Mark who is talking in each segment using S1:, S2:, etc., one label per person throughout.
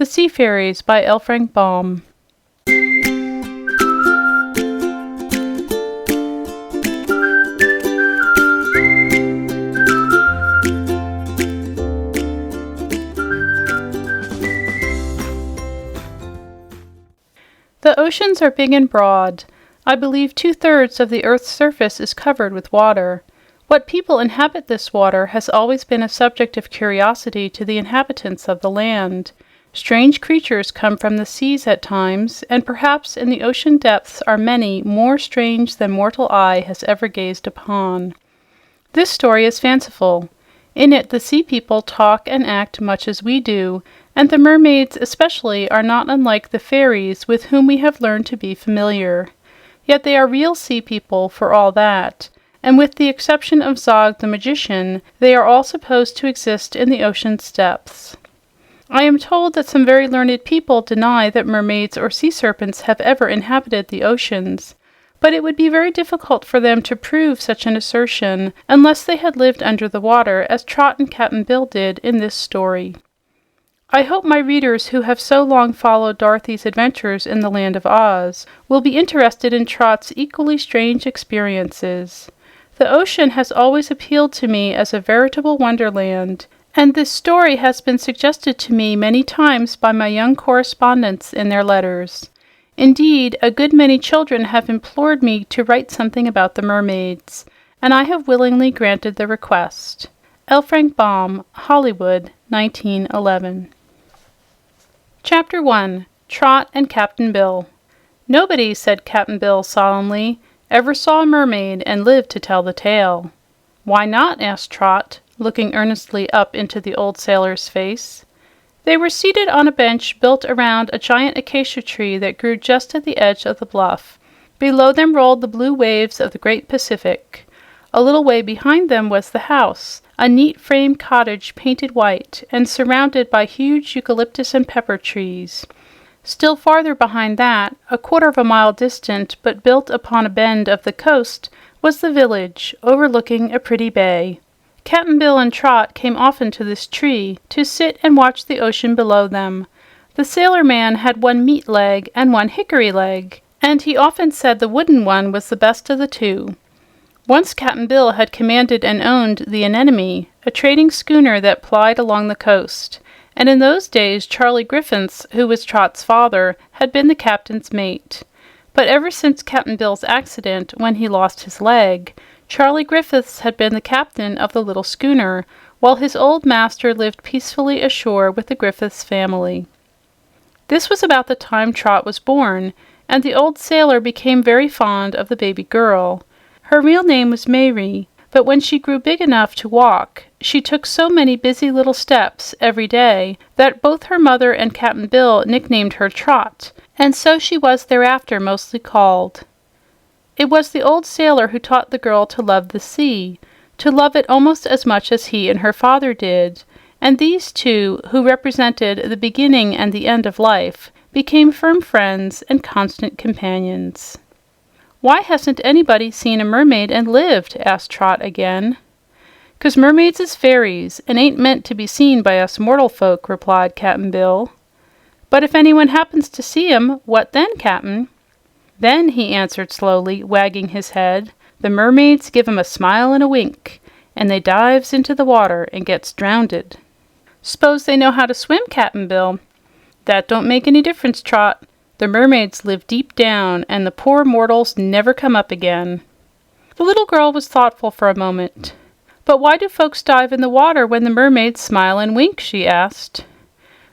S1: The Sea Fairies by L. Frank Baum. The oceans are big and broad. I believe 2/3 of the Earth's surface is covered with water. What people inhabit this water has always been a subject of curiosity to the inhabitants of the land. Strange creatures come from the seas at times, and perhaps in the ocean depths are many more strange than mortal eye has ever gazed upon. This story is fanciful. In it, the sea people talk and act much as we do, and the mermaids especially are not unlike the fairies with whom we have learned to be familiar. Yet they are real sea people for all that, and with the exception of Zog the magician, they are all supposed to exist in the ocean's depths. I am told that some very learned people deny that mermaids or sea serpents have ever inhabited the oceans, but it would be very difficult for them to prove such an assertion unless they had lived under the water as Trot and Cap'n Bill did in this story. I hope my readers who have so long followed Dorothy's adventures in the Land of Oz will be interested in Trot's equally strange experiences. The ocean has always appealed to me as a veritable wonderland, and this story has been suggested to me many times by my young correspondents in their letters. Indeed, a good many children have implored me to write something about the mermaids, and I have willingly granted the request. L. Frank Baum, Hollywood, 1911. Chapter 1. Trot and Cap'n Bill. "Nobody," said Cap'n Bill solemnly, "ever saw a mermaid and lived to tell the tale." "Why not?" asked Trot, looking earnestly up into the old sailor's face. They were seated on a bench built around a giant acacia tree that grew just at the edge of the bluff. Below them rolled the blue waves of the great Pacific. A little way behind them was the house, a neat frame cottage painted white and surrounded by huge eucalyptus and pepper trees. Still farther behind that, a quarter of a mile distant but built upon a bend of the coast, was the village, overlooking a pretty bay. Cap'n Bill and Trot came often to this tree to sit and watch the ocean below them. The sailor man had one meat leg and one hickory leg, and he often said the wooden one was the best of the two. Once Cap'n Bill had commanded and owned the Anemone, a trading schooner that plied along the coast, and in those days Charlie Griffiths, who was Trot's father, had been the captain's mate. But ever since Cap'n Bill's accident, when he lost his leg, Charlie Griffiths had been the captain of the little schooner, while his old master lived peacefully ashore with the Griffiths family. This was about the time Trot was born, and the old sailor became very fond of the baby girl. Her real name was Mary, but when she grew big enough to walk, she took so many busy little steps every day that both her mother and Cap'n Bill nicknamed her Trot, and so she was thereafter mostly called. It was the old sailor who taught the girl to love the sea, to love it almost as much as he and her father did, and these two, who represented the beginning and the end of life, became firm friends and constant companions. "Why hasn't anybody seen a mermaid and lived?" asked Trot again. "'Cause mermaids is fairies, and ain't meant to be seen by us mortal folk," replied Cap'n Bill. "But if anyone happens to see 'em, what then, Cap'n?" "Then," he answered slowly, wagging his head, "the mermaids give 'em a smile and a wink, and they dives into the water and gets drownded." "S'pose they know how to swim, Cap'n Bill?" "That don't make any difference, Trot. The mermaids live deep down, and the poor mortals never come up again." The little girl was thoughtful for a moment. "But why do folks dive in the water when the mermaids smile and wink?" she asked.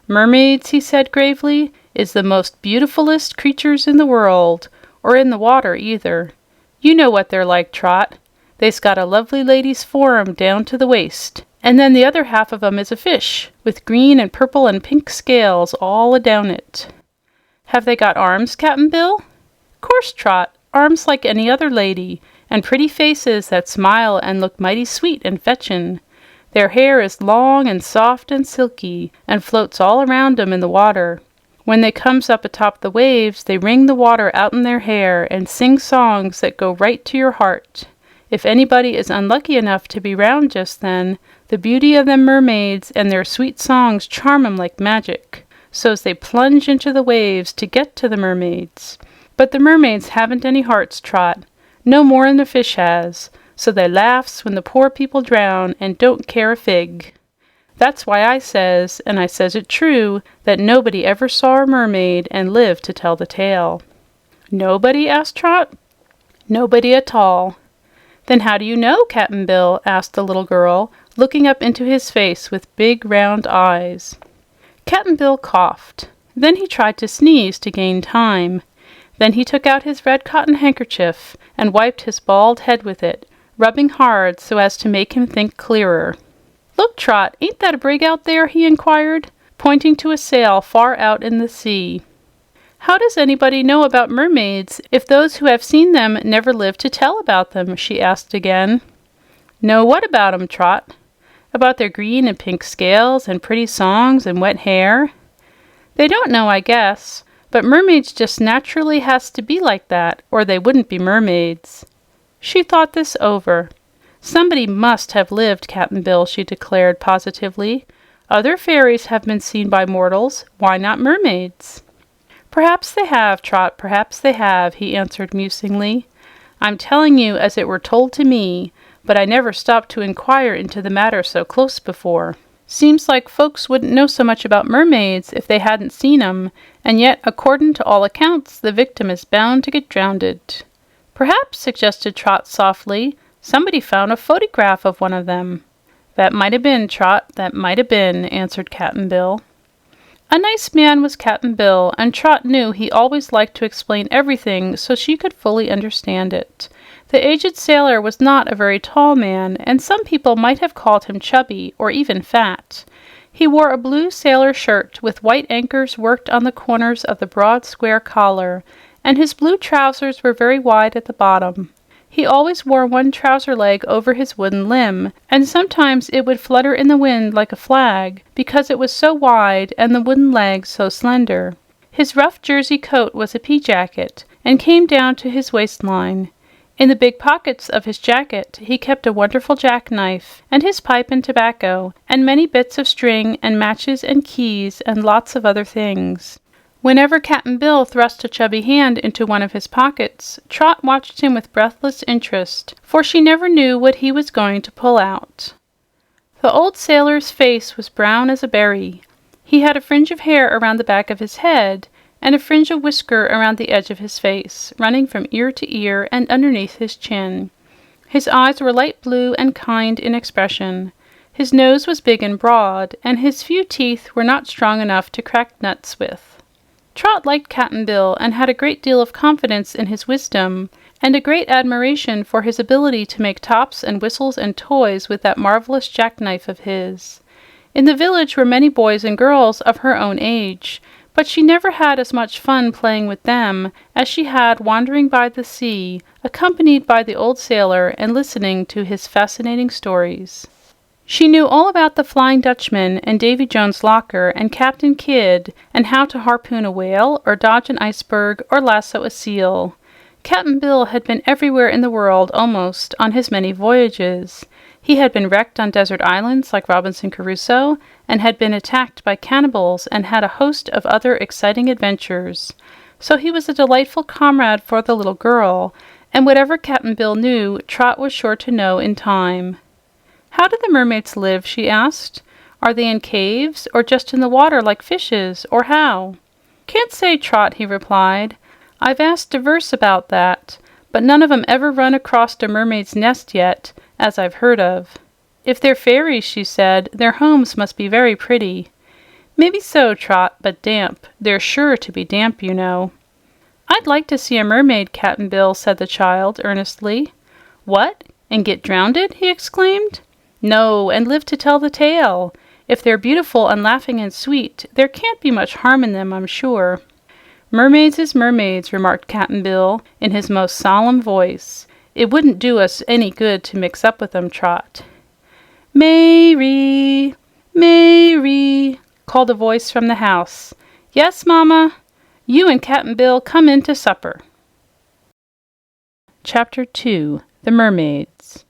S1: "Mermaids," he said gravely, "is the most beautifulest creatures in the world, or in the water either. You know what they're like, Trot. They's got a lovely lady's form down to the waist, and then the other half of 'em is a fish, with green and purple and pink scales all adown it." "Have they got arms, Cap'n Bill?" "'Course, Trot. Arms like any other lady, and pretty faces that smile and look mighty sweet and fetchin'. Their hair is long and soft and silky, and floats all around 'em in the water. When they comes up atop the waves, they wring the water out'n their hair and sing songs that go right to your heart. If anybody is unlucky enough to be round just then, the beauty of them mermaids and their sweet songs charm 'em like magic. so's they plunge into the waves to get to the mermaids. But the mermaids haven't any hearts, Trot, no more'n the fish has, so they laughs when the poor people drown and don't care a fig. That's why I says, and I says it true, that nobody ever saw a mermaid and lived to tell the tale." "Nobody?" asked Trot. "Nobody at all." "Then how do you know, Cap'n Bill?" asked the little girl, looking up into his face with big round eyes. Cap'n Bill coughed. Then he tried to sneeze to gain time. Then he took out his red cotton handkerchief and wiped his bald head with it, rubbing hard so as to make him think clearer. "Look, Trot, ain't that a brig out there?" he inquired, pointing to a sail far out in the sea. "How does anybody know about mermaids if those who have seen them never lived to tell about them?" she asked again. "Know what about 'em, Trot? About their green and pink scales and pretty songs and wet hair? They don't know, I guess, but mermaids just naturally has to be like that, or they wouldn't be mermaids." She thought this over. "Somebody must have lived, Cap'n Bill," she declared positively. "Other fairies have been seen by mortals. Why not mermaids?" "Perhaps they have, Trot, perhaps they have," he answered musingly. "I'm telling you as it were told to me, but I never stopped to inquire into the matter so close before. Seems like folks wouldn't know so much about mermaids if they hadn't seen 'em, and yet, accordin' to all accounts, the victim is bound to get drownded." "Perhaps," suggested Trot softly, "somebody found a photograph of one of them." "That might 'a' been, Trot, that might 'a' been," answered Cap'n Bill. A nice man was Cap'n Bill, and Trot knew he always liked to explain everything so she could fully understand it. The aged sailor was not a very tall man, and some people might have called him chubby or even fat. He wore a blue sailor shirt with white anchors worked on the corners of the broad square collar, and his blue trousers were very wide at the bottom. He always wore one trouser leg over his wooden limb, and sometimes it would flutter in the wind like a flag because it was so wide and the wooden leg so slender. His rough jersey coat was a pea jacket and came down to his waistline. In the big pockets of his jacket he kept a wonderful jackknife and his pipe and tobacco and many bits of string and matches and keys and lots of other things. Whenever Cap'n Bill thrust a chubby hand into one of his pockets, Trot watched him with breathless interest, for she never knew what he was going to pull out. The old sailor's face was brown as a berry. He had a fringe of hair around the back of his head, and a fringe of whisker around the edge of his face, running from ear to ear and underneath his chin. His eyes were light blue and kind in expression. His nose was big and broad, and his few teeth were not strong enough to crack nuts with. Trot liked Cap'n Bill and had a great deal of confidence in his wisdom, and a great admiration for his ability to make tops and whistles and toys with that marvelous jackknife of his. In the village were many boys and girls of her own age, but she never had as much fun playing with them as she had wandering by the sea, accompanied by the old sailor and listening to his fascinating stories. She knew all about the Flying Dutchman and Davy Jones' locker and Captain Kidd and how to harpoon a whale or dodge an iceberg or lasso a seal. Cap'n Bill had been everywhere in the world almost on his many voyages. He had been wrecked on desert islands like Robinson Crusoe and had been attacked by cannibals and had a host of other exciting adventures. So he was a delightful comrade for the little girl, and whatever Cap'n Bill knew, Trot was sure to know in time. "How do the mermaids live?" she asked. "Are they in caves, or just in the water like fishes, or how?" "Can't say, Trot," he replied. "I've asked diverse about that, but none of 'em ever run across a mermaid's nest yet, as I've heard of." "If they're fairies," she said, "their homes must be very pretty." "Maybe so, Trot, but damp. They're sure to be damp, you know." "I'd like to see a mermaid, Cap'n Bill," said the child earnestly. "What? And get drownded?" he exclaimed. "No, and live to tell the tale. If they're beautiful and laughing and sweet, there can't be much harm in them, I'm sure." "Mermaids is mermaids," remarked Cap'n Bill in his most solemn voice. "It wouldn't do us any good to mix up with them, Trot." "Mary! Mary!" called a voice from the house. "Yes, Mama? You and Cap'n Bill come in to supper." Chapter 2. The Mermaids.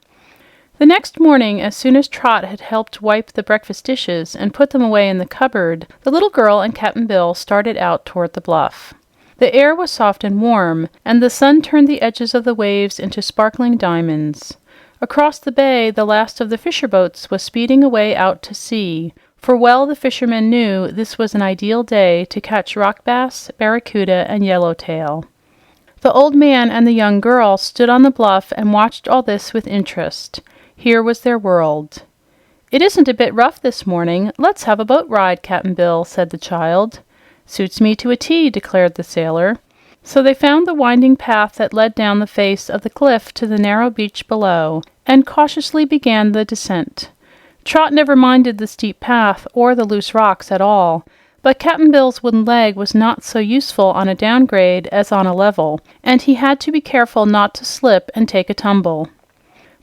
S1: The next morning, as soon as Trot had helped wipe the breakfast dishes and put them away in the cupboard, the little girl and Cap'n Bill started out toward the bluff. The air was soft and warm, and the sun turned the edges of the waves into sparkling diamonds. Across the bay, the last of the fisher boats was speeding away out to sea, for well the fishermen knew this was an ideal day to catch rock bass, barracuda, and yellowtail. The old man and the young girl stood on the bluff and watched all this with interest. Here was their world. "It isn't a bit rough this morning. Let's have a boat ride, Cap'n Bill," said the child. "Suits me to a T," declared the sailor. So they found the winding path that led down the face of the cliff to the narrow beach below, and cautiously began the descent. Trot never minded the steep path or the loose rocks at all, but Cap'n Bill's wooden leg was not so useful on a downgrade as on a level, and he had to be careful not to slip and take a tumble.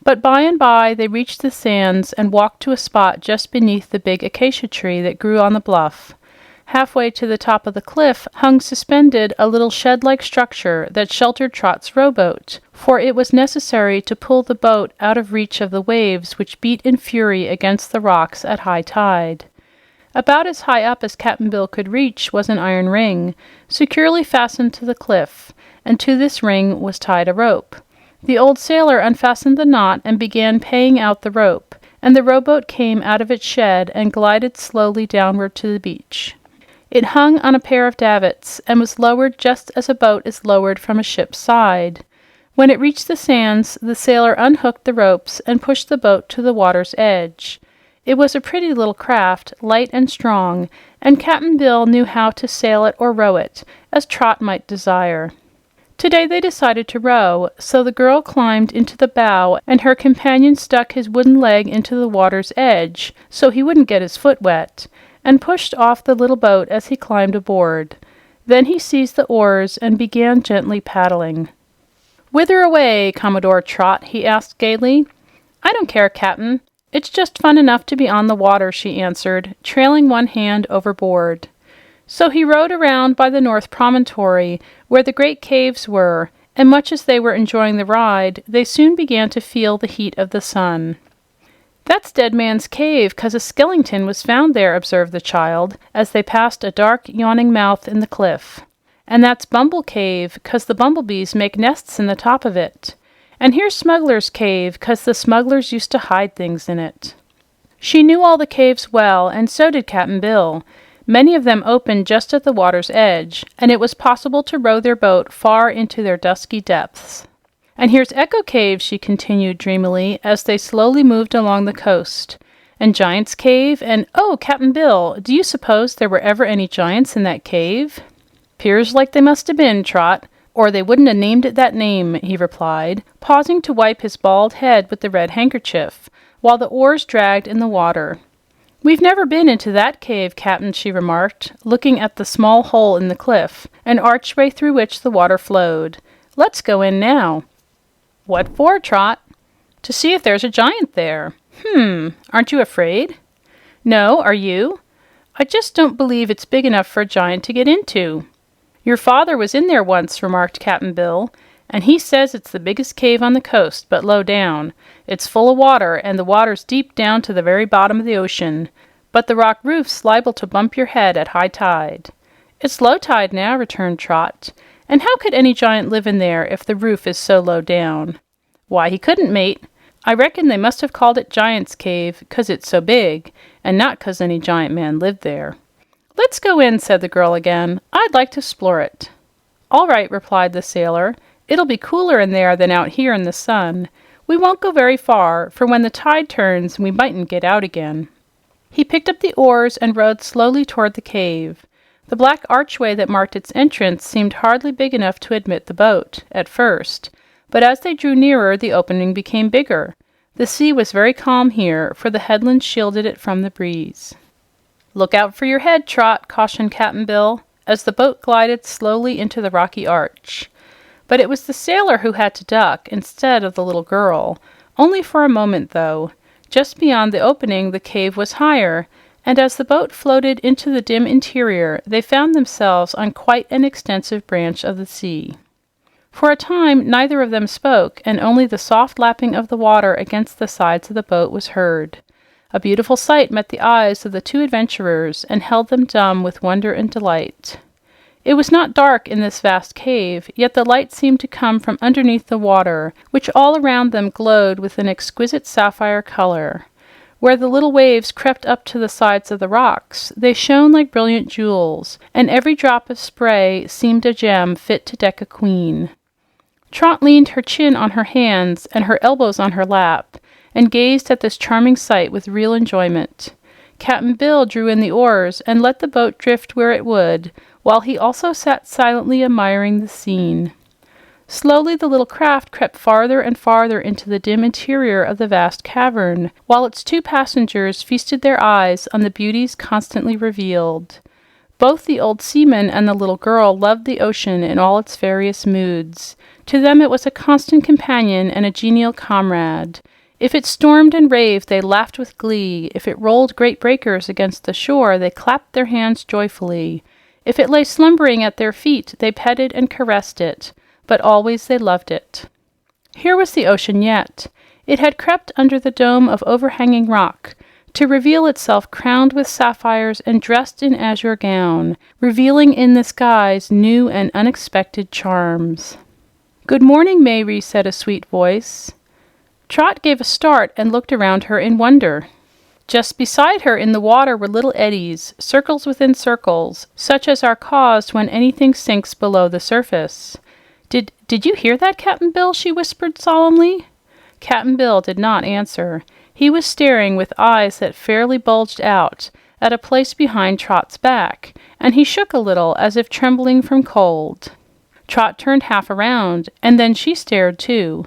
S1: But by and by they reached the sands and walked to a spot just beneath the big acacia tree that grew on the bluff. Halfway to the top of the cliff hung suspended a little shed-like structure that sheltered Trot's rowboat, for it was necessary to pull the boat out of reach of the waves which beat in fury against the rocks at high tide. About as high up as Cap'n Bill could reach was an iron ring, securely fastened to the cliff, and to this ring was tied a rope. The old sailor unfastened the knot and began paying out the rope, and the rowboat came out of its shed and glided slowly downward to the beach. It hung on a pair of davits and was lowered just as a boat is lowered from a ship's side. When it reached the sands, the sailor unhooked the ropes and pushed the boat to the water's edge. It was a pretty little craft, light and strong, and Cap'n Bill knew how to sail it or row it, as Trot might desire. Today they decided to row, so the girl climbed into the bow and her companion stuck his wooden leg into the water's edge so he wouldn't get his foot wet, and pushed off the little boat as he climbed aboard. Then he seized the oars and began gently paddling. "Whither away, Commodore Trot?" he asked gaily. "I don't care, Cap'n. It's just fun enough to be on the water," she answered, trailing one hand overboard. So he rowed around by the north promontory, where the great caves were, and much as they were enjoying the ride, they soon began to feel the heat of the sun. "That's Dead Man's Cave, 'cause a skeleton was found there," observed the child, as they passed a dark, yawning mouth in the cliff. "And that's Bumble Cave, 'cause the bumblebees make nests in the top of it. And here's Smuggler's Cave, 'cause the smugglers used to hide things in it." She knew all the caves well, and so did Cap'n Bill. Many of them opened just at the water's edge, and it was possible to row their boat far into their dusky depths. "And here's Echo Cave," she continued dreamily as they slowly moved along the coast. "And Giant's Cave, and oh, Cap'n Bill, do you suppose there were ever any giants in that cave?" "'Pears like they must have been, Trot, or they wouldn't have named it that name," he replied, pausing to wipe his bald head with the red handkerchief, while the oars dragged in the water. "We've never been into that cave, Cap'n," she remarked, looking at the small hole in the cliff, an archway through which the water flowed. "Let's go in now." "What for, Trot?" "To see if there's a giant there." Aren't you afraid?" "No, are you?" "I just don't believe it's big enough for a giant to get into." "Your father was in there once," remarked Cap'n Bill, "and he says it's the biggest cave on the coast, but low down. It's full of water, and the water's deep down to the very bottom of the ocean, but the rock roof's liable to bump your head at high tide." "It's low tide now," returned Trot. "And how could any giant live in there if the roof is so low down?" "Why, he couldn't, mate. I reckon they must have called it Giant's Cave 'cause it's so big, and not 'cause any giant man lived there." "Let's go in," said the girl again. "I'd like to explore it." "All right," replied the sailor. "It'll be cooler in there than out here in the sun. We won't go very far, for when the tide turns, we mightn't get out again." He picked up the oars and rowed slowly toward the cave. The black archway that marked its entrance seemed hardly big enough to admit the boat, at first, but as they drew nearer, the opening became bigger. The sea was very calm here, for the headland shielded it from the breeze. "Look out for your head, Trot," cautioned Cap'n Bill, as the boat glided slowly into the rocky arch. But it was the sailor who had to duck instead of the little girl, only for a moment, though. Just beyond the opening, the cave was higher, and as the boat floated into the dim interior, they found themselves on quite an extensive branch of the sea. For a time, neither of them spoke, and only the soft lapping of the water against the sides of the boat was heard. A beautiful sight met the eyes of the two adventurers and held them dumb with wonder and delight. It was not dark in this vast cave, yet the light seemed to come from underneath the water, which all around them glowed with an exquisite sapphire color. Where the little waves crept up to the sides of the rocks, they shone like brilliant jewels, and every drop of spray seemed a gem fit to deck a queen. Trot leaned her chin on her hands and her elbows on her lap, and gazed at this charming sight with real enjoyment. Cap'n Bill drew in the oars and let the boat drift where it would, while he also sat silently admiring the scene. Slowly the little craft crept farther and farther into the dim interior of the vast cavern, while its two passengers feasted their eyes on the beauties constantly revealed. Both the old seaman and the little girl loved the ocean in all its various moods. To them it was a constant companion and a genial comrade. If it stormed and raved, they laughed with glee. If it rolled great breakers against the shore, they clapped their hands joyfully. If it lay slumbering at their feet, they petted and caressed it, but always they loved it. Here was the ocean yet. It had crept under the dome of overhanging rock, to reveal itself crowned with sapphires and dressed in azure gown, revealing in the skies new and unexpected charms. "Good morning, Mayrie," said a sweet voice. Trot gave a start and looked around her in wonder. Just beside her in the water were little eddies, circles within circles, such as are caused when anything sinks below the surface. Did you hear that, Cap'n Bill?" she whispered solemnly. Cap'n Bill did not answer. He was staring with eyes that fairly bulged out at a place behind Trot's back, and he shook a little as if trembling from cold. Trot turned half around, and then she stared too.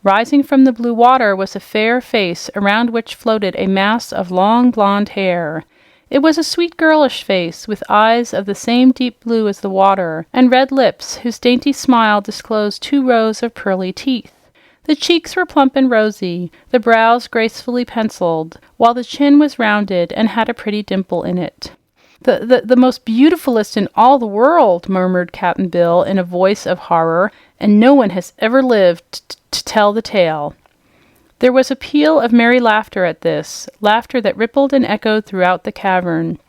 S1: Rising from the blue water was a fair face around which floated a mass of long blonde hair. It was a sweet girlish face with eyes of the same deep blue as the water, and red lips whose dainty smile disclosed 2 rows of pearly teeth. The cheeks were plump and rosy, the brows gracefully penciled, while the chin was rounded and had a pretty dimple in it. The most beautifulest in all the world," murmured Cap'n Bill in a voice of horror, "and no one has ever lived to tell the tale." There was a peal of merry laughter at this, laughter that rippled and echoed throughout the cavern.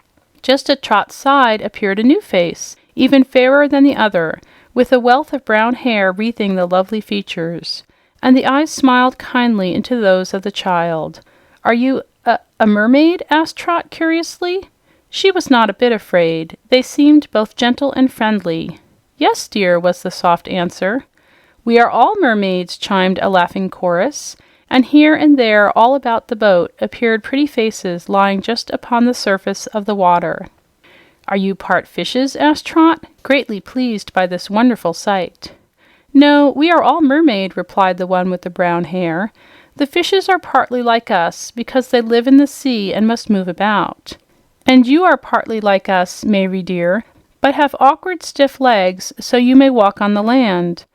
S1: Just at Trot's side appeared a new face, even fairer than the other, with a wealth of brown hair wreathing the lovely features, and the eyes smiled kindly into those of the child. "Are you a mermaid?" asked Trot curiously. She was not a bit afraid. They seemed both gentle and friendly. "Yes, dear," was the soft answer. "We are all mermaids," chimed a laughing chorus, and here and there all about the boat appeared pretty faces lying just upon the surface of the water. "Are you part fishes?" asked Trot, greatly pleased by this wonderful sight. "No, we are all mermaid," replied the one with the brown hair. "The fishes are partly like us, because they live in the sea and must move about. And you are partly like us, Mayrie dear, but have awkward stiff legs so you may walk on the land.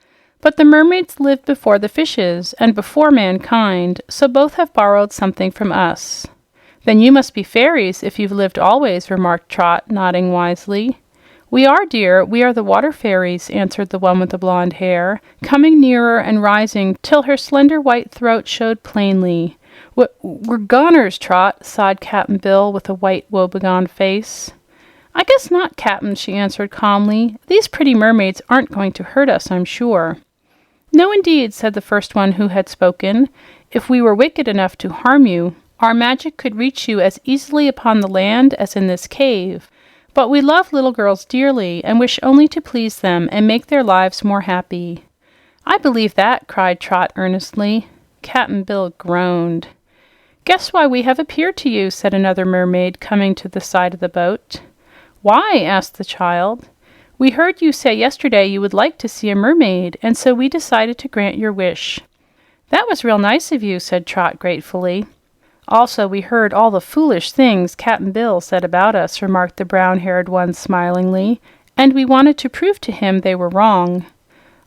S1: But the mermaids lived before the fishes and before mankind, so both have borrowed something from us." "Then you must be fairies if you've lived always," remarked Trot, nodding wisely. "We are, dear. We are the water fairies," answered the one with the blonde hair, coming nearer and rising till her slender white throat showed plainly. We're goners, Trot," sighed Cap'n Bill with a white, woebegone face. "I guess not, Cap'n," she answered calmly. "These pretty mermaids aren't going to hurt us, I'm sure." "No, indeed," said the first one who had spoken. "If we were wicked enough to harm you, our magic could reach you as easily upon the land as in this cave. But we love little girls dearly and wish only to please them and make their lives more happy." "I believe that," cried Trot earnestly. Cap'n Bill groaned. "Guess why we have appeared to you," said another mermaid, coming to the side of the boat. "Why?" asked the child. "We heard you say yesterday you would like to see a mermaid, and so we decided to grant your wish." "That was real nice of you," said Trot gratefully. "Also, we heard all the foolish things Cap'n Bill said about us," remarked the brown-haired one smilingly, "and we wanted to prove to him they were wrong."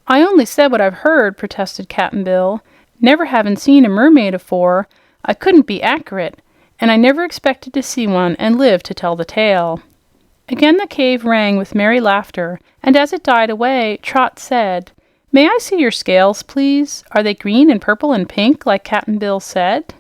S1: "I only said what I've heard," protested Cap'n Bill. "Never having seen a mermaid afore, I couldn't be accurate, and I never expected to see one and live to tell the tale." Again the cave rang with merry laughter, and as it died away, Trot said, May I see your scales, please? Are they green and purple and pink, like Cap'n Bill said?"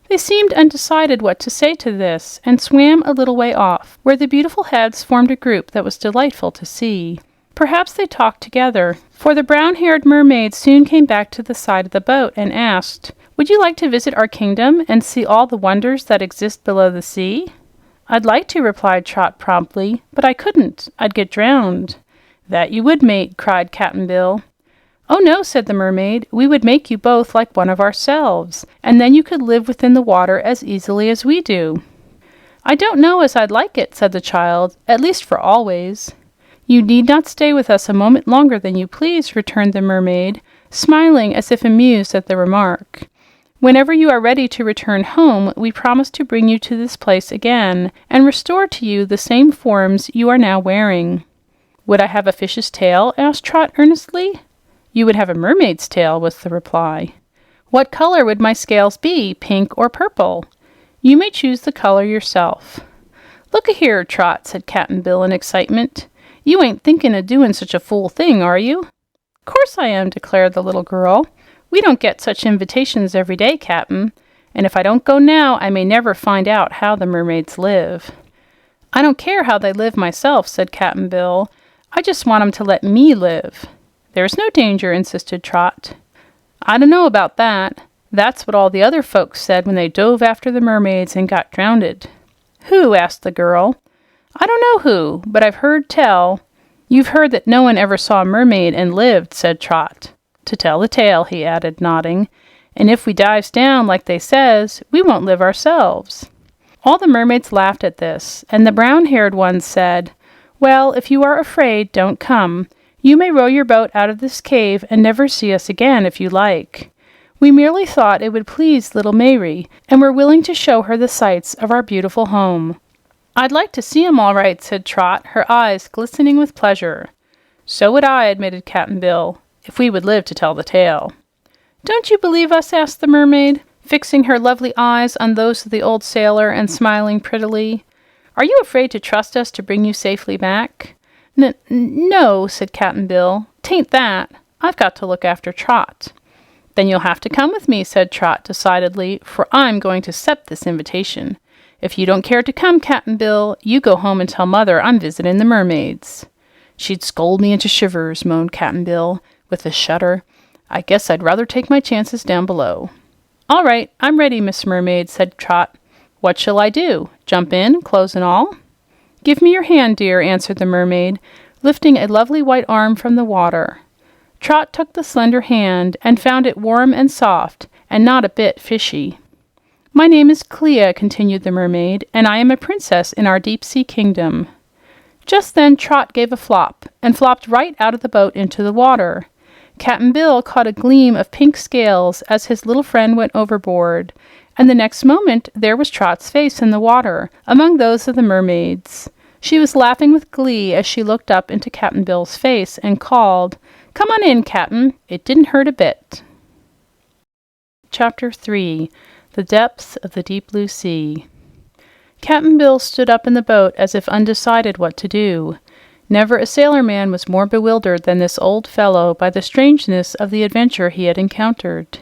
S1: They seemed undecided what to say to this, and swam a little way off, where the beautiful heads formed a group that was delightful to see. Perhaps they talked together, for the brown-haired mermaid soon came back to the side of the boat and asked, "Would you like to visit our kingdom and see all the wonders that exist below the sea?" "I'd like to," replied Trot promptly, "but I couldn't. I'd get drowned." "That you would, mate," cried Cap'n Bill. "Oh no," said the mermaid. "We would make you both like one of ourselves, and then you could live within the water as easily as we do." "I don't know as I'd like it," said the child, "at least for always." "You need not stay with us a moment longer than you please," returned the mermaid, smiling as if amused at the remark. "Whenever you are ready to return home, we promise to bring you to this place again and restore to you the same forms you are now wearing." "Would I have a fish's tail?" asked Trot earnestly. "You would have a mermaid's tail," was the reply. "What color would my scales be, pink or purple?" "You may choose the color yourself." "Look-a-here, Trot," said Cap'n Bill in excitement. "You ain't thinkin' of doin' such a fool thing, are you?" "Course I am," declared the little girl. "We don't get such invitations every day, Cap'n, and if I don't go now, I may never find out how the mermaids live." "I don't care how they live myself," said Cap'n Bill. "I just want 'em to let me live." "There's no danger," insisted Trot. "I don't know about that. That's what all the other folks said when they dove after the mermaids and got drowned." "Who?" asked the girl. "I don't know who, but I've heard tell." "You've heard that no one ever saw a mermaid and lived," said Trot. "To tell the tale," he added, nodding. "And if we dives down like they says, we won't live ourselves." All the mermaids laughed at this, and the brown-haired one said, "Well, if you are afraid, don't come. You may row your boat out of this cave and never see us again if you like. We merely thought it would please little Mary, and we're willing to show her the sights of our beautiful home." "I'd like to see 'em all right," said Trot, her eyes glistening with pleasure. "So would I," admitted Cap'n Bill, "if we would live to tell the tale." "Don't you believe us?" asked the mermaid, fixing her lovely eyes on those of the old sailor and smiling prettily. "Are you afraid to trust us to bring you safely back?" No," said Cap'n Bill. "'Tain't that. I've got to look after Trot." "Then you'll have to come with me," said Trot decidedly, "for I'm going to accept this invitation. If you don't care to come, Cap'n Bill, you go home and tell Mother I'm visiting the mermaids." "She'd scold me into shivers," moaned Cap'n Bill, with a shudder. "I guess I'd rather take my chances down below." "All right, I'm ready, Miss Mermaid," said Trot. "What shall I do? Jump in, clothes and all?" "Give me your hand, dear," answered the mermaid, lifting a lovely white arm from the water. Trot took the slender hand and found it warm and soft and not a bit fishy. "My name is Clea," continued the mermaid, "and I am a princess in our deep-sea kingdom." Just then Trot gave a flop and flopped right out of the boat into the water. Cap'n Bill caught a gleam of pink scales as his little friend went overboard, and the next moment there was Trot's face in the water, among those of the mermaids. She was laughing with glee as she looked up into Cap'n Bill's face and called, "Come on in, Cap'n. It didn't hurt a bit." Chapter 3. The Depths of the Deep Blue Sea. Cap'n Bill stood up in the boat as if undecided what to do. Never a sailor-man was more bewildered than this old fellow by the strangeness of the adventure he had encountered.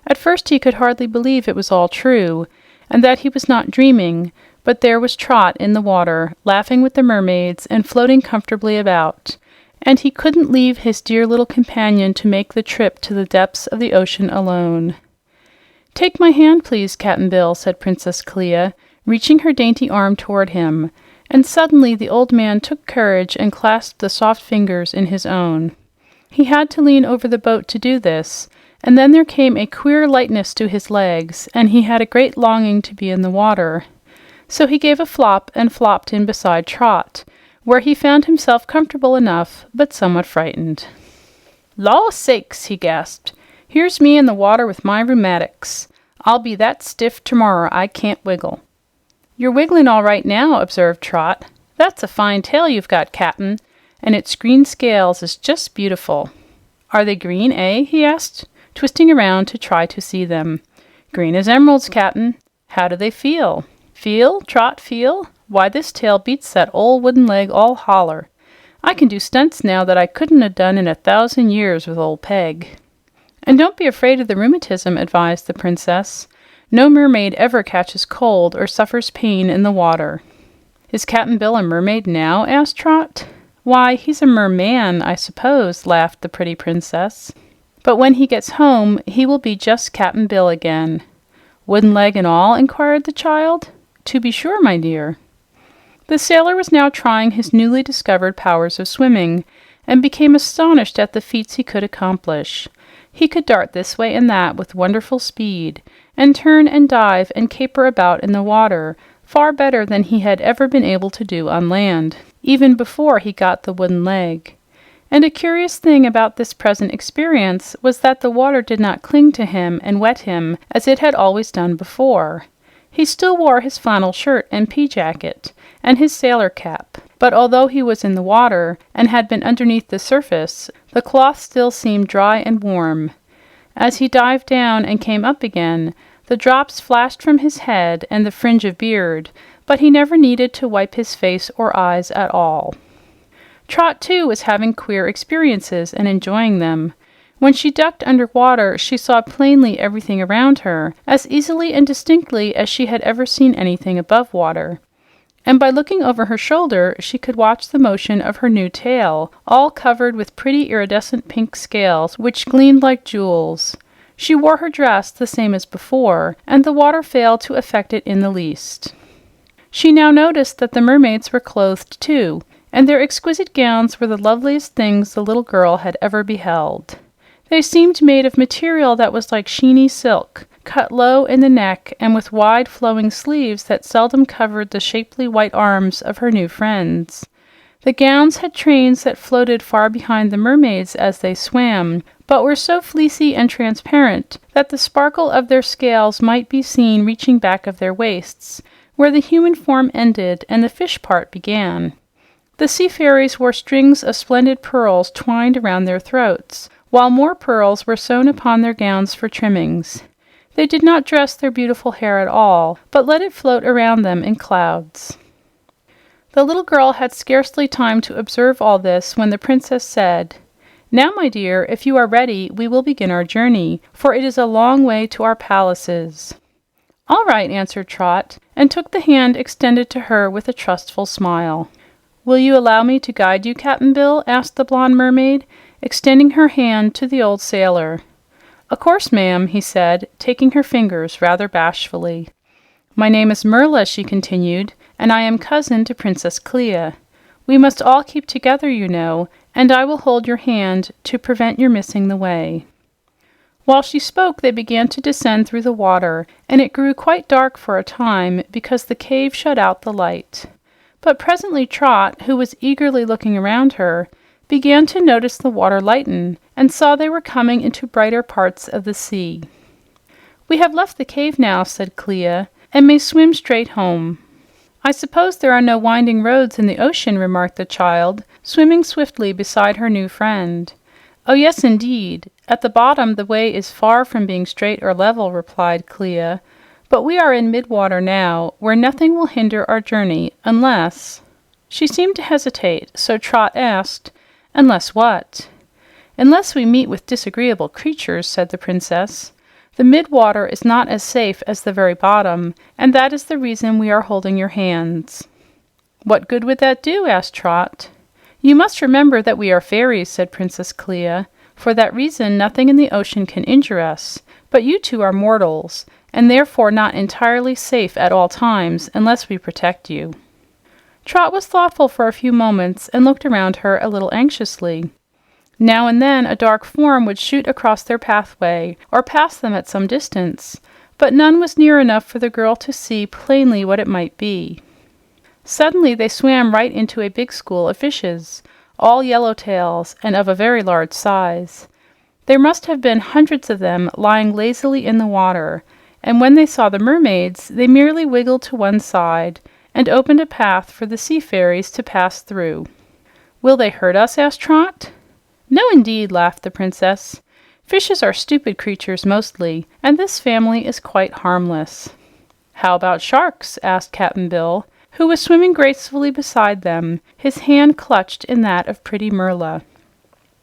S1: At first he could hardly believe it was all true, and that he was not dreaming, but there was Trot in the water, laughing with the mermaids and floating comfortably about, and he couldn't leave his dear little companion to make the trip to the depths of the ocean alone. "Take my hand, please, Cap'n Bill," said Princess Clea, reaching her dainty arm toward him, and suddenly the old man took courage and clasped the soft fingers in his own. He had to lean over the boat to do this, and then there came a queer lightness to his legs, and he had a great longing to be in the water. So he gave a flop and flopped in beside Trot, where he found himself comfortable enough, but somewhat frightened. "Law sakes!" he gasped. "Here's me in the water with my rheumatics. I'll be that stiff tomorrow I can't wiggle." "You're wiggling all right now," observed Trot. "That's a fine tail you've got, Cap'n, and its green scales is just beautiful." "Are they green, eh?" he asked, twisting around to try to see them. "Green as emeralds, Cap'n. How do they feel?" "Feel? Trot, feel? Why, this tail beats that old wooden leg all holler. I can do stunts now that I couldn't have done in 1,000 years with old Peg." "And don't be afraid of the rheumatism," advised the princess. "No mermaid ever catches cold or suffers pain in the water." "Is Cap'n Bill a mermaid now?" asked Trot. "Why, he's a merman, I suppose," laughed the pretty princess. "But when he gets home, he will be just Cap'n Bill again." "Wooden leg and all?" inquired the child. "To be sure, my dear." The sailor was now trying his newly discovered powers of swimming, and became astonished at the feats he could accomplish. He could dart this way and that with wonderful speed, and turn and dive and caper about in the water far better than he had ever been able to do on land, even before he got the wooden leg. And a curious thing about this present experience was that the water did not cling to him and wet him as it had always done before. He still wore his flannel shirt and pea jacket, and his sailor cap, but although he was in the water and had been underneath the surface, the cloth still seemed dry and warm. As he dived down and came up again, the drops flashed from his head and the fringe of beard, but he never needed to wipe his face or eyes at all. Trot, too, was having queer experiences and enjoying them. When she ducked under water, she saw plainly everything around her, as easily and distinctly as she had ever seen anything above water. And by looking over her shoulder, she could watch the motion of her new tail, all covered with pretty iridescent pink scales which gleamed like jewels. She wore her dress the same as before, and the water failed to affect it in the least. She now noticed that the mermaids were clothed too, and their exquisite gowns were the loveliest things the little girl had ever beheld. They seemed made of material that was like sheeny silk, cut low in the neck and with wide flowing sleeves that seldom covered the shapely white arms of her new friends. The gowns had trains that floated far behind the mermaids as they swam, but were so fleecy and transparent that the sparkle of their scales might be seen reaching back of their waists, where the human form ended and the fish part began. The Sea Fairies wore strings of splendid pearls twined around their throats, while more pearls were sewn upon their gowns for trimmings. They did not dress their beautiful hair at all, but let it float around them in clouds. The little girl had scarcely time to observe all this when the princess said, "Now, my dear, if you are ready, we will begin our journey, for it is a long way to our palaces." "All right," answered Trot, and took the hand extended to her with a trustful smile. "Will you allow me to guide you, Cap'n Bill?" asked the blonde mermaid, extending her hand to the old sailor. "Of course, ma'am," he said, taking her fingers rather bashfully. "My name is Merla," she continued, "and I am cousin to Princess Clea. We must all keep together, you know, and I will hold your hand to prevent your missing the way." While she spoke, they began to descend through the water, and it grew quite dark for a time because the cave shut out the light. But presently Trot, who was eagerly looking around her, began to notice the water lighten, and saw they were coming into brighter parts of the sea. "We have left the cave now," said Clea, "and may swim straight home." "I suppose there are no winding roads in the ocean," remarked the child, swimming swiftly beside her new friend. "Oh, yes, indeed. At the bottom, the way is far from being straight or level," replied Clea. "But we are in midwater now, where nothing will hinder our journey unless—" She seemed to hesitate, so Trot asked, "Unless what?" "Unless we meet with disagreeable creatures," said the princess. "The midwater is not as safe as the very bottom, and that is the reason we are holding your hands." "What good would that do?" asked Trot. "You must remember that we are fairies," said Princess Clea. "For that reason, nothing in the ocean can injure us. But you two are mortals, and therefore not entirely safe at all times unless we protect you." Trot was thoughtful for a few moments and looked around her a little anxiously. Now and then a dark form would shoot across their pathway or pass them at some distance, but none was near enough for the girl to see plainly what it might be. Suddenly they swam right into a big school of fishes, all yellowtails and of a very large size. There must have been hundreds of them lying lazily in the water, and when they saw the mermaids, they merely wiggled to one side and opened a path for the Sea Fairies to pass through. "Will they hurt us?" asked Trot. "No, indeed," laughed the princess. "Fishes are stupid creatures mostly, and this family is quite harmless." "How about sharks?" asked Cap'n Bill, who was swimming gracefully beside them, his hand clutched in that of pretty Merla.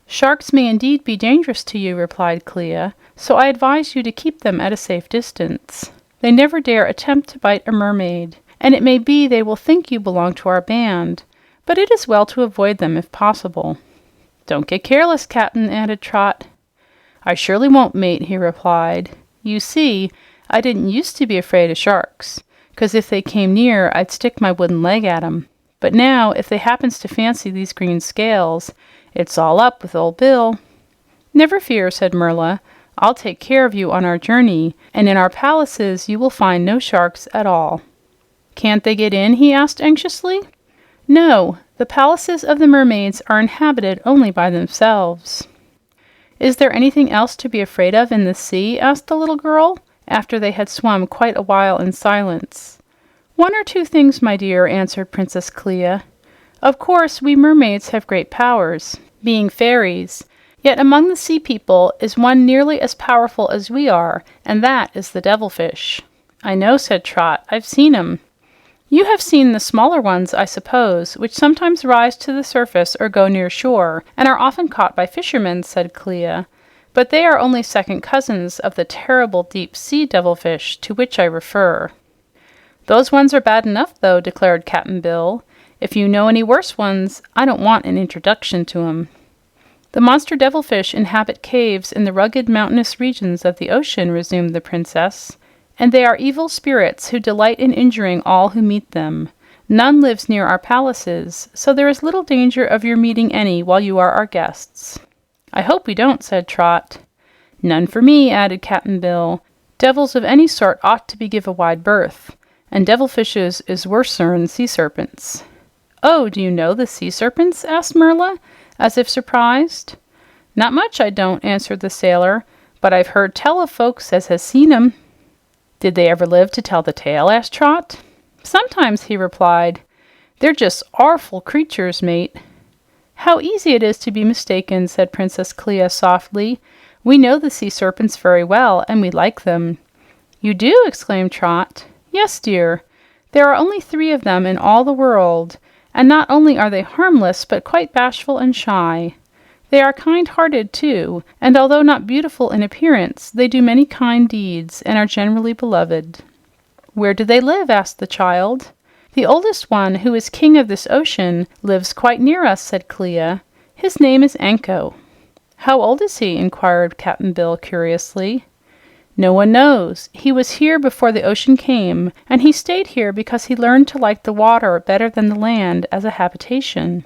S1: "Sharks may indeed be dangerous to you," replied Clea, "so I advise you to keep them at a safe distance. They never dare attempt to bite a mermaid, and it may be they will think you belong to our band, but it is well to avoid them if possible." "Don't get careless, Captain," added Trot. "I surely won't, mate," he replied. "You see, I didn't used to be afraid of sharks, 'cause if they came near, I'd stick my wooden leg at 'em. But now, if they happens to fancy these green scales, it's all up with old Bill." "Never fear," said Merla. "I'll take care of you on our journey, and in our palaces you will find no sharks at all." "Can't they get in?" he asked anxiously. "No, the palaces of the mermaids are inhabited only by themselves." "Is there anything else to be afraid of in the sea?" asked the little girl, after they had swum quite a while in silence. "One or two things, my dear," answered Princess Clea. "Of course, we mermaids have great powers, being fairies, yet among the sea people is one nearly as powerful as we are, and that is the devilfish." "I know," said Trot. "I've seen 'em." "You have seen the smaller ones, I suppose, which sometimes rise to the surface or go near shore, and are often caught by fishermen," said Clea. "But they are only second cousins of the terrible deep-sea devilfish to which I refer." "Those ones are bad enough, though," declared Cap'n Bill. "If you know any worse ones, I don't want an introduction to 'em." "The monster devilfish inhabit caves in the rugged mountainous regions of the ocean," resumed the princess. "And they are evil spirits who delight in injuring all who meet them. None lives near our palaces, so there is little danger of your meeting any while you are our guests." "I hope we don't," said Trot. "None for me," added Cap'n Bill. "Devils of any sort ought to be give a wide berth, and devilfishes is worser'n sea serpents." "Oh, do you know the sea serpents?" asked Merla, as if surprised. "Not much, I don't," answered the sailor, "but I've heard tell of folks as has seen 'em." "Did they ever live to tell the tale?" asked Trot. "Sometimes," he replied. "They're just awful creatures, mate." "How easy it is to be mistaken," said Princess Clea softly. "We know the sea serpents very well, and we like them." "You do?" exclaimed Trot. "Yes, dear. There are only 3 of them in all the world, and not only are they harmless, but quite bashful and shy. They are kind-hearted, too, and although not beautiful in appearance, they do many kind deeds and are generally beloved." "Where do they live?" asked the child. "The oldest one, who is king of this ocean, lives quite near us," said Clea. "His name is Anko." "How old is he?" inquired Cap'n Bill curiously. "No one knows. He was here before the ocean came, and he stayed here because he learned to like the water better than the land as a habitation.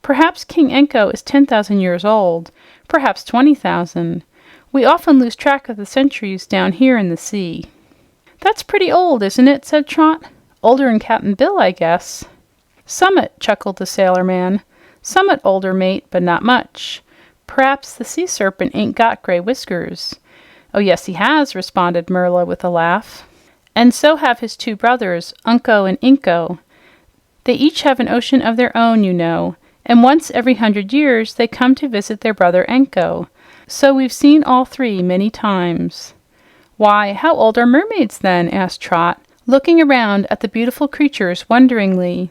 S1: Perhaps King Anko is 10,000 years old, perhaps 20,000. We often lose track of the centuries down here in the sea." "That's pretty old, isn't it?" said Trot. "Older'n Cap'n Bill, I guess." "Summat," chuckled the sailor man. "Summat older, mate, but not much. Perhaps the sea serpent ain't got gray whiskers." "Oh, yes, he has," responded Merla with a laugh. "And so have his 2 brothers, Unko and Inko. They each have an ocean of their own, you know, and once every 100 years they come to visit their brother Anko. So we've seen all 3 many times." "Why, how old are mermaids, then?" asked Trot, looking around at the beautiful creatures wonderingly.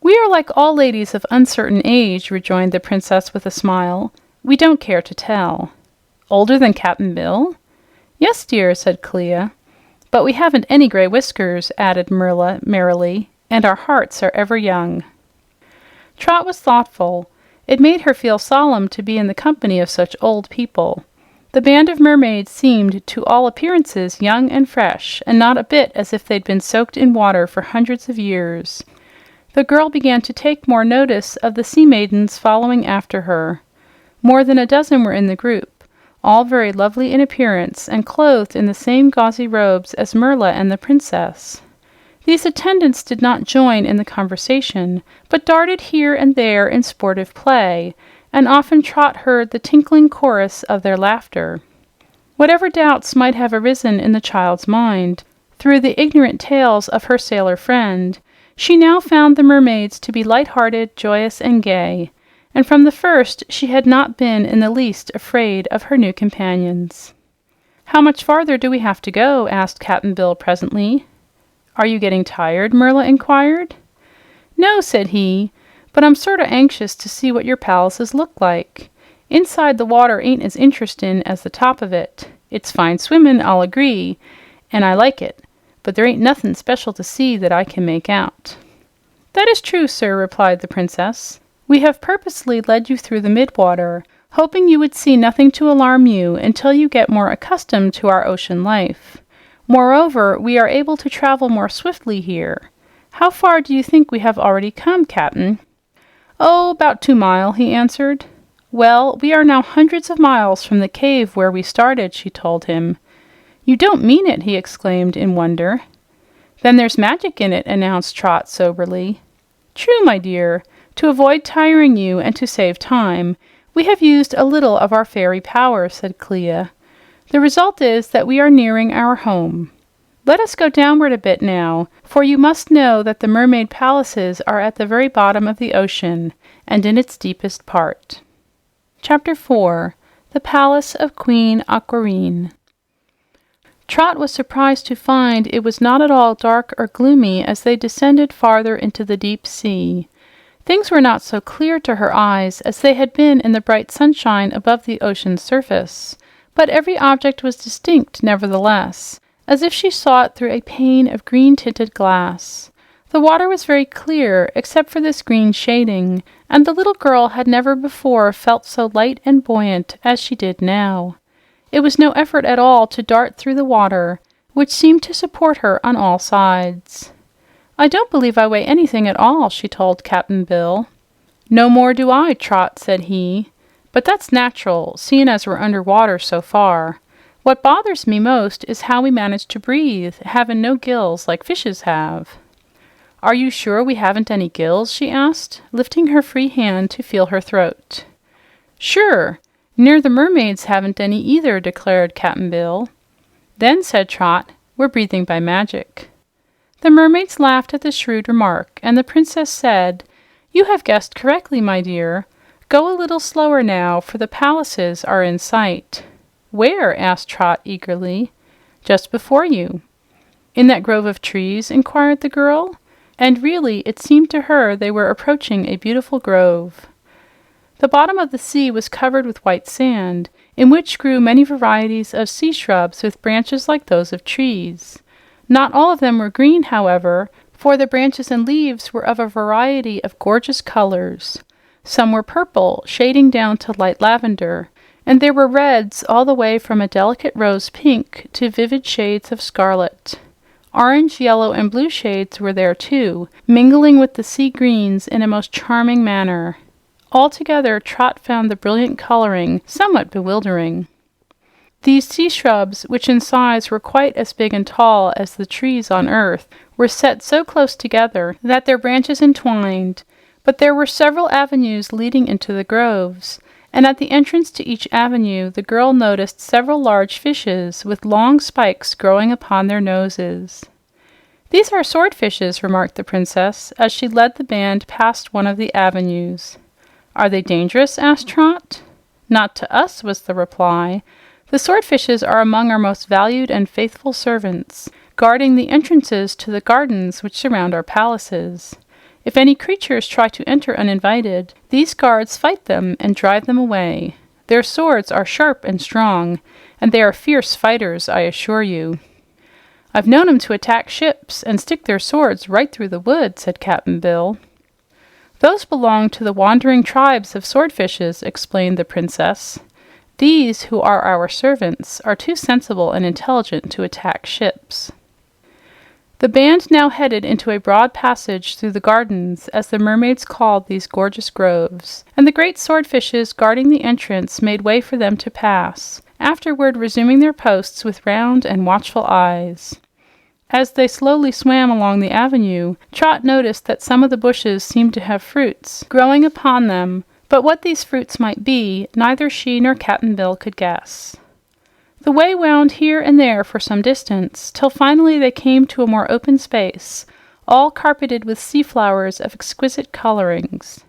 S1: "We are like all ladies of uncertain age," rejoined the princess with a smile. "We don't care to tell." "Older than Cap'n Bill?" "Yes, dear," said Clea. "But we haven't any gray whiskers," added Merla merrily, "and our hearts are ever young." Trot was thoughtful. It made her feel solemn to be in the company of such old people. The band of mermaids seemed to all appearances young and fresh, and not a bit as if they'd been soaked in water for hundreds of years. The girl began to take more notice of the sea maidens following after her. More than a dozen were in the group, all very lovely in appearance and clothed in the same gauzy robes as Merla and the princess. These attendants did not join in the conversation, but darted here and there in sportive play, and often Trot heard the tinkling chorus of their laughter. Whatever doubts might have arisen in the child's mind through the ignorant tales of her sailor friend, she now found the mermaids to be light-hearted, joyous, and gay, and from the first she had not been in the least afraid of her new companions. "How much farther do we have to go?" asked Cap'n Bill presently. "Are you getting tired?" Merla inquired. "No," said he, "but I'm sorta anxious to see what your palaces look like. Inside the water ain't as interestin' as the top of it. It's fine swimmin', I'll agree, and I like it, but there ain't nothin' special to see that I can make out." "That is true, sir," replied the princess. "We have purposely led you through the midwater, hoping you would see nothing to alarm you until you get more accustomed to our ocean life. Moreover, we are able to travel more swiftly here. How far do you think we have already come, Cap'n?" "Oh, about 2 mile," he answered. "Well, we are now hundreds of miles from the cave where we started," she told him. "You don't mean it!" he exclaimed in wonder. "Then there's magic in it," announced Trot soberly. "True, my dear. To avoid tiring you and to save time, we have used a little of our fairy power," said Clea. "The result is that we are nearing our home. Let us go downward a bit now, for you must know that the mermaid palaces are at the very bottom of the ocean and in its deepest part." Chapter 4. The Palace of Queen Aquareine. Trot was surprised to find it was not at all dark or gloomy as they descended farther into the deep sea. Things were not so clear to her eyes as they had been in the bright sunshine above the ocean's surface, but every object was distinct nevertheless, as if she saw it through a pane of green-tinted glass. The water was very clear, except for this green shading, and the little girl had never before felt so light and buoyant as she did now. It was no effort at all to dart through the water, which seemed to support her on all sides. "I don't believe I weigh anything at all," she told Cap'n Bill. "No more do I, Trot," said he. "But that's natural, seeing as we're under water so far. What bothers me most is how we manage to breathe, having no gills like fishes have." "Are you sure we haven't any gills?" she asked, lifting her free hand to feel her throat. "Sure. Near the mermaids haven't any either," declared Cap'n Bill. "Then," said Trot, "we're breathing by magic." The mermaids laughed at the shrewd remark, and the princess said, "You have guessed correctly, my dear. Go a little slower now, for the palaces are in sight." "Where?" asked Trot eagerly. "Just before you." "In that grove of trees?" inquired the girl. And really, it seemed to her they were approaching a beautiful grove. The bottom of the sea was covered with white sand, in which grew many varieties of sea shrubs with branches like those of trees. Not all of them were green, however, for the branches and leaves were of a variety of gorgeous colors. Some were purple, shading down to light lavender, and there were reds all the way from a delicate rose pink to vivid shades of scarlet. Orange, yellow, and blue shades were there too, mingling with the sea greens in a most charming manner. Altogether, Trot found the brilliant coloring somewhat bewildering. These sea shrubs, which in size were quite as big and tall as the trees on earth, were set so close together that their branches entwined, but there were several avenues leading into the groves, and at the entrance to each avenue the girl noticed several large fishes with long spikes growing upon their noses. "These are swordfishes," remarked the princess as she led the band past one of the avenues. "Are they dangerous?" asked Trot. "Not to us," was the reply. "The swordfishes are among our most valued and faithful servants, guarding the entrances to the gardens which surround our palaces. If any creatures try to enter uninvited, these guards fight them and drive them away. Their swords are sharp and strong, and they are fierce fighters, I assure you." "I've known 'em to attack ships and stick their swords right through the wood," said Cap'n Bill. "Those belong to the wandering tribes of swordfishes," explained the princess. "These, who are our servants, are too sensible and intelligent to attack ships." The band now headed into a broad passage through the gardens, as the mermaids called these gorgeous groves, and the great swordfishes guarding the entrance made way for them to pass, afterward resuming their posts with round and watchful eyes. As they slowly swam along the avenue, Trot noticed that some of the bushes seemed to have fruits growing upon them, but what these fruits might be, neither she nor Cap'n Bill could guess. The way wound here and there for some distance, till finally they came to a more open space, all carpeted with sea flowers of exquisite colorings.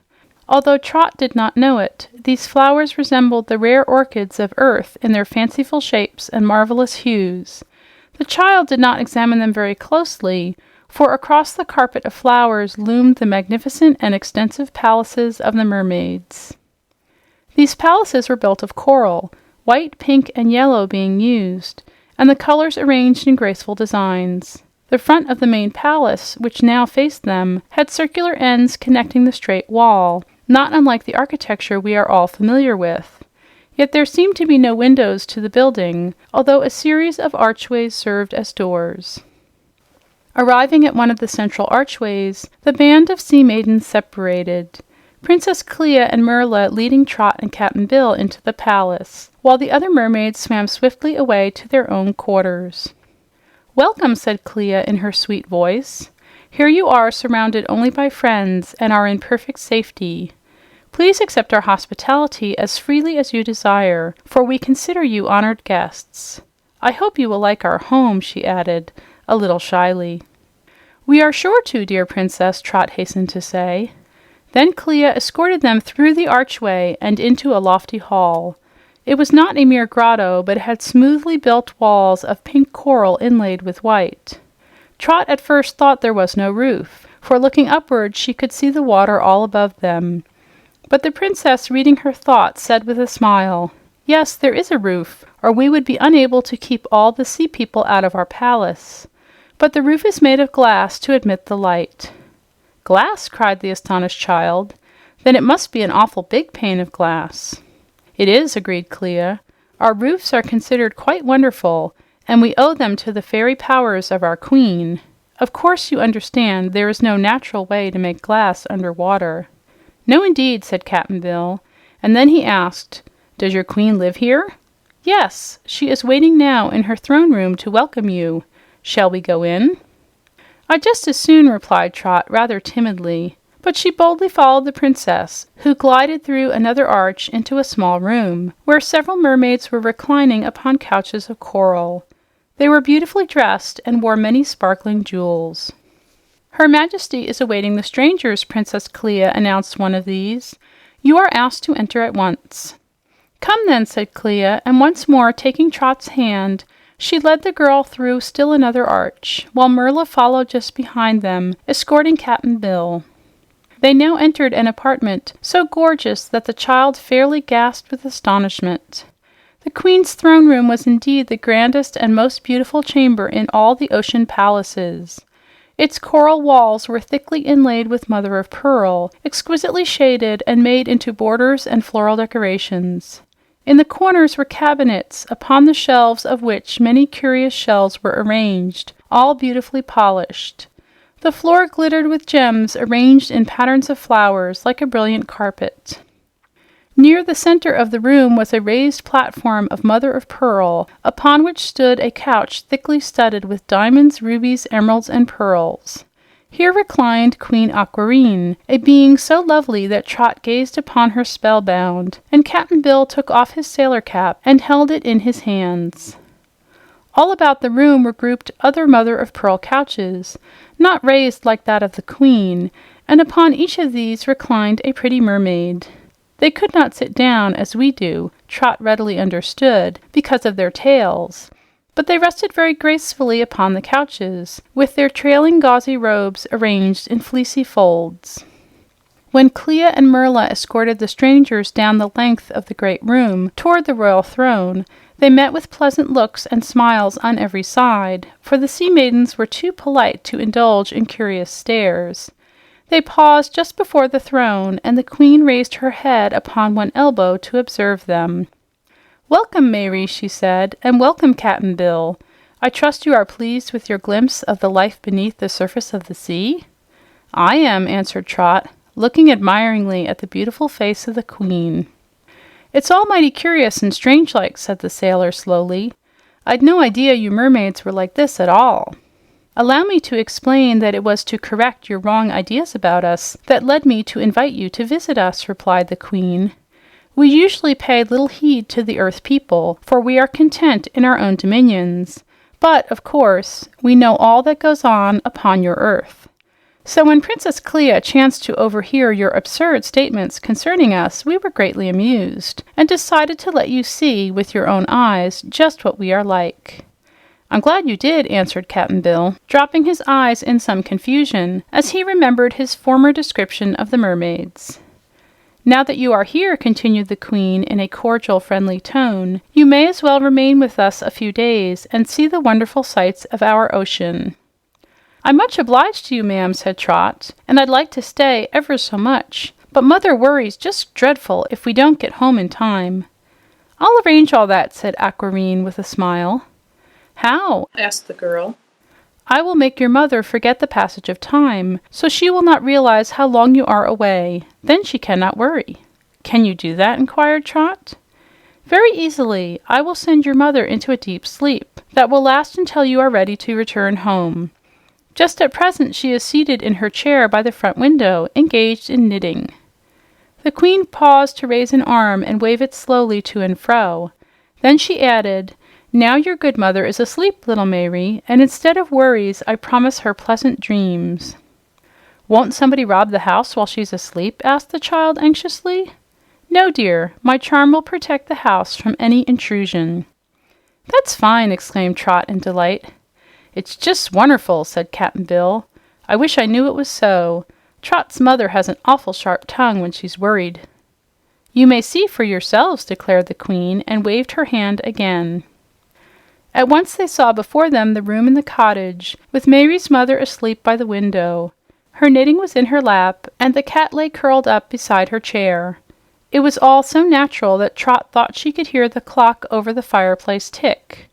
S1: Although Trot did not know it, these flowers resembled the rare orchids of earth in their fanciful shapes and marvelous hues. The child did not examine them very closely, for across the carpet of flowers loomed the magnificent and extensive palaces of the mermaids. These palaces were built of coral, white, pink, and yellow being used, and the colors arranged in graceful designs. The front of the main palace, which now faced them, had circular ends connecting the straight wall, not unlike the architecture we are all familiar with. Yet there seemed to be no windows to the building, although a series of archways served as doors. Arriving at one of the central archways, the band of sea maidens separated, Princess Clea and Merla leading Trot and Cap'n Bill into the palace, while the other mermaids swam swiftly away to their own quarters. "Welcome," said Clea in her sweet voice. "Here you are, surrounded only by friends, and are in perfect safety. Please accept our hospitality as freely as you desire, for we consider you honored guests. I hope you will like our home," she added, a little shyly. "We are sure to, dear princess," Trot hastened to say. Then Clea escorted them through the archway and into a lofty hall. It was not a mere grotto, but it had smoothly built walls of pink coral inlaid with white. Trot at first thought there was no roof, for looking upward she could see the water all above them. But the princess, reading her thoughts, said with a smile, "Yes, there is a roof, or we would be unable to keep all the sea people out of our palace. But the roof is made of glass to admit the light." "Glass?" cried the astonished child. "Then it must be an awful big pane of glass." "It is," agreed Clea. "Our roofs are considered quite wonderful, and we owe them to the fairy powers of our queen. Of course, you understand, there is no natural way to make glass underwater." "No, indeed," said Cap'n Bill, and then he asked, "Does your queen live here?" "Yes, she is waiting now in her throne room to welcome you. Shall we go in?" "I'd just as soon," replied Trot rather timidly, but she boldly followed the princess, who glided through another arch into a small room, where several mermaids were reclining upon couches of coral. They were beautifully dressed and wore many sparkling jewels. "Her Majesty is awaiting the strangers," Princess Clea announced one of these. "You are asked to enter at once." "Come then," said Clea, and once more taking Trot's hand, she led the girl through still another arch, while Merla followed just behind them, escorting Cap'n Bill. They now entered an apartment so gorgeous that the child fairly gasped with astonishment. The queen's throne room was indeed the grandest and most beautiful chamber in all the ocean palaces. Its coral walls were thickly inlaid with mother-of-pearl, exquisitely shaded and made into borders and floral decorations. In the corners were cabinets, upon the shelves of which many curious shells were arranged, all beautifully polished. The floor glittered with gems arranged in patterns of flowers like a brilliant carpet. Near the center of the room was a raised platform of mother-of-pearl, upon which stood a couch thickly studded with diamonds, rubies, emeralds, and pearls. Here reclined Queen Aquareine, a being so lovely that Trot gazed upon her spellbound, and Cap'n Bill took off his sailor cap and held it in his hands. All about the room were grouped other mother-of-pearl couches, not raised like that of the queen, and upon each of these reclined a pretty mermaid. They could not sit down as we do, Trot readily understood, because of their tails, but they rested very gracefully upon the couches, with their trailing gauzy robes arranged in fleecy folds. When Clea and Merla escorted the strangers down the length of the great room toward the royal throne, they met with pleasant looks and smiles on every side, for the sea maidens were too polite to indulge in curious stares. They paused just before the throne, and the queen raised her head upon one elbow to observe them. "Welcome, Mary," she said, "and welcome, Cap'n Bill. I trust you are pleased with your glimpse of the life beneath the surface of the sea?" "I am," answered Trot, looking admiringly at the beautiful face of the queen. "It's all mighty curious and strange-like," said the sailor slowly. "I'd no idea you mermaids were like this at all." "Allow me to explain that it was to correct your wrong ideas about us that led me to invite you to visit us," replied the queen. "We usually pay little heed to the earth people, for we are content in our own dominions. But, of course, we know all that goes on upon your earth. So when Princess Clea chanced to overhear your absurd statements concerning us, we were greatly amused, and decided to let you see with your own eyes just what we are like." I'm glad you did, answered Cap'n Bill, dropping his eyes in some confusion as he remembered his former description of the mermaids. Now that you are here, continued the Queen in a cordial, friendly tone, you may as well remain with us a few days and see the wonderful sights of our ocean. I'm much obliged to you, ma'am, said Trot, and I'd like to stay ever so much, but Mother worries just dreadful if we don't get home in time. I'll arrange all that, said Aquareine with a smile. How? Asked the girl. I will make your mother forget the passage of time, so she will not realize how long you are away. Then she cannot worry. Can you do that? Inquired Trot. Very easily. I will send your mother into a deep sleep that will last until you are ready to return home. Just at present she is seated in her chair by the front window, engaged in knitting. The Queen paused to raise an arm and wave it slowly to and fro. Then she added, Now your good mother is asleep, little Mayrie, and instead of worries, I promise her pleasant dreams. Won't somebody rob the house while she's asleep? Asked the child anxiously. No, dear. My charm will protect the house from any intrusion. That's fine, exclaimed Trot in delight. It's just wonderful, said Cap'n Bill. I wish I knew it was so. Trot's mother has an awful sharp tongue when she's worried. You may see for yourselves, declared the Queen, and waved her hand again. At once they saw before them the room in the cottage, with Mayrie's mother asleep by the window. Her knitting was in her lap, and the cat lay curled up beside her chair. It was all so natural that Trot thought she could hear the clock over the fireplace tick.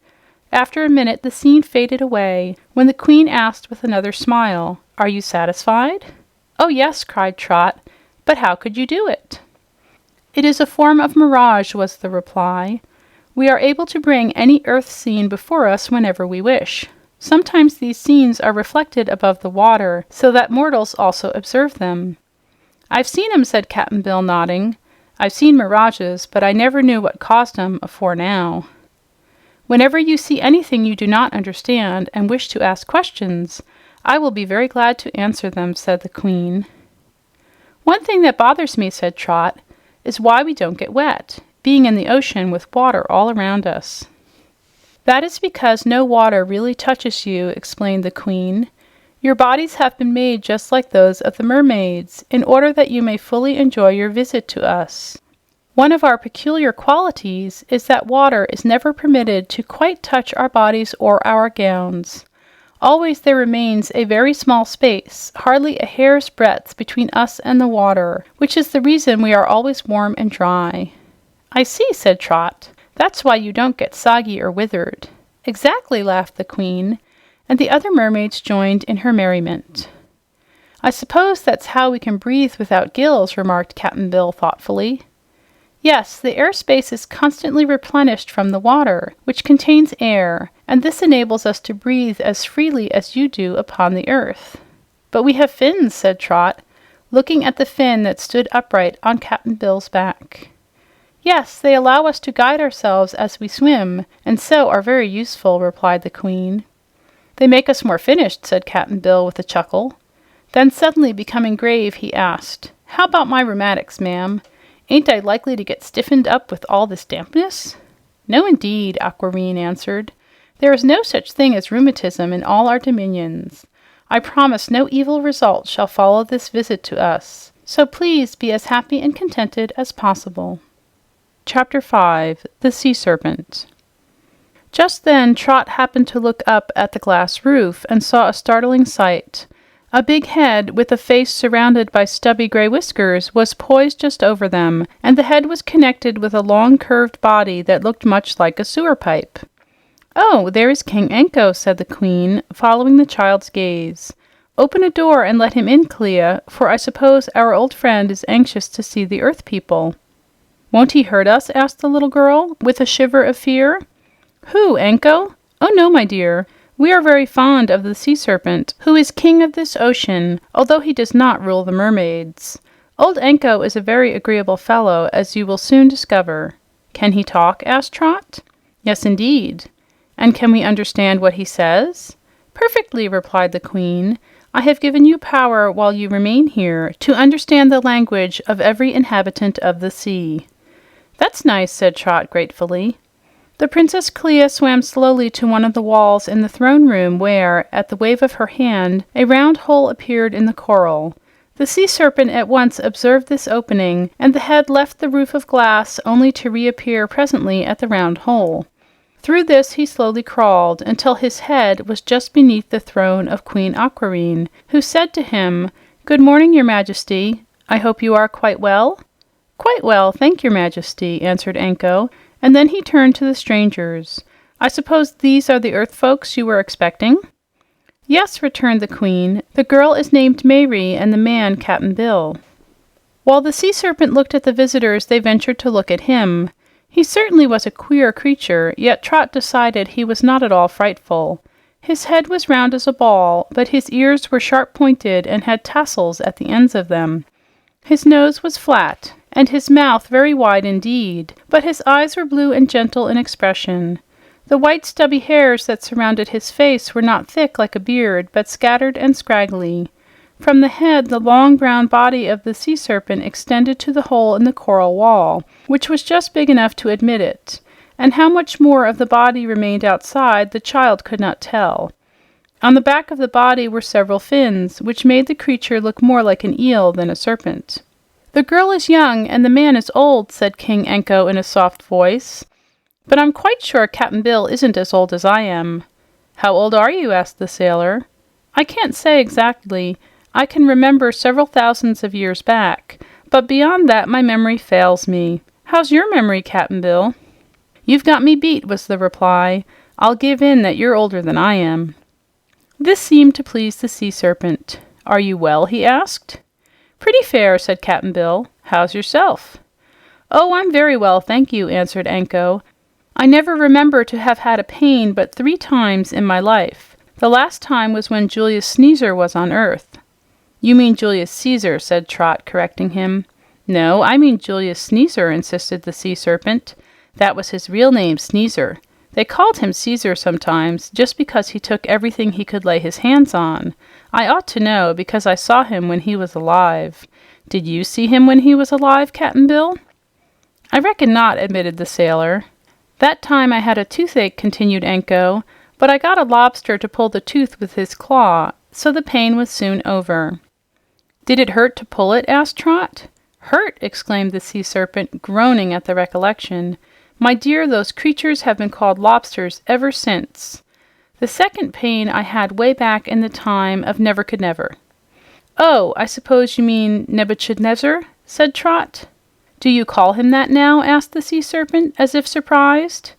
S1: After a minute, the scene faded away, when the Queen asked with another smile, Are you satisfied? Oh, yes, cried Trot, but how could you do it? It is a form of mirage, was the reply. We are able to bring any earth scene before us whenever we wish. Sometimes these scenes are reflected above the water, so that mortals also observe them. I've seen 'em, said Cap'n Bill, nodding. I've seen mirages, but I never knew what caused 'em afore now. Whenever you see anything you do not understand and wish to ask questions, I will be very glad to answer them, said the Queen. One thing that bothers me, said Trot, is why we don't get wet, being in the ocean with water all around us. That is because no water really touches you, explained the Queen. Your bodies have been made just like those of the mermaids, in order that you may fully enjoy your visit to us. One of our peculiar qualities is that water is never permitted to quite touch our bodies or our gowns. Always there remains a very small space, hardly a hair's breadth, between us and the water, which is the reason we are always warm and dry. I see, said Trot. That's why you don't get soggy or withered. Exactly, laughed the Queen, and the other mermaids joined in her merriment. I suppose that's how we can breathe without gills, remarked Cap'n Bill thoughtfully. Yes, the airspace is constantly replenished from the water, which contains air, and this enables us to breathe as freely as you do upon the earth. But we have fins, said Trot, looking at the fin that stood upright on Cap'n Bill's back. Yes, they allow us to guide ourselves as we swim, and so are very useful, replied the Queen. They make us more finished, said Cap'n Bill with a chuckle. Then suddenly becoming grave, he asked, How about my rheumatics, ma'am? Ain't I likely to get stiffened up with all this dampness? No, indeed, Aquareine answered. There is no such thing as rheumatism in all our dominions. I promise no evil result shall follow this visit to us, so please be as happy and contented as possible. Chapter 5. The Sea Serpent. Just then, Trot happened to look up at the glass roof and saw a startling sight. A big head, with a face surrounded by stubby gray whiskers, was poised just over them, and the head was connected with a long curved body that looked much like a sewer pipe. Oh, there is King Anko, said the Queen, following the child's gaze. Open a door and let him in, Clea, for I suppose our old friend is anxious to see the Earth people. Won't he hurt us? Asked the little girl, with a shiver of fear. Who, Anko? Oh, no, my dear. We are very fond of the sea serpent, who is king of this ocean, although he does not rule the mermaids. Old Anko is a very agreeable fellow, as you will soon discover. Can he talk? Asked Trot. Yes, indeed. And can we understand what he says? Perfectly, replied the Queen. I have given you power while you remain here to understand the language of every inhabitant of the sea. That's nice, said Trot gratefully. The Princess Clea swam slowly to one of the walls in the throne room where, at the wave of her hand, a round hole appeared in the coral. The sea serpent at once observed this opening, and the head left the roof of glass only to reappear presently at the round hole. Through this he slowly crawled until his head was just beneath the throne of Queen Aquareine, who said to him, "Good morning, your Majesty. I hope you are quite well?" "Quite well, thank your Majesty," answered Anko, and then he turned to the strangers. "I suppose these are the Earth folks you were expecting?" "Yes," returned the Queen. "The girl is named Mary and the man Cap'n Bill." While the sea serpent looked at the visitors, they ventured to look at him. He certainly was a queer creature, yet Trot decided he was not at all frightful. His head was round as a ball, but his ears were sharp-pointed and had tassels at the ends of them. His nose was flat, and his mouth very wide indeed, but his eyes were blue and gentle in expression. The white stubby hairs that surrounded his face were not thick like a beard, but scattered and scraggly. From the head, the long brown body of the sea serpent extended to the hole in the coral wall, which was just big enough to admit it, and how much more of the body remained outside the child could not tell. On the back of the body were several fins, which made the creature look more like an eel than a serpent. "The girl is young and the man is old," said King Anko in a soft voice. "But I'm quite sure Cap'n Bill isn't as old as I am." "How old are you?" asked the sailor. "I can't say exactly. I can remember several thousands of years back, but beyond that my memory fails me. How's your memory, Cap'n Bill?" "You've got me beat," was the reply. "I'll give in that you're older than I am." This seemed to please the sea serpent. "Are you well?" he asked. "Pretty fair," said Cap'n Bill. "How's yourself?" "Oh, I'm very well, thank you," answered Anko. "I never remember to have had a pain but 3 times in my life. The last time was when Julius Sneezer was on Earth." "You mean Julius Caesar," said Trot, correcting him. "No, I mean Julius Sneezer," insisted the sea serpent. "That was his real name, Sneezer. They called him Caesar sometimes, just because he took everything he could lay his hands on. I ought to know, because I saw him when he was alive. Did you see him when he was alive, Cap'n Bill?" "I reckon not," admitted the sailor. "That time I had a toothache," continued Anko, "but I got a lobster to pull the tooth with his claw, so the pain was soon over." "Did it hurt to pull it?" asked Trot. "Hurt!" exclaimed the sea serpent, groaning at the recollection. "My dear, those creatures have been called lobsters ever since. The second pain I had way back in the time of Never-Could-Never." "Oh, I suppose you mean Nebuchadnezzar?" said Trot. "Do you call him that now?" asked the sea serpent, as if surprised.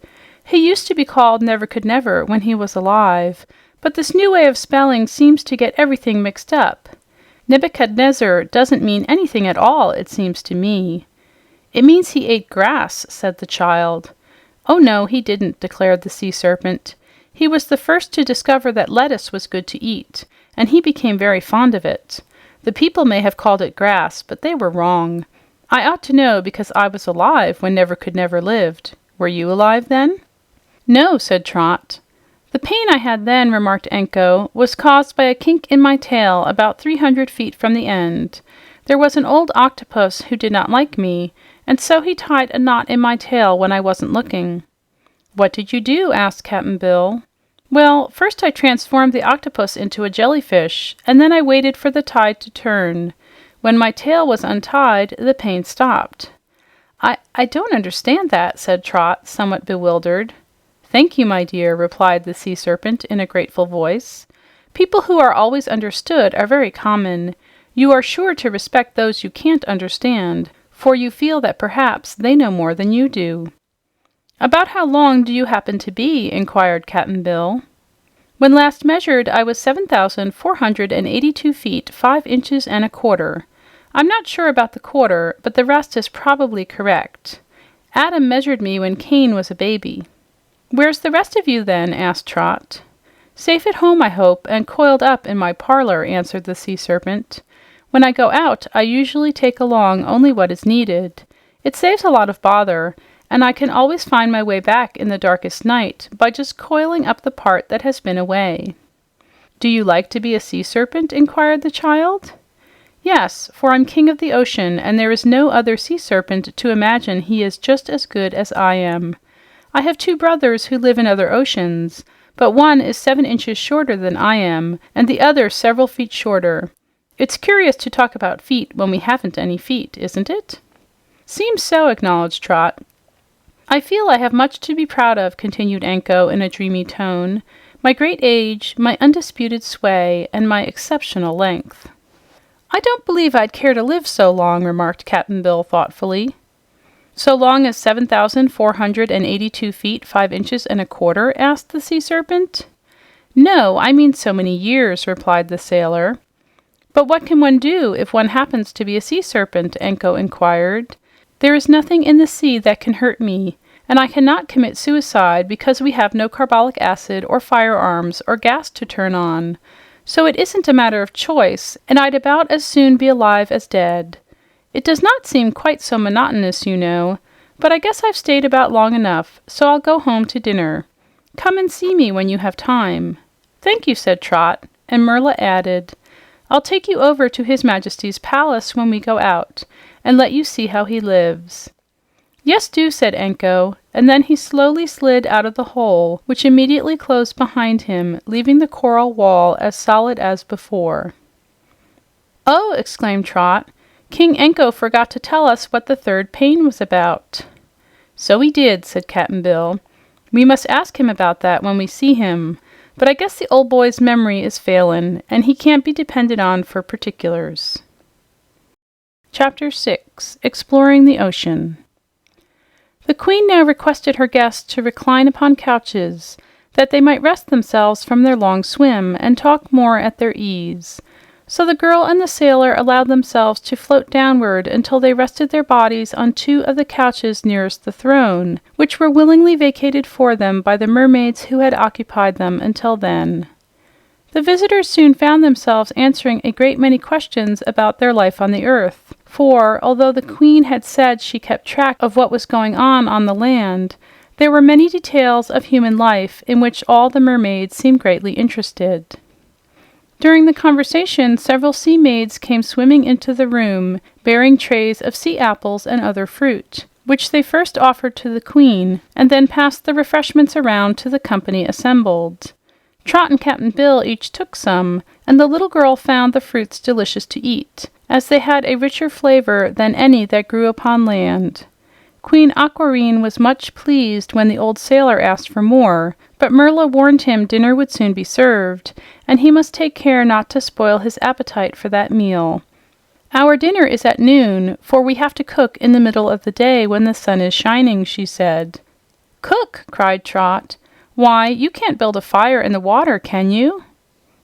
S1: "He used to be called Never-Could-Never when he was alive, but this new way of spelling seems to get everything mixed up. Nebuchadnezzar doesn't mean anything at all, it seems to me." "It means he ate grass," said the child. "Oh no, he didn't," declared the sea serpent. "He was the first to discover that lettuce was good to eat, and he became very fond of it. The people may have called it grass, but they were wrong. I ought to know because I was alive when Never-Could-Never lived. Were you alive then?" "No," said Trot. "The pain I had then," remarked Anko, "was caused by a kink in my tail about 300 feet from the end. There was an old octopus who did not like me, and so he tied a knot in my tail when I wasn't looking." "What did you do?" asked Cap'n Bill. "Well, first I transformed the octopus into a jellyfish, and then I waited for the tide to turn. When my tail was untied, the pain stopped." I don't understand that," said Trot, somewhat bewildered. "Thank you, my dear," replied the sea serpent in a grateful voice. "People who are always understood are very common. You are sure to respect those you can't understand, for you feel that perhaps they know more than you do." "About how long do you happen to be?" inquired Cap'n Bill. "When last measured, I was 7,482 feet, 5 inches and a quarter. I'm not sure about the quarter, but the rest is probably correct. Adam measured me when Cain was a baby." "Where's the rest of you, then?" asked Trot. "Safe at home, I hope, and coiled up in my parlor," answered the sea serpent. "When I go out, I usually take along only what is needed. It saves a lot of bother, and I can always find my way back in the darkest night by just coiling up the part that has been away." "Do you like to be a sea serpent?" inquired the child. "Yes, for I'm king of the ocean, and there is no other sea serpent to imagine he is just as good as I am. I have 2 brothers who live in other oceans, but one is 7 inches shorter than I am, and the other several feet shorter. It's curious to talk about feet when we haven't any feet, isn't it?" "Seems so," acknowledged Trot. "I feel I have much to be proud of," continued Anko in a dreamy tone. "My great age, my undisputed sway, and my exceptional length." "I don't believe I'd care to live so long," remarked Cap'n Bill thoughtfully. "So long as 7,482 feet, 5 inches and a quarter?" asked the sea serpent. "No, I mean so many years," replied the sailor. "But what can one do if one happens to be a sea serpent?" Anko inquired. "There is nothing in the sea that can hurt me, and I cannot commit suicide because we have no carbolic acid or firearms or gas to turn on. So it isn't a matter of choice, and I'd about as soon be alive as dead. It does not seem quite so monotonous, you know, but I guess I've stayed about long enough, so I'll go home to dinner. Come and see me when you have time." "Thank you," said Trot, and Merla added, "I'll take you over to His Majesty's palace when we go out, and let you see how he lives." "Yes, do," said Anko, and then he slowly slid out of the hole, which immediately closed behind him, leaving the coral wall as solid as before. "Oh!" exclaimed Trot. "King Anko forgot to tell us what the third pane was about." "So he did," said Cap'n Bill. "We must ask him about that when we see him, but I guess the old boy's memory is failin', and he can't be depended on for particulars." Chapter 6. Exploring the Ocean. The queen now requested her guests to recline upon couches, that they might rest themselves from their long swim and talk more at their ease. So the girl and the sailor allowed themselves to float downward until they rested their bodies on 2 of the couches nearest the throne, which were willingly vacated for them by the mermaids who had occupied them until then. The visitors soon found themselves answering a great many questions about their life on the earth, for, although the queen had said she kept track of what was going on the land, there were many details of human life in which all the mermaids seemed greatly interested. During the conversation, several sea maids came swimming into the room, bearing trays of sea apples and other fruit, which they first offered to the queen, and then passed the refreshments around to the company assembled. Trot and Cap'n Bill each took some, and the little girl found the fruits delicious to eat, as they had a richer flavor than any that grew upon land. Queen Aquareine was much pleased when the old sailor asked for more, but Merla warned him dinner would soon be served, and he must take care not to spoil his appetite for that meal. "Our dinner is at noon, for we have to cook in the middle of the day when the sun is shining," she said. "Cook!" cried Trot. "Why, you can't build a fire in the water, can you?"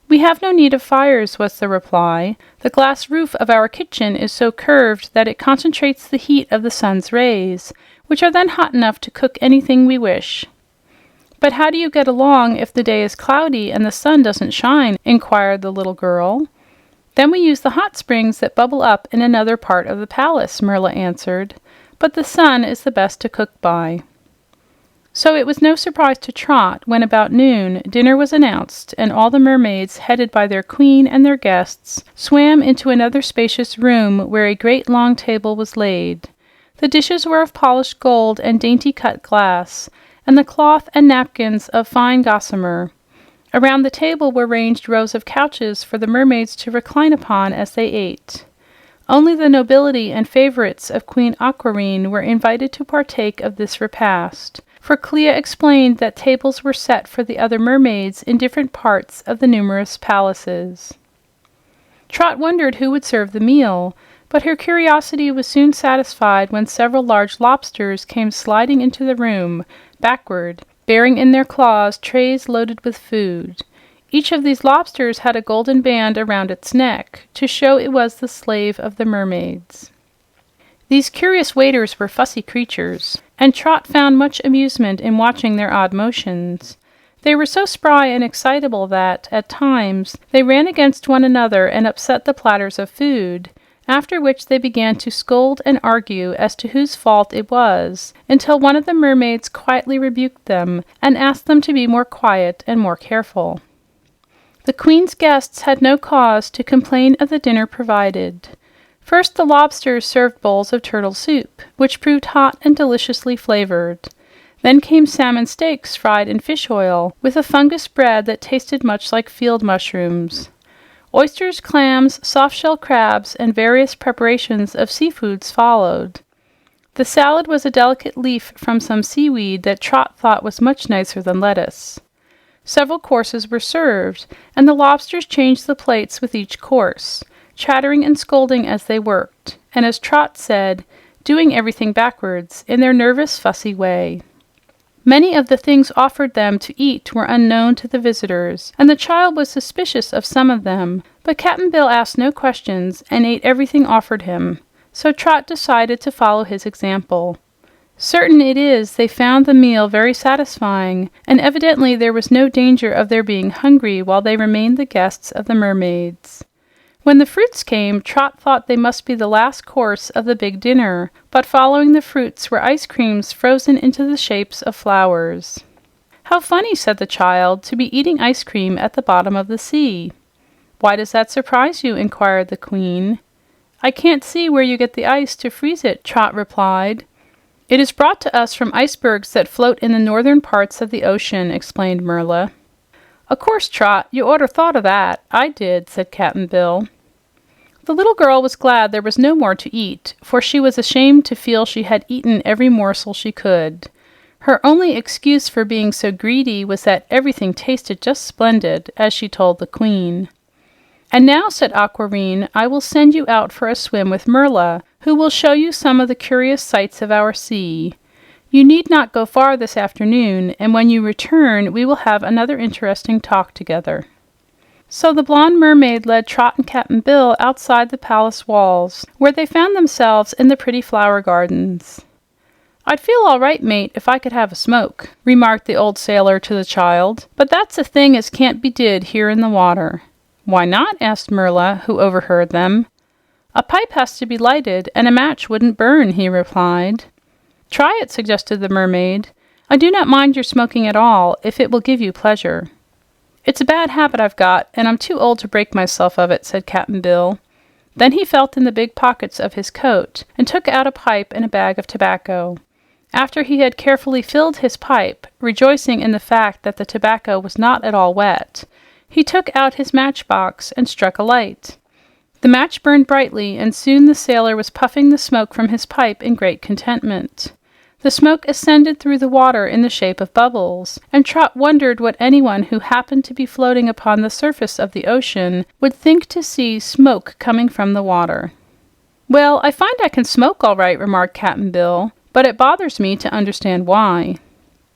S1: "We have no need of fires," was the reply. "The glass roof of our kitchen is so curved that it concentrates the heat of the sun's rays, which are then hot enough to cook anything we wish." "But how do you get along if the day is cloudy and the sun doesn't shine?" inquired the little girl. "Then we use the hot springs that bubble up in another part of the palace," Merla answered. "But the sun is the best to cook by." So it was no surprise to Trot when about noon dinner was announced and all the mermaids, headed by their queen and their guests, swam into another spacious room where a great long table was laid. The dishes were of polished gold and dainty cut glass, and the cloth and napkins of fine gossamer. Around the table were ranged rows of couches for the mermaids to recline upon as they ate. Only the nobility and favorites of Queen Aquareine were invited to partake of this repast, for Clea explained that tables were set for the other mermaids in different parts of the numerous palaces. Trot wondered who would serve the meal, but her curiosity was soon satisfied when several large lobsters came sliding into the room, backward, bearing in their claws trays loaded with food. Each of these lobsters had a golden band around its neck, to show it was the slave of the mermaids. These curious waiters were fussy creatures, and Trot found much amusement in watching their odd motions. They were so spry and excitable that, at times, they ran against one another and upset the platters of food, after which they began to scold and argue as to whose fault it was, until one of the mermaids quietly rebuked them and asked them to be more quiet and more careful. The queen's guests had no cause to complain of the dinner provided. First, the lobsters served bowls of turtle soup, which proved hot and deliciously flavored. Then came salmon steaks fried in fish oil, with a fungus bread that tasted much like field mushrooms. Oysters, clams, soft-shell crabs, and various preparations of seafoods followed. The salad was a delicate leaf from some seaweed that Trot thought was much nicer than lettuce. Several courses were served, and the lobsters changed the plates with each course, chattering and scolding as they worked, and as Trot said, doing everything backwards, in their nervous, fussy way. Many of the things offered them to eat were unknown to the visitors, and the child was suspicious of some of them, but Cap'n Bill asked no questions and ate everything offered him, so Trot decided to follow his example. Certain it is, they found the meal very satisfying, and evidently there was no danger of their being hungry while they remained the guests of the mermaids. When the fruits came, Trot thought they must be the last course of the big dinner, but following the fruits were ice creams frozen into the shapes of flowers. "How funny," said the child, "to be eating ice cream at the bottom of the sea." "Why does that surprise you?" inquired the queen. "I can't see where you get the ice to freeze it," Trot replied. "It is brought to us from icebergs that float in the northern parts of the ocean," explained Merla. "O' course, Trot, you orter thought of that. I did," said Cap'n Bill. The little girl was glad there was no more to eat, for she was ashamed to feel she had eaten every morsel she could. Her only excuse for being so greedy was that everything tasted just splendid, as she told the queen. "And now," said Aquamarine, "I will send you out for a swim with Merla, who will show you some of the curious sights of our sea. You need not go far this afternoon, and when you return, we will have another interesting talk together." So the blonde mermaid led Trot and Cap'n Bill outside the palace walls, where they found themselves in the pretty flower gardens. "I'd feel all right, mate, if I could have a smoke," remarked the old sailor to the child, "but that's a thing as can't be did here in the water." "Why not?" asked Merla, who overheard them. "A pipe has to be lighted, and a match wouldn't burn," he replied. "Try it," suggested the mermaid. "I do not mind your smoking at all, if it will give you pleasure." "It's a bad habit I've got, and I'm too old to break myself of it," said Cap'n Bill. Then he felt in the big pockets of his coat and took out a pipe and a bag of tobacco. After he had carefully filled his pipe, rejoicing in the fact that the tobacco was not at all wet, he took out his matchbox and struck a light. The match burned brightly, and soon the sailor was puffing the smoke from his pipe in great contentment. The smoke ascended through the water in the shape of bubbles, and Trot wondered what anyone who happened to be floating upon the surface of the ocean would think to see smoke coming from the water. "Well, I find I can smoke all right," remarked Cap'n Bill, "but it bothers me to understand why."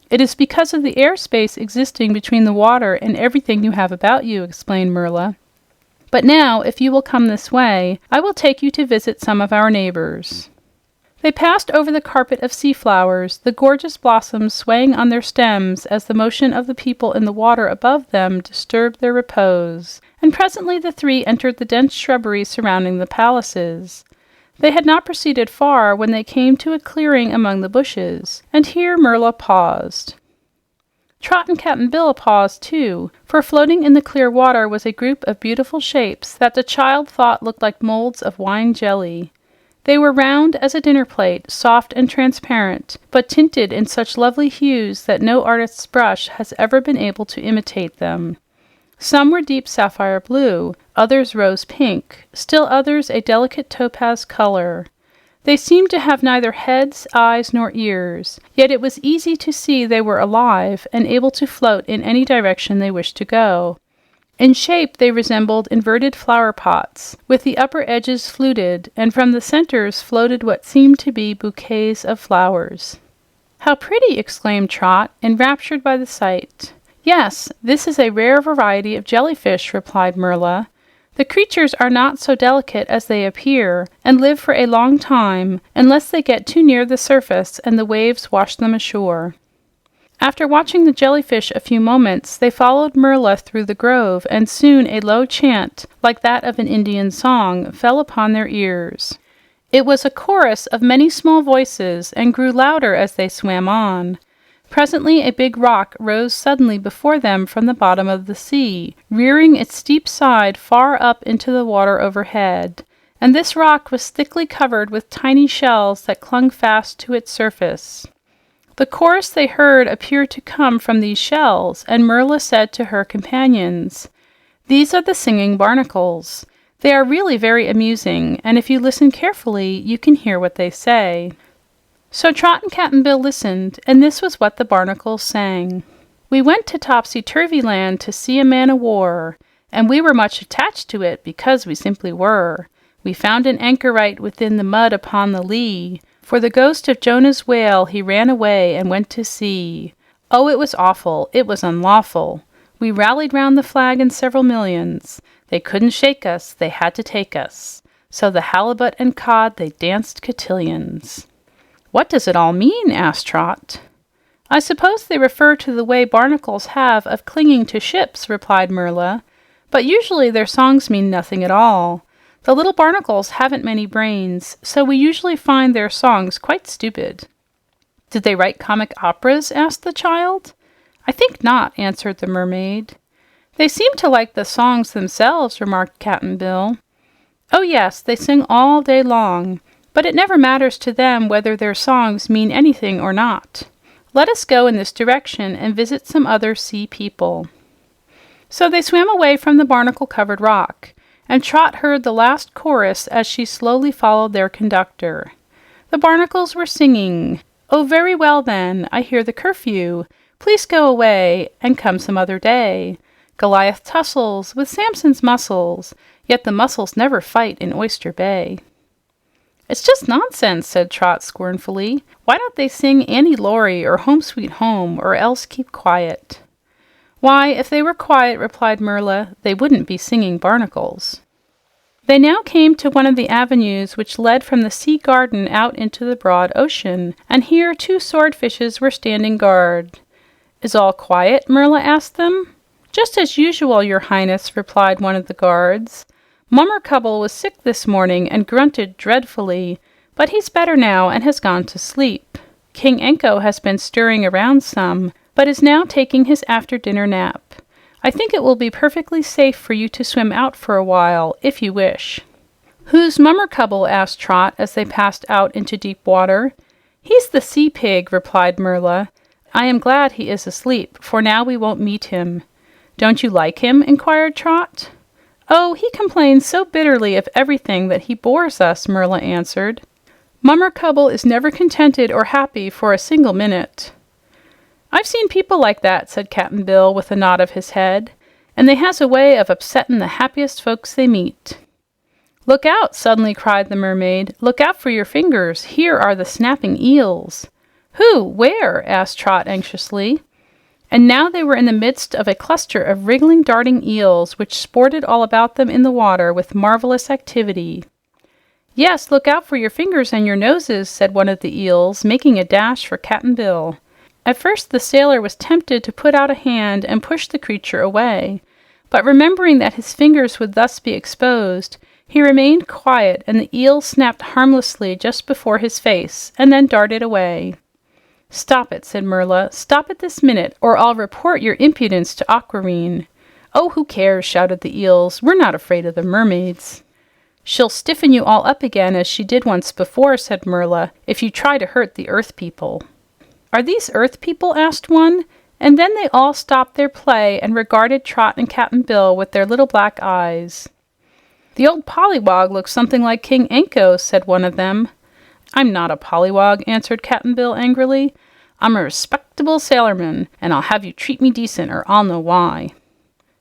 S1: "It is because of the airspace existing between the water and everything you have about you," explained Merla. "But now, if you will come this way, I will take you to visit some of our neighbors." They passed over the carpet of sea flowers, the gorgeous blossoms swaying on their stems as the motion of the people in the water above them disturbed their repose, and presently the three entered the dense shrubbery surrounding the palaces. They had not proceeded far when they came to a clearing among the bushes, and here Merla paused. Trot and Cap'n Bill paused too, for floating in the clear water was a group of beautiful shapes that the child thought looked like molds of wine jelly. They were round as a dinner plate, soft and transparent, but tinted in such lovely hues that no artist's brush has ever been able to imitate them. Some were deep sapphire blue, others rose pink, still others a delicate topaz color. They seemed to have neither heads, eyes, nor ears, yet it was easy to see they were alive and able to float in any direction they wished to go. In shape, they resembled inverted flower pots, with the upper edges fluted, and from the centers floated what seemed to be bouquets of flowers. "How pretty!" exclaimed Trot, enraptured by the sight. "Yes, this is a rare variety of jellyfish," replied Merla. "The creatures are not so delicate as they appear, and live for a long time, unless they get too near the surface and the waves wash them ashore." After watching the jellyfish a few moments, they followed Merla through the grove, and soon a low chant, like that of an Indian song, fell upon their ears. It was a chorus of many small voices, and grew louder as they swam on. Presently a big rock rose suddenly before them from the bottom of the sea, rearing its steep side far up into the water overhead, and this rock was thickly covered with tiny shells that clung fast to its surface. The chorus they heard appeared to come from these shells, and Merla said to her companions, "These are the singing barnacles. They are really very amusing, and if you listen carefully, you can hear what they say." So Trot and Cap'n Bill listened, and this was what the barnacles sang. "We went to Topsy-Turvy Land to see a man-o'-war, and we were much attached to it because we simply were. We found an anchorite within the mud upon the lee. For the ghost of Jonah's whale, he ran away and went to sea. Oh, it was awful, it was unlawful. We rallied round the flag in several millions. They couldn't shake us, they had to take us. So the halibut and cod, they danced cotillions." "What does it all mean?" asked Trot. "I suppose they refer to the way barnacles have of clinging to ships," replied Merla. "But usually their songs mean nothing at all. The little barnacles haven't many brains, so we usually find their songs quite stupid." "Did they write comic operas?" asked the child. "I think not," answered the mermaid. "They seem to like the songs themselves," remarked Cap'n Bill. "Oh yes, they sing all day long, but it never matters to them whether their songs mean anything or not. Let us go in this direction and visit some other sea people." So they swam away from the barnacle-covered rock, and Trot heard the last chorus as she slowly followed their conductor. The barnacles were singing, "Oh, very well then, I hear the curfew. Please go away and come some other day. Goliath tussles with Samson's muscles, yet the muscles never fight in Oyster Bay." "It's just nonsense," said Trot scornfully. "Why don't they sing Annie Laurie or Home Sweet Home, or else keep quiet?" "Why, if they were quiet," replied Merla, "they wouldn't be singing barnacles." They now came to one of the avenues which led from the sea garden out into the broad ocean, and here 2 swordfishes were standing guard. "Is all quiet?" Merla asked them. "Just as usual, your highness," replied one of the guards. "Mummercubble was sick this morning and grunted dreadfully, but he's better now and has gone to sleep. King Anko has been stirring around some, but is now taking his after-dinner nap. I think it will be perfectly safe for you to swim out for a while, if you wish." "Who's Mummercubble?" asked Trot as they passed out into deep water. "He's the sea pig," replied Merla. "I am glad he is asleep, for now we won't meet him." "Don't you like him?" inquired Trot. "Oh, he complains so bitterly of everything that he bores us," Merla answered. "Mummercubble is never contented or happy for a single minute." "I've seen people like that," said Cap'n Bill with a nod of his head, "and they has a way of upsettin' the happiest folks they meet." "Look out!" suddenly cried the mermaid. "Look out for your fingers! Here are the snapping eels!" "Who? Where?" asked Trot anxiously. And now they were in the midst of a cluster of wriggling, darting eels, which sported all about them in the water with marvelous activity. "Yes, look out for your fingers and your noses," said one of the eels, making a dash for Cap'n Bill. At first the sailor was tempted to put out a hand and push the creature away, but remembering that his fingers would thus be exposed, he remained quiet, and the eel snapped harmlessly just before his face, and then darted away. "Stop it," said Merla. "Stop it this minute, or I'll report your impudence to Aquamarine." "Oh, who cares?" shouted the eels. "We're not afraid of the mermaids." "She'll stiffen you all up again as she did once before," said Merla, "if you try to hurt the Earth people." "Are these Earth people?" asked one, and then they all stopped their play and regarded Trot and Cap'n Bill with their little black eyes. "The old pollywog looks something like King Anko," said one of them. "I'm not a pollywog," answered Cap'n Bill angrily. "I'm a respectable sailorman, and I'll have you treat me decent or I'll know why."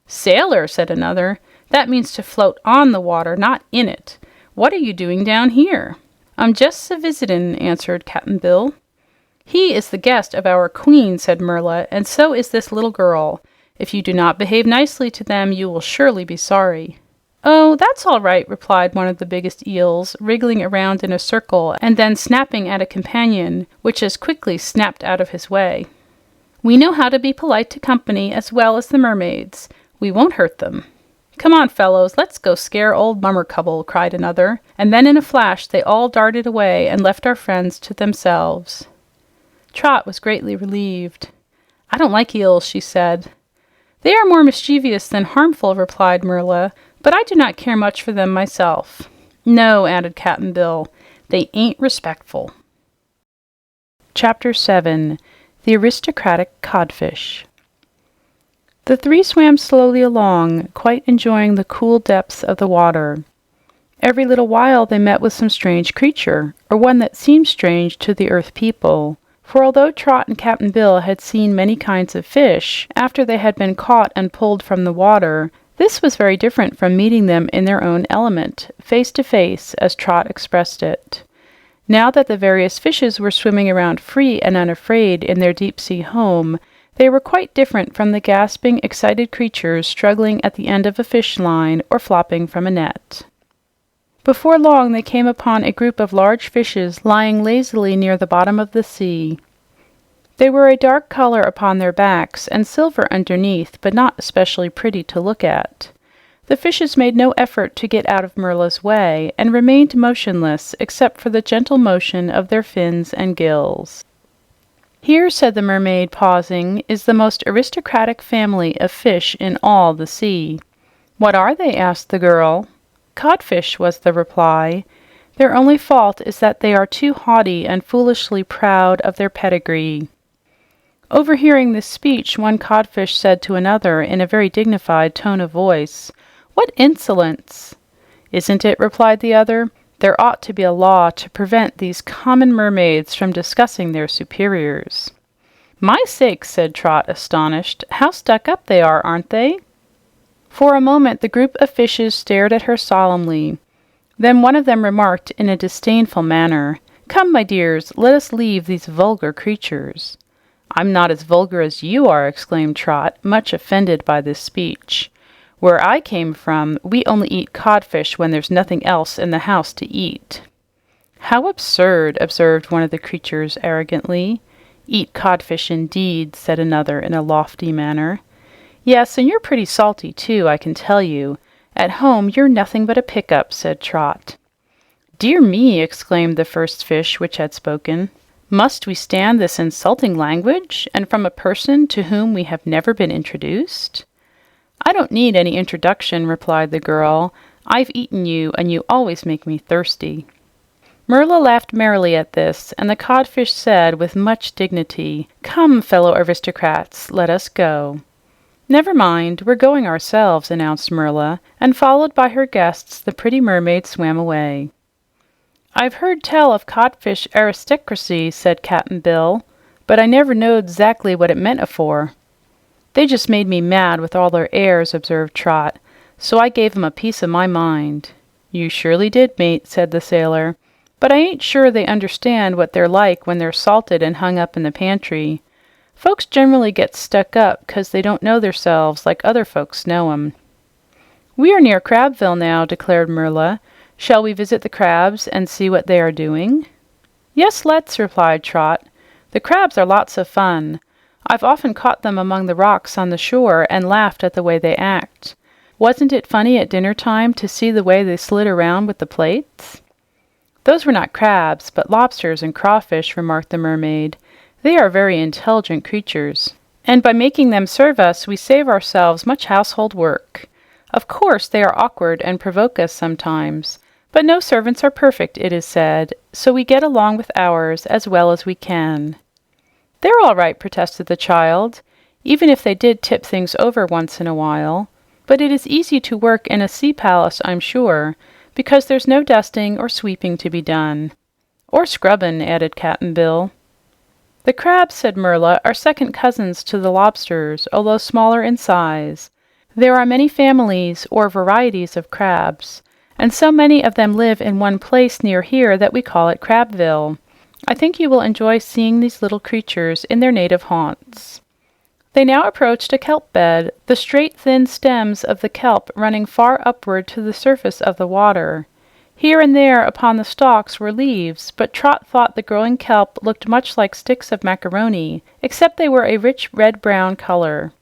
S1: "Sailor," said another. "That means to float on the water, not in it. What are you doing down here?" "I'm just a-visitin'," answered Cap'n Bill. "He is the guest of our queen," said Merla, "and so is this little girl. If you do not behave nicely to them, you will surely be sorry." "Oh, that's all right," replied one of the biggest eels, wriggling around in a circle and then snapping at a companion, which as quickly snapped out of his way. "We know how to be polite to company as well as the mermaids. We won't hurt them." "Come on, fellows, let's go scare old Mummercubble," cried another, and then in a flash they all darted away and left our friends to themselves. Trot was greatly relieved. "I don't like eels," she said. "They are more mischievous than harmful," replied Merla, "but I do not care much for them myself." "No," added Cap'n Bill, "they ain't respectful." Chapter 7. The Aristocratic Codfish. The three swam slowly along, quite enjoying the cool depths of the water. Every little while they met with some strange creature, or one that seemed strange to the Earth people. For although Trot and Cap'n Bill had seen many kinds of fish after they had been caught and pulled from the water, this was very different from meeting them in their own element, face to face, as Trot expressed it. Now that the various fishes were swimming around free and unafraid in their deep-sea home, they were quite different from the gasping, excited creatures struggling at the end of a fish line or flopping from a net. Before long they came upon a group of large fishes lying lazily near the bottom of the sea. They were a dark color upon their backs and silver underneath, but not especially pretty to look at. The fishes made no effort to get out of Merla's way and remained motionless except for the gentle motion of their fins and gills. "Here," said the mermaid, pausing, "is the most aristocratic family of fish in all the sea." "What are they?" asked the girl. "Codfish," was the reply. "Their only fault is that they are too haughty and foolishly proud of their pedigree." Overhearing this speech, one codfish said to another in a very dignified tone of voice, "What insolence!" "Isn't it?" replied the other. "There ought to be a law to prevent these common mermaids from discussing their superiors." "My sakes," said Trot, astonished. "How stuck up they are, aren't they?" For a moment the group of fishes stared at her solemnly. Then one of them remarked in a disdainful manner, "Come, my dears, let us leave these vulgar creatures." "I'm not as vulgar as you are," exclaimed Trot, much offended by this speech. "Where I came from, we only eat codfish when there's nothing else in the house to eat." "How absurd," observed one of the creatures arrogantly. "Eat codfish indeed," said another in a lofty manner. "Yes, and you're pretty salty, too, I can tell you. At home, you're nothing but a pickup," said Trot. "Dear me!" exclaimed the first fish which had spoken. "Must we stand this insulting language, and from a person to whom we have never been introduced?" "I don't need any introduction," replied the girl. "I've eaten you, and you always make me thirsty." Merla laughed merrily at this, and the codfish said with much dignity, "Come, fellow aristocrats, let us go." "Never mind, we're going ourselves," announced Merla, and followed by her guests, the pretty mermaid swam away. "I've heard tell of codfish aristocracy," said Cap'n Bill, "but I never knowed 'zactly what it meant afore." "They just made me mad with all their airs," observed Trot, "so I gave 'em a piece of my mind." "You surely did, mate," said the sailor, "but I ain't sure they understand what they're like when they're salted and hung up in the pantry. Folks generally get stuck up 'cause they don't know theirselves like other folks know 'em." "We are near Crabville now," declared Merla. "Shall we visit the crabs and see what they are doing?" "Yes, let's," replied Trot. "The crabs are lots of fun. I've often caught them among the rocks on the shore and laughed at the way they act. Wasn't it funny at dinner time to see the way they slid around with the plates?" "Those were not crabs, but lobsters and crawfish," remarked the mermaid. "They are very intelligent creatures, and by making them serve us, we save ourselves much household work. Of course, they are awkward and provoke us sometimes, but no servants are perfect, it is said, so we get along with ours as well as we can." "They're all right," protested the child, "even if they did tip things over once in a while. But it is easy to work in a sea palace, I'm sure, because there's no dusting or sweeping to be done." "Or scrubbin'," added Cap'n Bill. "The crabs," said Merla, "are second cousins to the lobsters, although smaller in size. There are many families or varieties of crabs, and so many of them live in one place near here that we call it Crabville. I think you will enjoy seeing these little creatures in their native haunts." They now approached a kelp bed, the straight, thin stems of the kelp running far upward to the surface of the water. Here and there upon the stalks were leaves, but Trot thought the growing kelp looked much like sticks of macaroni, except they were a rich red-brown color.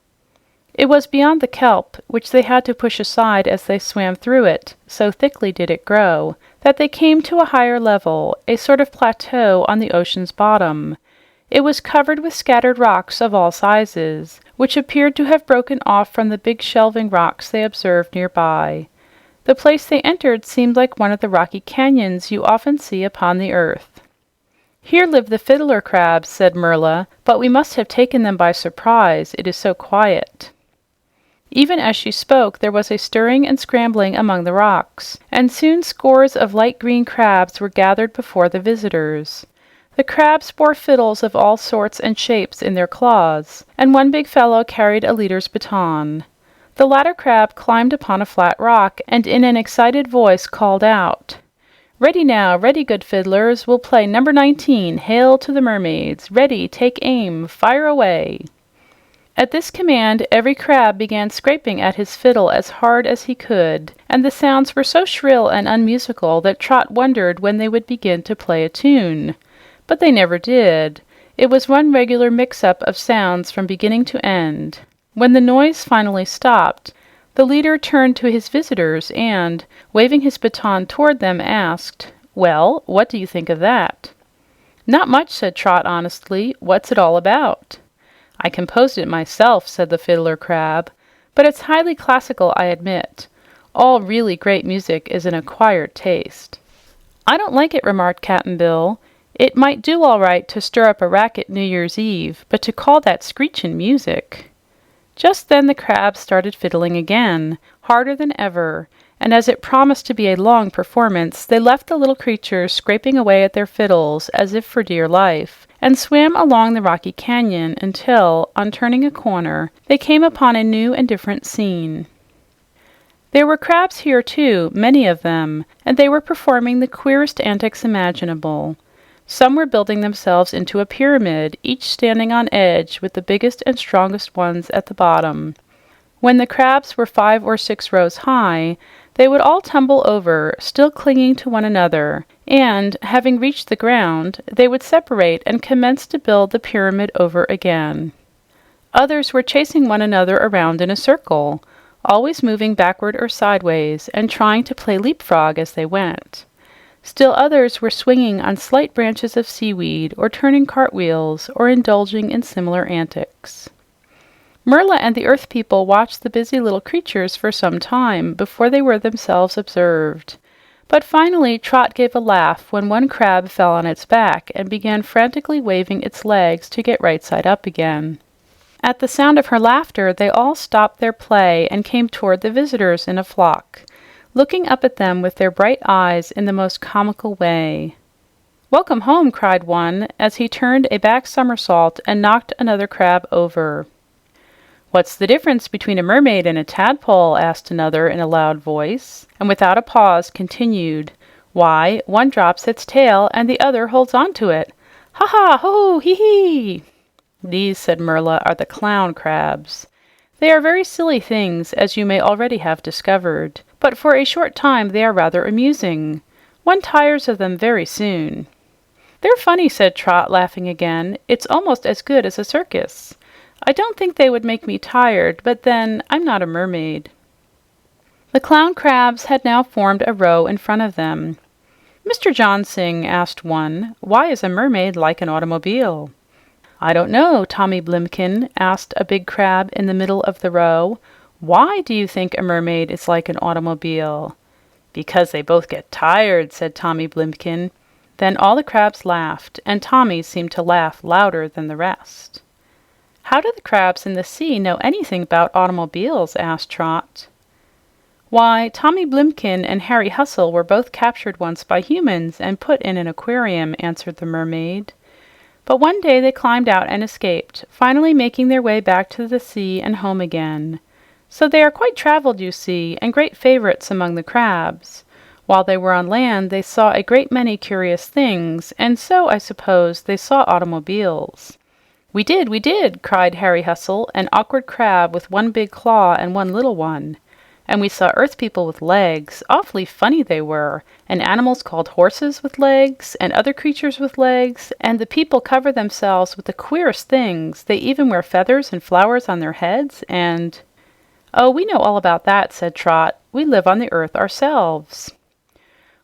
S1: It was beyond the kelp, which they had to push aside as they swam through it, so thickly did it grow, that they came to a higher level, a sort of plateau on the ocean's bottom. It was covered with scattered rocks of all sizes, which appeared to have broken off from the big shelving rocks they observed nearby. The place they entered seemed like one of the rocky canyons you often see upon the earth. "Here live the fiddler crabs," said Merla, "but we must have taken them by surprise. It is so quiet." Even as she spoke, there was a stirring and scrambling among the rocks, and soon scores of light green crabs were gathered before the visitors. The crabs bore fiddles of all sorts and shapes in their claws, and one big fellow carried a leader's baton. The latter crab climbed upon a flat rock and in an excited voice called out, "Ready now, ready, good fiddlers. We'll play number 19, Hail to the Mermaids. Ready, take aim, fire away." At this command, every crab began scraping at his fiddle as hard as he could, and the sounds were so shrill and unmusical that Trot wondered when they would begin to play a tune. But they never did. It was one regular mix-up of sounds from beginning to end. When the noise finally stopped, the leader turned to his visitors and, waving his baton toward them, asked, "Well, what do you think of that?" "Not much," said Trot honestly. "What's it all about?" "I composed it myself," said the fiddler crab, "but it's highly classical, I admit. All really great music is an acquired taste." "I don't like it," remarked Cap'n Bill. "It might do all right to stir up a racket New Year's Eve, but to call that screechin' music." Just then the crabs started fiddling again, harder than ever, and as it promised to be a long performance, they left the little creatures scraping away at their fiddles as if for dear life, and swam along the rocky canyon until, on turning a corner, they came upon a new and different scene. There were crabs here, too, many of them, and they were performing the queerest antics imaginable. Some were building themselves into a pyramid, each standing on edge with the biggest and strongest ones at the bottom. When the crabs were 5 or 6 rows high, they would all tumble over, still clinging to one another, and, having reached the ground, they would separate and commence to build the pyramid over again. Others were chasing one another around in a circle, always moving backward or sideways and trying to play leapfrog as they went. Still others were swinging on slight branches of seaweed or turning cartwheels or indulging in similar antics. Merla and the Earth People watched the busy little creatures for some time before they were themselves observed. But finally Trot gave a laugh when one crab fell on its back and began frantically waving its legs to get right side up again. At the sound of her laughter, they all stopped their play and came toward the visitors in a flock, looking up at them with their bright eyes in the most comical way. "Welcome home!" cried one as he turned a back somersault and knocked another crab over. "What's the difference between a mermaid and a tadpole?" asked another in a loud voice, and without a pause continued, "Why, one drops its tail and the other holds on to it. Ha ha! Ho! Hee hee!" "These," said Merla, "are the clown crabs. They are very silly things, as you may already have discovered, but for a short time they are rather amusing. One tires of them very soon." "They're funny," said Trot, laughing again. "It's almost as good as a circus. I don't think they would make me tired, but then, I'm not a mermaid." The clown crabs had now formed a row in front of them. "Mr. Johnsing," asked one, "why is a mermaid like an automobile?" "I don't know, Tommy Blimkin," asked a big crab in the middle of the row. "Why do you think a mermaid is like an automobile?" "Because they both get tired," said Tommy Blimkin. Then all the crabs laughed, and Tommy seemed to laugh louder than the rest. "How do the crabs in the sea know anything about automobiles?" asked Trot. "Why, Tommy Blimkin and Harry Hustle were both captured once by humans and put in an aquarium," answered the mermaid. "But one day they climbed out and escaped, finally making their way back to the sea and home again. So they are quite traveled, you see, and great favorites among the crabs. While they were on land, they saw a great many curious things, and so, I suppose, they saw automobiles." We did!" cried Harry Hustle, an awkward crab with one big claw and one little one. "And we saw Earth People with legs. Awfully funny they were. And animals called horses with legs, and other creatures with legs. And the people cover themselves with the queerest things. They even wear feathers and flowers on their heads, and—" "Oh, we know all about that," said Trot. "We live on the Earth ourselves."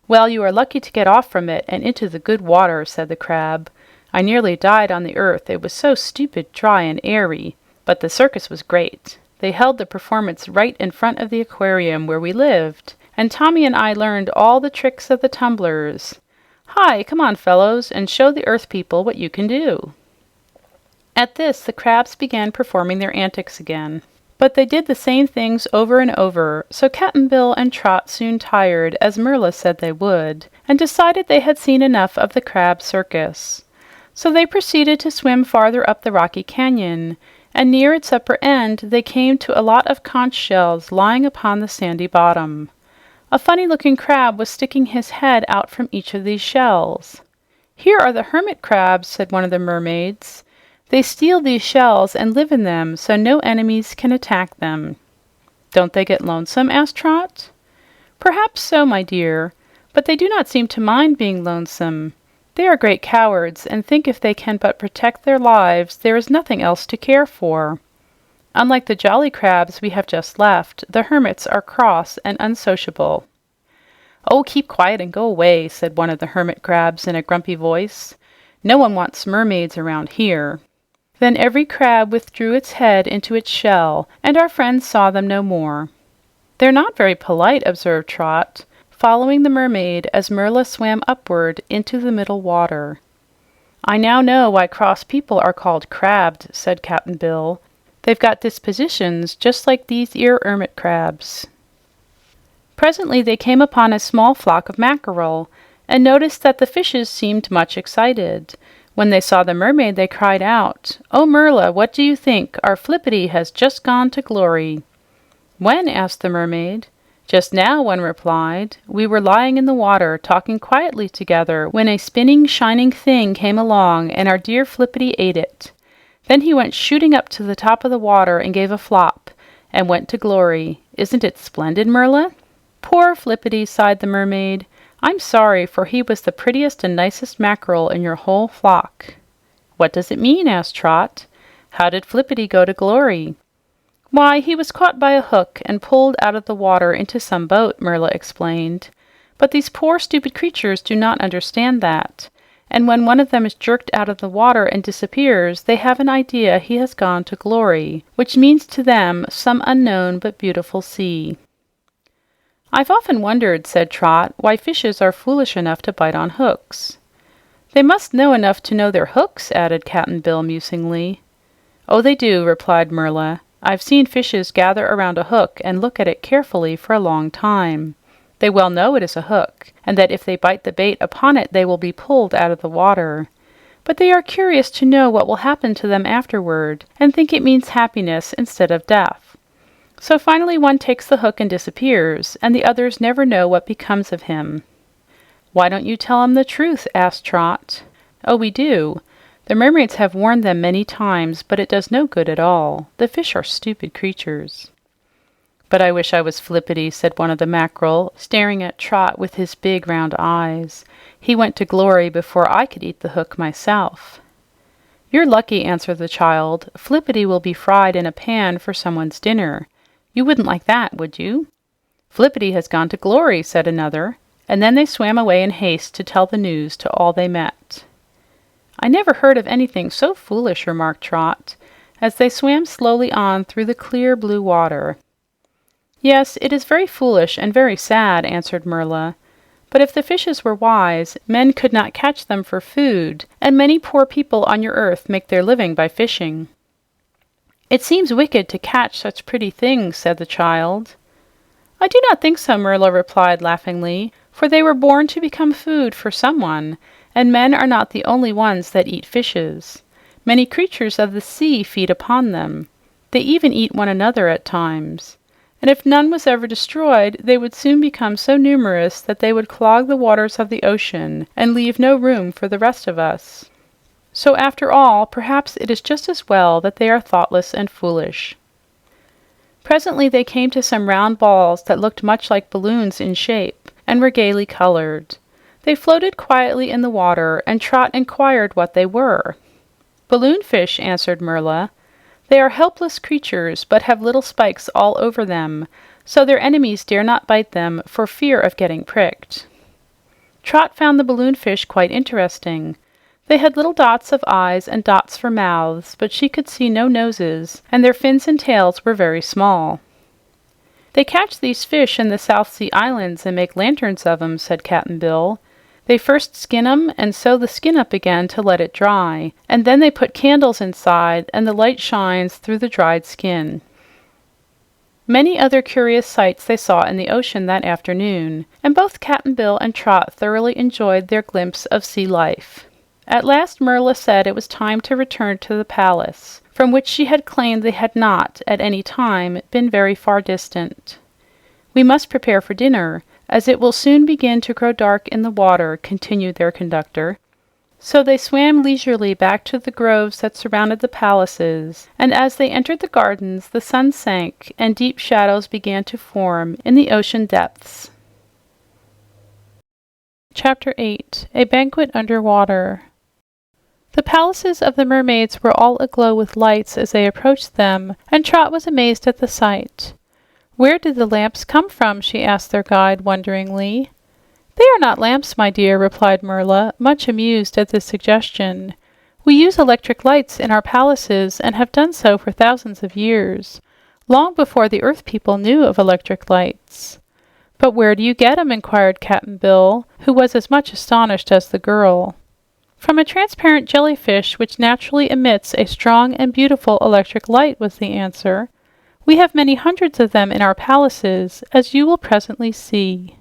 S1: "Well, you are lucky to get off from it and into the good water," said the crab. "I nearly died on the Earth. It was so stupid dry and airy. But the circus was great. They held the performance right in front of the aquarium where we lived, and Tommy and I learned all the tricks of the tumblers. Hi, come on, fellows, and show the Earth people what you can do." At this, the crabs began performing their antics again. But they did the same things over and over, so Cap'n Bill and Trot soon tired, as Merla said they would, and decided they had seen enough of the crab circus. So they proceeded to swim farther up the rocky canyon, and near its upper end they came to a lot of conch shells lying upon the sandy bottom. A funny-looking crab was sticking his head out from each of these shells. "Here are the hermit crabs," said one of the mermaids. "They steal these shells and live in them so no enemies can attack them." "Don't they get lonesome?" asked Trot. "Perhaps so, my dear, but they do not seem to mind being lonesome. They are great cowards and think if they can but protect their lives, there is nothing else to care for. Unlike the jolly crabs we have just left, the hermits are cross and unsociable." "Oh, keep quiet and go away," said one of the hermit crabs in a grumpy voice. "No one wants mermaids around here." Then every crab withdrew its head into its shell, and our friends saw them no more. "They're not very polite," observed Trot, following the mermaid as Merla swam upward into the middle water. "I now know why cross people are called crabbed," said Cap'n Bill. "They've got dispositions just like these 'ere hermit crabs." Presently they came upon a small flock of mackerel, and noticed that the fishes seemed much excited. When they saw the mermaid, they cried out, "Oh, Merla, what do you think? Our Flippity has just gone to glory." "When?" asked the mermaid. "Just now," one replied. "We were lying in the water, talking quietly together, when a spinning, shining thing came along, and our dear Flippity ate it. Then he went shooting up to the top of the water and gave a flop, and went to glory. Isn't it splendid, Merla?" "Poor Flippity," sighed the mermaid. "I'm sorry, for he was the prettiest and nicest mackerel in your whole flock." "What does it mean?" asked Trot. "How did Flippity go to glory?" "Why, he was caught by a hook and pulled out of the water into some boat," Merla explained. "But these poor stupid creatures do not understand that, and when one of them is jerked out of the water and disappears, they have an idea he has gone to glory, which means to them some unknown but beautiful sea." "I've often wondered," said Trot, "why fishes are foolish enough to bite on hooks." "They must know enough to know they're hooks," added Cap'n Bill musingly. "Oh, they do," replied Merla. "I've seen fishes gather around a hook and look at it carefully for a long time. They well know it is a hook, and that if they bite the bait upon it, they will be pulled out of the water. But they are curious to know what will happen to them afterward, and think it means happiness instead of death. So finally one takes the hook and disappears, and the others never know what becomes of him." "Why don't you tell 'em the truth?" asked Trot. "Oh, we do. The mermaids have warned them many times, but it does no good at all. The fish are stupid creatures." "But I wish I was Flippity," said one of the mackerel, staring at Trot with his big round eyes. "He went to glory before I could eat the hook myself." "You're lucky," answered the child. "Flippity will be fried in a pan for someone's dinner. You wouldn't like that, would you?" "Flippity has gone to glory," said another, and then they swam away in haste to tell the news to all they met. "I never heard of anything so foolish," remarked Trot, as they swam slowly on through the clear blue water. "Yes, it is very foolish and very sad," answered Merla. "But if the fishes were wise, men could not catch them for food, and many poor people on your earth make their living by fishing." "It seems wicked to catch such pretty things," said the child. "I do not think so," Merla replied laughingly, "for they were born to become food for someone, and men are not the only ones that eat fishes. Many creatures of the sea feed upon them. They even eat one another at times. And if none was ever destroyed, they would soon become so numerous that they would clog the waters of the ocean and leave no room for the rest of us. So after all, perhaps it is just as well that they are thoughtless and foolish." Presently they came to some round balls that looked much like balloons in shape and were gaily colored. They floated quietly in the water, and Trot inquired what they were. "Balloon fish," answered Merla. "They are helpless creatures, but have little spikes all over them, so their enemies dare not bite them for fear of getting pricked." Trot found the balloon fish quite interesting. They had little dots of eyes and dots for mouths, but she could see no noses, and their fins and tails were very small. "They catch these fish in the South Sea Islands and make lanterns of 'em," said Cap'n Bill. They first skin 'em and sew the skin up again to let it dry, and then they put candles inside and the light shines through the dried skin. Many other curious sights they saw in the ocean that afternoon, and both Cap'n Bill and Trot thoroughly enjoyed their glimpse of sea life. At last Merla said it was time to return to the palace, from which she had claimed they had not, at any time, been very far distant. "We must prepare for dinner, as it will soon begin to grow dark in the water," continued their conductor. So they swam leisurely back to the groves that surrounded the palaces, and as they entered the gardens, the sun sank and deep shadows began to form in the ocean depths. Chapter 8. A Banquet Underwater. The palaces of the mermaids were all aglow with lights as they approached them, and Trot was amazed at the sight. "Where did the lamps come from?" she asked their guide wonderingly. "They are not lamps, my dear," replied Merla, much amused at this suggestion. "We use electric lights in our palaces and have done so for thousands of years, long before the Earth people knew of electric lights." "But where do you get 'em?" inquired Cap'n Bill, who was as much astonished as the girl. "From a transparent jellyfish which naturally emits a strong and beautiful electric light," was the answer. "We have many hundreds of them in our palaces, as you will presently see."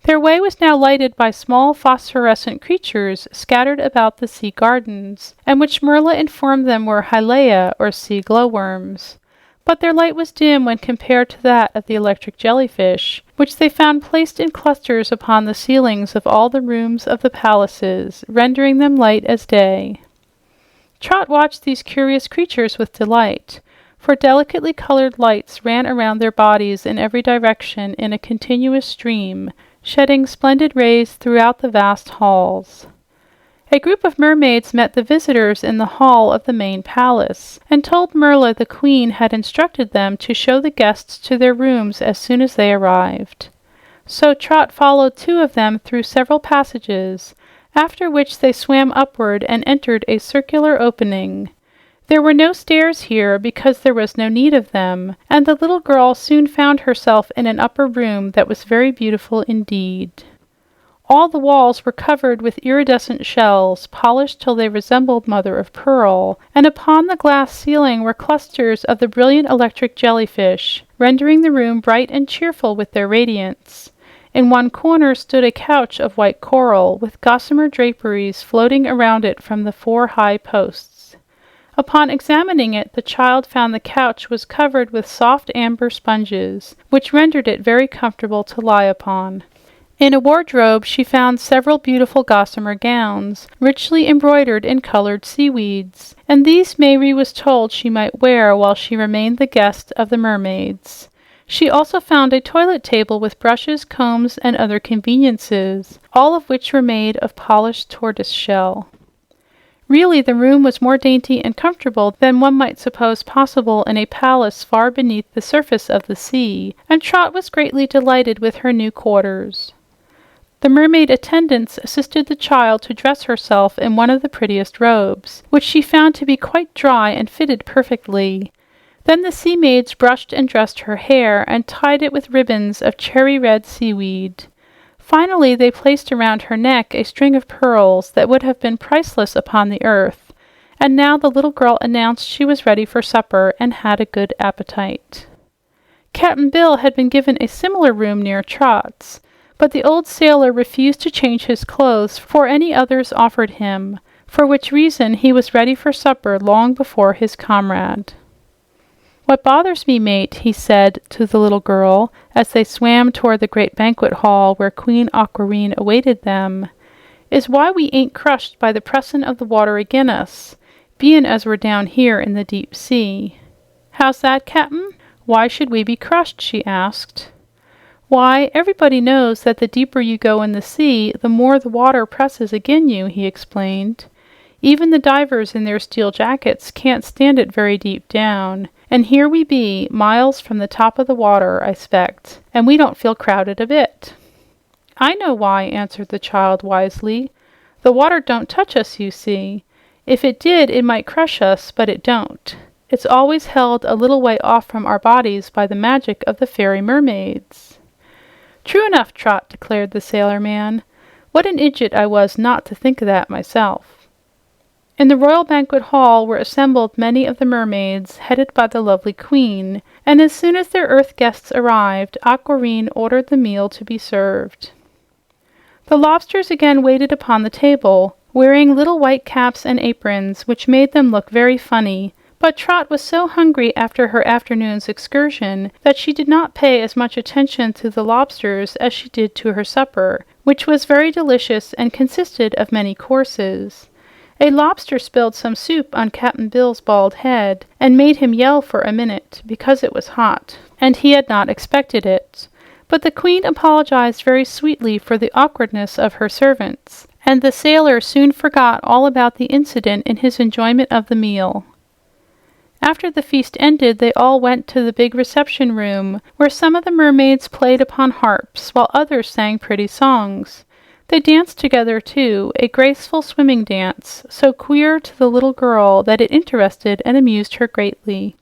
S1: Their way was now lighted by small phosphorescent creatures scattered about the sea gardens, and which Merla informed them were Hylaea, or sea glowworms. But their light was dim when compared to that of the electric jellyfish, which they found placed in clusters upon the ceilings of all the rooms of the palaces, rendering them light as day. Trot watched these curious creatures with delight, for delicately colored lights ran around their bodies in every direction in a continuous stream, shedding splendid rays throughout the vast halls. A group of mermaids met the visitors in the hall of the main palace, and told Merla the queen had instructed them to show the guests to their rooms as soon as they arrived. So Trot followed two of them through several passages, after which they swam upward and entered a circular opening. There were no stairs here because there was no need of them, and the little girl soon found herself in an upper room that was very beautiful indeed. All the walls were covered with iridescent shells, polished till they resembled mother of pearl, and upon the glass ceiling were clusters of the brilliant electric jellyfish, rendering the room bright and cheerful with their radiance. In one corner stood a couch of white coral, with gossamer draperies floating around it from the 4 high posts. Upon examining it, the child found the couch was covered with soft amber sponges, which rendered it very comfortable to lie upon. In a wardrobe, she found several beautiful gossamer gowns, richly embroidered in colored seaweeds, and these Mayre was told she might wear while she remained the guest of the mermaids. She also found a toilet table with brushes, combs, and other conveniences, all of which were made of polished tortoise shell. Really, the room was more dainty and comfortable than one might suppose possible in a palace far beneath the surface of the sea, and Trot was greatly delighted with her new quarters. The mermaid attendants assisted the child to dress herself in one of the prettiest robes, which she found to be quite dry and fitted perfectly. Then the sea maids brushed and dressed her hair and tied it with ribbons of cherry-red seaweed. Finally, they placed around her neck a string of pearls that would have been priceless upon the earth, and now the little girl announced she was ready for supper and had a good appetite. Cap'n Bill had been given a similar room near Trot's, but the old sailor refused to change his clothes for any others offered him, for which reason he was ready for supper long before his comrade. "What bothers me, mate," he said to the little girl as they swam toward the great banquet hall where Queen Aquareine awaited them, "is why we ain't crushed by the pressin' of the water agin us, bein' as we're down here in the deep sea." "How's that, Cap'n? Why should we be crushed?" she asked. "Why, everybody knows that the deeper you go in the sea, the more the water presses agin you," he explained. "Even the divers in their steel jackets can't stand it very deep down, and here we be, miles from the top of the water, I 'spect, and we don't feel crowded a bit." "I know why," answered the child wisely. "The water don't touch us, you see. If it did, it might crush us, but it don't. It's always held a little way off from our bodies by the magic of the fairy mermaids." "True enough, Trot," declared the sailor man. What an idiot I was not to think of that myself." In the royal banquet hall were assembled many of the mermaids, headed by the lovely queen, and as soon as their earth guests arrived, Aquareine ordered the meal to be served. The lobsters again waited upon the table, wearing little white caps and aprons, which made them look very funny, but Trot was so hungry after her afternoon's excursion that she did not pay as much attention to the lobsters as she did to her supper, which was very delicious and consisted of many courses. A lobster spilled some soup on Cap'n Bill's bald head and made him yell for a minute because it was hot, and he had not expected it. But the queen apologized very sweetly for the awkwardness of her servants, and the sailor soon forgot all about the incident in his enjoyment of the meal. After the feast ended, they all went to the big reception room, where some of the mermaids played upon harps, while others sang pretty songs. They danced together, too, a graceful swimming dance, so queer to the little girl that it interested and amused her greatly.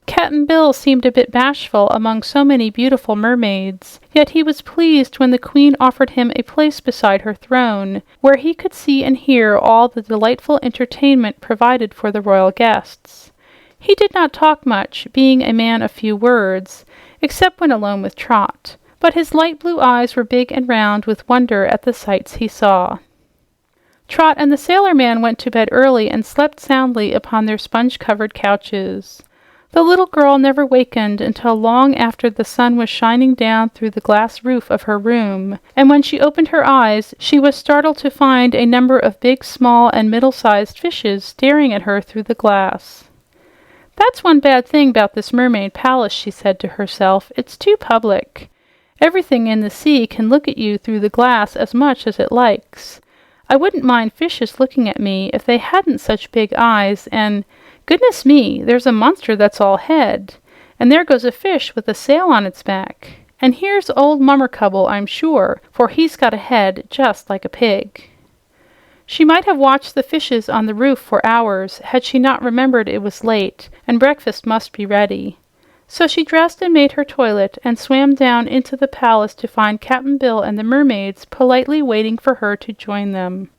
S1: Cap'n Bill seemed a bit bashful among so many beautiful mermaids, yet he was pleased when the queen offered him a place beside her throne, where he could see and hear all the delightful entertainment provided for the royal guests. He did not talk much, being a man of few words, except when alone with Trot, but his light blue eyes were big and round with wonder at the sights he saw. Trot and the sailor man went to bed early and slept soundly upon their sponge-covered couches. The little girl never wakened until long after the sun was shining down through the glass roof of her room, and when she opened her eyes, she was startled to find a number of big, small, and middle-sized fishes staring at her through the glass. "That's one bad thing about this mermaid palace," she said to herself. "It's too public. Everything in the sea can look at you through the glass as much as it likes. I wouldn't mind fishes looking at me if they hadn't such big eyes, and goodness me, there's a monster that's all head, and there goes a fish with a sail on its back. And here's old Mummercubble, I'm sure, for he's got a head just like a pig." She might have watched the fishes on the roof for hours had she not remembered it was late and breakfast must be ready. So she dressed and made her toilet and swam down into the palace to find Cap'n Bill and the mermaids politely waiting for her to join them.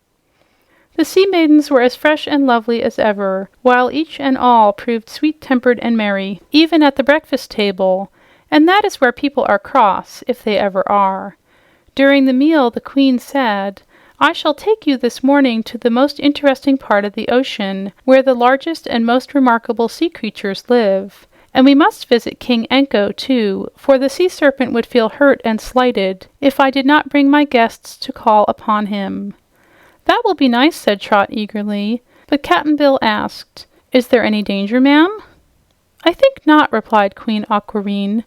S1: The sea maidens were as fresh and lovely as ever, while each and all proved sweet-tempered and merry, even at the breakfast table, and that is where people are cross, if they ever are. During the meal, the queen said, "I shall take you this morning to the most interesting part of the ocean, where the largest and most remarkable sea creatures live. And we must visit King Anko, too, for the sea serpent would feel hurt and slighted if I did not bring my guests to call upon him." "That will be nice," said Trot eagerly, but Cap'n Bill asked, "Is there any danger, ma'am?" "I think not," replied Queen Aquareine.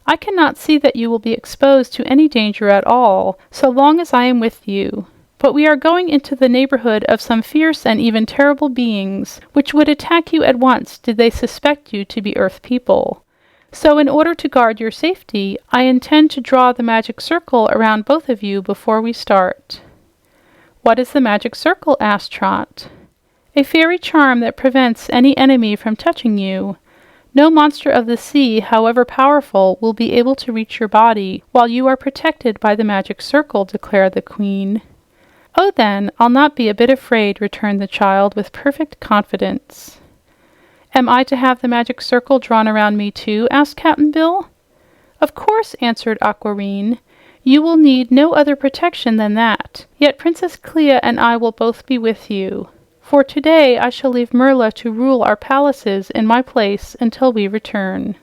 S1: "I cannot see that you will be exposed to any danger at all, so long as I am with you. But we are going into the neighborhood of some fierce and even terrible beings, which would attack you at once did they suspect you to be Earth people. So in order to guard your safety, I intend to draw the magic circle around both of you before we start." "What is the magic circle?" asked Trot. "A fairy charm that prevents any enemy from touching you. No monster of the sea, however powerful, will be able to reach your body while you are protected by the magic circle," declared the queen. "Oh, then, I'll not be a bit afraid," returned the child with perfect confidence. "Am I to have the magic circle drawn around me, too?" asked Cap'n Bill. "Of course," answered Aquareine. "You will need no other protection than that. Yet Princess Clea and I will both be with you. For today I shall leave Merla to rule our palaces in my place until we return."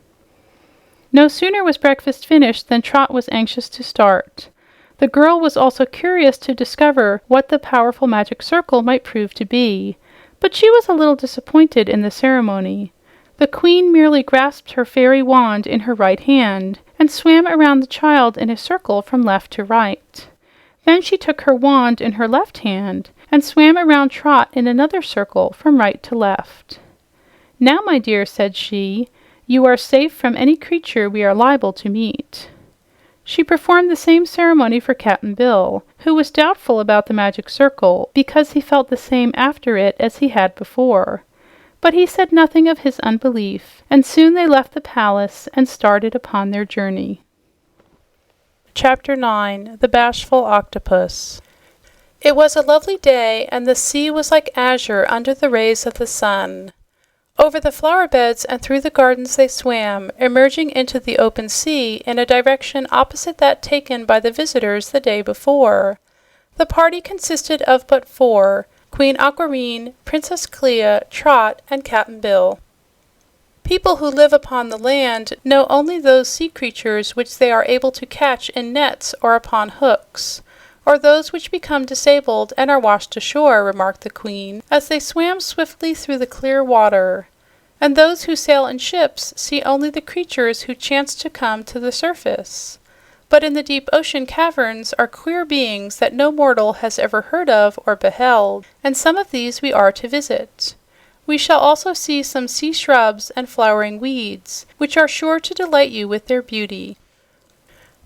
S1: No sooner was breakfast finished than Trot was anxious to start. The girl was also curious to discover what the powerful magic circle might prove to be, but she was a little disappointed in the ceremony. The queen merely grasped her fairy wand in her right hand and swam around the child in a circle from left to right. Then she took her wand in her left hand and swam around Trot in another circle from right to left. "Now, my dear," said she, "you are safe from any creature we are liable to meet." She performed the same ceremony for Cap'n Bill, who was doubtful about the magic circle because he felt the same after it as he had before. But he said nothing of his unbelief, and soon they left the palace and started upon their journey. Chapter 9. The Bashful Octopus. It was a lovely day, and the sea was like azure under the rays of the sun. Over the flower beds and through the gardens they swam, emerging into the open sea in a direction opposite that taken by the visitors the day before. The party consisted of but four: Queen Aquamarine, Princess Clea, Trot, and Cap'n Bill. People who live upon the land know only those sea creatures which they are able to catch in nets or upon hooks, or those which become disabled and are washed ashore, remarked the Queen, as they swam swiftly through the clear water. And those who sail in ships see only the creatures who chance to come to the surface. But in the deep ocean caverns are queer beings that no mortal has ever heard of or beheld, and some of these we are to visit. We shall also see some sea shrubs and flowering weeds, which are sure to delight you with their beauty.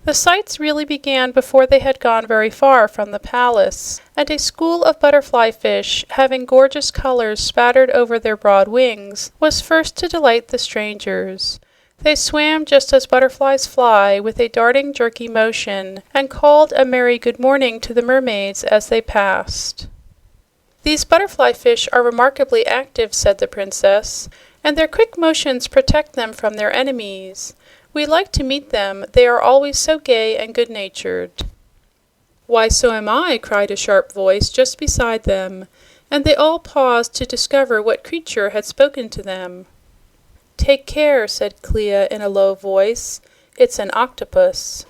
S1: The sights really began before they had gone very far from the palace, and a school of butterfly fish, having gorgeous colors spattered over their broad wings, was first to delight the strangers. They swam just as butterflies fly, with a darting, jerky motion, and called a merry good morning to the mermaids as they passed. "These butterfly fish are remarkably active," said the princess, "and their quick motions protect them from their enemies. We like to meet them, they are always so gay and good-natured." "Why, so am I!" cried a sharp voice just beside them, and they all paused to discover what creature had spoken to them. "Take care," said Clea in a low voice. "It's an octopus."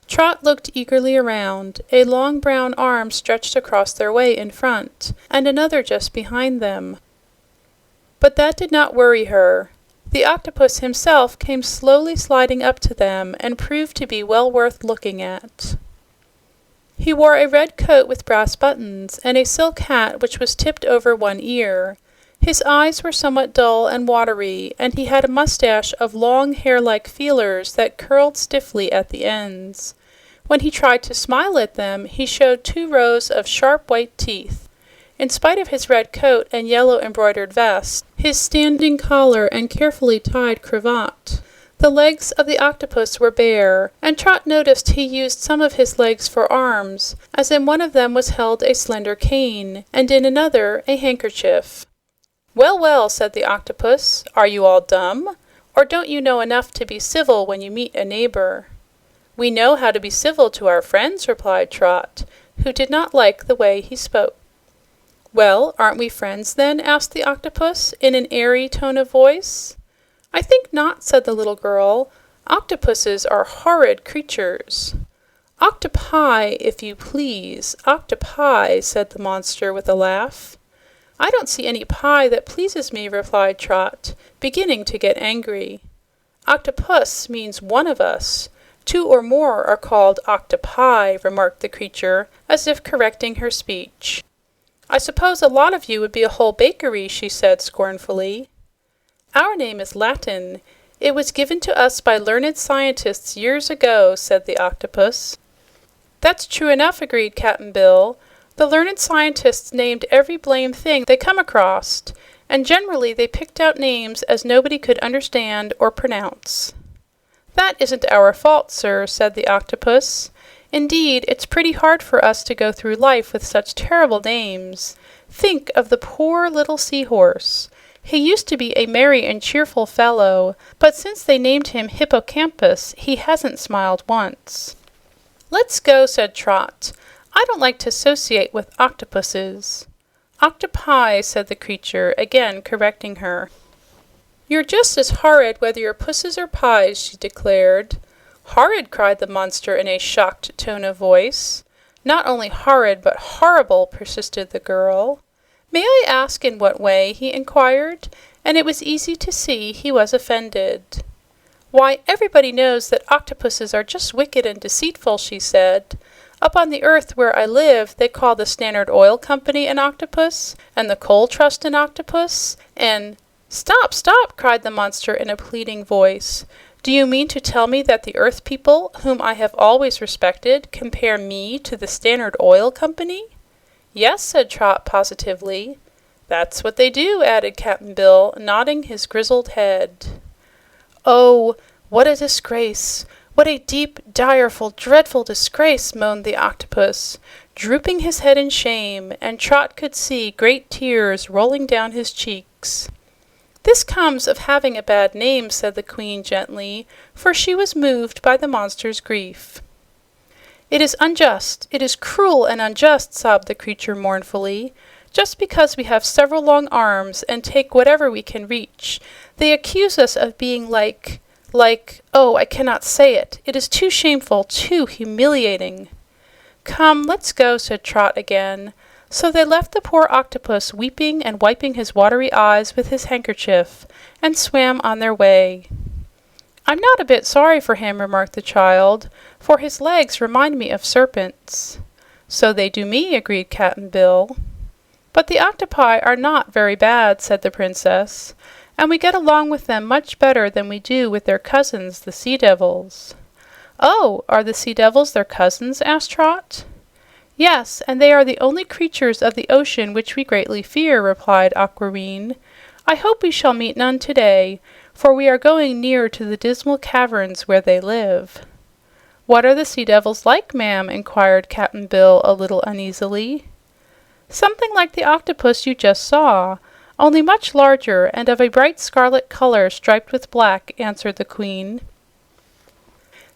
S1: Trot looked eagerly around. A long brown arm stretched across their way in front, and another just behind them. But that did not worry her. The octopus himself came slowly sliding up to them and proved to be well worth looking at. He wore a red coat with brass buttons and a silk hat which was tipped over one ear. His eyes were somewhat dull and watery, and he had a mustache of long hair-like feelers that curled stiffly at the ends. When he tried to smile at them, he showed 2 rows of sharp white teeth. In spite of his red coat and yellow embroidered vest, his standing collar and carefully tied cravat, the legs of the octopus were bare, and Trot noticed he used some of his legs for arms, as in one of them was held a slender cane, and in another a handkerchief. "Well, well," said the octopus, "are you all dumb? Or don't you know enough to be civil when you meet a neighbor?" "We know how to be civil to our friends," replied Trot, who did not like the way he spoke. "Well, aren't we friends, then?" asked the octopus, in an airy tone of voice. "I think not," said the little girl. "Octopuses are horrid creatures." "Octopi, if you please, octopi," said the monster with a laugh. "I don't see any pie that pleases me," replied Trot, beginning to get angry. "Octopus means one of us. 2 or more are called octopi," remarked the creature, as if correcting her speech. "I suppose a lot of you would be a whole bakery," she said scornfully. "Our name is Latin. It was given to us by learned scientists years ago," said the octopus. "That's true enough," agreed Cap'n Bill. "The learned scientists named every blame thing they come across, and generally they picked out names as nobody could understand or pronounce." "That isn't our fault, sir," said the octopus. "Indeed, it's pretty hard for us to go through life with such terrible names. Think of the poor little seahorse. He used to be a merry and cheerful fellow, but since they named him Hippocampus, he hasn't smiled once." "Let's go," said Trot. "I don't like to associate with octopuses." "Octopi," said the creature, again correcting her. "You're just as horrid whether you're pusses or pies," she declared. "Horrid!" cried the monster in a shocked tone of voice. "Not only horrid, but horrible," persisted the girl. "May I ask in what way?" he inquired, and it was easy to see he was offended. "Why, everybody knows that octopuses are just wicked and deceitful," she said. "Up on the earth where I live, they call the Standard Oil Company an octopus, and the Coal Trust an octopus, and—" "Stop! Stop!" cried the monster in a pleading voice. "Do you mean to tell me that the Earth people, whom I have always respected, compare me to the Standard Oil Company?" "Yes," said Trot positively. "That's what they do," added Cap'n Bill, nodding his grizzled head. "Oh, what a disgrace! What a deep, direful, dreadful disgrace!" moaned the octopus. drooping his head in shame, and Trot could see great tears rolling down his cheeks. "This comes of having a bad name," said the Queen gently, for she was moved by the monster's grief. "It is unjust, it is cruel and unjust," sobbed the creature mournfully. "Just because we have several long arms and take whatever we can reach, they accuse us of being oh, I cannot say it. It is too shameful, too humiliating." "Come, let's go," said Trot again. So they left the poor octopus weeping and wiping his watery eyes with his handkerchief, and swam on their way. "I'm not a bit sorry for him," remarked the child, "for his legs remind me of serpents." "So they do me," agreed Cap'n Bill. "But the octopi are not very bad," said the princess, "and we get along with them much better than we do with their cousins, the sea devils." "Oh, are the sea devils their cousins?" asked Trot. "Yes, and they are the only creatures of the ocean which we greatly fear," replied Aquareine. "I hope we shall meet none today, for we are going near to the dismal caverns where they live." "What are the sea devils like, ma'am?" inquired Cap'n Bill a little uneasily. "Something like the octopus you just saw, only much larger and of a bright scarlet color striped with black," answered the Queen.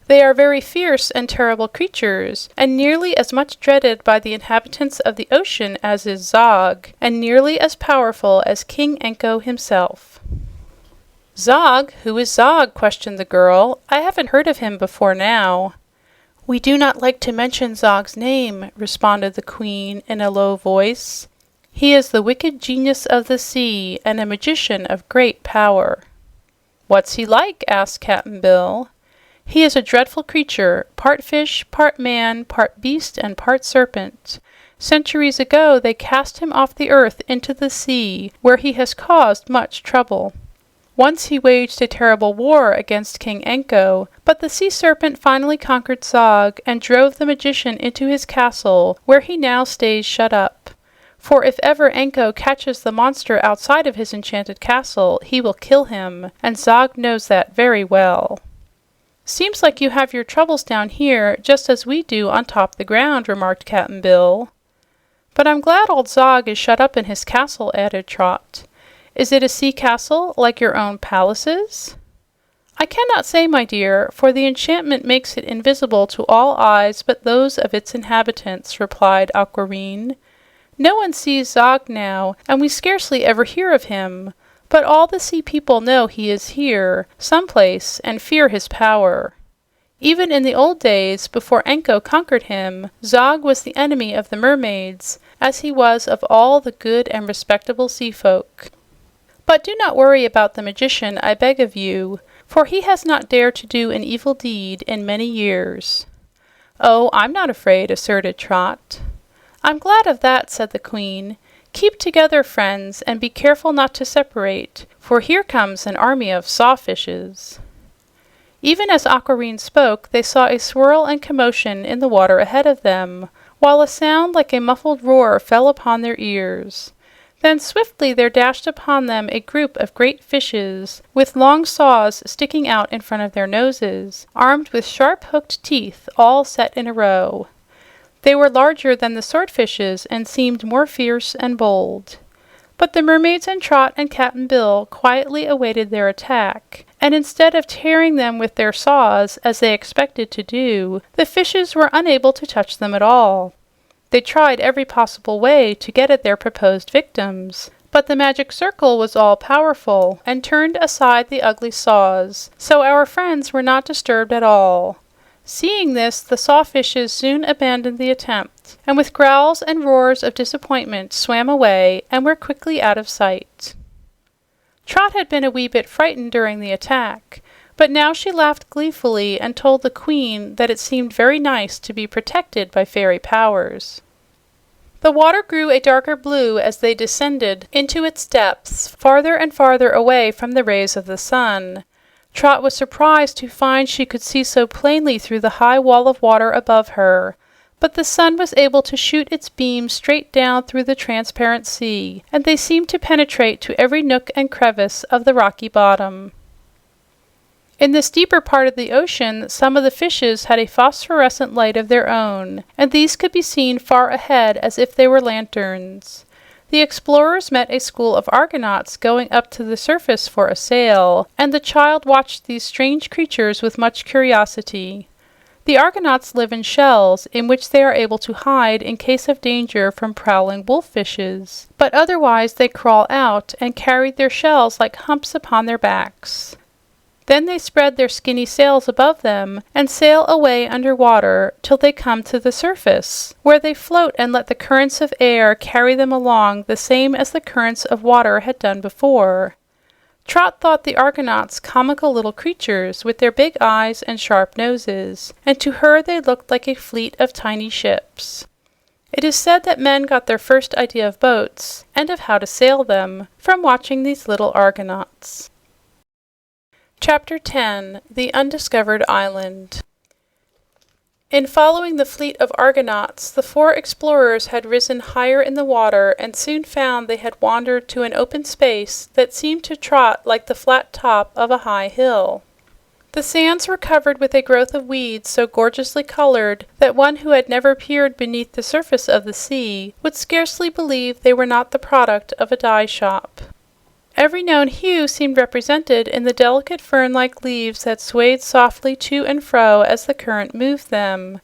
S1: "They are very fierce and terrible creatures, and nearly as much dreaded by the inhabitants of the ocean as is Zog, and nearly as powerful as King Anko himself." "Zog? Who is Zog?" questioned the girl. "I haven't heard of him before now." "We do not like to mention Zog's name," responded the Queen in a low voice. "He is the wicked genius of the sea and a magician of great power." "What's he like?" asked Cap'n Bill. "He is a dreadful creature, part fish, part man, part beast, and part serpent. Centuries ago, they cast him off the earth into the sea, where he has caused much trouble. Once he waged a terrible war against King Anko, but the sea serpent finally conquered Zog and drove the magician into his castle, where he now stays shut up. For if ever Anko catches the monster outside of his enchanted castle, he will kill him, and Zog knows that very well." "Seems like you have your troubles down here just as we do on top the ground," remarked Cap'n Bill. "But I'm glad old Zog is shut up in his castle," added Trot. "Is it a sea castle like your own palaces?" "I cannot say, my dear, for the enchantment makes it invisible to all eyes but those of its inhabitants," replied Aquareine. "No one sees Zog now, and we scarcely ever hear of him. But all the sea people know he is here, someplace, and fear his power. Even in the old days, before Anko conquered him, Zog was the enemy of the mermaids, as he was of all the good and respectable sea folk. But do not worry about the magician, I beg of you, for he has not dared to do an evil deed in many years." "Oh, I'm not afraid," asserted Trot. "I'm glad of that," said the Queen. "Keep together, friends, and be careful not to separate, for here comes an army of sawfishes." Even as Aquareine spoke, they saw a swirl and commotion in the water ahead of them, while a sound like a muffled roar fell upon their ears. Then swiftly there dashed upon them a group of great fishes, with long saws sticking out in front of their noses, armed with sharp-hooked teeth, all set in a row. They were larger than the swordfishes and seemed more fierce and bold. But the mermaids and Trot and Cap'n Bill quietly awaited their attack, and instead of tearing them with their saws as they expected to do, the fishes were unable to touch them at all. They tried every possible way to get at their proposed victims, but the magic circle was all-powerful and turned aside the ugly saws, so our friends were not disturbed at all. Seeing this, the sawfishes soon abandoned the attempt, and with growls and roars of disappointment swam away and were quickly out of sight. Trot had been a wee bit frightened during the attack, but now she laughed gleefully and told the Queen that it seemed very nice to be protected by fairy powers. The water grew a darker blue as they descended into its depths, farther and farther away from the rays of the sun. Trot was surprised to find she could see so plainly through the high wall of water above her, but the sun was able to shoot its beams straight down through the transparent sea, and they seemed to penetrate to every nook and crevice of the rocky bottom. In this deeper part of the ocean, some of the fishes had a phosphorescent light of their own, and these could be seen far ahead as if they were lanterns. The explorers met a school of Argonauts going up to the surface for a sail, and the child watched these strange creatures with much curiosity. The Argonauts live in shells, in which they are able to hide in case of danger from prowling wolf-fishes, but otherwise they crawl out and carry their shells like humps upon their backs. Then they spread their skinny sails above them and sail away under water till they come to the surface, where they float and let the currents of air carry them along the same as the currents of water had done before. Trot thought the Argonauts comical little creatures with their big eyes and sharp noses, and to her they looked like a fleet of tiny ships. It is said that men got their first idea of boats, and of how to sail them, from watching these little Argonauts. Chapter 10. The Undiscovered Island. In following the fleet of Argonauts, the four explorers had risen higher in the water and soon found they had wandered to an open space that seemed to Trot like the flat top of a high hill. The sands were covered with a growth of weeds so gorgeously colored that one who had never peered beneath the surface of the sea would scarcely believe they were not the product of a dye shop. Every known hue seemed represented in the delicate fern-like leaves that swayed softly to and fro as the current moved them.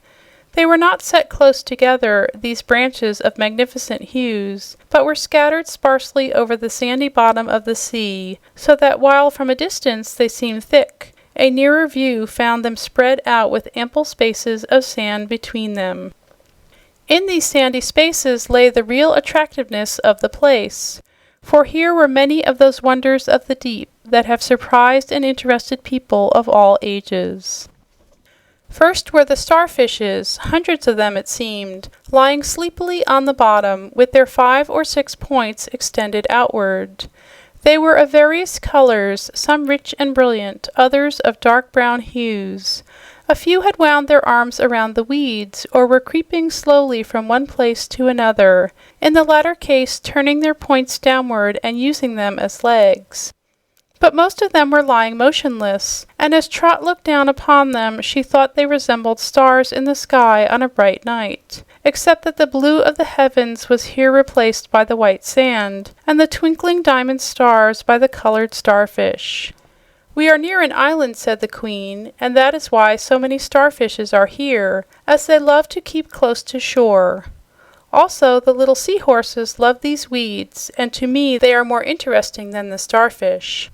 S1: They were not set close together, these branches of magnificent hues, but were scattered sparsely over the sandy bottom of the sea, so that while from a distance they seemed thick, a nearer view found them spread out with ample spaces of sand between them. In these sandy spaces lay the real attractiveness of the place, for here were many of those wonders of the deep that have surprised and interested people of all ages. First were the starfishes, hundreds of them it seemed, lying sleepily on the bottom with their 5 or 6 points extended outward. They were of various colors, some rich and brilliant, others of dark brown hues. A few had wound their arms around the weeds, or were creeping slowly from one place to another, in the latter case turning their points downward and using them as legs. But most of them were lying motionless, and as Trot looked down upon them, she thought they resembled stars in the sky on a bright night, except that the blue of the heavens was here replaced by the white sand, and the twinkling diamond stars by the colored starfish. "We are near an island," said the queen, "and that is why so many starfishes are here, as they love to keep close to shore. Also, the little seahorses love these weeds, and to me they are more interesting than the starfish."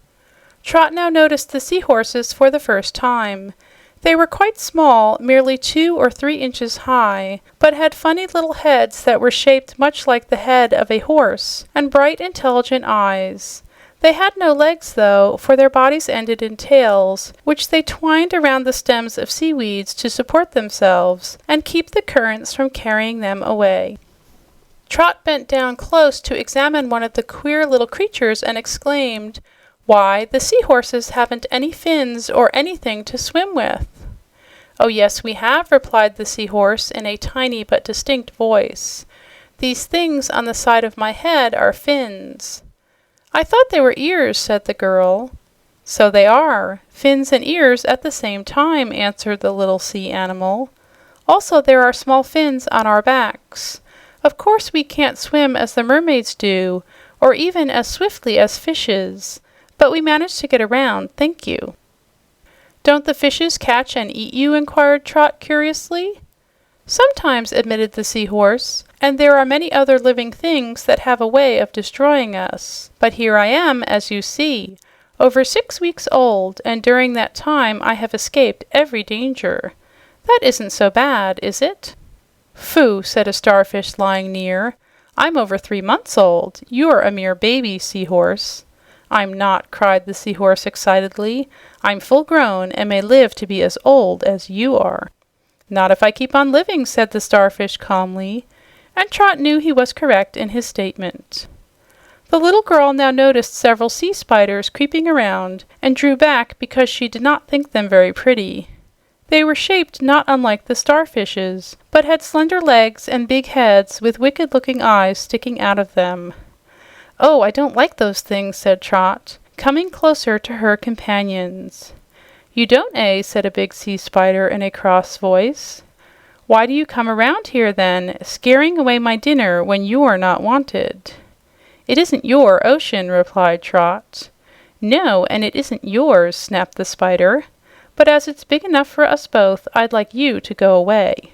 S1: Trot now noticed the seahorses for the first time. They were quite small, merely 2 or 3 inches high, but had funny little heads that were shaped much like the head of a horse, and bright, intelligent eyes. They had no legs, though, for their bodies ended in tails, which they twined around the stems of seaweeds to support themselves and keep the currents from carrying them away. Trot bent down close to examine one of the queer little creatures and exclaimed, "Why, the seahorses haven't any fins or anything to swim with." "Oh, yes, we have," replied the seahorse in a tiny but distinct voice. "These things on the side of my head are fins." "I thought they were ears," said the girl. "So they are, fins and ears at the same time," answered the little sea animal. "Also, there are small fins on our backs. Of course we can't swim as the mermaids do, or even as swiftly as fishes, but we manage to get around, thank you." "Don't the fishes catch and eat you?" inquired Trot curiously. "Sometimes," admitted the seahorse, "and there are many other living things that have a way of destroying us. But here I am, as you see, over 6 weeks old, and during that time I have escaped every danger. That isn't so bad, is it?" "Phoo," said a starfish lying near. "I'm over 3 months old. You're a mere baby, seahorse." "I'm not," cried the seahorse excitedly. "I'm full grown and may live to be as old as you are." "Not if I keep on living," said the starfish calmly, and Trot knew he was correct in his statement. The little girl now noticed several sea spiders creeping around and drew back because she did not think them very pretty. They were shaped not unlike the starfishes, but had slender legs and big heads with wicked-looking eyes sticking out of them. "Oh, I don't like those things," said Trot, coming closer to her companions. "You don't, eh?" said a big sea spider in a cross voice. "Why do you come around here, then, scaring away my dinner when you're not wanted?" "It isn't your ocean," replied Trot. "No, and it isn't yours," snapped the spider. "But as it's big enough for us both, I'd like you to go away."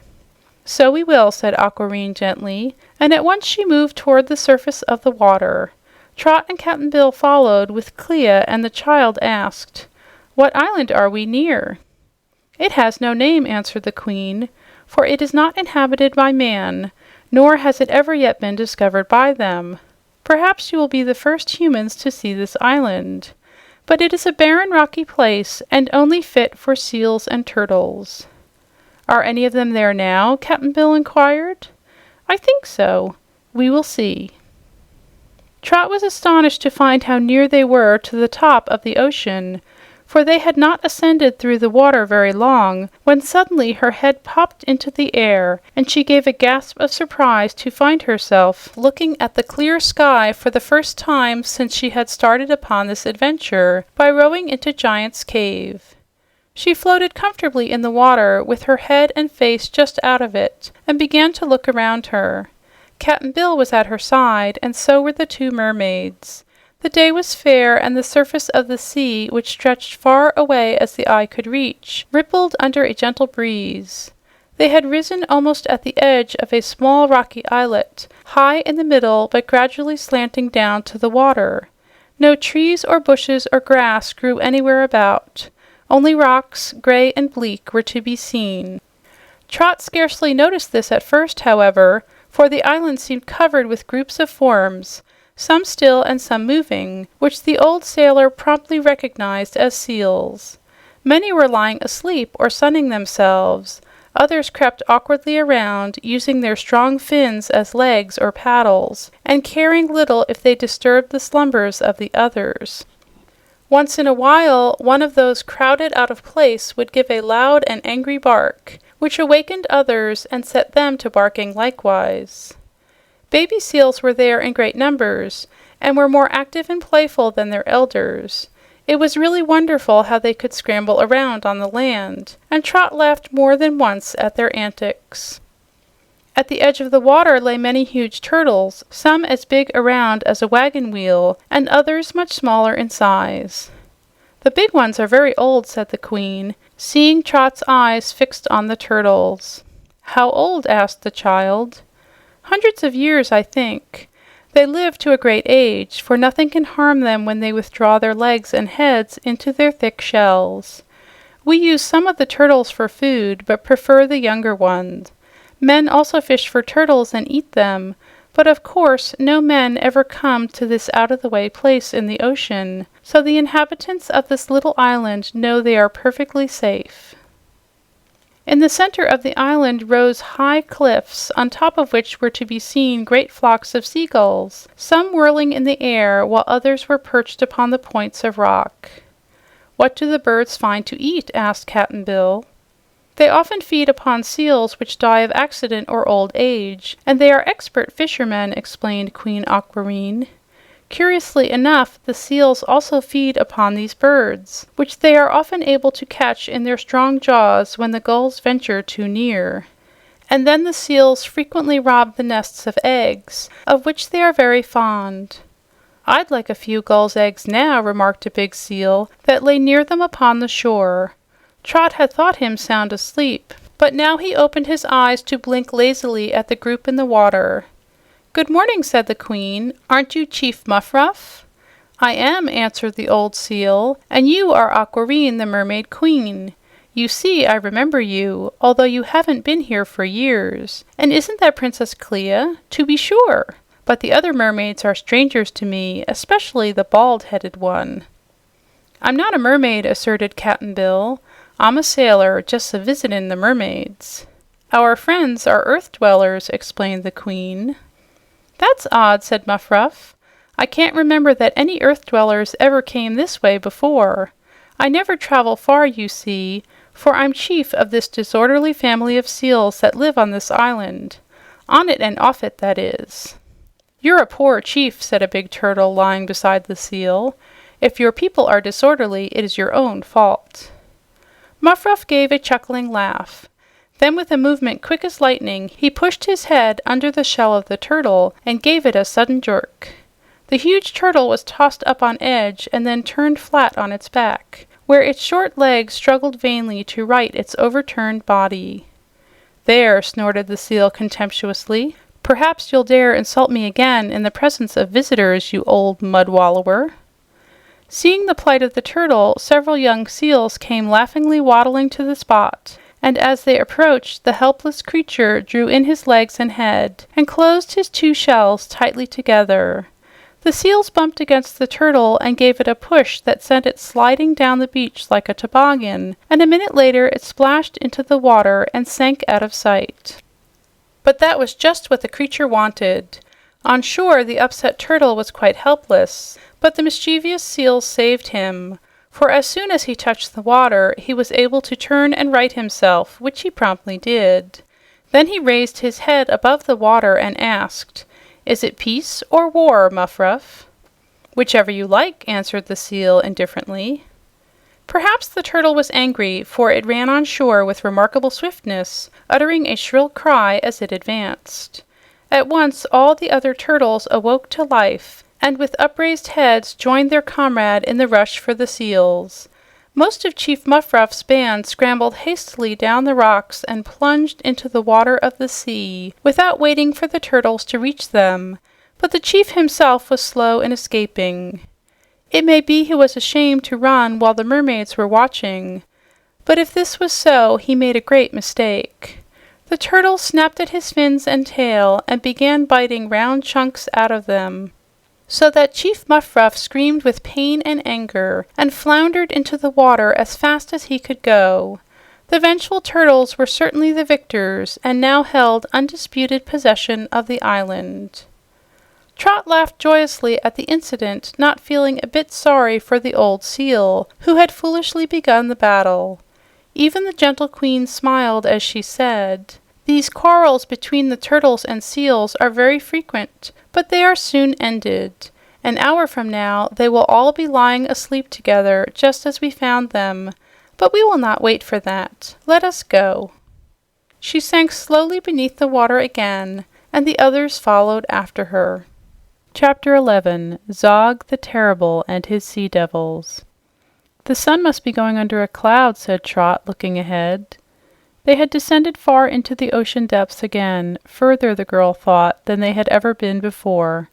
S1: "So we will," said Aquareine gently, and at once she moved toward the surface of the water. Trot and Cap'n Bill followed with Clea, and the child asked, "What island are we near?" "It has no name," answered the queen, "for it is not inhabited by man, nor has it ever yet been discovered by them. Perhaps you will be the first humans to see this island. But it is a barren, rocky place, and only fit for seals and turtles." "Are any of them there now?" Cap'n Bill inquired. "I think so. We will see." Trot was astonished to find how near they were to the top of the ocean, for they had not ascended through the water very long when suddenly her head popped into the air, and she gave a gasp of surprise to find herself looking at the clear sky for the first time since she had started upon this adventure by rowing into Giant's Cave. She floated comfortably in the water with her head and face just out of it and began to look around her. Cap'n Bill was at her side, and so were the two mermaids. The day was fair, and the surface of the sea, which stretched far away as the eye could reach, rippled under a gentle breeze. They had risen almost at the edge of a small rocky islet, high in the middle but gradually slanting down to the water. No trees or bushes or grass grew anywhere about. Only rocks, gray and bleak, were to be seen. Trot scarcely noticed this at first, however, for the island seemed covered with groups of forms, some still and some moving, which the old sailor promptly recognized as seals. Many were lying asleep or sunning themselves. Others crept awkwardly around, using their strong fins as legs or paddles, and caring little if they disturbed the slumbers of the others. Once in a while, one of those crowded out of place would give a loud and angry bark, which awakened others and set them to barking likewise. Baby seals were there in great numbers, and were more active and playful than their elders. It was really wonderful how they could scramble around on the land, and Trot laughed more than once at their antics. At the edge of the water lay many huge turtles, some as big around as a wagon wheel, and others much smaller in size. "The big ones are very old," said the queen, seeing Trot's eyes fixed on the turtles. "How old?" asked the child. "Hundreds of years, I think. They live to a great age, for nothing can harm them when they withdraw their legs and heads into their thick shells. We use some of the turtles for food, but prefer the younger ones. Men also fish for turtles and eat them, but of course no men ever come to this out-of-the-way place in the ocean, so the inhabitants of this little island know they are perfectly safe." In the center of the island rose high cliffs, on top of which were to be seen great flocks of seagulls, some whirling in the air while others were perched upon the points of rock. "What do the birds find to eat?" asked Cap'n Bill. "They often feed upon seals which die of accident or old age, and they are expert fishermen," explained Queen Aquareine. "Curiously enough, the seals also feed upon these birds, which they are often able to catch in their strong jaws when the gulls venture too near. And then the seals frequently rob the nests of eggs, of which they are very fond." "I'd like a few gulls' eggs now," remarked a big seal that lay near them upon the shore. Trot had thought him sound asleep, but now he opened his eyes to blink lazily at the group in the water. "Good morning," said the queen. "Aren't you Chief Muffruff?" "I am," answered the old seal, "and you are Aquareine, the mermaid queen. You see, I remember you, although you haven't been here for years. And isn't that Princess Clea? To be sure! But the other mermaids are strangers to me, especially the bald-headed one." "I'm not a mermaid," asserted Cap'n Bill. "I'm a sailor, just a visitin' the mermaids." "Our friends are earth dwellers," explained the queen. "That's odd," said Muffruff. "I can't remember that any earth dwellers ever came this way before. I never travel far, you see, for I'm chief of this disorderly family of seals that live on this island. On it and off it, that is." "You're a poor chief," said a big turtle lying beside the seal. "If your people are disorderly, it is your own fault." Muffruff gave a chuckling laugh. Then with a movement quick as lightning, he pushed his head under the shell of the turtle and gave it a sudden jerk. The huge turtle was tossed up on edge and then turned flat on its back, where its short legs struggled vainly to right its overturned body. "There," snorted the seal contemptuously. "Perhaps you'll dare insult me again in the presence of visitors, you old mud-wallower." Seeing the plight of the turtle, several young seals came laughingly waddling to the spot, and as they approached, the helpless creature drew in his legs and head and closed his two shells tightly together. The seals bumped against the turtle and gave it a push that sent it sliding down the beach like a toboggan, and a minute later it splashed into the water and sank out of sight. But that was just what the creature wanted. On shore, the upset turtle was quite helpless, but the mischievous seals saved him, for as soon as he touched the water, he was able to turn and right himself, which he promptly did. Then he raised his head above the water and asked, "Is it peace or war, Muffruff?" "Whichever you like," answered the seal indifferently. Perhaps the turtle was angry, for it ran on shore with remarkable swiftness, uttering a shrill cry as it advanced. At once all the other turtles awoke to life, and with upraised heads joined their comrade in the rush for the seals. Most of Chief Muffruff's band scrambled hastily down the rocks and plunged into the water of the sea, without waiting for the turtles to reach them, but the chief himself was slow in escaping. It may be he was ashamed to run while the mermaids were watching, but if this was so, he made a great mistake. The turtle snapped at his fins and tail and began biting round chunks out of them, so that Chief Muffruff screamed with pain and anger and floundered into the water as fast as he could go. The vengeful turtles were certainly the victors and now held undisputed possession of the island. Trot laughed joyously at the incident, not feeling a bit sorry for the old seal, who had foolishly begun the battle. Even the gentle queen smiled as she said, "These quarrels between the turtles and seals are very frequent, but they are soon ended. An hour from now, they will all be lying asleep together, just as we found them. But we will not wait for that. Let us go." She sank slowly beneath the water again, and the others followed after her. Chapter 11. Zog the Terrible and His Sea Devils. "The sun must be going under a cloud," said Trot, looking ahead. They had descended far into the ocean depths again, further, the girl thought, than they had ever been before.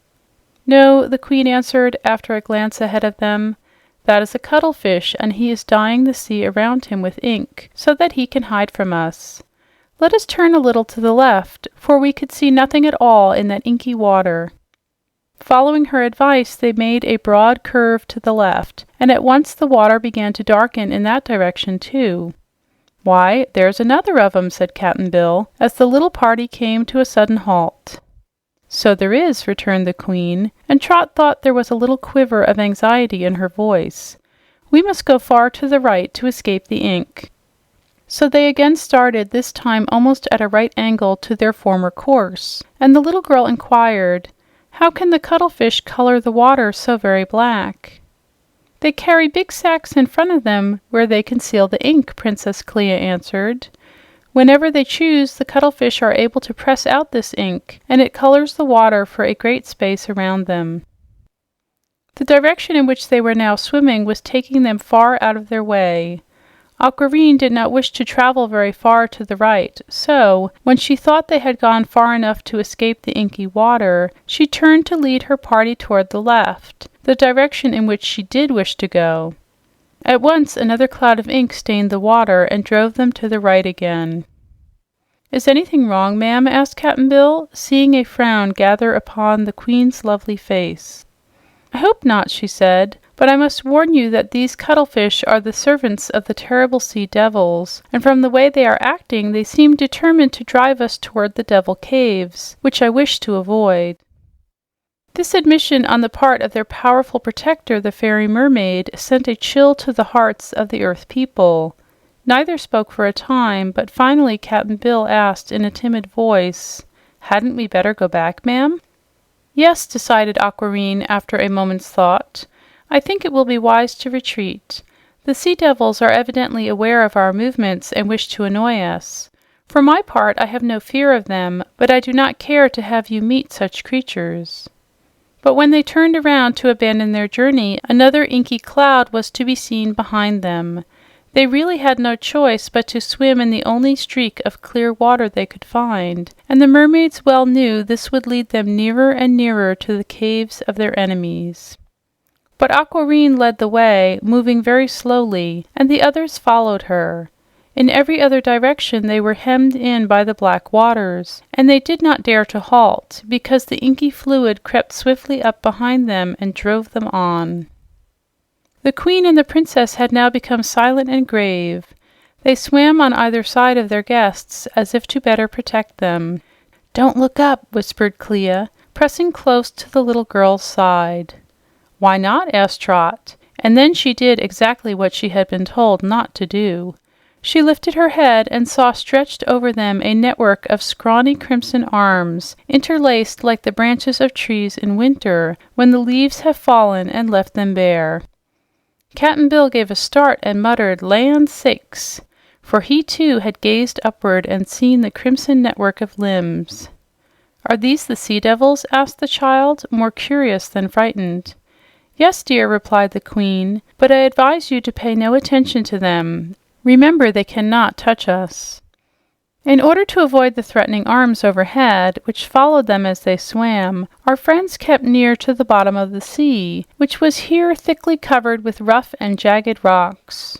S1: "No," the queen answered after a glance ahead of them. "That is a cuttlefish, and he is dyeing the sea around him with ink, so that he can hide from us. Let us turn a little to the left, for we could see nothing at all in that inky water." Following her advice, they made a broad curve to the left, and at once the water began to darken in that direction, too. "Why, there's another of 'em," said Cap'n Bill, as the little party came to a sudden halt. "So there is," returned the queen, and Trot thought there was a little quiver of anxiety in her voice. "We must go far to the right to escape the ink." So they again started, this time almost at a right angle to their former course, and the little girl inquired, "How can the cuttlefish color the water so very black?" "They carry big sacks in front of them where they conceal the ink," Princess Clea answered. "Whenever they choose, the cuttlefish are able to press out this ink, and it colors the water for a great space around them." The direction in which they were now swimming was taking them far out of their way. Aquareine did not wish to travel very far to the right, so, when she thought they had gone far enough to escape the inky water, she turned to lead her party toward the left, the direction in which she did wish to go. At once, another cloud of ink stained the water and drove them to the right again. "Is anything wrong, ma'am?" asked Cap'n Bill, seeing a frown gather upon the queen's lovely face. "I hope not," she said, "but I must warn you that these cuttlefish are the servants of the terrible sea devils, and from the way they are acting, they seem determined to drive us toward the devil caves, which I wish to avoid." This admission on the part of their powerful protector, the fairy mermaid, sent a chill to the hearts of the earth people. Neither spoke for a time, but finally Cap'n Bill asked in a timid voice, "Hadn't we better go back, ma'am?" "Yes," decided Aquareine after a moment's thought. "I think it will be wise to retreat. The sea devils are evidently aware of our movements and wish to annoy us. For my part, I have no fear of them, but I do not care to have you meet such creatures." But when they turned around to abandon their journey, another inky cloud was to be seen behind them. They really had no choice but to swim in the only streak of clear water they could find, and the mermaids well knew this would lead them nearer and nearer to the caves of their enemies. But Aquareine led the way, moving very slowly, and the others followed her. In every other direction they were hemmed in by the black waters, and they did not dare to halt, because the inky fluid crept swiftly up behind them and drove them on. The queen and the princess had now become silent and grave. They swam on either side of their guests, as if to better protect them. "Don't look up," whispered Clea, pressing close to the little girl's side. "Why not?" asked Trot, and then she did exactly what she had been told not to do. She lifted her head and saw stretched over them a network of scrawny crimson arms, interlaced like the branches of trees in winter when the leaves have fallen and left them bare. Cap'n Bill gave a start and muttered, "Land sakes!" for he too had gazed upward and seen the crimson network of limbs. "Are these the sea devils?" asked the child, more curious than frightened. "Yes, dear," replied the queen, "but I advise you to pay no attention to them. Remember, they cannot touch us." In order to avoid the threatening arms overhead, which followed them as they swam, our friends kept near to the bottom of the sea, which was here thickly covered with rough and jagged rocks.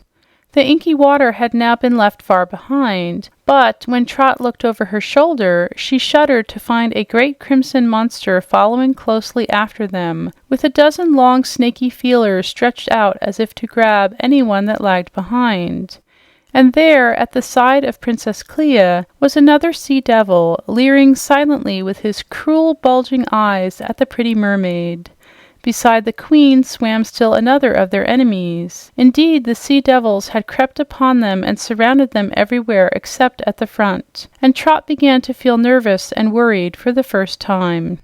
S1: The inky water had now been left far behind, but when Trot looked over her shoulder, she shuddered to find a great crimson monster following closely after them, with a dozen long snaky feelers stretched out as if to grab anyone that lagged behind. And there, at the side of Princess Clea, was another sea devil, leering silently with his cruel, bulging eyes at the pretty mermaid. Beside the queen swam still another of their enemies. Indeed, the sea devils had crept upon them and surrounded them everywhere except at the front, and Trot began to feel nervous and worried for the first time.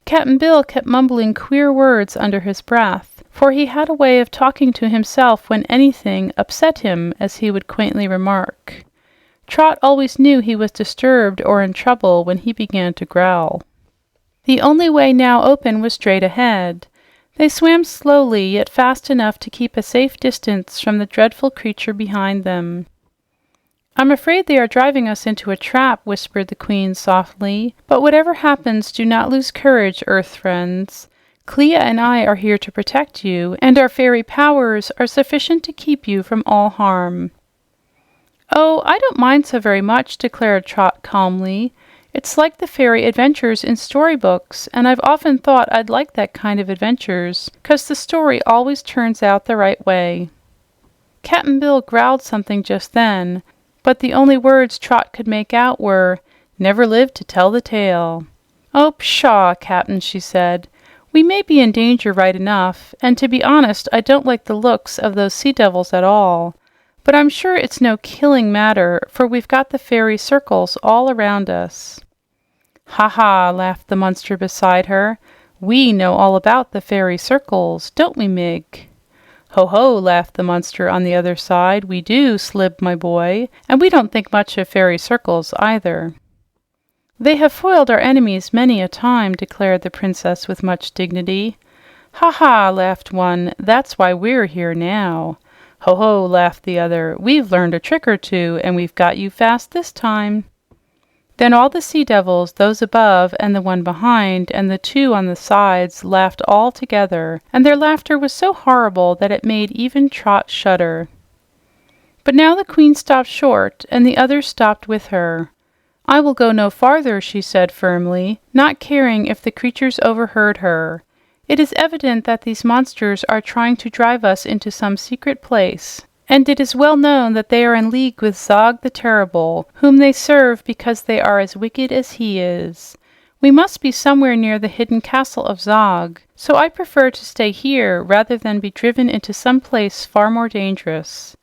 S1: Cap'n Bill kept mumbling queer words under his breath, for he had a way of talking to himself when anything upset him, as he would quaintly remark. Trot always knew he was disturbed or in trouble when he began to growl. The only way now open was straight ahead. They swam slowly, yet fast enough to keep a safe distance from the dreadful creature behind them. "I'm afraid they are driving us into a trap," whispered the queen softly. "But whatever happens, do not lose courage, Earth friends. Clea and I are here to protect you, and our fairy powers are sufficient to keep you from all harm." "Oh, I don't mind so very much," declared Trot calmly. "It's like the fairy adventures in storybooks, and I've often thought I'd like that kind of adventures, 'cause the story always turns out the right way." Cap'n Bill growled something just then, but the only words Trot could make out were, "Never lived to tell the tale." "Oh, pshaw, Captain," she said. "We may be in danger right enough, and to be honest, I don't like the looks of those sea devils at all. But I'm sure it's no killing matter, for we've got the fairy circles all around us." "Ha ha," laughed the monster beside her. "We know all about the fairy circles, don't we, Mig?" "Ho ho," laughed the monster on the other side. "We do, Slib, my boy, and we don't think much of fairy circles either." "They have foiled our enemies many a time," declared the princess with much dignity. "Ha ha," laughed one. "That's why we're here now." "Ho ho," laughed the other. "We've learned a trick or two, and we've got you fast this time." Then all the sea devils, those above and the one behind, and the two on the sides, laughed all together, and their laughter was so horrible that it made even Trot shudder. But now the queen stopped short, and the others stopped with her. "I will go no farther," she said firmly, not caring if the creatures overheard her. "It is evident that these monsters are trying to drive us into some secret place, and it is well known that they are in league with Zog the Terrible, whom they serve because they are as wicked as he is. We must be somewhere near the hidden castle of Zog, so I prefer to stay here rather than be driven into some place far more dangerous.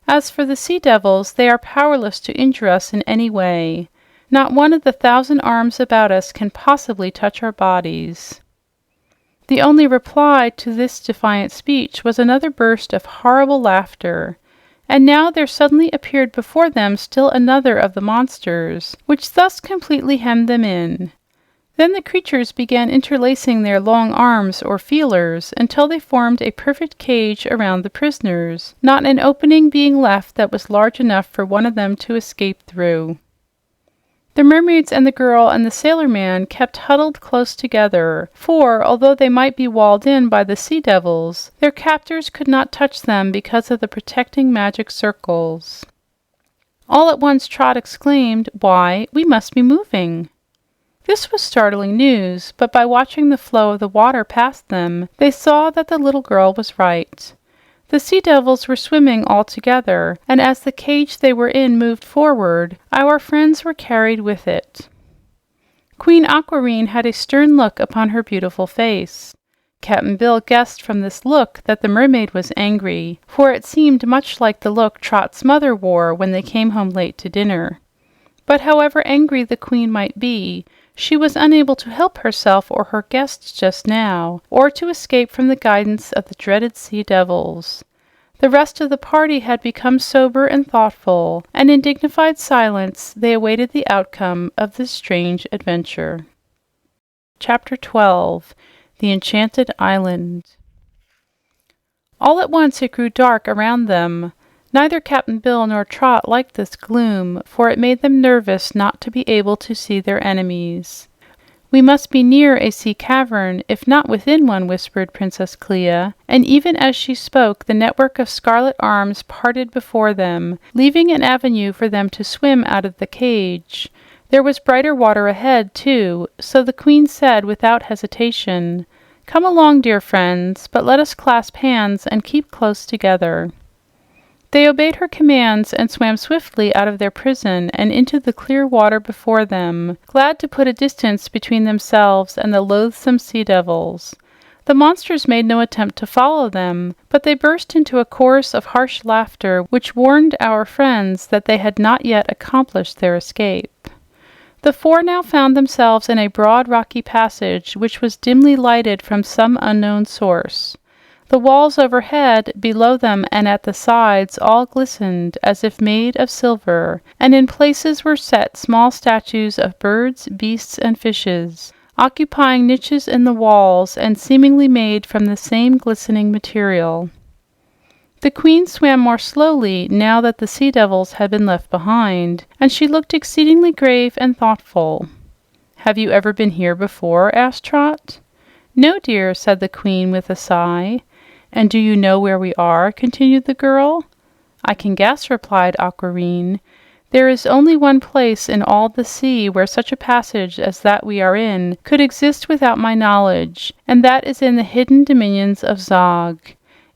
S1: As for the sea devils, they are powerless to injure us in any way. Not one of the 1,000 arms about us can possibly touch our bodies." The only reply to this defiant speech was another burst of horrible laughter, and now there suddenly appeared before them still another of the monsters, which thus completely hemmed them in. Then the creatures began interlacing their long arms or feelers until they formed a perfect cage around the prisoners, not an opening being left that was large enough for one of them to escape through. The mermaids and the girl and the sailor man kept huddled close together, for although they might be walled in by the sea devils, their captors could not touch them because of the protecting magic circles. All at once Trot exclaimed, "Why, we must be moving!" This was startling news, but by watching the flow of the water past them, they saw that the little girl was right. The sea devils were swimming all together, and as the cage they were in moved forward, our friends were carried with it. Queen Aquamarine had a stern look upon her beautiful face. Cap'n Bill guessed from this look that the mermaid was angry, for it seemed much like the look Trot's mother wore when they came home late to dinner. But however angry the queen might be, she was unable to help herself or her guests just now, or to escape from the guidance of the dreaded sea devils. The rest of the party had become sober and thoughtful, and in dignified silence they awaited the outcome of this strange adventure. Chapter 12. The Enchanted Island. All at once it grew dark around them. Neither Cap'n Bill nor Trot liked this gloom, for it made them nervous not to be able to see their enemies. "We must be near a sea cavern, if not within one," whispered Princess Clea, and even as she spoke, the network of scarlet arms parted before them, leaving an avenue for them to swim out of the cage. There was brighter water ahead, too, so the queen said without hesitation, "Come along, dear friends, but let us clasp hands and keep close together." They obeyed her commands and swam swiftly out of their prison and into the clear water before them, glad to put a distance between themselves and the loathsome sea devils. The monsters made no attempt to follow them, but they burst into a chorus of harsh laughter which warned our friends that they had not yet accomplished their escape. The four now found themselves in a broad rocky passage which was dimly lighted from some unknown source. The walls overhead, below them, and at the sides all glistened as if made of silver, and in places were set small statues of birds, beasts, and fishes, occupying niches in the walls and seemingly made from the same glistening material. The queen swam more slowly now that the sea devils had been left behind, and she looked exceedingly grave and thoughtful. "Have you ever been here before?" asked Trot. "No, dear," said the queen with a sigh. "And do you know where we are?" continued the girl. "I can guess," replied Aquamarine. "There is only one place in all the sea where such a passage as that we are in could exist without my knowledge, and that is in the hidden dominions of Zog.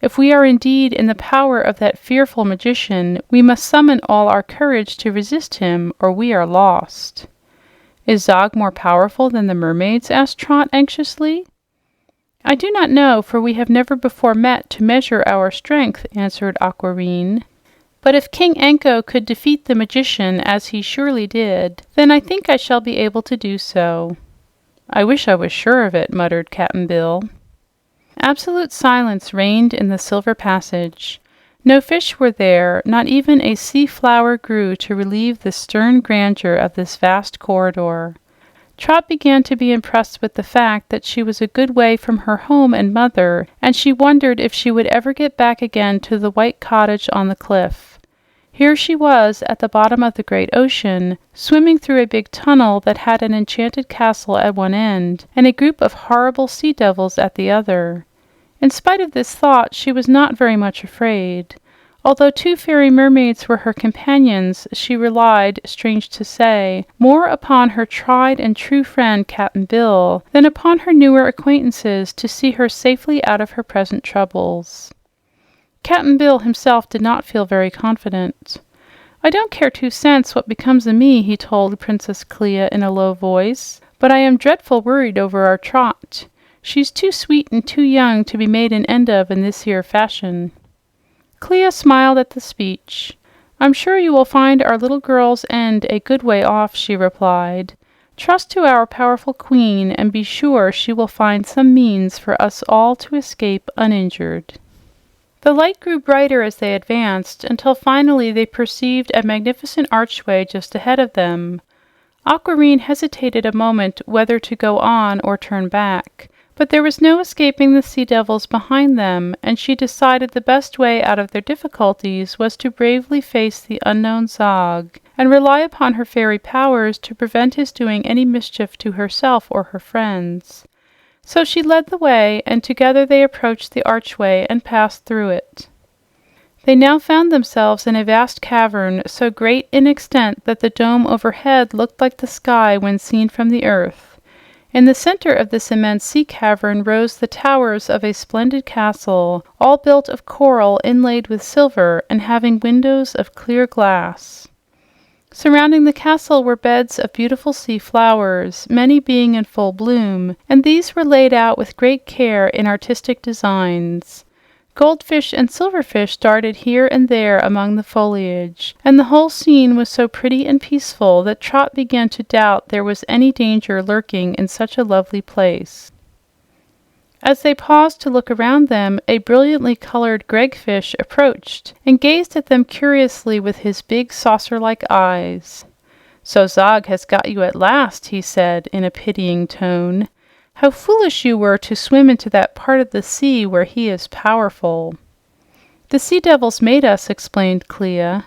S1: If we are indeed in the power of that fearful magician, we must summon all our courage to resist him, or we are lost." "Is Zog more powerful than the mermaids?" asked Trot anxiously. "I do not know, for we have never before met to measure our strength," answered Aquamarine. "But if King Anko could defeat the magician, as he surely did, then I think I shall be able to do so." "I wish I was sure of it," muttered Cap'n Bill. Absolute silence reigned in the silver passage. No fish were there, not even a sea flower grew to relieve the stern grandeur of this vast corridor. Trot began to be impressed with the fact that she was a good way from her home and mother, and she wondered if she would ever get back again to the white cottage on the cliff. Here she was at the bottom of the great ocean, swimming through a big tunnel that had an enchanted castle at one end and a group of horrible sea devils at the other. In spite of this thought, she was not very much afraid. Although 2 fairy mermaids were her companions, she relied, strange to say, more upon her tried and true friend Cap'n Bill than upon her newer acquaintances to see her safely out of her present troubles. Cap'n Bill himself did not feel very confident. "I don't care 2 cents what becomes of me," he told Princess Clea in a low voice, "but I am dreadful worried over our Trot. She's too sweet and too young to be made an end of in this here fashion." Clea smiled at the speech. "I'm sure you will find our little girl's end a good way off," she replied. Trust to our powerful queen and be sure she will find some means for us all to escape uninjured." The light grew brighter as they advanced until finally they perceived a magnificent archway just ahead of them. Aquamarine hesitated a moment whether to go on or turn back, but there was no escaping the sea devils behind them, and she decided the best way out of their difficulties was to bravely face the unknown Zog and rely upon her fairy powers to prevent his doing any mischief to herself or her friends. So she led the way, and together they approached the archway and passed through it. They now found themselves in a vast cavern, so great in extent that the dome overhead looked like the sky when seen from the earth. In the center of this immense sea cavern rose the towers of a splendid castle, all built of coral inlaid with silver and having windows of clear glass. Surrounding the castle were beds of beautiful sea flowers, many being in full bloom, and these were laid out with great care in artistic designs. Goldfish and silverfish darted here and there among the foliage, and the whole scene was so pretty and peaceful that Trot began to doubt there was any danger lurking in such a lovely place. As they paused to look around them, a brilliantly colored gregfish approached and gazed at them curiously with his big saucer-like eyes. "So Zog has got you at last," he said in a pitying tone. "How foolish you were to swim into that part of the sea where he is powerful." "The sea devils made us," explained Clea.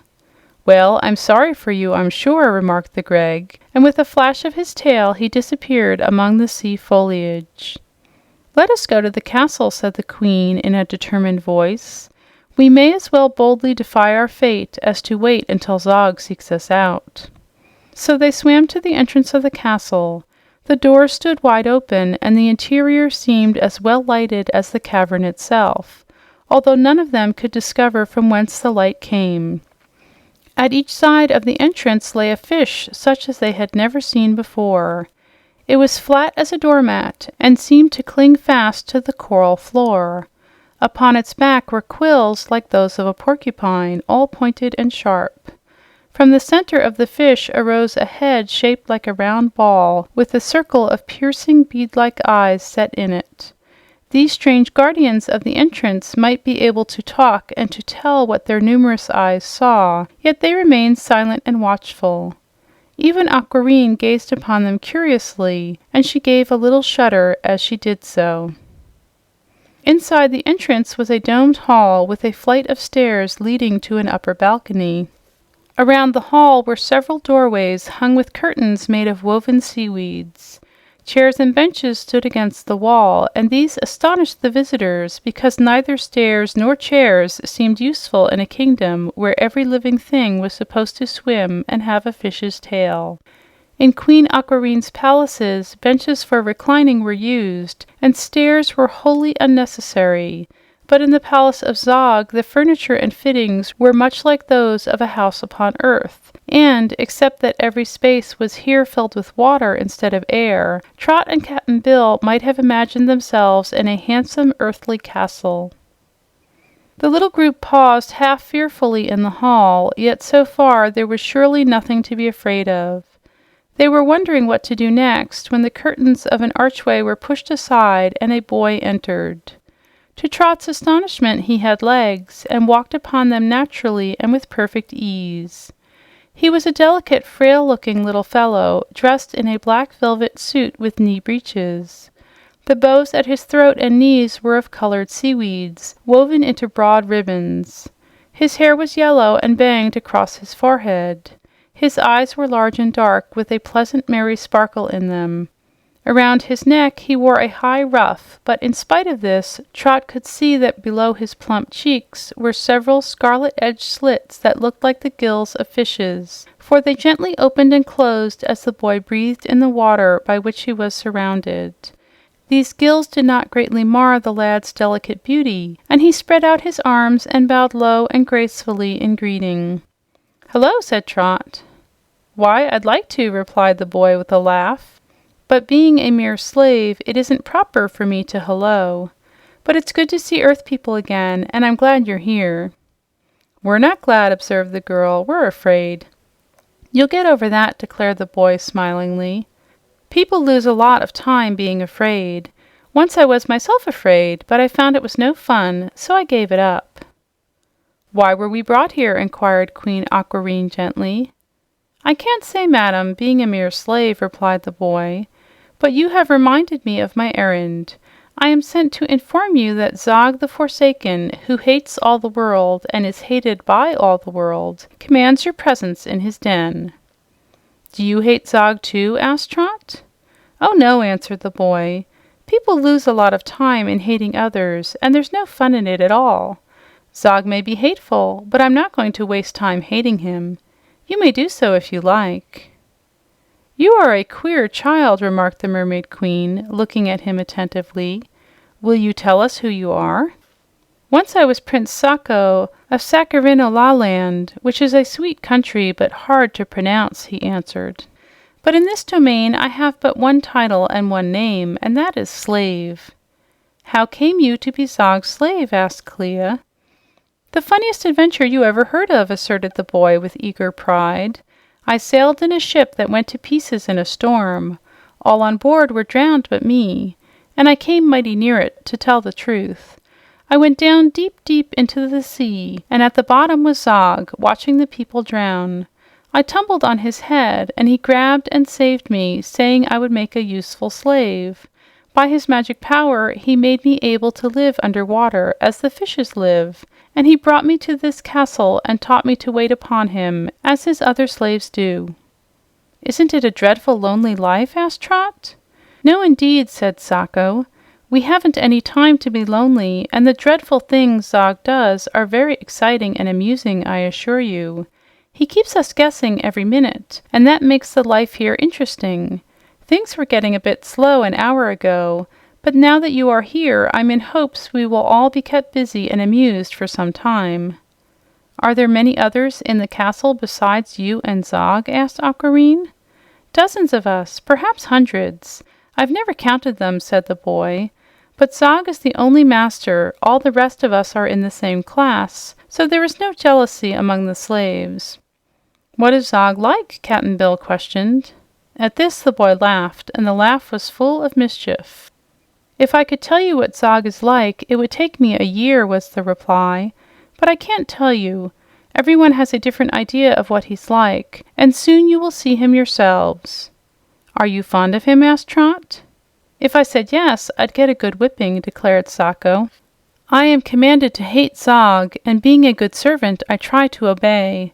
S1: "Well, I'm sorry for you, I'm sure," remarked the Greg, and with a flash of his tail he disappeared among the sea foliage. "Let us go to the castle," said the queen in a determined voice. "We may as well boldly defy our fate as to wait until Zog seeks us out." So they swam to the entrance of the castle. The doors stood wide open, and the interior seemed as well lighted as the cavern itself, although none of them could discover from whence the light came. At each side of the entrance lay a fish such as they had never seen before. It was flat as a doormat and seemed to cling fast to the coral floor. Upon its back were quills like those of a porcupine, all pointed and sharp. From the center of the fish arose a head shaped like a round ball with a circle of piercing bead-like eyes set in it. These strange guardians of the entrance might be able to talk and to tell what their numerous eyes saw, yet they remained silent and watchful. Even Aquamarine gazed upon them curiously, and she gave a little shudder as she did so. Inside the entrance was a domed hall with a flight of stairs leading to an upper balcony. Around the hall were several doorways hung with curtains made of woven seaweeds. Chairs and benches stood against the wall, and these astonished the visitors because neither stairs nor chairs seemed useful in a kingdom where every living thing was supposed to swim and have a fish's tail. In Queen Aquamarine's palaces, benches for reclining were used, and stairs were wholly unnecessary. But in the palace of Zog, the furniture and fittings were much like those of a house upon earth, and, except that every space was here filled with water instead of air, Trot and Cap'n Bill might have imagined themselves in a handsome earthly castle. The little group paused half fearfully in the hall, yet so far there was surely nothing to be afraid of. They were wondering what to do next when the curtains of an archway were pushed aside and a boy entered. To Trot's astonishment, he had legs and walked upon them naturally and with perfect ease. He was a delicate, frail-looking little fellow, dressed in a black velvet suit with knee breeches. The bows at his throat and knees were of colored seaweeds, woven into broad ribbons. His hair was yellow and banged across his forehead. His eyes were large and dark, with a pleasant, merry sparkle in them. Around his neck he wore a high ruff, but in spite of this, Trot could see that below his plump cheeks were several scarlet-edged slits that looked like the gills of fishes, for they gently opened and closed as the boy breathed in the water by which he was surrounded. These gills did not greatly mar the lad's delicate beauty, and he spread out his arms and bowed low and gracefully in greeting. "Hello," said Trot. "Why, I'd like to," replied the boy with a laugh. "But being a mere slave, it isn't proper for me to hello. But it's good to see Earth people again, and I'm glad you're here." "We're not glad," observed the girl. "We're afraid." "You'll get over that," declared the boy smilingly. People lose a lot of time being afraid. Once I was myself afraid, but I found it was no fun, so I gave it up." "Why were we brought here?" inquired Queen Aquareine gently. "I can't say, madam, being a mere slave," replied the boy. "But you have reminded me of my errand. I am sent to inform you that Zog the Forsaken, who hates all the world and is hated by all the world, commands your presence in his den." "Do you hate Zog too?" asked Trot. "Oh no," answered the boy. "People lose a lot of time in hating others, and there's no fun in it at all. Zog may be hateful, but I'm not going to waste time hating him. You may do so if you like." "You are a queer child," remarked the Mermaid Queen, looking at him attentively. "Will you tell us who you are?" "Once I was Prince Sako of Saccharinola-land, which is a sweet country but hard to pronounce," he answered. "But in this domain I have but one title and one name, and that is Slave." "How came you to be Zog's slave?" asked Clea. "The funniest adventure you ever heard of," asserted the boy with eager pride. "I sailed in a ship that went to pieces in a storm. All on board were drowned but me, and I came mighty near it, to tell the truth. I went down deep, deep into the sea, and at the bottom was Zog, watching the people drown. I tumbled on his head, and he grabbed and saved me, saying I would make a useful slave. By his magic power, he made me able to live underwater as the fishes live, and he brought me to this castle and taught me to wait upon him as his other slaves do." "Isn't it a dreadful, lonely life?" asked Trot. "No, indeed," said Sako. "We haven't any time to be lonely, and the dreadful things Zog does are very exciting and amusing, I assure you. He keeps us guessing every minute, and that makes the life here interesting. Things were getting a bit slow an hour ago, but now that you are here, I'm in hopes we will all be kept busy and amused for some time." "Are there many others in the castle besides you and Zog?" asked Aquareine. "Dozens of us, perhaps hundreds. I've never counted them," said the boy. "But Zog is the only master. All the rest of us are in the same class, so there is no jealousy among the slaves." "What is Zog like?" Cap'n Bill questioned. At this, the boy laughed, and the laugh was full of mischief. "If I could tell you what Zog is like, it would take me a year," was the reply. "But I can't tell you. Everyone has a different idea of what he's like, and soon you will see him yourselves." "Are you fond of him?" asked Trot. "If I said yes, I'd get a good whipping," declared Sako. "I am commanded to hate Zog, and being a good servant, I try to obey.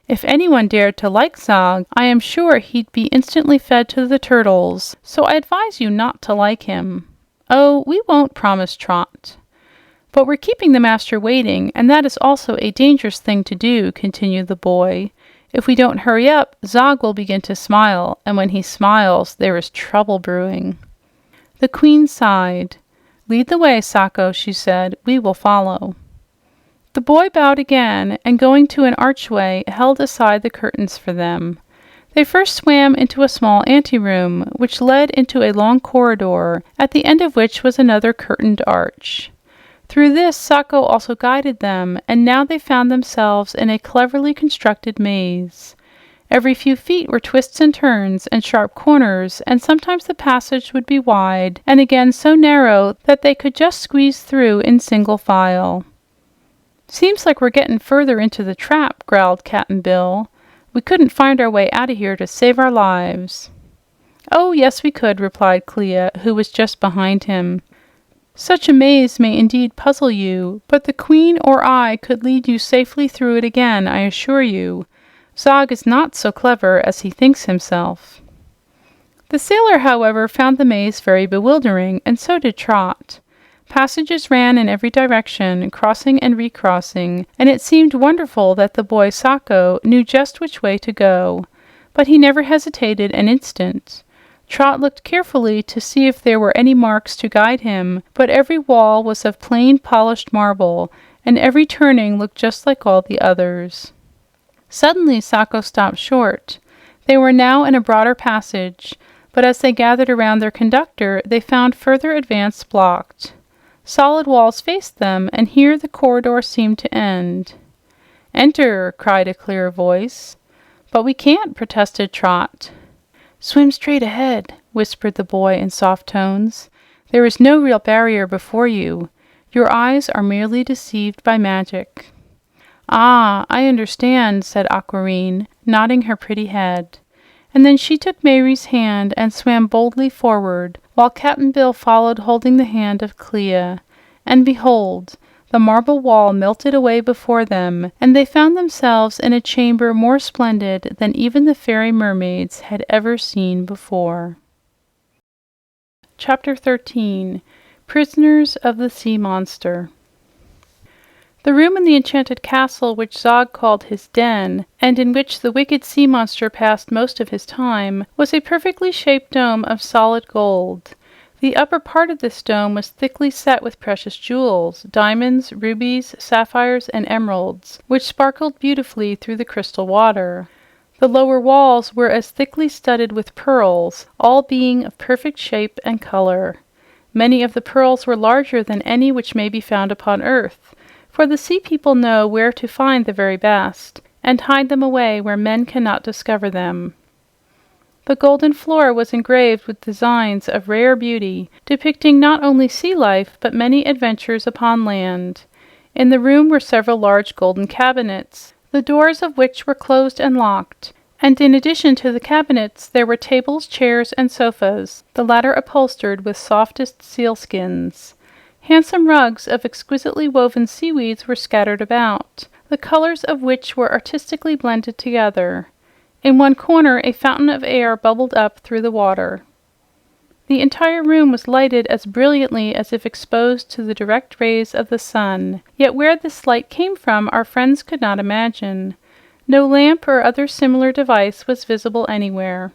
S1: If anyone dared to like Zog, I am sure he'd be instantly fed to the turtles, so I advise you not to like him." "Oh, we won't," promised Trot. "But we're keeping the master waiting, and that is also a dangerous thing to do," continued the boy. "If we don't hurry up, Zog will begin to smile, and when he smiles, there is trouble brewing." The queen sighed. "Lead the way, Sako," she said. "We will follow." The boy bowed again, and going to an archway, held aside the curtains for them. They first swam into a small anteroom, which led into a long corridor, at the end of which was another curtained arch. Through this, Sako also guided them, and now they found themselves in a cleverly constructed maze. Every few feet were twists and turns and sharp corners, and sometimes the passage would be wide, and again so narrow that they could just squeeze through in single file. "Seems like we're getting further into the trap," growled Cap'n Bill. "We couldn't find our way out of here to save our lives." "Oh, yes, we could," replied Clea, who was just behind him. "Such a maze may indeed puzzle you, but the queen or I could lead you safely through it again, I assure you. Zog is not so clever as he thinks himself." The sailor, however, found the maze very bewildering, and so did Trot. Passages ran in every direction, crossing and recrossing, and it seemed wonderful that the boy Sako knew just which way to go. But he never hesitated an instant. Trot looked carefully to see if there were any marks to guide him, but every wall was of plain polished marble, and every turning looked just like all the others. Suddenly, Sako stopped short. They were now in a broader passage, but as they gathered around their conductor, they found further advance blocked. Solid walls faced them, and here the corridor seemed to end. "Enter!" cried a clear voice. "But we can't," protested Trot. "Swim straight ahead," whispered the boy in soft tones. "There is no real barrier before you. Your eyes are merely deceived by magic." "Ah, I understand," said Aquareine, nodding her pretty head. And then she took Mary's hand and swam boldly forward, while Cap'n Bill followed holding the hand of Clea. And behold, the marble wall melted away before them, and they found themselves in a chamber more splendid than even the fairy mermaids had ever seen before. Chapter 13. Prisoners of the Sea Monster. The room in the enchanted castle which Zog called his den, and in which the wicked sea monster passed most of his time, was a perfectly shaped dome of solid gold. The upper part of this dome was thickly set with precious jewels, diamonds, rubies, sapphires, and emeralds, which sparkled beautifully through the crystal water. The lower walls were as thickly studded with pearls, all being of perfect shape and color. Many of the pearls were larger than any which may be found upon earth, for the sea people know where to find the very best, and hide them away where men cannot discover them. The golden floor was engraved with designs of rare beauty, depicting not only sea life, but many adventures upon land. In the room were several large golden cabinets, the doors of which were closed and locked, and in addition to the cabinets, there were tables, chairs, and sofas, the latter upholstered with softest sealskins. Handsome rugs of exquisitely woven seaweeds were scattered about, the colors of which were artistically blended together. In one corner, a fountain of air bubbled up through the water. The entire room was lighted as brilliantly as if exposed to the direct rays of the sun, yet where this light came from our friends could not imagine. No lamp or other similar device was visible anywhere.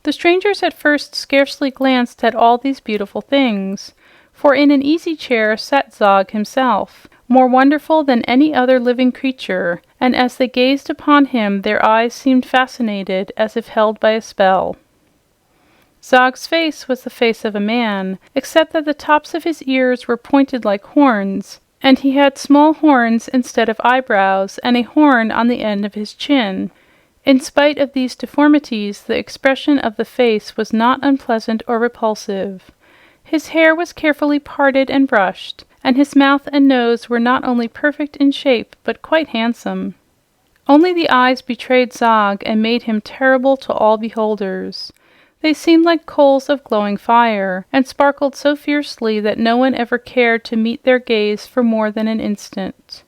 S1: The strangers at first scarcely glanced at all these beautiful things, for in an easy chair sat Zog himself, more wonderful than any other living creature, and as they gazed upon him, their eyes seemed fascinated as if held by a spell. Zog's face was the face of a man, except that the tops of his ears were pointed like horns, and he had small horns instead of eyebrows, and a horn on the end of his chin. In spite of these deformities, the expression of the face was not unpleasant or repulsive. His hair was carefully parted and brushed, and his mouth and nose were not only perfect in shape, but quite handsome. Only the eyes betrayed Zog and made him terrible to all beholders. They seemed like coals of glowing fire, and sparkled so fiercely that no one ever cared to meet their gaze for more than an instant.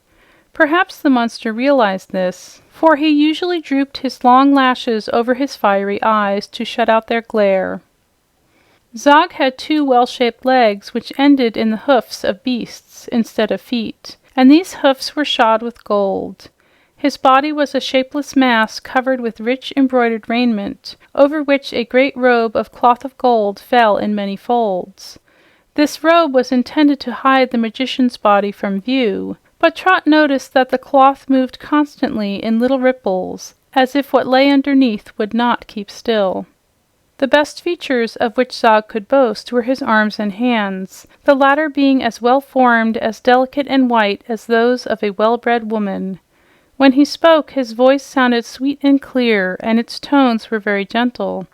S1: Perhaps the monster realized this, for he usually drooped his long lashes over his fiery eyes to shut out their glare. Zog had 2 well-shaped legs which ended in the hoofs of beasts instead of feet, and these hoofs were shod with gold. His body was a shapeless mass covered with rich embroidered raiment, over which a great robe of cloth of gold fell in many folds. This robe was intended to hide the magician's body from view, but Trot noticed that the cloth moved constantly in little ripples, as if what lay underneath would not keep still. The best features of which Zog could boast were his arms and hands, the latter being as well formed, as delicate and white as those of a well-bred woman. When he spoke, his voice sounded sweet and clear, and its tones were very gentle.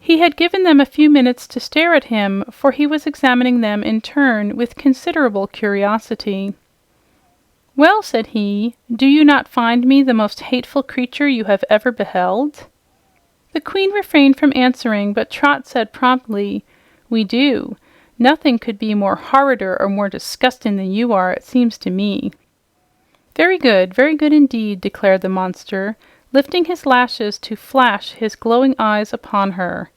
S1: He had given them a few minutes to stare at him, for he was examining them in turn with considerable curiosity. "Well," said he, "do you not find me the most hateful creature you have ever beheld?" The queen refrained from answering, but Trot said promptly, "We do. Nothing could be more horrider or more disgusting than you are, it seems to me." very good indeed," declared the monster, lifting his lashes to flash his glowing eyes upon her.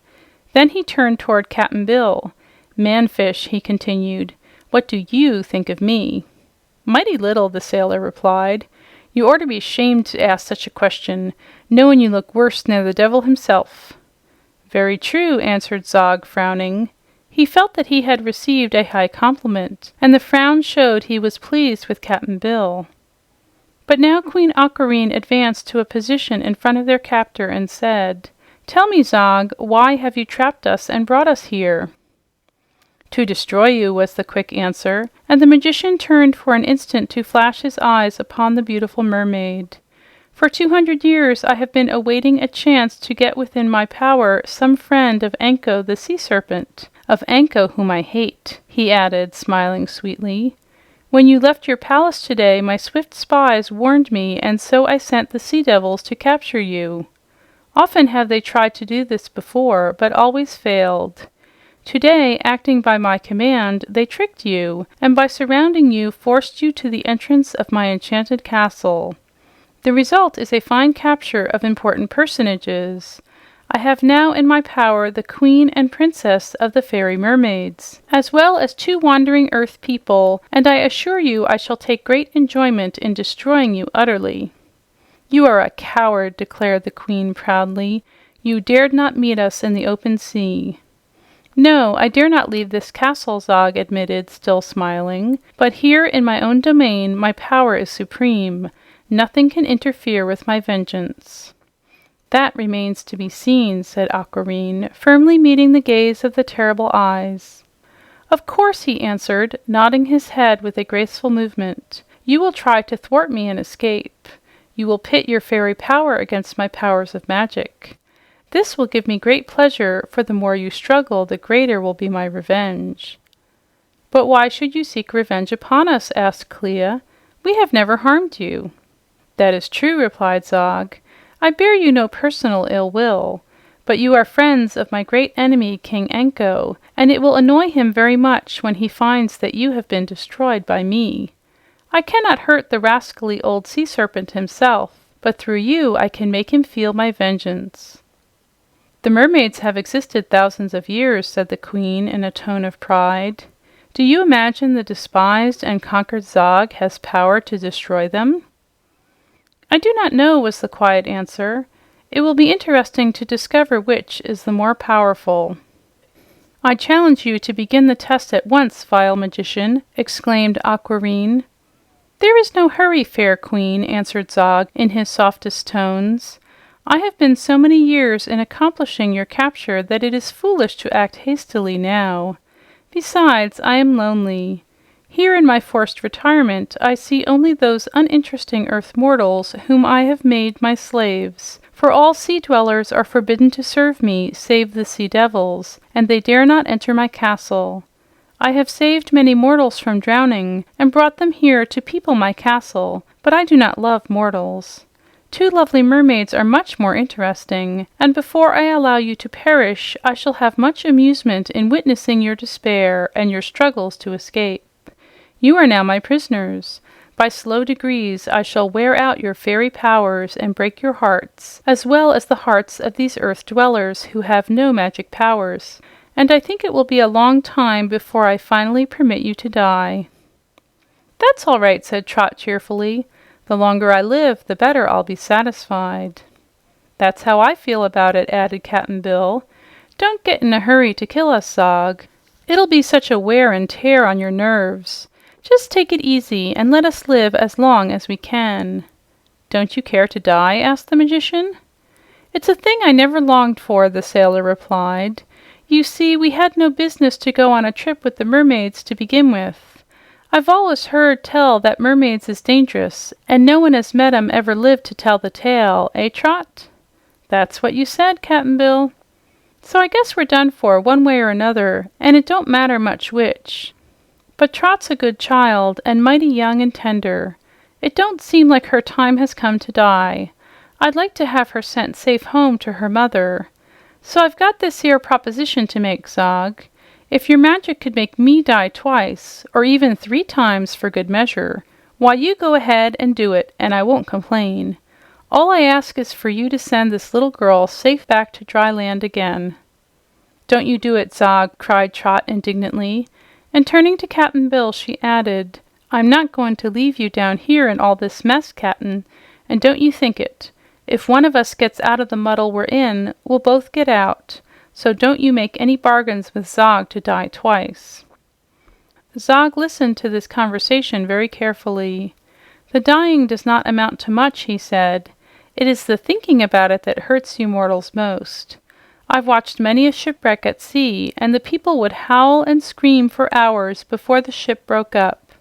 S1: Then he turned toward Cap'n Bill. "Manfish," he continued, "what do you think of me?" "Mighty little," the sailor replied. "You ought to be ashamed to ask such a question, knowing you look worse than the devil himself." "Very true," answered Zog, frowning. He felt that he had received a high compliment, and the frown showed he was pleased with Cap'n Bill. But now Queen Aquareine advanced to a position in front of their captor and said, "Tell me, Zog, why have you trapped us and brought us here?" "To destroy you," was the quick answer, and the magician turned for an instant to flash his eyes upon the beautiful mermaid. For 200 years I have been awaiting a chance to get within my power some friend of Anko the sea serpent, of Anko whom I hate," he added, smiling sweetly. "When you left your palace today, my swift spies warned me, and so I sent the sea devils to capture you. Often have they tried to do this before, but always failed. Today, acting by my command, they tricked you, and by surrounding you, forced you to the entrance of my enchanted castle. The result is a fine capture of important personages. I have now in my power the queen and princess of the fairy mermaids, as well as 2 wandering earth people, and I assure you I shall take great enjoyment in destroying you utterly." "You are a coward," declared the queen proudly. "You dared not meet us in the open sea." "No, I dare not leave this castle," Zog admitted, still smiling. "But here in my own domain, my power is supreme. Nothing can interfere with my vengeance." "That remains to be seen," said Aquareine, firmly meeting the gaze of the terrible eyes. "Of course," he answered, nodding his head with a graceful movement. "You will try to thwart me and escape. You will pit your fairy power against my powers of magic. This will give me great pleasure, for the more you struggle, the greater will be my revenge." "But why should you seek revenge upon us?" asked Clea. "We have never harmed you." "That is true," replied Zog. "I bear you no personal ill will, but you are friends of my great enemy, King Anko, and it will annoy him very much when he finds that you have been destroyed by me. I cannot hurt the rascally old sea serpent himself, but through you I can make him feel my vengeance." "The mermaids have existed thousands of years," said the queen in a tone of pride. "Do you imagine the despised and conquered Zog has power to destroy them?" "I do not know," was the quiet answer. "It will be interesting to discover which is the more powerful." "I challenge you to begin the test at once, vile magician!" exclaimed Aquareine. "There is no hurry, fair queen," answered Zog in his softest tones. "I have been so many years in accomplishing your capture that it is foolish to act hastily now. Besides, I am lonely. Here in my forced retirement, I see only those uninteresting earth mortals whom I have made my slaves, for all sea dwellers are forbidden to serve me save the sea devils, and they dare not enter my castle. I have saved many mortals from drowning and brought them here to people my castle, but I do not love mortals. 2 lovely mermaids are much more interesting, and before I allow you to perish, I shall have much amusement in witnessing your despair and your struggles to escape. You are now my prisoners. By slow degrees, I shall wear out your fairy powers and break your hearts, as well as the hearts of these earth dwellers who have no magic powers, and I think it will be a long time before I finally permit you to die." "That's all right," said Trot cheerfully. "The longer I live, the better I'll be satisfied." "That's how I feel about it," added Cap'n Bill. "Don't get in a hurry to kill us, Zog. It'll be such a wear and tear on your nerves. Just take it easy and let us live as long as we can." "Don't you care to die?" asked the magician. "It's a thing I never longed for," the sailor replied. "You see, we had no business to go on a trip with the mermaids to begin with. I've always heard tell that mermaids is dangerous, and no one as met 'em ever lived to tell the tale, eh, Trot?" "That's what you said, Cap'n Bill." "So I guess we're done for, one way or another, and it don't matter much which. But Trot's a good child, and mighty young and tender. It don't seem like her time has come to die. I'd like to have her sent safe home to her mother. So I've got this here proposition to make, Zog. If your magic could make me die twice, or even 3 times for good measure, why, you go ahead and do it, and I won't complain. All I ask is for you to send this little girl safe back to dry land again." "Don't you do it, Zog," cried Trot indignantly. And turning to Cap'n Bill, she added, "I'm not going to leave you down here in all this mess, Cap'n, and don't you think it. If one of us gets out of the muddle we're in, we'll both get out. So don't you make any bargains with Zog to die twice." Zog listened to this conversation very carefully. "The dying does not amount to much," he said. "It is the thinking about it that hurts you mortals most. I've watched many a shipwreck at sea, and the people would howl and scream for hours before the ship broke up.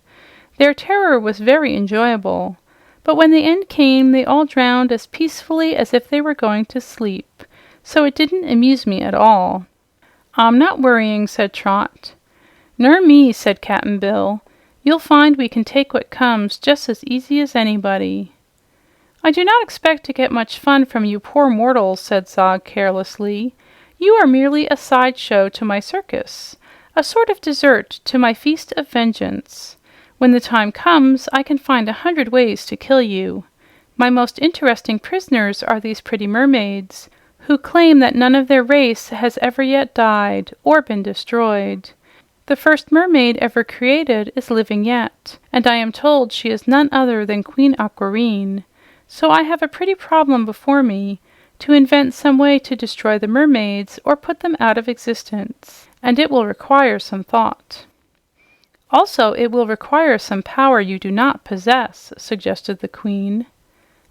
S1: Their terror was very enjoyable. But when the end came, they all drowned as peacefully as if they were going to sleep, so it didn't amuse me at all." "I'm not worrying," said Trot. "Ner me," said Cap'n Bill. "You'll find we can take what comes just as easy as anybody." "I do not expect to get much fun from you poor mortals," said Zog carelessly. "You are merely a sideshow to my circus, a sort of dessert to my feast of vengeance. When the time comes, I can find 100 ways to kill you. My most interesting prisoners are these pretty mermaids, who claim that none of their race has ever yet died or been destroyed. The first mermaid ever created is living yet, and I am told she is none other than Queen Aquareine. So I have a pretty problem before me, to invent some way to destroy the mermaids or put them out of existence, and it will require some thought." "Also, it will require some power you do not possess," suggested the Queen.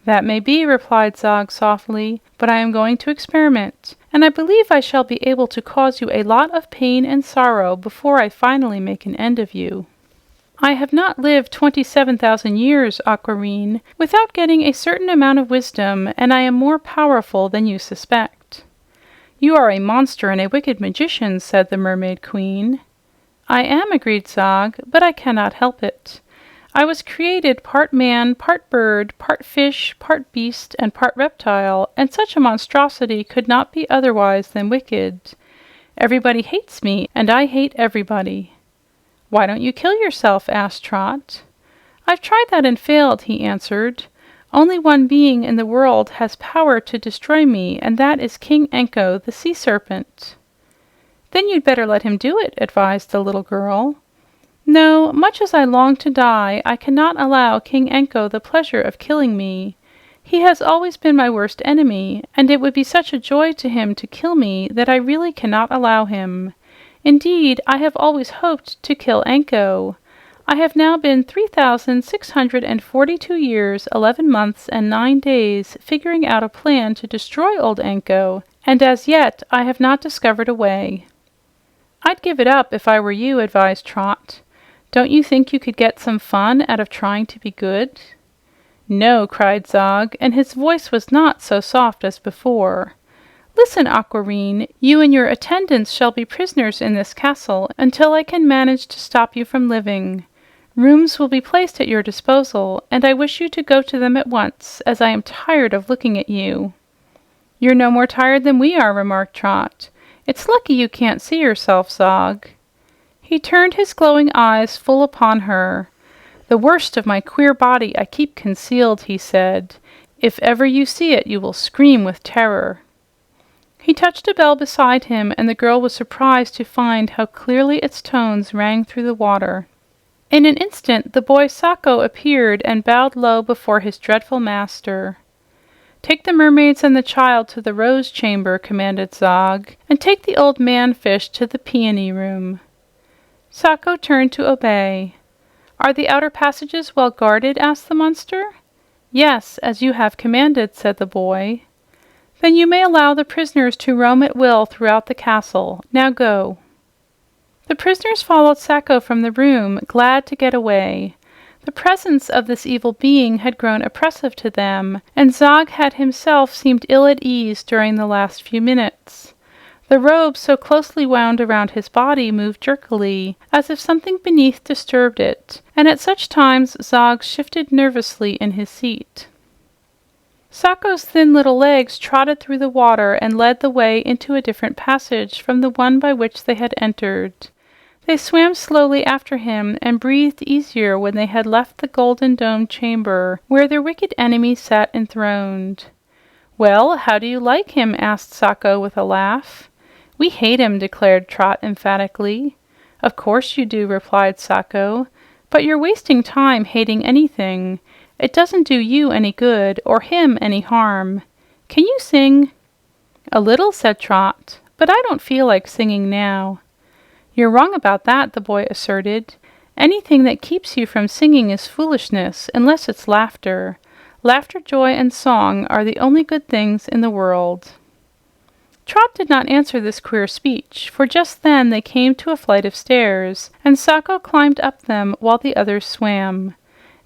S1: "That may be," replied Zog softly, "but I am going to experiment, and I believe I shall be able to cause you a lot of pain and sorrow before I finally make an end of you." "I have not lived 27,000 years, Aquareine, without getting a certain amount of wisdom, and I am more powerful than you suspect." "You are a monster and a wicked magician," said the Mermaid Queen. "I am," agreed Zog, "but I cannot help it. I was created part man, part bird, part fish, part beast, and part reptile, and such a monstrosity could not be otherwise than wicked. Everybody hates me, and I hate everybody." "Why don't you kill yourself?" asked Trot. "I've tried that and failed," he answered. "Only one being in the world has power to destroy me, and that is King Anko, the sea serpent." "Then you'd better let him do it," advised the little girl. "No, much as I long to die, I cannot allow King Anko the pleasure of killing me. He has always been my worst enemy, and it would be such a joy to him to kill me that I really cannot allow him. Indeed, I have always hoped to kill Anko. I have now been 3,642 years, 11 months, and 9 days figuring out a plan to destroy old Anko, and as yet I have not discovered a way." "I'd give it up if I were you," advised Trot. "Don't you think you could get some fun out of trying to be good?" "No," cried Zog, and his voice was not so soft as before. "Listen, Aquareine, you and your attendants shall be prisoners in this castle until I can manage to stop you from living. Rooms will be placed at your disposal, and I wish you to go to them at once, as I am tired of looking at you." "You're no more tired than we are," remarked Trot. "It's lucky you can't see yourself, Zog." He turned his glowing eyes full upon her. "The worst of my queer body I keep concealed," he said. "If ever you see it, you will scream with terror." He touched a bell beside him, and the girl was surprised to find how clearly its tones rang through the water. In an instant, the boy Sacco appeared and bowed low before his dreadful master. "Take the mermaids and the child to the rose chamber," commanded Zog, "and take the old man-fish to the peony room." Sacco turned to obey. "Are the outer passages well guarded?" asked the monster. "Yes, as you have commanded," said the boy. "Then you may allow the prisoners to roam at will throughout the castle. Now go." The prisoners followed Sacco from the room, glad to get away. The presence of this evil being had grown oppressive to them, and Zog had himself seemed ill at ease during the last few minutes. The robe so closely wound around his body moved jerkily, as if something beneath disturbed it, and at such times Zog shifted nervously in his seat. Sacco's thin little legs trotted through the water and led the way into a different passage from the one by which they had entered. They swam slowly after him and breathed easier when they had left the golden domed chamber where their wicked enemy sat enthroned. "Well, how do you like him?" asked Sacco with a laugh. "We hate him," declared Trot emphatically. "Of course you do," replied Sacco. "But you're wasting time hating anything. It doesn't do you any good or him any harm. Can you sing?" "A little," said Trot, "but I don't feel like singing now." "You're wrong about that," the boy asserted. "Anything that keeps you from singing is foolishness, unless it's laughter. Laughter, joy, and song are the only good things in the world." Trot did not answer this queer speech, for just then they came to a flight of stairs, and Sacco climbed up them while the others swam.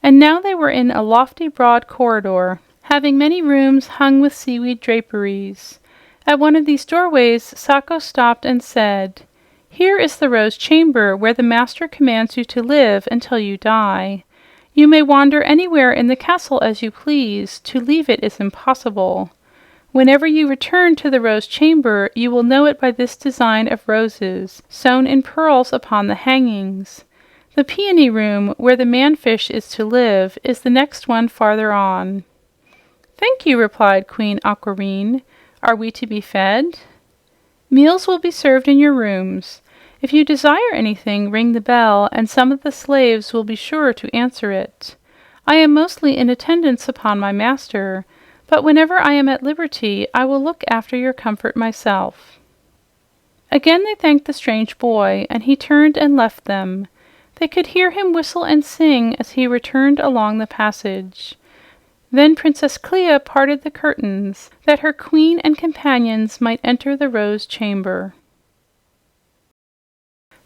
S1: And now they were in a lofty, broad corridor, having many rooms hung with seaweed draperies. At one of these doorways, Sako stopped and said, "Here is the Rose Chamber, where the master commands you to live until you die. You may wander anywhere in the castle as you please. To leave it is impossible. Whenever you return to the Rose Chamber, you will know it by this design of roses, sewn in pearls upon the hangings. The Peony Room, where the manfish is to live, is the next one farther on." "Thank you," replied Queen Aquamarine. "Are we to be fed?" "Meals will be served in your rooms. If you desire anything, ring the bell, and some of the slaves will be sure to answer it. I am mostly in attendance upon my master, but whenever I am at liberty, I will look after your comfort myself." Again they thanked the strange boy, and he turned and left them. They could hear him whistle and sing as he returned along the passage. Then Princess Clea parted the curtains, that her queen and companions might enter the Rose Chamber.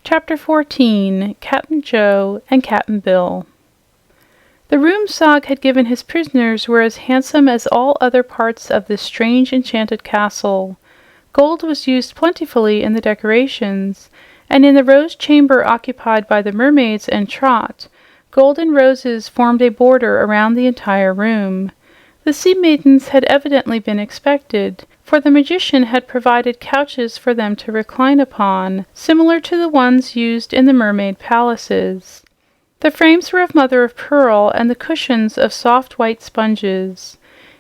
S1: Chapter 14. Cap'n Joe and Cap'n Bill. The rooms Zog had given his prisoners were as handsome as all other parts of this strange enchanted castle. Gold was used plentifully in the decorations, and in the Rose Chamber occupied by the mermaids and Trot, golden roses formed a border around the entire room. The sea maidens had evidently been expected, for the magician had provided couches for them to recline upon, similar to the ones used in the mermaid palaces. The frames were of mother of pearl, and the cushions of soft white sponges.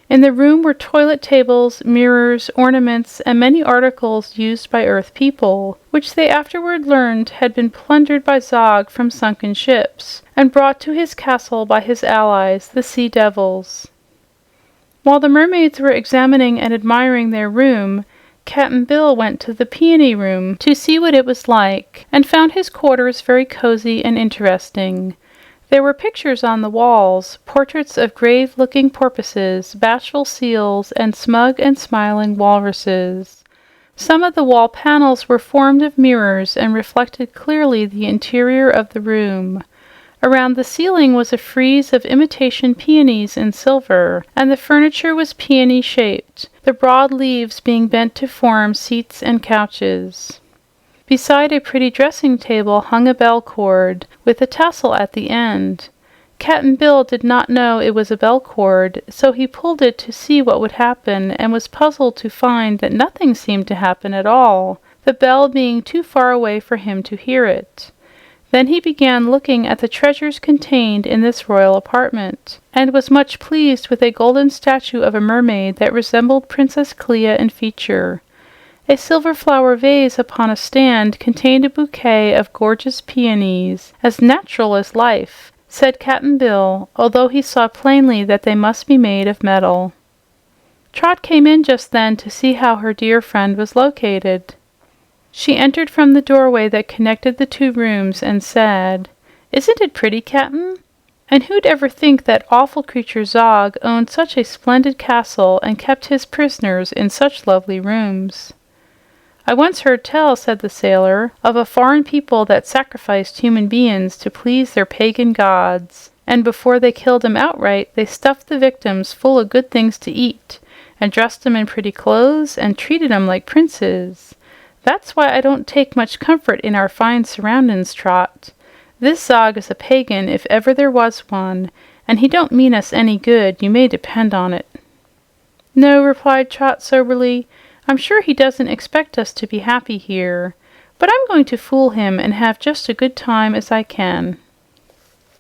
S1: In the room were toilet tables, mirrors, ornaments, and many articles used by Earth people, which they afterward learned had been plundered by Zog from sunken ships, and brought to his castle by his allies, the Sea Devils. While the mermaids were examining and admiring their room, Cap'n Bill went to the Peony Room to see what it was like, and found his quarters very cozy and interesting. There were pictures on the walls, portraits of grave-looking porpoises, bashful seals, and smug and smiling walruses. Some of the wall panels were formed of mirrors and reflected clearly the interior of the room. Around the ceiling was a frieze of imitation peonies in silver, and the furniture was peony-shaped, the broad leaves being bent to form seats and couches. Beside a pretty dressing table hung a bell cord, with a tassel at the end. Cap'n Bill did not know it was a bell cord, so he pulled it to see what would happen, and was puzzled to find that nothing seemed to happen at all, the bell being too far away for him to hear it. Then he began looking at the treasures contained in this royal apartment, and was much pleased with a golden statue of a mermaid that resembled Princess Clea in feature. A silver flower vase upon a stand contained a bouquet of gorgeous peonies, as natural as life, said Cap'n Bill, although he saw plainly that they must be made of metal. Trot came in just then to see how her dear friend was located. She entered from the doorway that connected the two rooms and said, "Isn't it pretty, Cap'n? And who'd ever think that awful creature Zog owned such a splendid castle and kept his prisoners in such lovely rooms?" "I once heard tell," said the sailor, "of a foreign people that sacrificed human beings to please their pagan gods, and before they killed 'em outright, they stuffed the victims full of good things to eat, and dressed 'em in pretty clothes, and treated 'em like princes. That's why I don't take much comfort in our fine surroundings, Trot. This Zog is a pagan if ever there was one, and he don't mean us any good, you may depend on it." "No," replied Trot soberly, "I'm sure he doesn't expect us to be happy here, but I'm going to fool him and have just a good time as I can."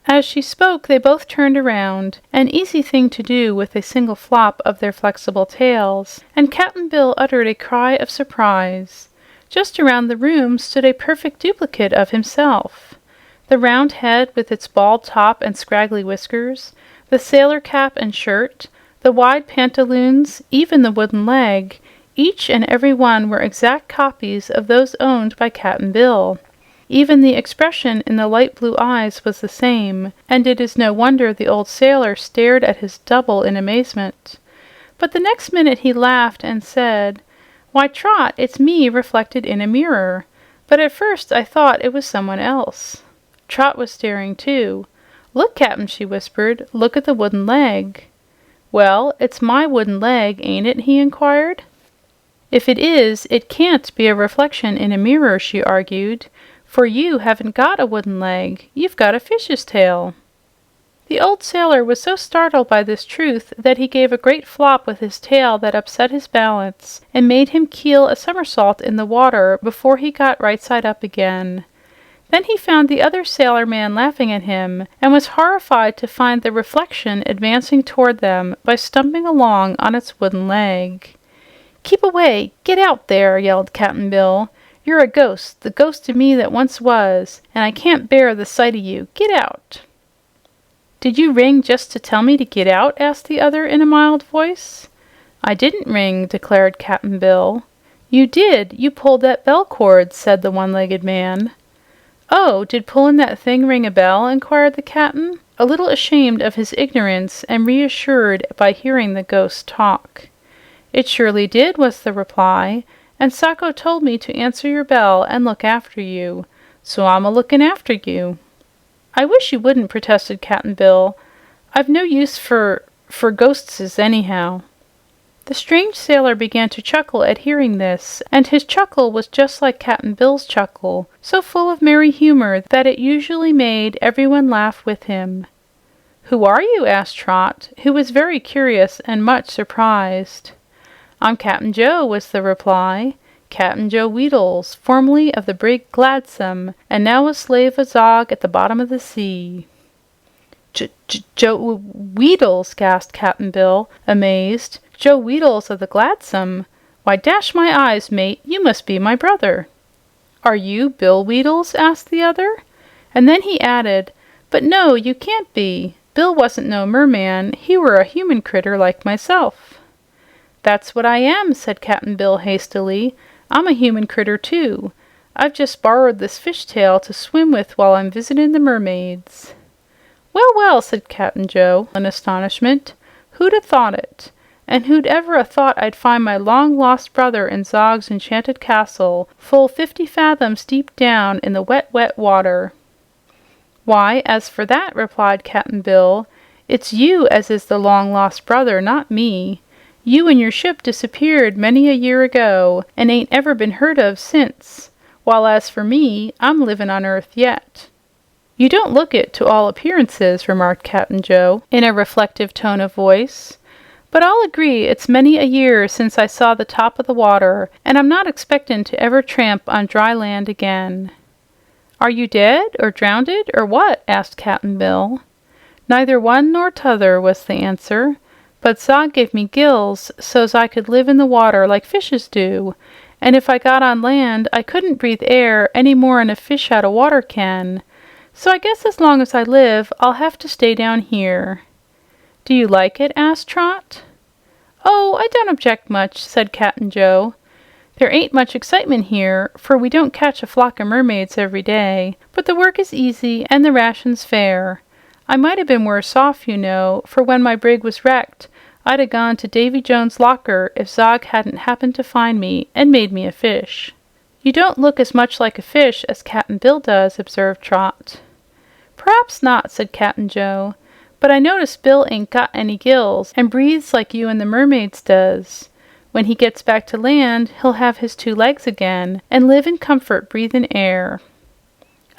S1: As she spoke, they both turned around, an easy thing to do with a single flop of their flexible tails, and Cap'n Bill uttered a cry of surprise. Just around the room stood a perfect duplicate of himself. The round head with its bald top and scraggly whiskers, the sailor cap and shirt, the wide pantaloons, even the wooden leg, each and every one were exact copies of those owned by Cap'n Bill. Even the expression in the light blue eyes was the same, and it is no wonder the old sailor stared at his double in amazement. But the next minute he laughed and said, "Why, Trot, it's me reflected in a mirror. But at first I thought it was someone else." Trot was staring too. "Look, Cap'n," she whispered. "Look at the wooden leg." "Well, it's my wooden leg, ain't it?" he inquired. "If it is, it can't be a reflection in a mirror," she argued, "for you haven't got a wooden leg. You've got a fish's tail." The old sailor was so startled by this truth that he gave a great flop with his tail that upset his balance and made him keel a somersault in the water before he got right side up again. Then he found the other sailor man laughing at him and was horrified to find the reflection advancing toward them by stumping along on its wooden leg. "Keep away! Get out there!" yelled Cap'n Bill. "You're a ghost, the ghost of me that once was, and I can't bear the sight of you. Get out!" "Did you ring just to tell me to get out?" asked the other in a mild voice. "I didn't ring," declared Cap'n Bill. "You did. You pulled that bell cord," said the one-legged man. "Oh, did pullin' that thing ring a bell?" inquired the captain, a little ashamed of his ignorance and reassured by hearing the ghost talk. "It surely did," was the reply, "and Sacco told me to answer your bell and look after you. So I'm a-lookin' after you." "I wish you wouldn't," protested Cap'n Bill. "I've no use for ghostses anyhow." The strange sailor began to chuckle at hearing this, and his chuckle was just like Cap'n Bill's chuckle, so full of merry humor that it usually made everyone laugh with him. "Who are you?" asked Trot, who was very curious and much surprised. "I'm Cap'n Joe," was the reply. "Cap'n Joe Weedles, formerly of the brig Gladsome, and now a slave of Zog at the bottom of the sea." "Joe Weedles!" gasped Cap'n Bill, amazed. "Joe Weedles of the Gladsome? Why, dash my eyes, mate, you must be my brother." "Are you Bill Weedles?" asked the other. And then he added, "But no, you can't be. Bill wasn't no merman. He were a human critter like myself." "That's what I am," said Cap'n Bill hastily. "I'm a human critter, too. I've just borrowed this fish tail to swim with while I'm visitin' the mermaids." "Well, well," said Cap'n Joe in astonishment. "Who'd 'a thought it? And who'd ever 'a thought I'd find my long-lost brother in Zog's enchanted castle, full 50 fathoms deep down in the wet, wet water?" "Why, as for that," replied Cap'n Bill, "it's you as is the long-lost brother, not me. You and your ship disappeared many a year ago, and ain't ever been heard of since, while as for me, I'm livin' on Earth yet." "You don't look it, to all appearances," remarked Cap'n Joe in a reflective tone of voice. "But I'll agree it's many a year since I saw the top of the water, and I'm not expectin' to ever tramp on dry land again." "Are you dead, or drownded, or what?" asked Cap'n Bill. "Neither one nor t'other," was the answer. "But Zog gave me gills so's I could live in the water like fishes do, and if I got on land, I couldn't breathe air any more'n a fish out of water can. So I guess as long as I live, I'll have to stay down here." "Do you like it?" asked Trot. "Oh, I don't object much," said Cap'n Joe. "There ain't much excitement here, for we don't catch a flock of mermaids every day, but the work is easy and the rations fair. I might have been worse off, you know, for when my brig was wrecked, I'd 'a gone to Davy Jones' locker if Zog hadn't happened to find me and made me a fish." "You don't look as much like a fish as Cap'n Bill does," observed Trot. "Perhaps not," said Cap'n Joe, "but I notice Bill ain't got any gills and breathes like you and the mermaids does. When he gets back to land, he'll have his 2 legs again and live in comfort breathin' air."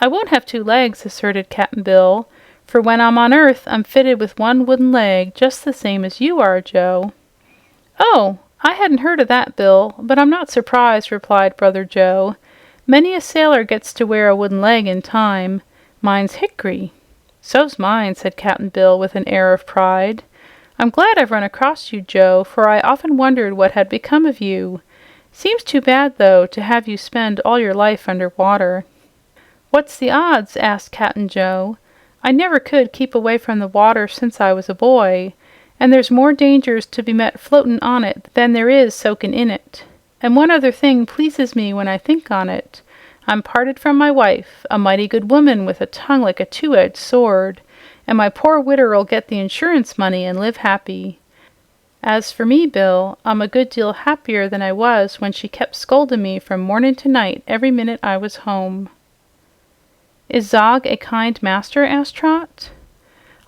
S1: "I won't have 2 legs," asserted Cap'n Bill, "for when I'm on Earth, I'm fitted with 1 wooden leg, just the same as you are, Joe." "Oh, I hadn't heard of that, Bill, but I'm not surprised," replied Brother Joe. "Many a sailor gets to wear a wooden leg in time. Mine's hickory." "So's mine," said Cap'n Bill with an air of pride. "I'm glad I've run across you, Joe, for I often wondered what had become of you. Seems too bad, though, to have you spend all your life under water." "What's the odds?" asked Cap'n Joe. "I never could keep away from the water since I was a boy, and there's more dangers to be met floatin' on it than there is soakin' in it. And one other thing pleases me when I think on it. I'm parted from my wife, a mighty good woman with a tongue like a 2-edged sword, and my poor widder'll get the insurance money and live happy. As for me, Bill, I'm a good deal happier than I was when she kept scoldin' me from mornin' to night every minute I was home." "Is Zog a kind master?" asked Trot.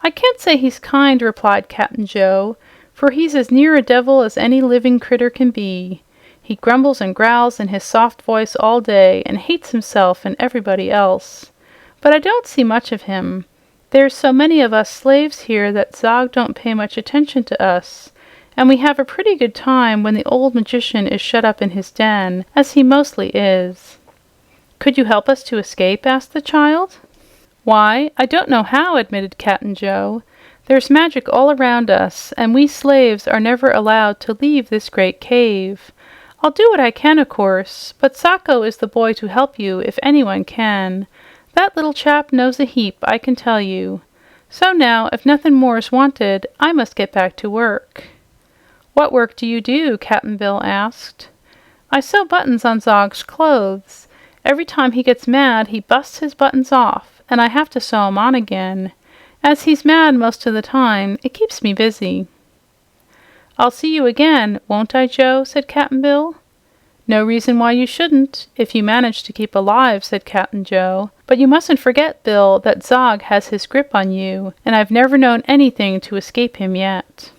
S1: "I can't say he's kind," replied Cap'n Joe, "for he's as near a devil as any living critter can be. He grumbles and growls in his soft voice all day and hates himself and everybody else. But I don't see much of him. There's so many of us slaves here that Zog don't pay much attention to us, and we have a pretty good time when the old magician is shut up in his den, as he mostly is." "Could you help us to escape?" asked the child. "Why, I don't know how," admitted Cap'n Joe. "There's magic all around us, and we slaves are never allowed to leave this great cave. I'll do what I can, of course, but Sacco is the boy to help you if anyone can. That little chap knows a heap, I can tell you. So now, if nothing more is wanted, I must get back to work." "What work do you do?" Cap'n Bill asked. "I sew buttons on Zog's clothes. Every time he gets mad, he busts his buttons off, and I have to sew 'em on again. As he's mad most of the time, it keeps me busy." "I'll see you again, won't I, Joe?" said Cap'n Bill. "No reason why you shouldn't, if you manage to keep alive," said Cap'n Joe. "But you mustn't forget, Bill, that Zog has his grip on you, and I've never known anything to escape him yet."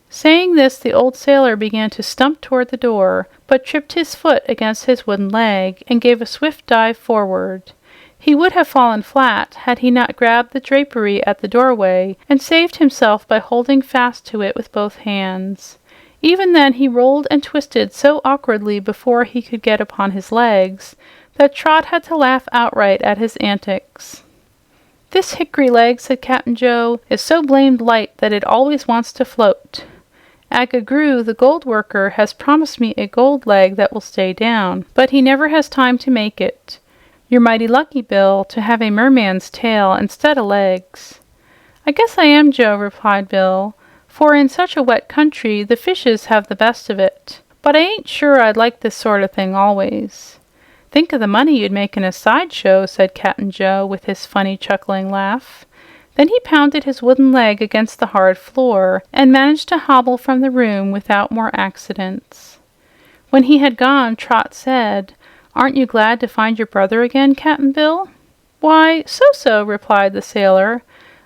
S1: Saying this, the old sailor began to stump toward the door, but tripped his foot against his wooden leg and gave a swift dive forward. He would have fallen flat had he not grabbed the drapery at the doorway and saved himself by holding fast to it with both hands. Even then, he rolled and twisted so awkwardly before he could get upon his legs that Trot had to laugh outright at his antics. "This hickory leg," said Cap'n Joe, "is so blamed light that it always wants to float. Agagru, the gold worker, has promised me a gold leg that will stay down, but he never has time to make it. You're mighty lucky, Bill, to have a merman's tail instead of legs." "I guess I am, Joe," replied Bill, "for in such a wet country, the fishes have the best of it. But I ain't sure I'd like this sort of thing always." "Think of the money you'd make in a sideshow," said Cap'n Joe with his funny chuckling laugh. Then he pounded his wooden leg against the hard floor and managed to hobble from the room without more accidents. When he had gone, Trot said, "Aren't you glad to find your brother again, Cap'n Bill?" "Why, so-so," replied the sailor.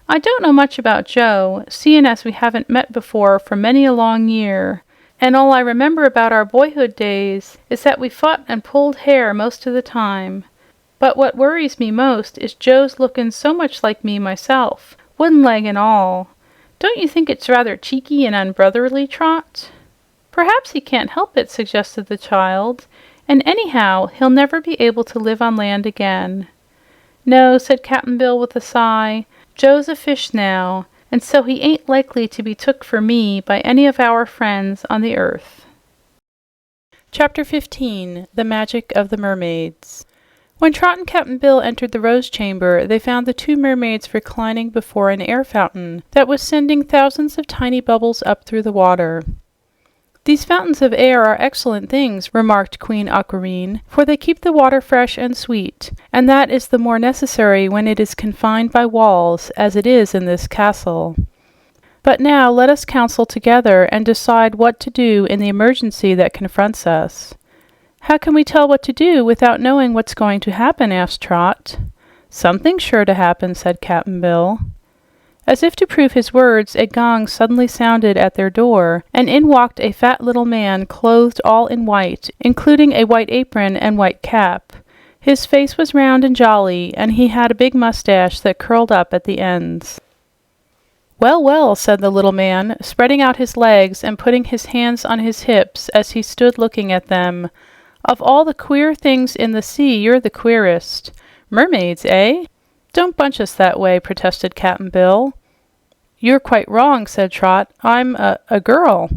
S1: "I don't know much about Joe, seeing as we haven't met before for many a long year, and all I remember about our boyhood days is that we fought and pulled hair most of the time. But what worries me most is Joe's lookin' so much like me myself, wooden leg and all. Don't you think it's rather cheeky and unbrotherly, Trot?" "Perhaps he can't help it," suggested the child. "And anyhow, he'll never be able to live on land again." "No," said Cap'n Bill with a sigh. "Joe's a fish now, and so he ain't likely to be took for me by any of our friends on the earth." Chapter 15. The Magic of the Mermaids. When Trot and Cap'n Bill entered the Rose Chamber, they found the two mermaids reclining before an air fountain that was sending thousands of tiny bubbles up through the water. "These fountains of air are excellent things," remarked Queen Aquareine, "for they keep the water fresh and sweet, and that is the more necessary when it is confined by walls, as it is in this castle. But now let us counsel together and decide what to do in the emergency that confronts us." "How can we tell what to do without knowing what's going to happen?" asked Trot. "Something's sure to happen," said Cap'n Bill. As if to prove his words, a gong suddenly sounded at their door, and in walked a fat little man clothed all in white, including a white apron and white cap. His face was round and jolly, and he had a big mustache that curled up at the ends. "Well, well," said the little man, spreading out his legs and putting his hands on his hips as he stood looking at them. "Of all the queer things in the sea, you're the queerest. Mermaids, eh?" "Don't bunch us that way," protested Cap'n Bill. "You're quite wrong," said Trot. "I'm a girl."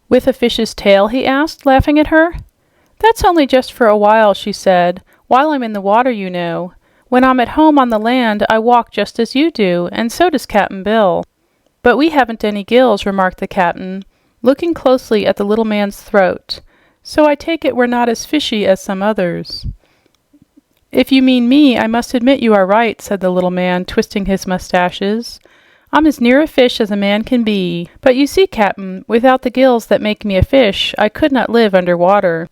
S1: "With a fish's tail?" he asked, laughing at her. "That's only just for a while," she said. "While I'm in the water, you know. When I'm at home on the land, I walk just as you do, and so does Cap'n Bill." "But we haven't any gills," remarked the captain, looking closely at the little man's throat. "So I take it we're not as fishy as some others." "If you mean me, I must admit you are right," said the little man, twisting his mustaches. "I'm as near a fish as a man can be. But you see, Cap'n, without the gills that make me a fish, I could not live under water."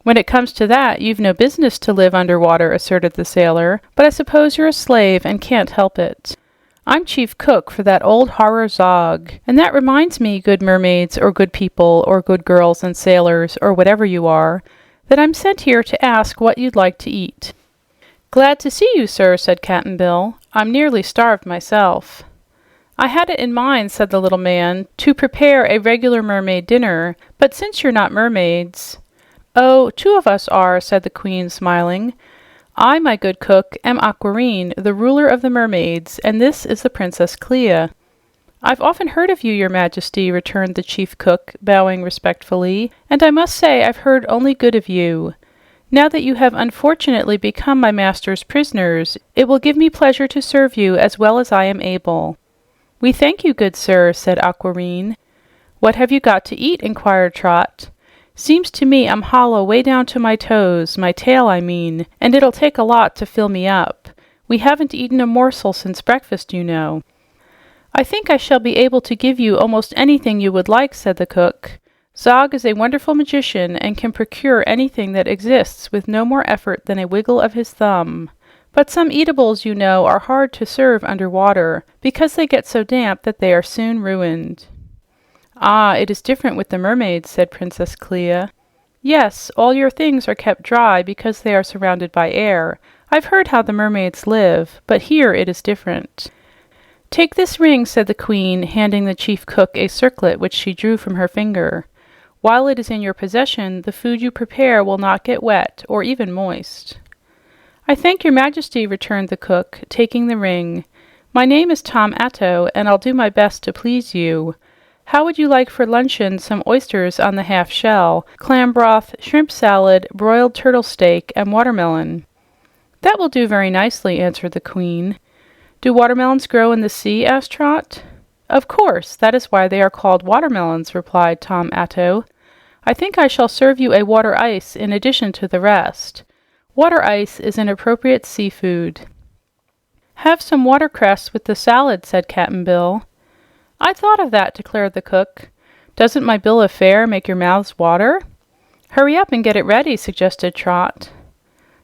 S1: "When it comes to that, you've no business to live under water," asserted the sailor. "But I suppose you're a slave and can't help it." I'm chief cook for that old horror Zog, and that reminds me, good mermaids, or good people, or good girls and sailors, or whatever you are, that I'm sent here to ask what you'd like to eat." "Glad to see you, sir," said Cap'n Bill. "I'm nearly starved myself." "I had it in mind," said the little man, "to prepare a regular mermaid dinner, but since you're not mermaids—" "Oh, two of us are," said the queen, smiling. "I, my good cook, am Aquareine, the ruler of the mermaids, and this is the Princess Clea." "I've often heard of you, your majesty," returned the chief cook, bowing respectfully, "and I must say I've heard only good of you. Now that you have unfortunately become my master's prisoners, it will give me pleasure to serve you as well as I am able." "We thank you, good sir," said Aquareine. "What have you got to eat?" inquired Trot. "Seems to me I'm hollow way down to my toes, my tail, I mean, and it'll take a lot to fill me up. We haven't eaten a morsel since breakfast, you know." "I think I shall be able to give you almost anything you would like," said the cook. "Zog is a wonderful magician and can procure anything that exists with no more effort than a wiggle of his thumb. But some eatables, you know, are hard to serve under water because they get so damp that they are soon ruined." "Ah, it is different with the mermaids," said Princess Clea. "Yes, all your things are kept dry because they are surrounded by air. I've heard how the mermaids live, but here it is different." "Take this ring," said the queen, handing the chief cook a circlet which she drew from her finger. "While it is in your possession, the food you prepare will not get wet or even moist." "I thank your majesty," returned the cook, taking the ring. "My name is Tom Atto, and I'll do my best to please you. How would you like for luncheon some oysters on the half shell, clam broth, shrimp salad, broiled turtle steak, and watermelon?" "That will do very nicely," answered the queen. "Do watermelons grow in the sea?" asked Trot. "Of course, that is why they are called watermelons," replied Tom Atto. "I think I shall serve you a water ice in addition to the rest. Water ice is an appropriate seafood." "Have some watercress with the salad," said Cap'n Bill. "I thought of that," declared the cook. "Doesn't my bill of fare make your mouths water?" "Hurry up and get it ready," suggested Trot.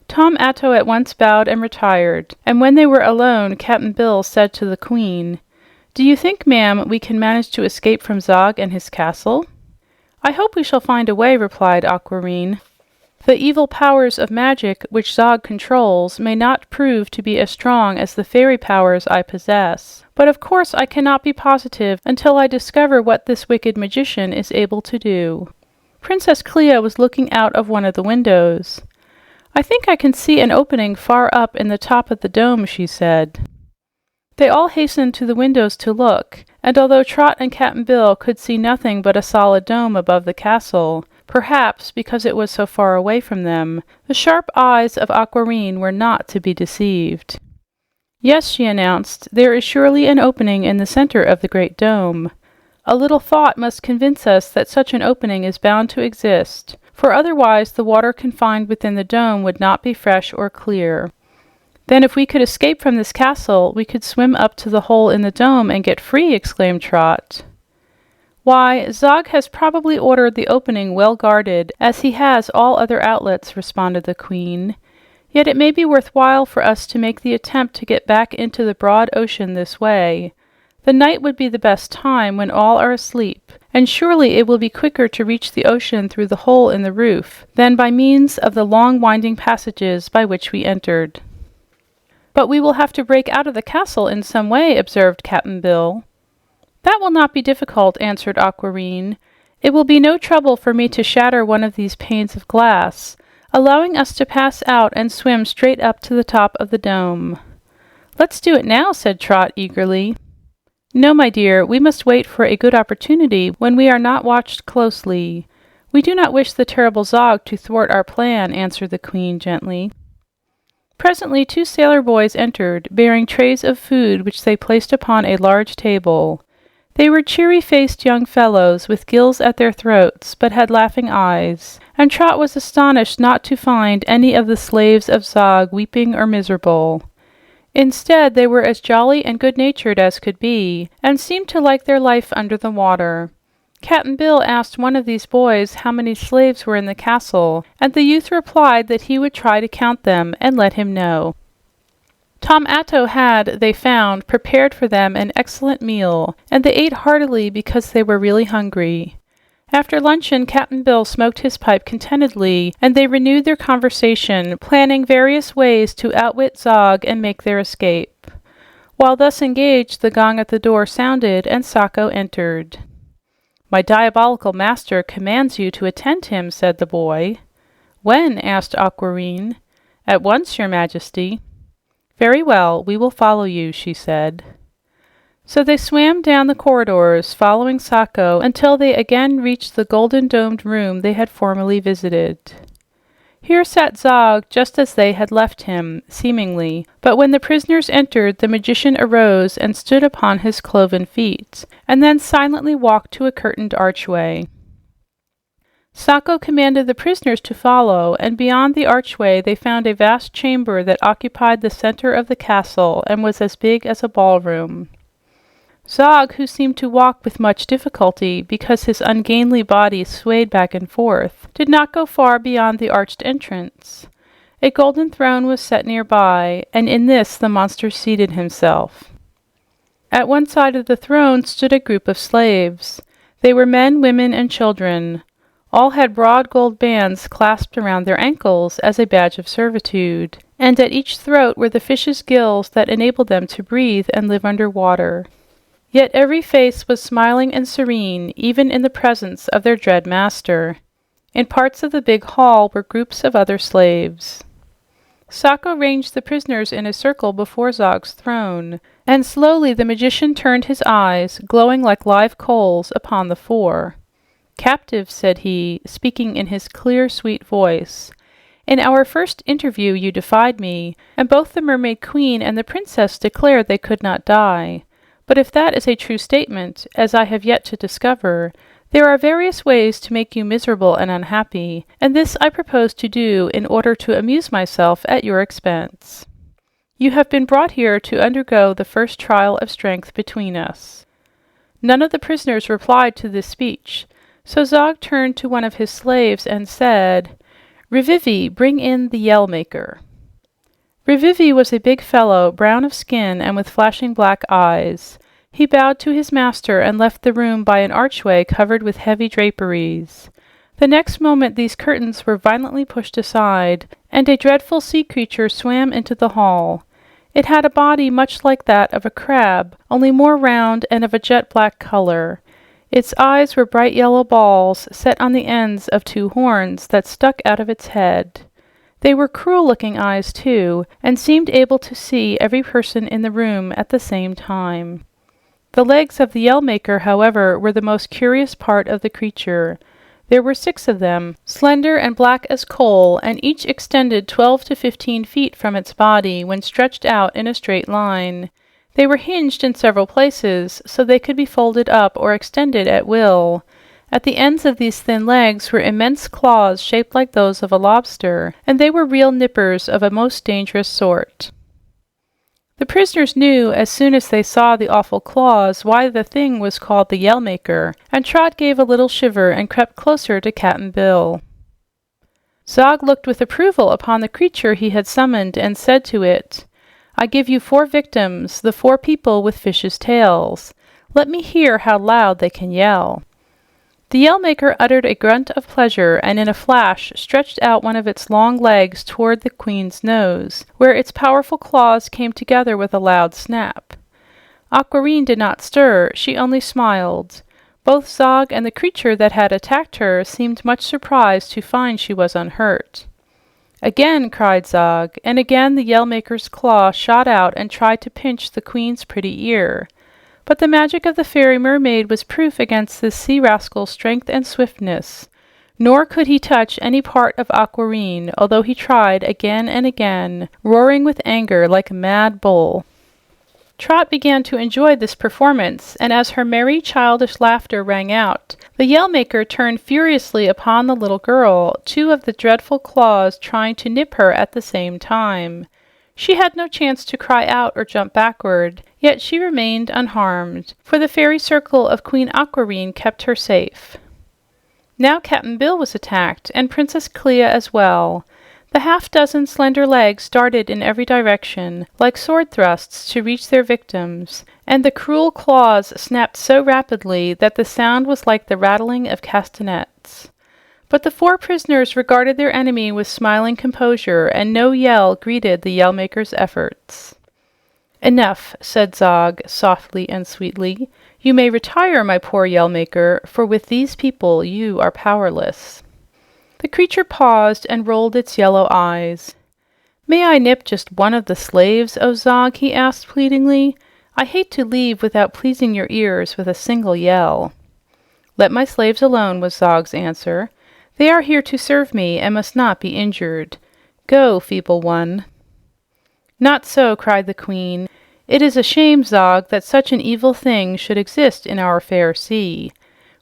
S1: Tom Atto at once bowed and retired, and when they were alone, Cap'n Bill said to the queen, "Do you think, ma'am, we can manage to escape from Zog and his castle?" "I hope we shall find a way," replied Aquareine. "The evil powers of magic which Zog controls may not prove to be as strong as the fairy powers I possess, but of course I cannot be positive until I discover what this wicked magician is able to do." Princess Clea was looking out of one of the windows. "I think I can see an opening far up in the top of the dome," she said. They all hastened to the windows to look, and although Trot and Cap'n Bill could see nothing but a solid dome above the castle, perhaps because it was so far away from them, the sharp eyes of Aquareine were not to be deceived. "Yes," she announced, "there is surely an opening in the center of the great dome. A little thought must convince us that such an opening is bound to exist, for otherwise the water confined within the dome would not be fresh or clear. Then if we could escape from this castle, we could swim up to the hole in the dome and get free," exclaimed Trot. "Why, Zog has probably ordered the opening well guarded, as he has all other outlets," responded the queen. "Yet it may be worthwhile for us to make the attempt to get back into the broad ocean this way. The night would be the best time when all are asleep, and surely it will be quicker to reach the ocean through the hole in the roof than by means of the long winding passages by which we entered." "But we will have to break out of the castle in some way," observed Cap'n Bill. "That will not be difficult," answered Aquareine. "It will be no trouble for me to shatter one of these panes of glass, allowing us to pass out and swim straight up to the top of the dome." "Let's do it now," said Trot eagerly. "No, my dear, we must wait for a good opportunity when we are not watched closely. We do not wish the terrible Zog to thwart our plan," answered the queen gently. Presently 2 sailor boys entered, bearing trays of food which they placed upon a large table. They were cheery-faced young fellows with gills at their throats, but had laughing eyes, and Trot was astonished not to find any of the slaves of Zog weeping or miserable. Instead, they were as jolly and good-natured as could be, and seemed to like their life under the water. Cap'n Bill asked one of these boys how many slaves were in the castle, and the youth replied that he would try to count them and let him know. Tom Atto had, they found, prepared for them an excellent meal, and they ate heartily because they were really hungry. After luncheon, Cap'n Bill smoked his pipe contentedly, and they renewed their conversation, planning various ways to outwit Zog and make their escape. While thus engaged, the gong at the door sounded, and Sacco entered. "My diabolical master commands you to attend him," said the boy. "When?" asked Aquareine. "At once, your majesty." "Very well, we will follow you," she said. So they swam down the corridors, following Sacco, until they again reached the golden-domed room they had formerly visited. Here sat Zog just as they had left him, seemingly, but when the prisoners entered, the magician arose and stood upon his cloven feet, and then silently walked to a curtained archway. Sacco commanded the prisoners to follow, and beyond the archway they found a vast chamber that occupied the center of the castle and was as big as a ballroom. Zog, who seemed to walk with much difficulty because his ungainly body swayed back and forth, did not go far beyond the arched entrance. A golden throne was set nearby, and in this the monster seated himself. At one side of the throne stood a group of slaves. They were men, women, and children. All had broad gold bands clasped around their ankles as a badge of servitude, and at each throat were the fish's gills that enabled them to breathe and live under water. Yet every face was smiling and serene, even in the presence of their dread master. In parts of the big hall were groups of other slaves. Sacco ranged the prisoners in a circle before Zog's throne, and slowly the magician turned his eyes, glowing like live coals, upon the four. "Captives," said he, speaking in his clear, sweet voice, "in our first interview you defied me, and both the mermaid queen and the princess declared they could not die. But if that is a true statement, as I have yet to discover, there are various ways to make you miserable and unhappy, and this I propose to do in order to amuse myself at your expense. You have been brought here to undergo the first trial of strength between us." None of the prisoners replied to this speech, so Zog turned to one of his slaves and said, "Revivi, bring in the Yell Maker." Revivi was a big fellow, brown of skin and with flashing black eyes. He bowed to his master and left the room by an archway covered with heavy draperies. The next moment these curtains were violently pushed aside, and a dreadful sea creature swam into the hall. It had a body much like that of a crab, only more round and of a jet-black color. Its eyes were bright yellow balls set on the ends of two horns that stuck out of its head. They were cruel-looking eyes, too, and seemed able to see every person in the room at the same time. The legs of the Yell-Maker, however, were the most curious part of the creature. There were 6 of them, slender and black as coal, and each extended 12 to 15 feet from its body when stretched out in a straight line. They were hinged in several places, so they could be folded up or extended at will. At the ends of these thin legs were immense claws shaped like those of a lobster, and they were real nippers of a most dangerous sort. The prisoners knew, as soon as they saw the awful claws, why the thing was called the Yell-Maker, and Trot gave a little shiver and crept closer to Cap'n Bill. Zog looked with approval upon the creature he had summoned and said to it, "I give you 4 victims, the 4 people with fishes' tails. Let me hear how loud they can yell." The Yell-Maker uttered a grunt of pleasure and in a flash stretched out one of its long legs toward the queen's nose, where its powerful claws came together with a loud snap. Aquareine did not stir, she only smiled. Both Zog and the creature that had attacked her seemed much surprised to find she was unhurt. "Again!" cried Zog, and again the Yell-Maker's claw shot out and tried to pinch the queen's pretty ear. But the magic of the fairy mermaid was proof against this sea rascal's strength and swiftness. Nor could he touch any part of Aquareine, although he tried again and again, roaring with anger like a mad bull. Trot began to enjoy this performance, and as her merry, childish laughter rang out, the Yell-Maker turned furiously upon the little girl, 2 of the dreadful claws trying to nip her at the same time. She had no chance to cry out or jump backward, yet she remained unharmed, for the fairy circle of Queen Aquareine kept her safe. Now Cap'n Bill was attacked, and Princess Clea as well. The half-dozen slender legs darted in every direction, like sword thrusts, to reach their victims, and the cruel claws snapped so rapidly that the sound was like the rattling of castanets. But the four prisoners regarded their enemy with smiling composure, and no yell greeted the Yell-maker's efforts. "Enough," said Zog, softly and sweetly. "You may retire, my poor Yell-maker, for with these people you are powerless." The creature paused and rolled its yellow eyes. "May I nip just one of the slaves, O Zog?" he asked pleadingly. "I hate to leave without pleasing your ears with a single yell." "Let my slaves alone," was Zog's answer. "They are here to serve me and must not be injured. Go, feeble one." "Not so," cried the queen. "It is a shame, Zog, that such an evil thing should exist in our fair sea."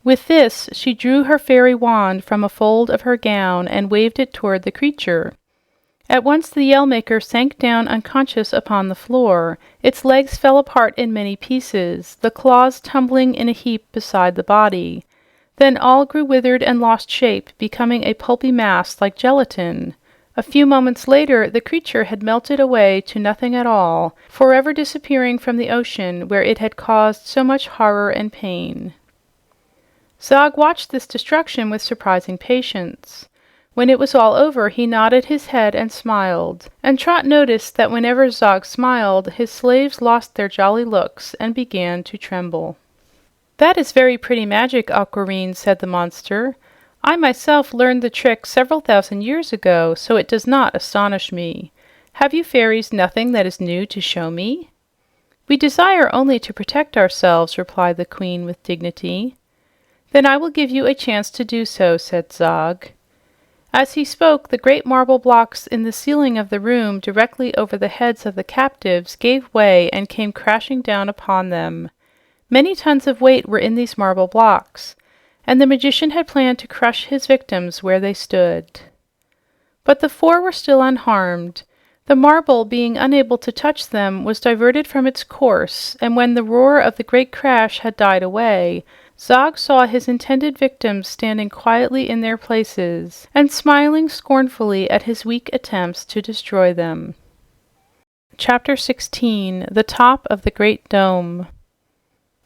S1: With this, she drew her fairy wand from a fold of her gown and waved it toward the creature. At once the Yell-maker sank down unconscious upon the floor. Its legs fell apart in many pieces, the claws tumbling in a heap beside the body. Then all grew withered and lost shape, becoming a pulpy mass like gelatin. A few moments later, the creature had melted away to nothing at all, forever disappearing from the ocean where it had caused so much horror and pain. Zog watched this destruction with surprising patience. When it was all over, he nodded his head and smiled, and Trot noticed that whenever Zog smiled, his slaves lost their jolly looks and began to tremble. "That is very pretty magic, Aquareine," said the monster. "I myself learned the trick several thousand years ago, so it does not astonish me. Have you fairies nothing that is new to show me?" "We desire only to protect ourselves," replied the queen with dignity. "Then I will give you a chance to do so," said Zog. As he spoke, the great marble blocks in the ceiling of the room directly over the heads of the captives gave way and came crashing down upon them. Many tons of weight were in these marble blocks, and the magician had planned to crush his victims where they stood. But the four were still unharmed. The marble, being unable to touch them, was diverted from its course, and when the roar of the great crash had died away, Zog saw his intended victims standing quietly in their places and smiling scornfully at his weak attempts to destroy them. Chapter 16. The Top of the Great Dome.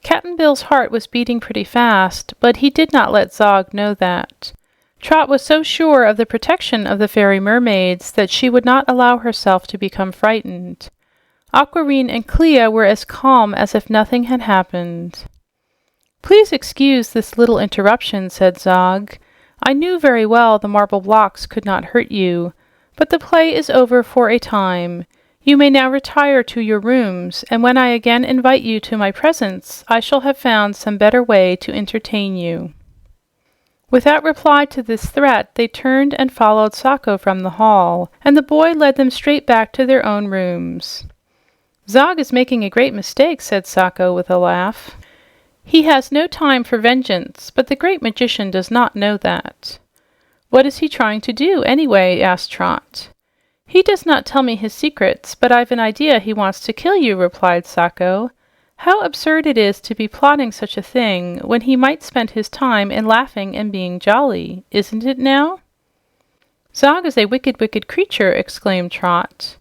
S1: Cap'n Bill's heart was beating pretty fast, but he did not let Zog know that. Trot was so sure of the protection of the fairy mermaids that she would not allow herself to become frightened. Aquareine and Clea were as calm as if nothing had happened. "Please excuse this little interruption," said Zog. "I knew very well the marble blocks could not hurt you, but the play is over for a time. You may now retire to your rooms, and when I again invite you to my presence, I shall have found some better way to entertain you." Without reply to this threat, they turned and followed Sacco from the hall, and the boy led them straight back to their own rooms. "Zog is making a great mistake," said Sacco with a laugh. "He has no time for vengeance, but the great magician does not know that." "What is he trying to do, anyway?" asked Trot. "He does not tell me his secrets, but I've an idea he wants to kill you," replied Sacco. "How absurd it is to be plotting such a thing when he might spend his time in laughing and being jolly, isn't it now?" "Zog is a wicked, wicked creature," exclaimed Trot.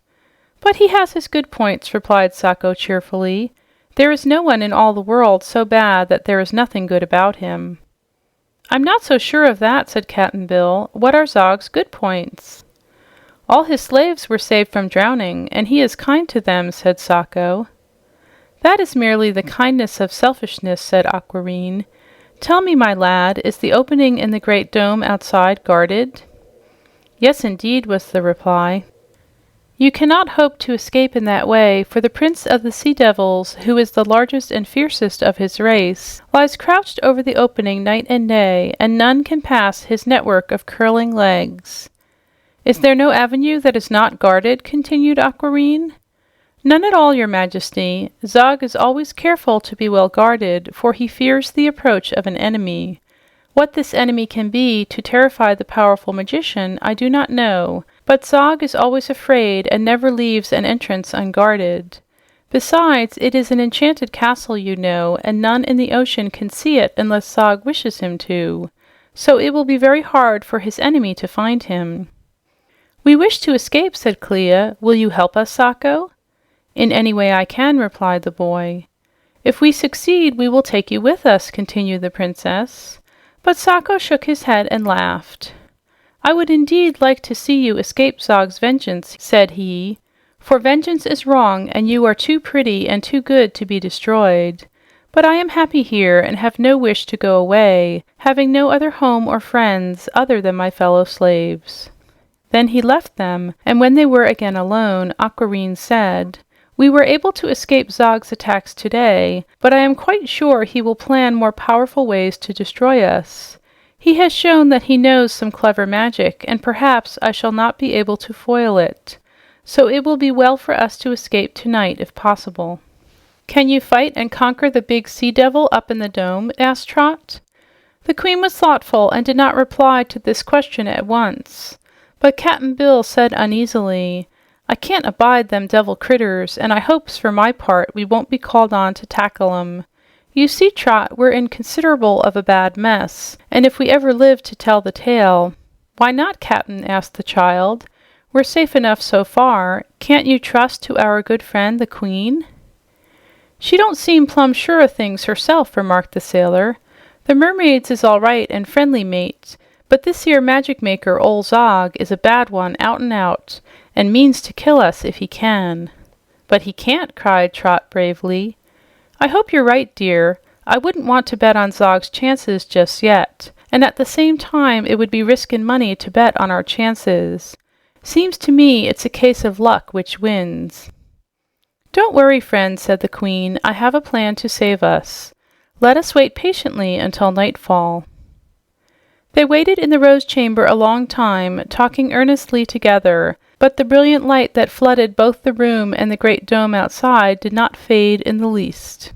S1: "But he has his good points," replied Sacco cheerfully. "There is no one in all the world so bad that there is nothing good about him." "I'm not so sure of that," said Cap'n Bill. "What are Zog's good points?" "All his slaves were saved from drowning, and he is kind to them," said Sacco. "That is merely the kindness of selfishness," said Aquareine. "Tell me, my lad, is the opening in the great dome outside guarded?" "Yes, indeed," was the reply. "You cannot hope to escape in that way, for the prince of the sea devils, who is the largest and fiercest of his race, lies crouched over the opening night and day, and none can pass his network of curling legs." "Is there no avenue that is not guarded?" continued Aquareine. "None at all, your majesty. Zog is always careful to be well guarded, for he fears the approach of an enemy. What this enemy can be to terrify the powerful magician, I do not know, but Zog is always afraid and never leaves an entrance unguarded. Besides, it is an enchanted castle, you know, and none in the ocean can see it unless Zog wishes him to, so it will be very hard for his enemy to find him." "We wish to escape," said Clea. "Will you help us, Sacco?" "In any way I can," replied the boy. "If we succeed, we will take you with us," continued the princess. But Sacco shook his head and laughed. "I would indeed like to see you escape Zog's vengeance," said he, "for vengeance is wrong, and you are too pretty and too good to be destroyed. But I am happy here and have no wish to go away, having no other home or friends other than my fellow slaves." Then he left them, and when they were again alone, Aquareine said, "We were able to escape Zog's attacks today, but I am quite sure he will plan more powerful ways to destroy us. He has shown that he knows some clever magic, and perhaps I shall not be able to foil it. So it will be well for us to escape tonight if possible." "Can you fight and conquer the big sea devil up in the dome?" asked Trot. The queen was thoughtful and did not reply to this question at once. But Cap'n Bill said uneasily, "I can't abide them devil critters, and I hopes for my part we won't be called on to tackle 'em. You see, Trot, we're in considerable of a bad mess, and if we ever live to tell the tale—" "Why not, Cap'n?" asked the child. "We're safe enough so far. Can't you trust to our good friend, the queen?" "She don't seem plumb sure o' things herself," remarked the sailor. "The mermaids is all right and friendly, mate, but this here magic maker, ol' Zog, is a bad one out and out, and means to kill us if he can." "But he can't!" cried Trot bravely. "I hope you're right, dear. I wouldn't want to bet on Zog's chances just yet, and at the same time it would be riskin' money to bet on our chances. Seems to me it's a case of luck which wins." "Don't worry, friend," said the queen. "I have a plan to save us. Let us wait patiently until nightfall." They waited in the rose chamber a long time, talking earnestly together, but the brilliant light that flooded both the room and the great dome outside did not fade in the least.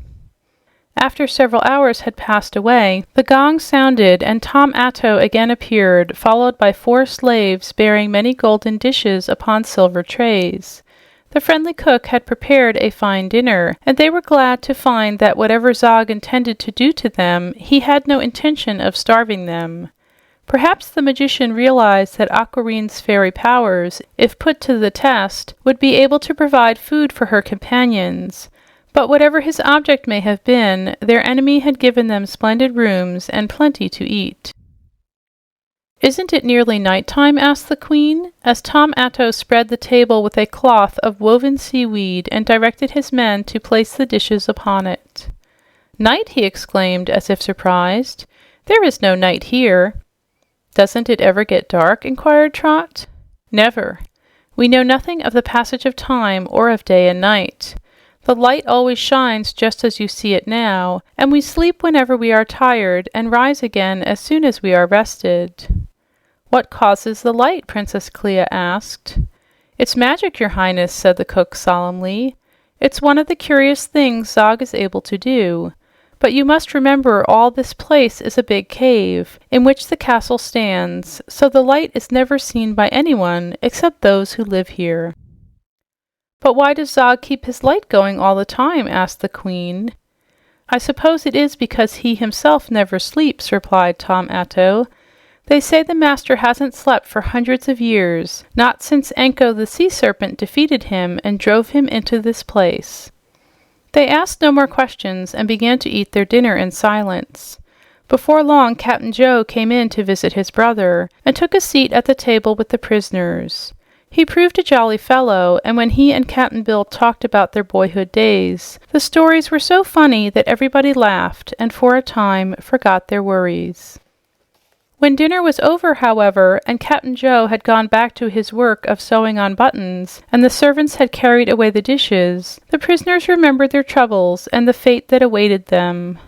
S1: After several hours had passed away, the gong sounded and Tom Atto again appeared, followed by 4 slaves bearing many golden dishes upon silver trays. The friendly cook had prepared a fine dinner, and they were glad to find that whatever Zog intended to do to them, he had no intention of starving them. Perhaps the magician realized that Aquarine's fairy powers, if put to the test, would be able to provide food for her companions. But whatever his object may have been, their enemy had given them splendid rooms and plenty to eat. "Isn't it nearly night-time?" asked the queen, as Tom Atto spread the table with a cloth of woven seaweed and directed his men to place the dishes upon it. "Night?" he exclaimed, as if surprised. "There is no night here." "Doesn't it ever get dark?" inquired Trot. "Never. We know nothing of the passage of time or of day and night. The light always shines just as you see it now, and we sleep whenever we are tired and rise again as soon as we are rested." "What causes the light?" Princess Clea asked. "It's magic, your highness," said the cook solemnly. "It's one of the curious things Zog is able to do. But you must remember all this place is a big cave in which the castle stands, so the light is never seen by anyone except those who live here." "But why does Zog keep his light going all the time?" asked the queen. "I suppose it is because he himself never sleeps," replied Tom Atto. "They say the master hasn't slept for hundreds of years, not since Anko the sea serpent defeated him and drove him into this place." They asked no more questions and began to eat their dinner in silence. Before long, Captain Joe came in to visit his brother and took a seat at the table with the prisoners. He proved a jolly fellow, and when he and Cap'n Bill talked about their boyhood days, the stories were so funny that everybody laughed and for a time forgot their worries. When dinner was over, however, and Captain Joe had gone back to his work of sewing on buttons, and the servants had carried away the dishes, the prisoners remembered their troubles and the fate that awaited them.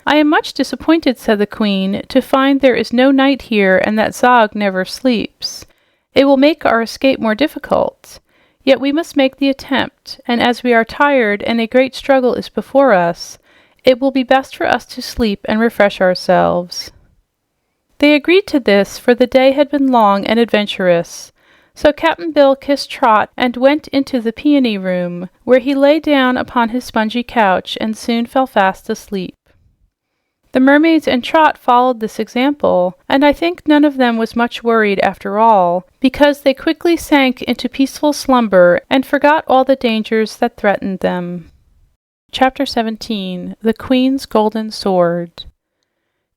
S1: "I am much disappointed," said the queen, "to find there is no night here and that Zog never sleeps. It will make our escape more difficult. Yet we must make the attempt, and as we are tired and a great struggle is before us, it will be best for us to sleep and refresh ourselves." They agreed to this, for the day had been long and adventurous. So Cap'n Bill kissed Trot and went into the peony room, where he lay down upon his spongy couch and soon fell fast asleep. The mermaids and Trot followed this example, and I think none of them was much worried after all, because they quickly sank into peaceful slumber and forgot all the dangers that threatened them. Chapter 17. The Queen's Golden Sword.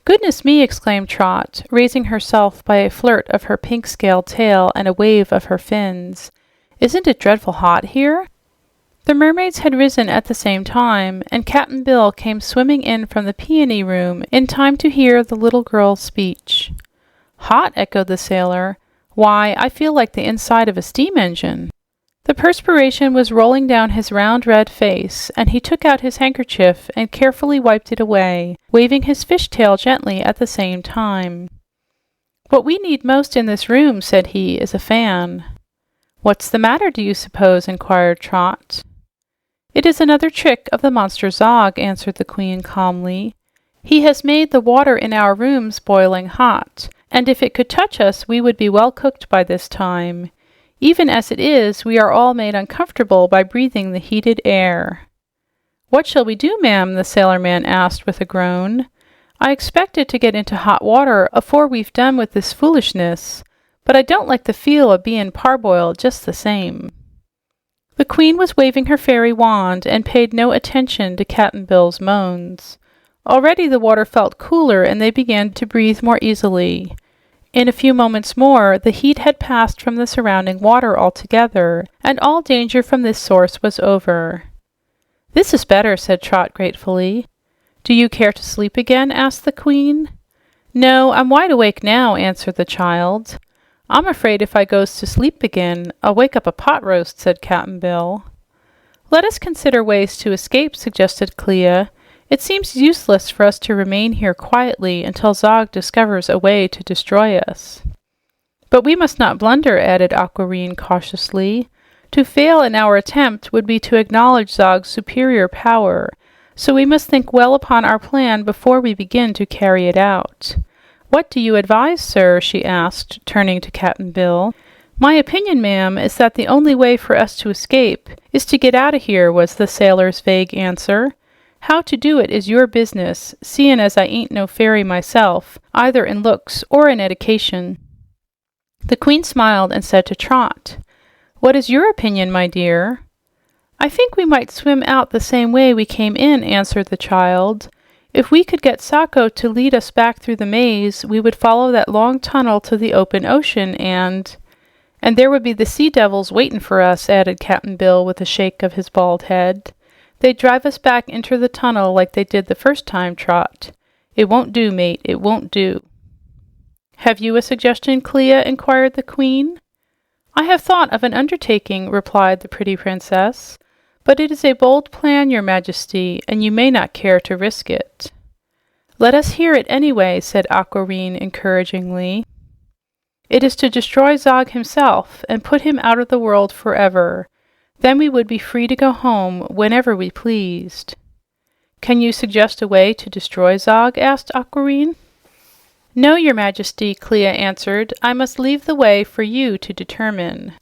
S1: "Goodness me!" exclaimed Trot, raising herself by a flirt of her pink-scaled tail and a wave of her fins. "Isn't it dreadful hot here?" The mermaids had risen at the same time, and Cap'n Bill came swimming in from the peony room in time to hear the little girl's speech. "Hot?" echoed the sailor. "Why, I feel like the inside of a steam engine." The perspiration was rolling down his round red face, and he took out his handkerchief and carefully wiped it away, waving his fishtail gently at the same time. "What we need most in this room," said he, "is a fan." "What's the matter, do you suppose?" inquired Trot. "It is another trick of the monster Zog," answered the Queen calmly. "He has made the water in our rooms boiling hot, and if it could touch us, we would be well cooked by this time. Even as it is, we are all made uncomfortable by breathing the heated air." "What shall we do, ma'am?" the sailor-man asked with a groan. "I expected to get into hot water afore we've done with this foolishness, but I don't like the feel of bein' parboiled just the same." The Queen was waving her fairy wand and paid no attention to Cap'n Bill's moans. Already the water felt cooler and they began to breathe more easily. In a few moments more, the heat had passed from the surrounding water altogether, and all danger from this source was over. "This is better," said Trot gratefully. "Do you care to sleep again?" asked the Queen. "No, I'm wide awake now," answered the child. "I'm afraid if I goes to sleep again, I'll wake up a pot roast," said Cap'n Bill. "Let us consider ways to escape," suggested Clea. "It seems useless for us to remain here quietly until Zog discovers a way to destroy us." "But we must not blunder," added Aquareine cautiously. "To fail in our attempt would be to acknowledge Zog's superior power, so we must think well upon our plan before we begin to carry it out. What do you advise, sir?" she asked, turning to Cap'n Bill. "My opinion, ma'am, is that the only way for us to escape is to get out of here," was the sailor's vague answer. "How to do it is your business, seein' as I ain't no fairy myself, either in looks or in edication." The Queen smiled and said to Trot, "What is your opinion, my dear?" "I think we might swim out the same way we came in," answered the child. "If we could get Sacco to lead us back through the maze, we would follow that long tunnel to the open ocean and there would be the sea devils waitin' for us," added Cap'n Bill with a shake of his bald head. "They'd drive us back into the tunnel like they did the first time, Trot. It won't do, mate, it won't do." "Have you a suggestion, Clea?" inquired the Queen. "I have thought of an undertaking," replied the pretty princess. "But it is a bold plan, your majesty, and you may not care to risk it." "Let us hear it anyway," said Aquareine encouragingly. "It is to destroy Zog himself and put him out of the world forever. Then we would be free to go home whenever we pleased." "Can you suggest a way to destroy Zog?" asked Aquareine. "No, your majesty," Clea answered. "I must leave the way for you to determine."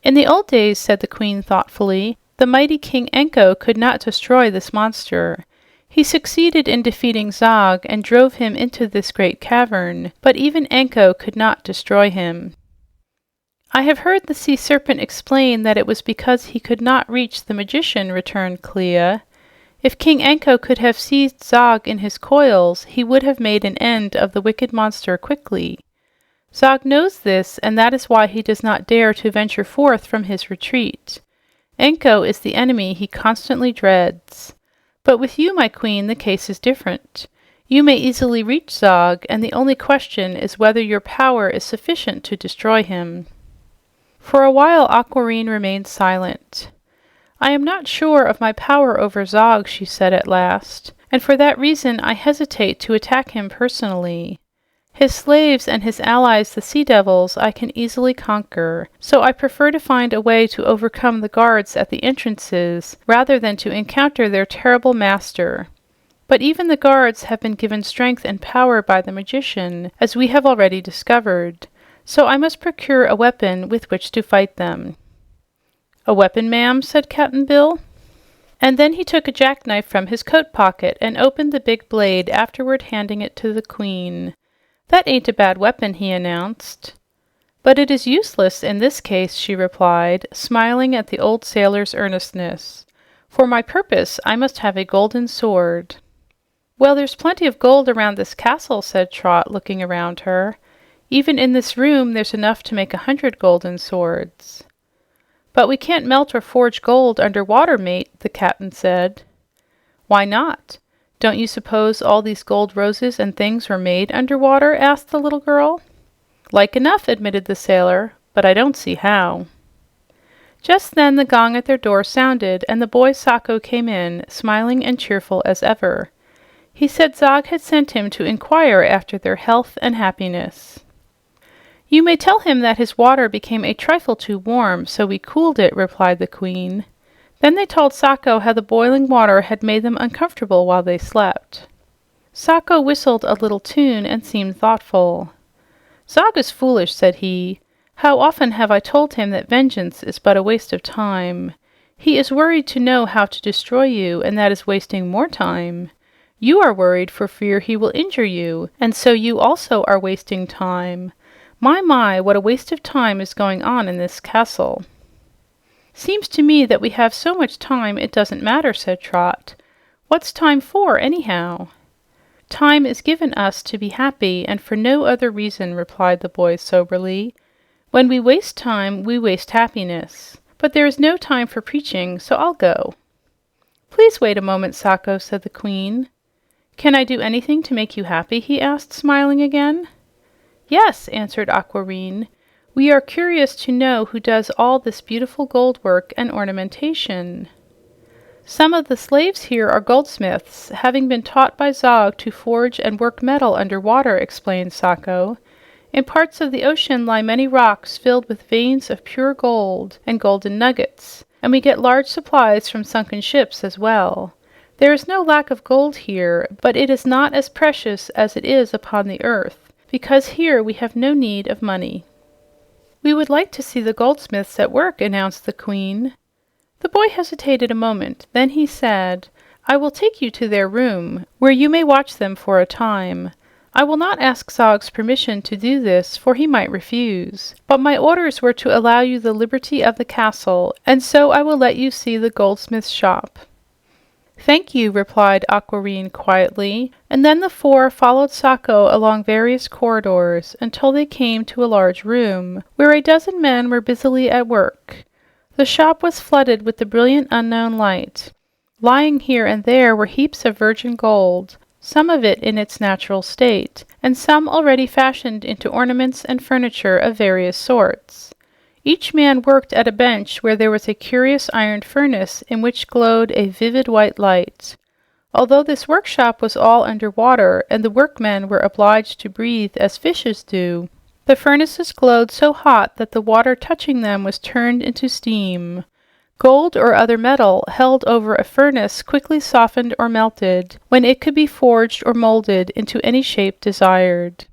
S1: "In the old days," said the Queen thoughtfully, "the mighty King Enko could not destroy this monster. He succeeded in defeating Zog and drove him into this great cavern, but even Enko could not destroy him." "I have heard the sea serpent explain that it was because he could not reach the magician," returned Clea. "If King Enko could have seized Zog in his coils, he would have made an end of the wicked monster quickly. Zog knows this, and that is why he does not dare to venture forth from his retreat. Enko is the enemy he constantly dreads. But with you, my queen, the case is different. You may easily reach Zog, and the only question is whether your power is sufficient to destroy him." For a while, Aquareine remained silent. "I am not sure of my power over Zog," she said at last, "and for that reason I hesitate to attack him personally. His slaves and his allies, the sea devils, I can easily conquer, so I prefer to find a way to overcome the guards at the entrances rather than to encounter their terrible master. But even the guards have been given strength and power by the magician, as we have already discovered, so I must procure a weapon with which to fight them." "A weapon, ma'am?" said Cap'n Bill. And then he took a jackknife from his coat pocket and opened the big blade, afterward handing it to the queen. "That ain't a bad weapon," he announced. "But it is useless in this case," she replied, smiling at the old sailor's earnestness. "For my purpose, I must have a golden sword." "Well, there's plenty of gold around this castle," said Trot, looking around her. "Even in this room, there's enough to make 100 golden swords." "But we can't melt or forge gold under water, mate," the captain said. "Why not? Don't you suppose all these gold roses and things were made underwater?" asked the little girl. "Like enough," admitted the sailor, "but I don't see how." Just then the gong at their door sounded, and the boy Sacco came in, smiling and cheerful as ever. He said Zog had sent him to inquire after their health and happiness. "You may tell him that his water became a trifle too warm, so we cooled it," replied the queen. Then they told Sacco how the boiling water had made them uncomfortable while they slept. Sacco whistled a little tune and seemed thoughtful. "Zog is foolish," said he. "How often have I told him that vengeance is but a waste of time? He is worried to know how to destroy you, and that is wasting more time. You are worried for fear he will injure you, and so you also are wasting time. My, what a waste of time is going on in this castle." "Seems to me that we have so much time it doesn't matter," said Trot. "What's time for, anyhow?" "Time is given us to be happy, and for no other reason," replied the boy soberly. "When we waste time, we waste happiness. But there is no time for preaching, so I'll go." "Please wait a moment, Sacco," said the queen. "Can I do anything to make you happy?" he asked, smiling again. "Yes," answered Aquareine. "We are curious to know who does all this beautiful gold work and ornamentation." "Some of the slaves here are goldsmiths, having been taught by Zog to forge and work metal underwater," explained Sacco. "In parts of the ocean lie many rocks filled with veins of pure gold and golden nuggets, and we get large supplies from sunken ships as well. There is no lack of gold here, but it is not as precious as it is upon the earth, because here we have no need of money." "We would like to see the goldsmiths at work," announced the queen. The boy hesitated a moment. Then he said, "I will take you to their room, where you may watch them for a time. I will not ask Zog's permission to do this, for he might refuse. But my orders were to allow you the liberty of the castle, and so I will let you see the goldsmith's shop." "Thank you," replied Aquareine quietly, and then the four followed Sacco along various corridors until they came to a large room where a dozen men were busily at work. The shop was flooded with the brilliant unknown light. Lying here and there were heaps of virgin gold, some of it in its natural state, and some already fashioned into ornaments and furniture of various sorts. Each man worked at a bench where there was a curious iron furnace in which glowed a vivid white light. Although this workshop was all underwater and the workmen were obliged to breathe as fishes do, the furnaces glowed so hot that the water touching them was turned into steam. Gold or other metal held over a furnace quickly softened or melted when it could be forged or molded into any shape desired.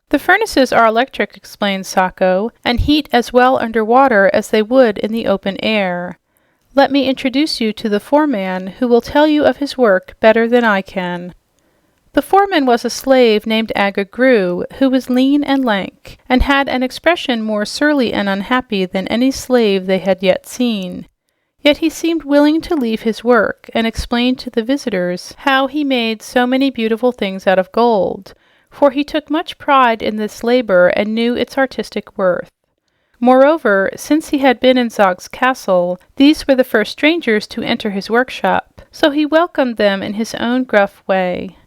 S1: "The furnaces are electric," explained Sacco, "and heat as well underwater as they would in the open air. Let me introduce you to the foreman, who will tell you of his work better than I can." The foreman was a slave named Agagru, who was lean and lank, and had an expression more surly and unhappy than any slave they had yet seen. Yet he seemed willing to leave his work and explain to the visitors how he made so many beautiful things out of gold, for he took much pride in this labor and knew its artistic worth. Moreover, since he had been in Zog's castle, these were the first strangers to enter his workshop, so he welcomed them in his own gruff way.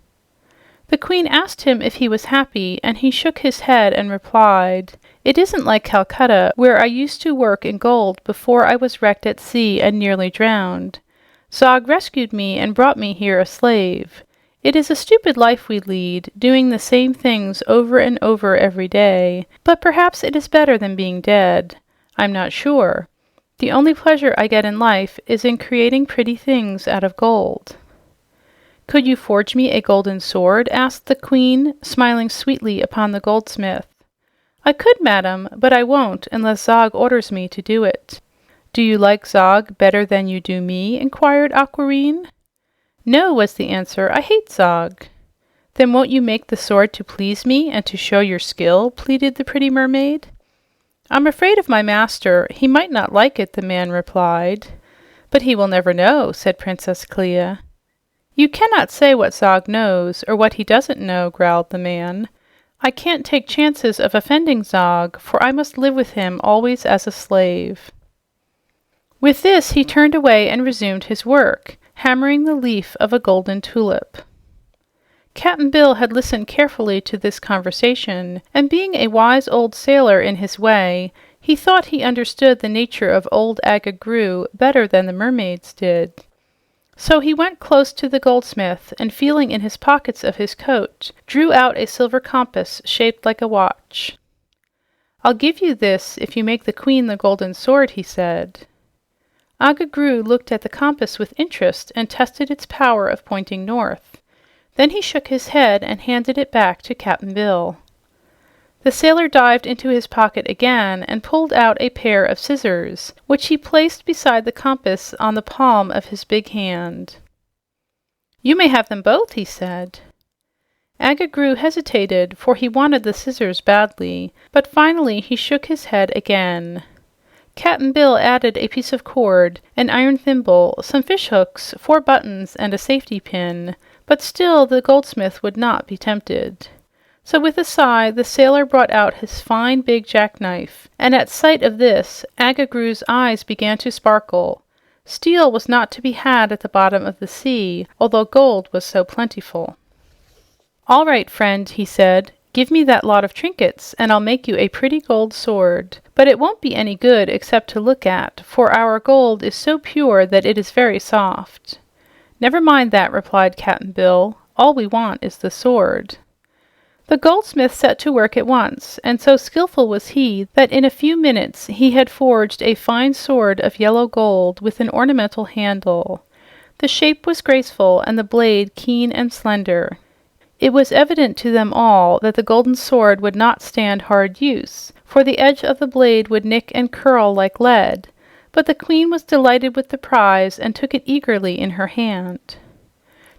S1: The queen asked him if he was happy, and he shook his head and replied, "It isn't like Calcutta, where I used to work in gold before I was wrecked at sea and nearly drowned. Zog rescued me and brought me here a slave. It is a stupid life we lead, doing the same things over and over every day, but perhaps it is better than being dead. I'm not sure. The only pleasure I get in life is in creating pretty things out of gold." "Could you forge me a golden sword?" asked the queen, smiling sweetly upon the goldsmith. "I could, madam, but I won't unless Zog orders me to do it." "Do you like Zog better than you do me?" inquired Aquareine. "No," was the answer. "I hate Zog." "Then won't you make the sword to please me and to show your skill?" pleaded the pretty mermaid. "I'm afraid of my master. He might not like it," the man replied. "But he will never know," said Princess Clea. "You cannot say what Zog knows or what he doesn't know," growled the man. "I can't take chances of offending Zog, for I must live with him always as a slave." With this, he turned away and resumed his work, hammering the leaf of a golden tulip. Cap'n Bill had listened carefully to this conversation, and being a wise old sailor in his way, he thought he understood the nature of old Aga Groo better than the mermaids did. So he went close to the goldsmith and, feeling in his pockets of his coat, drew out a silver compass shaped like a watch. "I'll give you this if you make the queen the golden sword," he said. Aga Groo looked at the compass with interest and tested its power of pointing north. Then he shook his head and handed it back to Cap'n Bill. The sailor dived into his pocket again and pulled out a pair of scissors, which he placed beside the compass on the palm of his big hand. "You may have them both," he said. Aga Groo hesitated, for he wanted the scissors badly, but finally he shook his head again. Cap'n Bill added a piece of cord, an iron thimble, some fish hooks, 4 buttons, and a safety pin, but still the goldsmith would not be tempted. So with a sigh, the sailor brought out his fine big jackknife, and at sight of this, Aga Groo's eyes began to sparkle. Steel was not to be had at the bottom of the sea, although gold was so plentiful. "All right, friend," he said. "Give me that lot of trinkets, and I'll make you a pretty gold sword. But it won't be any good except to look at, for our gold is so pure that it is very soft." "Never mind that," replied Cap'n Bill. "All we want is the sword." The goldsmith set to work at once, and so skillful was he that in a few minutes he had forged a fine sword of yellow gold with an ornamental handle. The shape was graceful and the blade keen and slender. It was evident to them all that the golden sword would not stand hard use, for the edge of the blade would nick and curl like lead, but the queen was delighted with the prize and took it eagerly in her hand.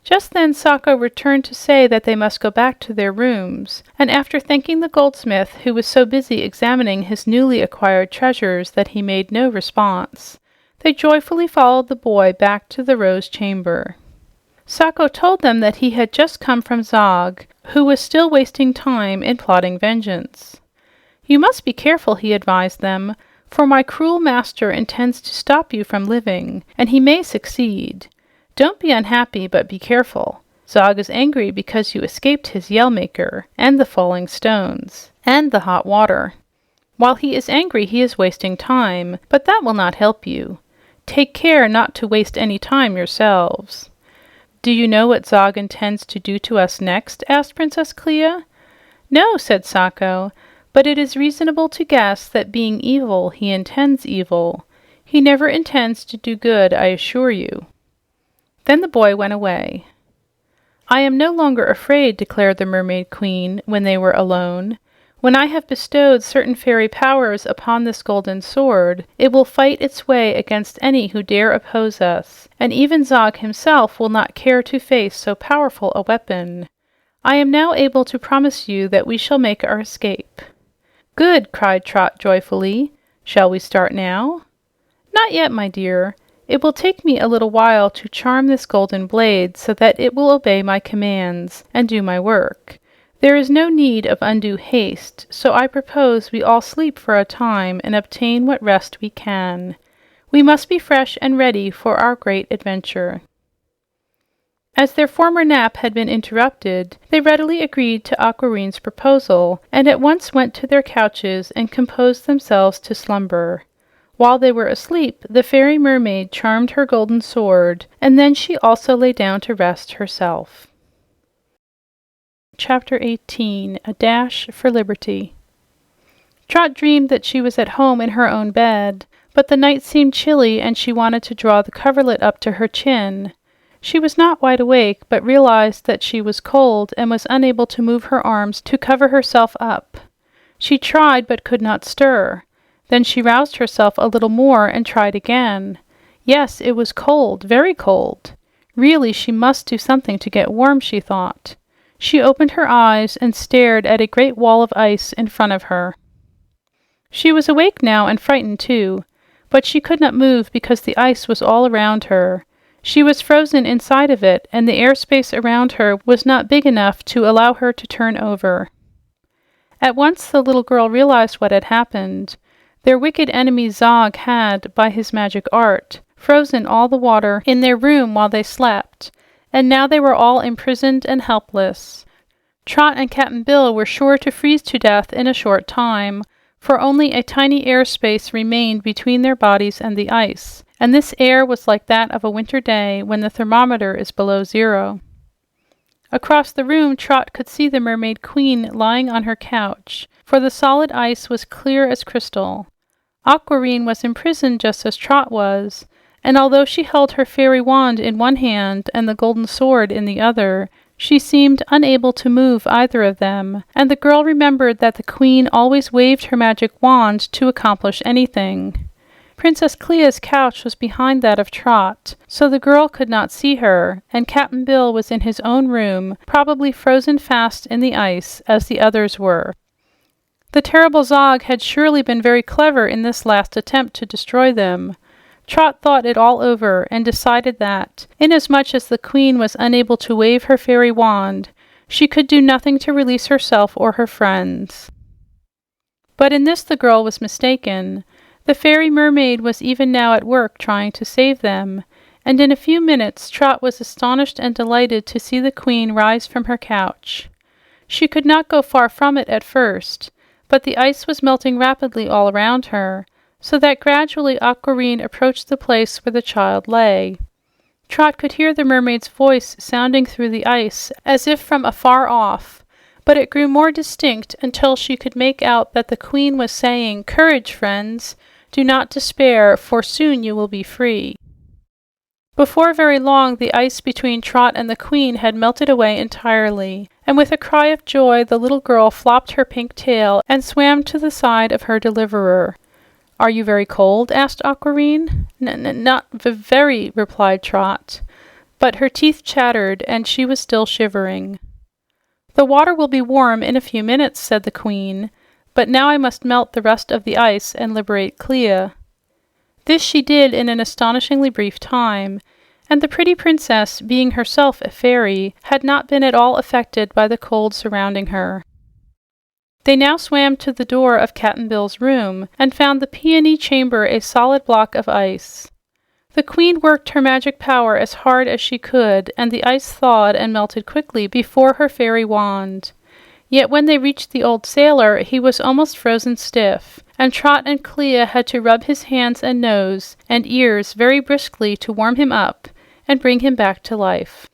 S1: Just then Sacco returned to say that they must go back to their rooms, and after thanking the goldsmith, who was so busy examining his newly acquired treasures that he made no response, they joyfully followed the boy back to the rose chamber. Sacco told them that he had just come from Zog, who was still wasting time in plotting vengeance. "You must be careful," he advised them, "for my cruel master intends to stop you from living, and he may succeed. Don't be unhappy, but be careful. Zog is angry because you escaped his Yell-Maker, and the falling stones, and the hot water. While he is angry, he is wasting time, but that will not help you. Take care not to waste any time yourselves." "Do you know what Zog intends to do to us next?" asked Princess Clea. "No," said Sacco, "but it is reasonable to guess that being evil, he intends evil. He never intends to do good, I assure you." Then the boy went away. "I am no longer afraid," declared the Mermaid Queen when they were alone. "When I have bestowed certain fairy powers upon this golden sword, it will fight its way against any who dare oppose us, and even Zog himself will not care to face so powerful a weapon. I am now able to promise you that we shall make our escape." "Good!" cried Trot joyfully. "Shall we start now?" "Not yet, my dear. It will take me a little while to charm this golden blade so that it will obey my commands and do my work. There is no need of undue haste, so I propose we all sleep for a time and obtain what rest we can. We must be fresh and ready for our great adventure." As their former nap had been interrupted, they readily agreed to Aquarine's proposal and at once went to their couches and composed themselves to slumber. While they were asleep, the fairy mermaid charmed her golden sword, and then she also lay down to rest herself. Chapter 18. A Dash for Liberty. Trot dreamed that she was at home in her own bed, but the night seemed chilly and she wanted to draw the coverlet up to her chin. She was not wide awake, but realized that she was cold and was unable to move her arms to cover herself up. She tried but could not stir. Then she roused herself a little more and tried again. Yes, it was cold, very cold. Really, she must do something to get warm, she thought. She opened her eyes and stared at a great wall of ice in front of her. She was awake now and frightened too, but she could not move because the ice was all around her. She was frozen inside of it, and the airspace around her was not big enough to allow her to turn over. At once the little girl realized what had happened. Their wicked enemy Zog had, by his magic art, frozen all the water in their room while they slept, and now they were all imprisoned and helpless. Trot and Cap'n Bill were sure to freeze to death in a short time, for only a tiny airspace remained between their bodies and the ice, and this air was like that of a winter day when the thermometer is below 0. Across the room, Trot could see the Mermaid Queen lying on her couch, for the solid ice was clear as crystal. Aquamarine was imprisoned just as Trot was, and although she held her fairy wand in one hand and the golden sword in the other, she seemed unable to move either of them, and the girl remembered that the queen always waved her magic wand to accomplish anything. Princess Clea's couch was behind that of Trot, so the girl could not see her, and Cap'n Bill was in his own room, probably frozen fast in the ice, as the others were. The terrible Zog had surely been very clever in this last attempt to destroy them. Trot thought it all over and decided that, inasmuch as the queen was unable to wave her fairy wand, she could do nothing to release herself or her friends. But in this the girl was mistaken. The fairy mermaid was even now at work trying to save them, and in a few minutes Trot was astonished and delighted to see the queen rise from her couch. She could not go far from it at first, but the ice was melting rapidly all around her, so that gradually Aquamarine approached the place where the child lay. Trot could hear the mermaid's voice sounding through the ice, as if from afar off, but it grew more distinct until she could make out that the queen was saying, "Courage, friends! Do not despair, for soon you will be free." Before very long, the ice between Trot and the queen had melted away entirely, and with a cry of joy, the little girl flopped her pink tail and swam to the side of her deliverer. "Are you very cold?" asked Aquamarine. Not very," replied Trot, but her teeth chattered and she was still shivering. "The water will be warm in a few minutes," said the queen, "but now I must melt the rest of the ice and liberate Clea." This she did in an astonishingly brief time, and the pretty princess, being herself a fairy, had not been at all affected by the cold surrounding her. They now swam to the door of Cap'n Bill's room and found the peony chamber a solid block of ice. The queen worked her magic power as hard as she could, and the ice thawed and melted quickly before her fairy wand. Yet when they reached the old sailor, he was almost frozen stiff, and Trot and Clea had to rub his hands and nose and ears very briskly to warm him up and bring him back to life.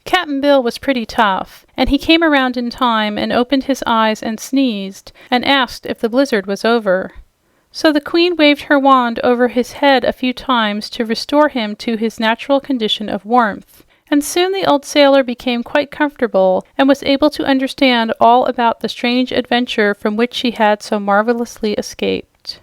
S1: Cap'n Bill was pretty tough, and he came around in time and opened his eyes and sneezed and asked if the blizzard was over. So the queen waved her wand over his head a few times to restore him to his natural condition of warmth, and soon the old sailor became quite comfortable and was able to understand all about the strange adventure from which he had so marvelously escaped.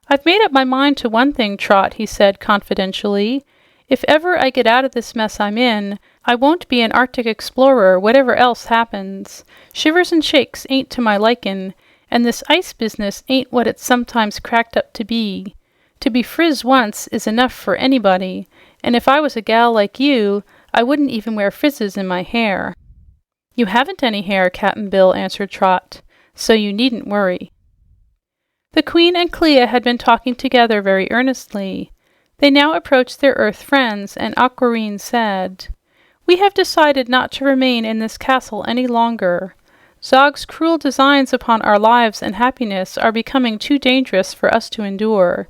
S1: "I've made up my mind to one thing, Trot," he said confidentially. "If ever I get out of this mess I'm in, I won't be an Arctic explorer, whatever else happens. Shivers and shakes ain't to my likin', and this ice business ain't what it's sometimes cracked up to be. To be friz once is enough for anybody, and if I was a gal like you, I wouldn't even wear frizzes in my hair." "You haven't any hair," Cap'n Bill answered Trot, "so you needn't worry." The queen and Clea had been talking together very earnestly. They now approached their earth friends, and Aquamarine said, "We have decided not to remain in this castle any longer. Zog's cruel designs upon our lives and happiness are becoming too dangerous for us to endure.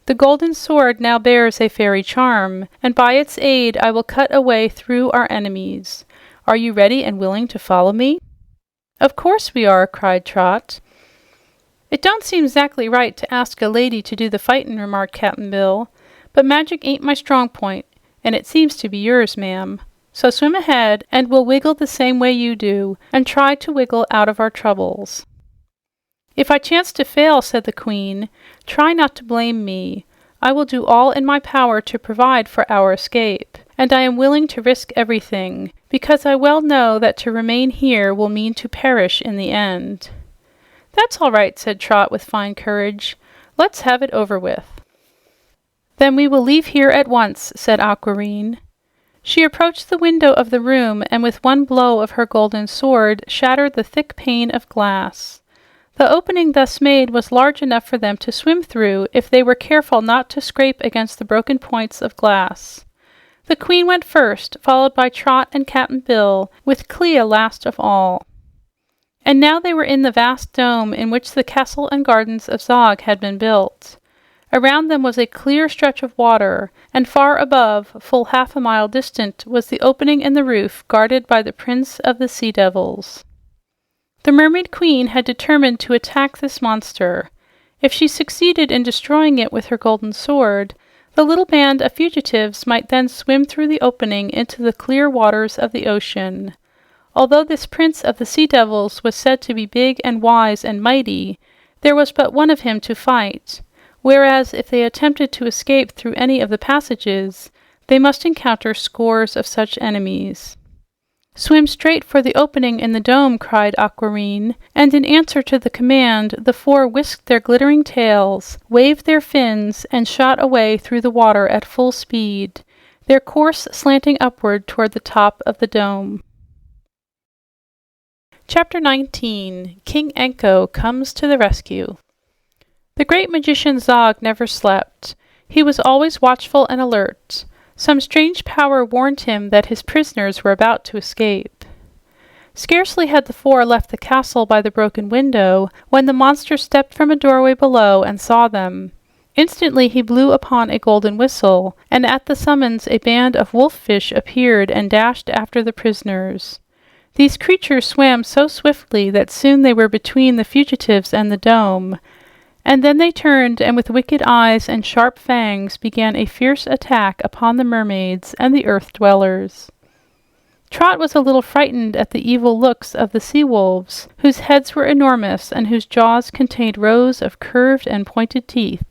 S1: The golden sword now bears a fairy charm, and by its aid I will cut a way through our enemies. Are you ready and willing to follow me?" "Of course we are," cried Trot. "It don't seem 'zactly right to ask a lady to do the fightin'," remarked Cap'n Bill, "but magic ain't my strong point, and it seems to be yours, ma'am. So swim ahead, and we'll wiggle the same way you do, and try to wiggle out of our troubles." "If I chance to fail," said the queen, "try not to blame me. I will do all in my power to provide for our escape, and I am willing to risk everything, because I well know that to remain here will mean to perish in the end." "That's all right," said Trot with fine courage. "Let's have it over with." "Then we will leave here at once," said Aquareine. She approached the window of the room and with one blow of her golden sword shattered the thick pane of glass. The opening thus made was large enough for them to swim through if they were careful not to scrape against the broken points of glass. The queen went first, followed by Trot and Cap'n Bill, with Clea last of all. And now they were in the vast dome in which the castle and gardens of Zog had been built. Around them was a clear stretch of water, and far above, full half a mile distant, was the opening in the roof guarded by the Prince of the Sea Devils. The Mermaid Queen had determined to attack this monster. If she succeeded in destroying it with her golden sword, the little band of fugitives might then swim through the opening into the clear waters of the ocean. Although this Prince of the Sea Devils was said to be big and wise and mighty, there was but one of him to fight, whereas if they attempted to escape through any of the passages, they must encounter scores of such enemies. "Swim straight for the opening in the dome," cried Aquareine, and in answer to the command, the four whisked their glittering tails, waved their fins, and shot away through the water at full speed, their course slanting upward toward the top of the dome. Chapter 19. King Anko Comes to the Rescue. The great magician Zog never slept. He was always watchful and alert. Some strange power warned him that his prisoners were about to escape. Scarcely had the four left the castle by the broken window when the monster stepped from a doorway below and saw them. Instantly he blew upon a golden whistle, and at the summons a band of wolf-fish appeared and dashed after the prisoners. These creatures swam so swiftly that soon they were between the fugitives and the dome, and then they turned and with wicked eyes and sharp fangs began a fierce attack upon the mermaids and the earth dwellers. Trot was a little frightened at the evil looks of the sea wolves, whose heads were enormous and whose jaws contained rows of curved and pointed teeth.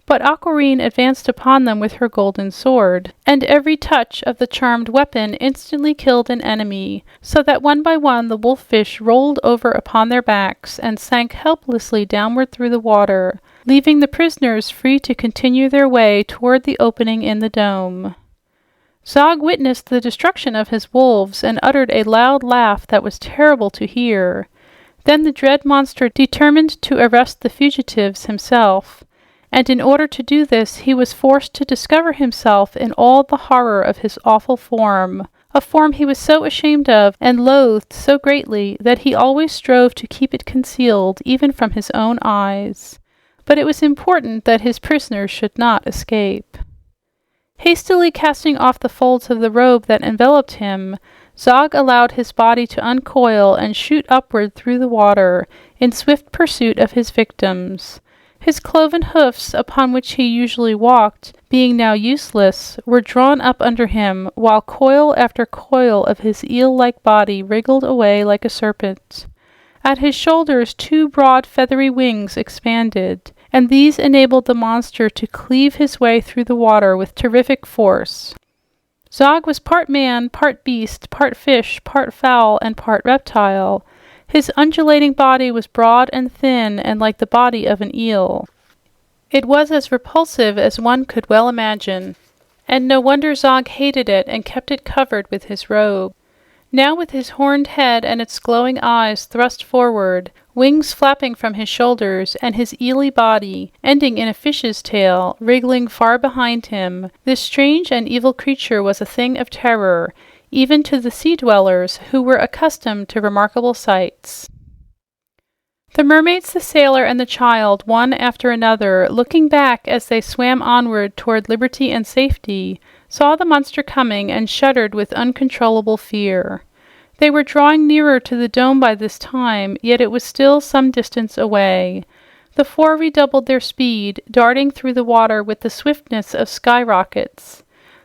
S1: But Aquareine advanced upon them with her golden sword, and every touch of the charmed weapon instantly killed an enemy, so that one by one the wolf-fish rolled over upon their backs and sank helplessly downward through the water, leaving the prisoners free to continue their way toward the opening in the dome. Zog witnessed the destruction of his wolves and uttered a loud laugh that was terrible to hear. Then the dread monster determined to arrest the fugitives himself, and in order to do this he was forced to discover himself in all the horror of his awful form, a form he was so ashamed of and loathed so greatly that he always strove to keep it concealed even from his own eyes. But it was important that his prisoners should not escape. Hastily casting off the folds of the robe that enveloped him, Zog allowed his body to uncoil and shoot upward through the water in swift pursuit of his victims. His cloven hoofs, upon which he usually walked, being now useless, were drawn up under him, while coil after coil of his eel-like body wriggled away like a serpent. At his shoulders 2 broad feathery wings expanded, and these enabled the monster to cleave his way through the water with terrific force. Zog was part man, part beast, part fish, part fowl, and part reptile. His undulating body was broad and thin and like the body of an eel. It was as repulsive as one could well imagine, and no wonder Zog hated it and kept it covered with his robe. Now with his horned head and its glowing eyes thrust forward, wings flapping from his shoulders, and his eely body, ending in a fish's tail, wriggling far behind him, this strange and evil creature was a thing of terror, even to the sea-dwellers, who were accustomed to remarkable sights. The mermaids, the sailor, and the child, one after another, looking back as they swam onward toward liberty and safety, saw the monster coming and shuddered with uncontrollable fear. They were drawing nearer to the dome by this time, yet it was still some distance away. The four redoubled their speed, darting through the water with the swiftness of skyrockets.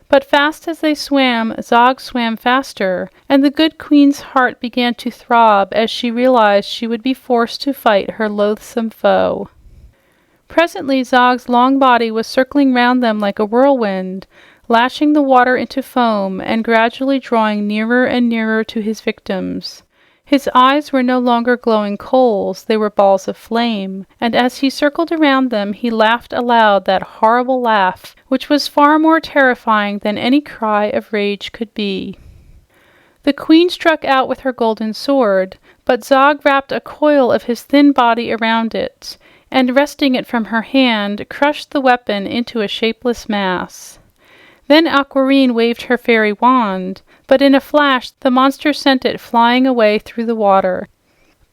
S1: But fast as they swam, Zog swam faster, and the good queen's heart began to throb as she realized she would be forced to fight her loathsome foe. Presently, Zog's long body was circling round them like a whirlwind, lashing the water into foam and gradually drawing nearer and nearer to his victims. His eyes were no longer glowing coals, they were balls of flame, and as he circled around them, he laughed aloud that horrible laugh, which was far more terrifying than any cry of rage could be. The queen struck out with her golden sword, but Zog wrapped a coil of his thin body around it, and wresting it from her hand, crushed the weapon into a shapeless mass. Then Aquareine waved her fairy wand, but in a flash the monster sent it flying away through the water.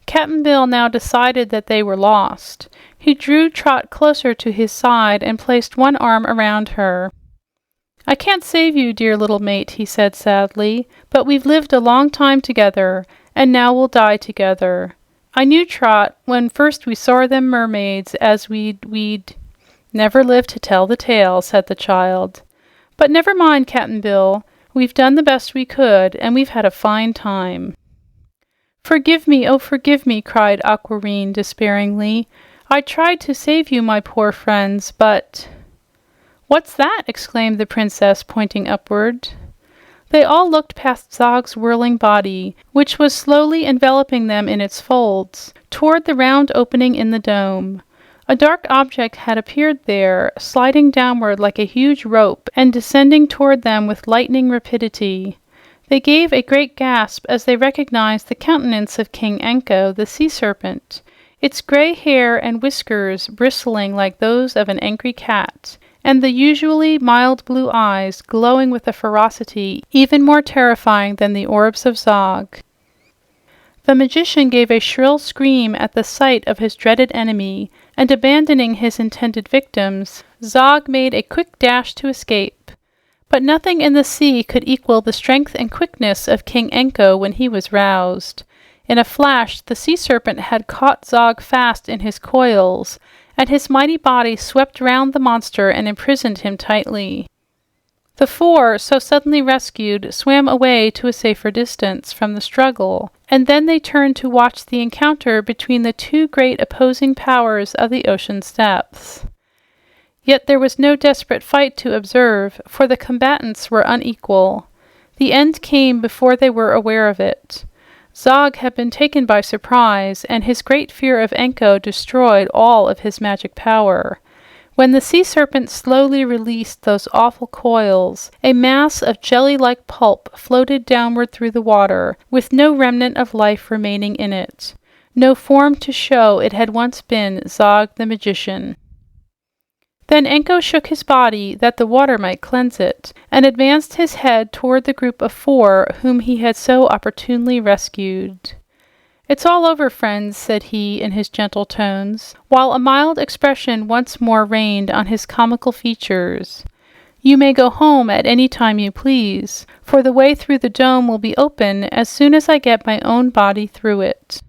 S1: Cap'n Bill now decided that they were lost. He drew Trot closer to his side and placed one arm around her. "I can't save you, dear little mate," he said sadly, "but we've lived a long time together, and now we'll die together. I knew, Trot, when first we saw them mermaids, as we'd never live to tell the tale," said the child. "But never mind, Cap'n Bill. We've done the best we could, and we've had a fine time." "Forgive me, oh forgive me," cried Aquareine despairingly. "I tried to save you, my poor friends, but—" "What's that?" exclaimed the princess, pointing upward. They all looked past Zog's whirling body, which was slowly enveloping them in its folds, toward the round opening in the dome. A dark object had appeared there, sliding downward like a huge rope and descending toward them with lightning rapidity. They gave a great gasp as they recognized the countenance of King Anko, the sea serpent, its gray hair and whiskers bristling like those of an angry cat, and the usually mild blue eyes glowing with a ferocity even more terrifying than the orbs of Zog. The magician gave a shrill scream at the sight of his dreaded enemy, and abandoning his intended victims, Zog made a quick dash to escape. But nothing in the sea could equal the strength and quickness of King Anko when he was roused. In a flash, the sea serpent had caught Zog fast in his coils, and his mighty body swept round the monster and imprisoned him tightly. The four, so suddenly rescued, swam away to a safer distance from the struggle, and then they turned to watch the encounter between the two great opposing powers of the ocean's depths. Yet there was no desperate fight to observe, for the combatants were unequal. The end came before they were aware of it. Zog had been taken by surprise, and his great fear of Anko destroyed all of his magic power. When the sea serpent slowly released those awful coils, a mass of jelly-like pulp floated downward through the water, with no remnant of life remaining in it, no form to show it had once been Zog the magician. Then Anko shook his body that the water might cleanse it, and advanced his head toward the group of four whom he had so opportunely rescued. "It's all over, friends," said he in his gentle tones, while a mild expression once more reigned on his comical features. "You may go home at any time you please, for the way through the dome will be open as soon as I get my own body through it."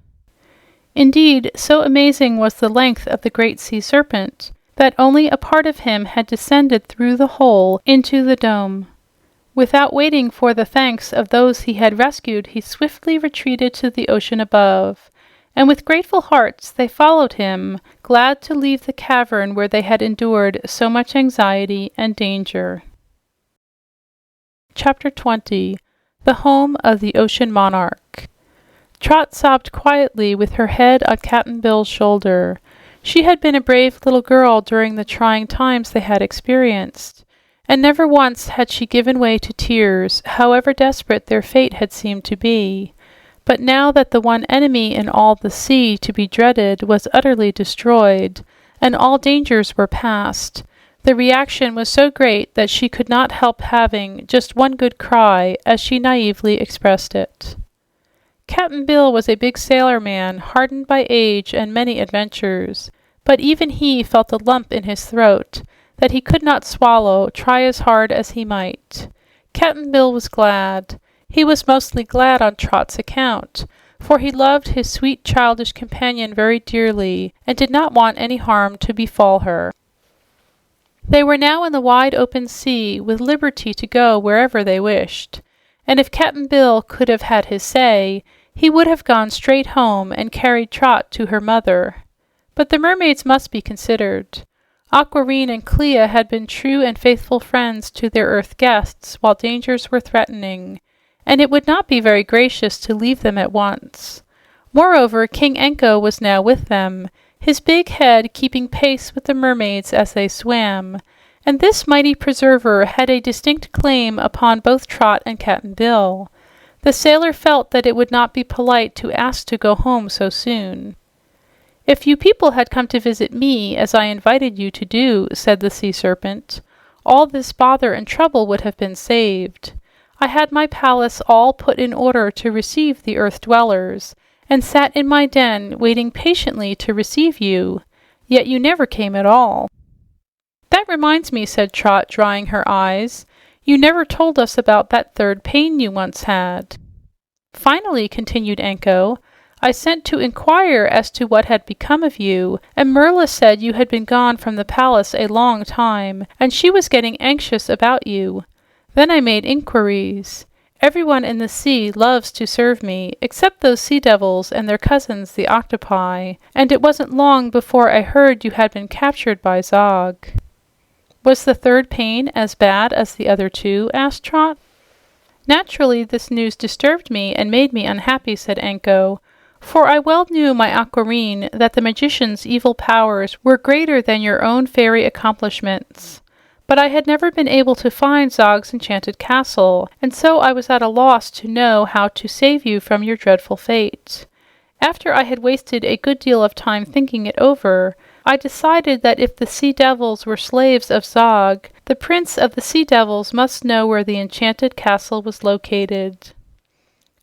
S1: Indeed, so amazing was the length of the great sea serpent that only a part of him had descended through the hole into the dome. Without waiting for the thanks of those he had rescued, he swiftly retreated to the ocean above, and with grateful hearts they followed him, glad to leave the cavern where they had endured so much anxiety and danger. Chapter 20. The Home of the Ocean Monarch. Trot sobbed quietly with her head on Cap'n Bill's shoulder. She had been a brave little girl during the trying times they had experienced, and never once had she given way to tears, however desperate their fate had seemed to be. But now that the one enemy in all the sea to be dreaded was utterly destroyed, and all dangers were past, the reaction was so great that she could not help having just one good cry, as she naively expressed it. Cap'n Bill was a big sailor man, hardened by age and many adventures, but even he felt a lump in his throat that he could not swallow, try as hard as he might. Cap'n Bill was glad. He was mostly glad on Trot's account, for he loved his sweet childish companion very dearly, and did not want any harm to befall her. They were now in the wide open sea, with liberty to go wherever they wished, and if Cap'n Bill could have had his say, he would have gone straight home and carried Trot to her mother. But the mermaids must be considered. Aquareine and Clea had been true and faithful friends to their earth guests while dangers were threatening, and it would not be very gracious to leave them at once. Moreover, King Enko was now with them, his big head keeping pace with the mermaids as they swam, and this mighty preserver had a distinct claim upon both Trot and Cap'n Bill. The sailor felt that it would not be polite to ask to go home so soon. "If you people had come to visit me, as I invited you to do," said the sea serpent, "all this bother and trouble would have been saved. I had my palace all put in order to receive the earth dwellers, and sat in my den waiting patiently to receive you, yet you never came at all." "That reminds me," said Trot, drying her eyes, "you never told us about that third pain you once had." "Finally," continued Anko, "I sent to inquire as to what had become of you, and Merla said you had been gone from the palace a long time, and she was getting anxious about you. Then I made inquiries. Everyone in the sea loves to serve me, except those sea devils and their cousins, the octopi, and it wasn't long before I heard you had been captured by Zog." "Was the third pain as bad as the other two?" asked Trot. "Naturally, this news disturbed me and made me unhappy," said Anko, "for I well knew, my Aquareine, that the magician's evil powers were greater than your own fairy accomplishments. But I had never been able to find Zog's enchanted castle, and so I was at a loss to know how to save you from your dreadful fate. After I had wasted a good deal of time thinking it over, I decided that if the sea devils were slaves of Zog, the prince of the sea devils must know where the enchanted castle was located.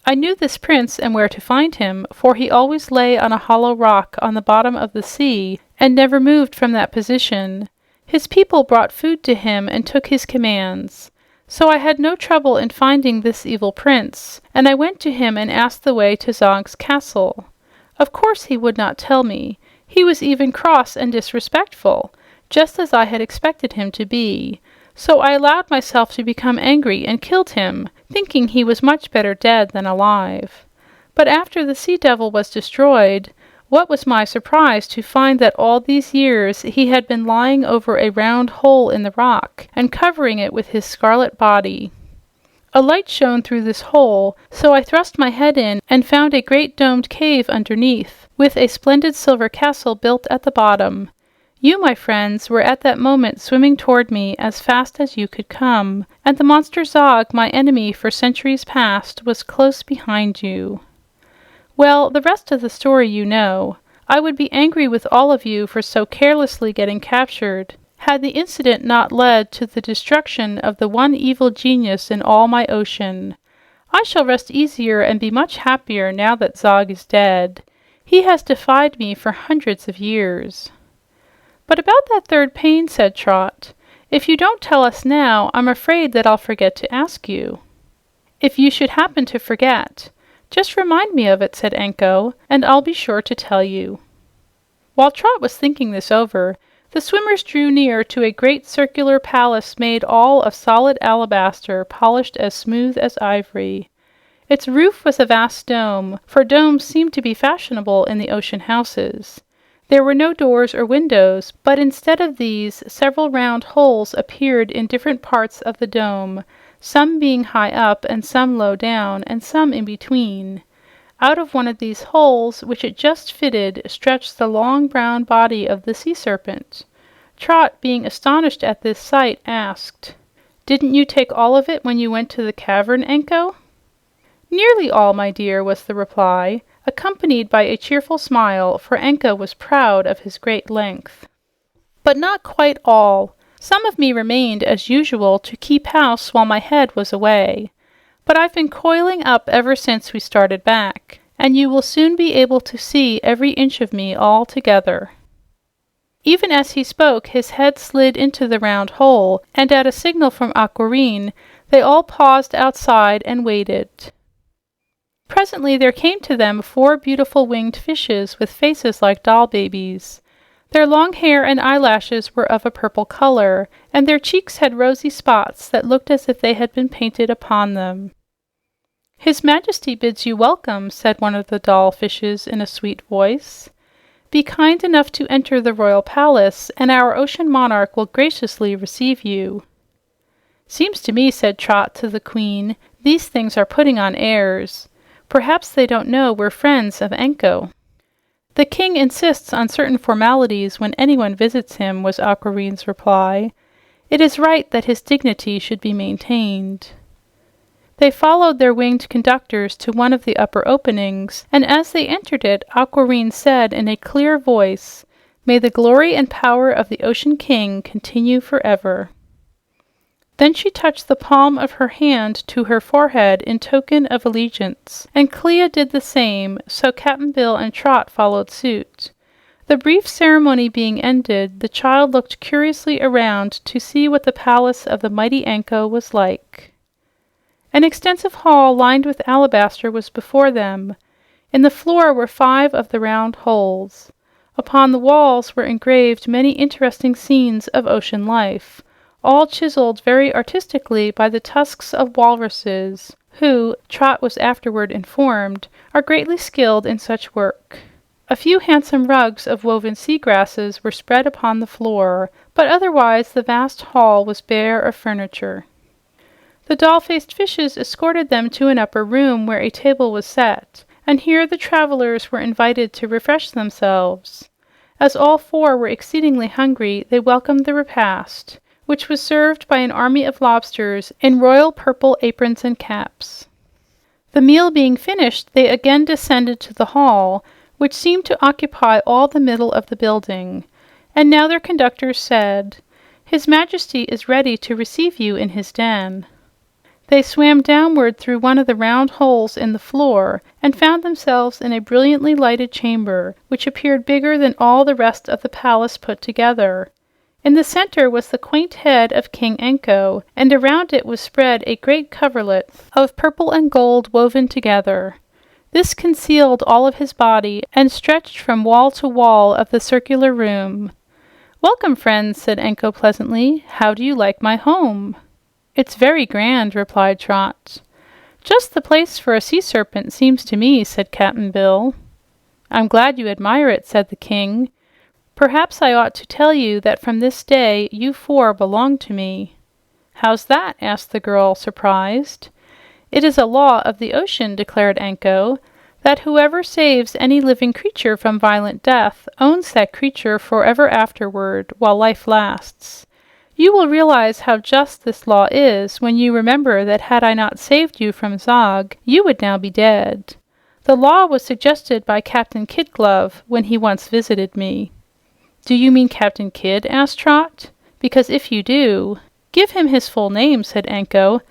S1: I knew this prince and where to find him, for he always lay on a hollow rock on the bottom of the sea and never moved from that position. His people brought food to him and took his commands. So I had no trouble in finding this evil prince, and I went to him and asked the way to Zog's castle. Of course he would not tell me. He was even cross and disrespectful, just as I had expected him to be. So I allowed myself to become angry and killed him, thinking he was much better dead than alive. But after the sea devil was destroyed, what was my surprise to find that all these years he had been lying over a round hole in the rock and covering it with his scarlet body. A light shone through this hole, so I thrust my head in and found a great domed cave underneath, with a splendid silver castle built at the bottom. You, my friends, were at that moment swimming toward me as fast as you could come, and the monster Zog, my enemy for centuries past, was close behind you. Well, the rest of the story you know. I would be angry with all of you for so carelessly getting captured, had the incident not led to the destruction of the one evil genius in all my ocean. I shall rest easier and be much happier now that Zog is dead. He has defied me for hundreds of years." "But about that third pain," said Trot, "if you don't tell us now, I'm afraid that I'll forget to ask you." "If you should happen to forget, just remind me of it," said Anko, "and I'll be sure to tell you." While Trot was thinking this over, the swimmers drew near to a great circular palace made all of solid alabaster, polished as smooth as ivory. Its roof was a vast dome, for domes seemed to be fashionable in the ocean houses. There were no doors or windows, but instead of these, several round holes appeared in different parts of the dome, some being high up and some low down, and some in between. Out of one of these holes, which it just fitted, stretched the long brown body of the sea serpent. Trot, being astonished at this sight, asked, "Didn't you take all of it when you went to the cavern, Anko?" "Nearly all, my dear," was the reply, accompanied by a cheerful smile, for Anko was proud of his great length. "But not quite all. Some of me remained, as usual, to keep house while my head was away. But I've been coiling up ever since we started back, and you will soon be able to see every inch of me all together." Even as he spoke, his head slid into the round hole, and at a signal from Aquareine, they all paused outside and waited. Presently there came to them 4 beautiful winged fishes with faces like doll babies. Their long hair and eyelashes were of a purple color, and their cheeks had rosy spots that looked as if they had been painted upon them. "His Majesty bids you welcome," said one of the doll fishes in a sweet voice. "Be kind enough to enter the royal palace, and our ocean monarch will graciously receive you." "Seems to me," said Trot to the queen, "these things are putting on airs. Perhaps they don't know we're friends of Anko." "The king insists on certain formalities when anyone visits him," was Aquarine's reply. "It is right that his dignity should be maintained." They followed their winged conductors to one of the upper openings, and as they entered it, Aquarine said in a clear voice, "May the glory and power of the Ocean King continue forever." Then she touched the palm of her hand to her forehead in token of allegiance, and Clea did the same, so Cap'n Bill and Trot followed suit. The brief ceremony being ended, the child looked curiously around to see what the palace of the mighty Anko was like. An extensive hall lined with alabaster was before them. In the floor were 5 of the round holes. Upon the walls were engraved many interesting scenes of ocean life, all chiseled very artistically by the tusks of walruses, who, Trot was afterward informed, are greatly skilled in such work. A few handsome rugs of woven sea grasses were spread upon the floor, but otherwise the vast hall was bare of furniture. The doll-faced fishes escorted them to an upper room where a table was set, and here the travelers were invited to refresh themselves. As all 4 were exceedingly hungry, they welcomed the repast, which was served by an army of lobsters in royal purple aprons and caps. The meal being finished, they again descended to the hall, which seemed to occupy all the middle of the building, and now their conductors said, "His Majesty is ready to receive you in his den." They swam downward through one of the round holes in the floor and found themselves in a brilliantly lighted chamber, which appeared bigger than all the rest of the palace put together. In the center was the quaint head of King Anko, and around it was spread a great coverlet of purple and gold woven together. This concealed all of his body and stretched from wall to wall of the circular room. "Welcome, friends," said Anko pleasantly. "How do you like my home?" "It's very grand," replied Trot. "Just the place for a sea serpent, seems to me," said Cap'n Bill. "I'm glad you admire it," said the king. "Perhaps I ought to tell you that from this day you 4 belong to me." "How's that?" asked the girl, surprised. "It is a law of the ocean," declared Anko, "that whoever saves any living creature from violent death owns that creature forever afterward, while life lasts. You will realize how just this law is when you remember that had I not saved you from Zog, you would now be dead. The law was suggested by Captain Kidglove when he once visited me." "Do you mean Captain Kidd?" asked Trot. "Because if you do—" "Give him his full name," said Anko.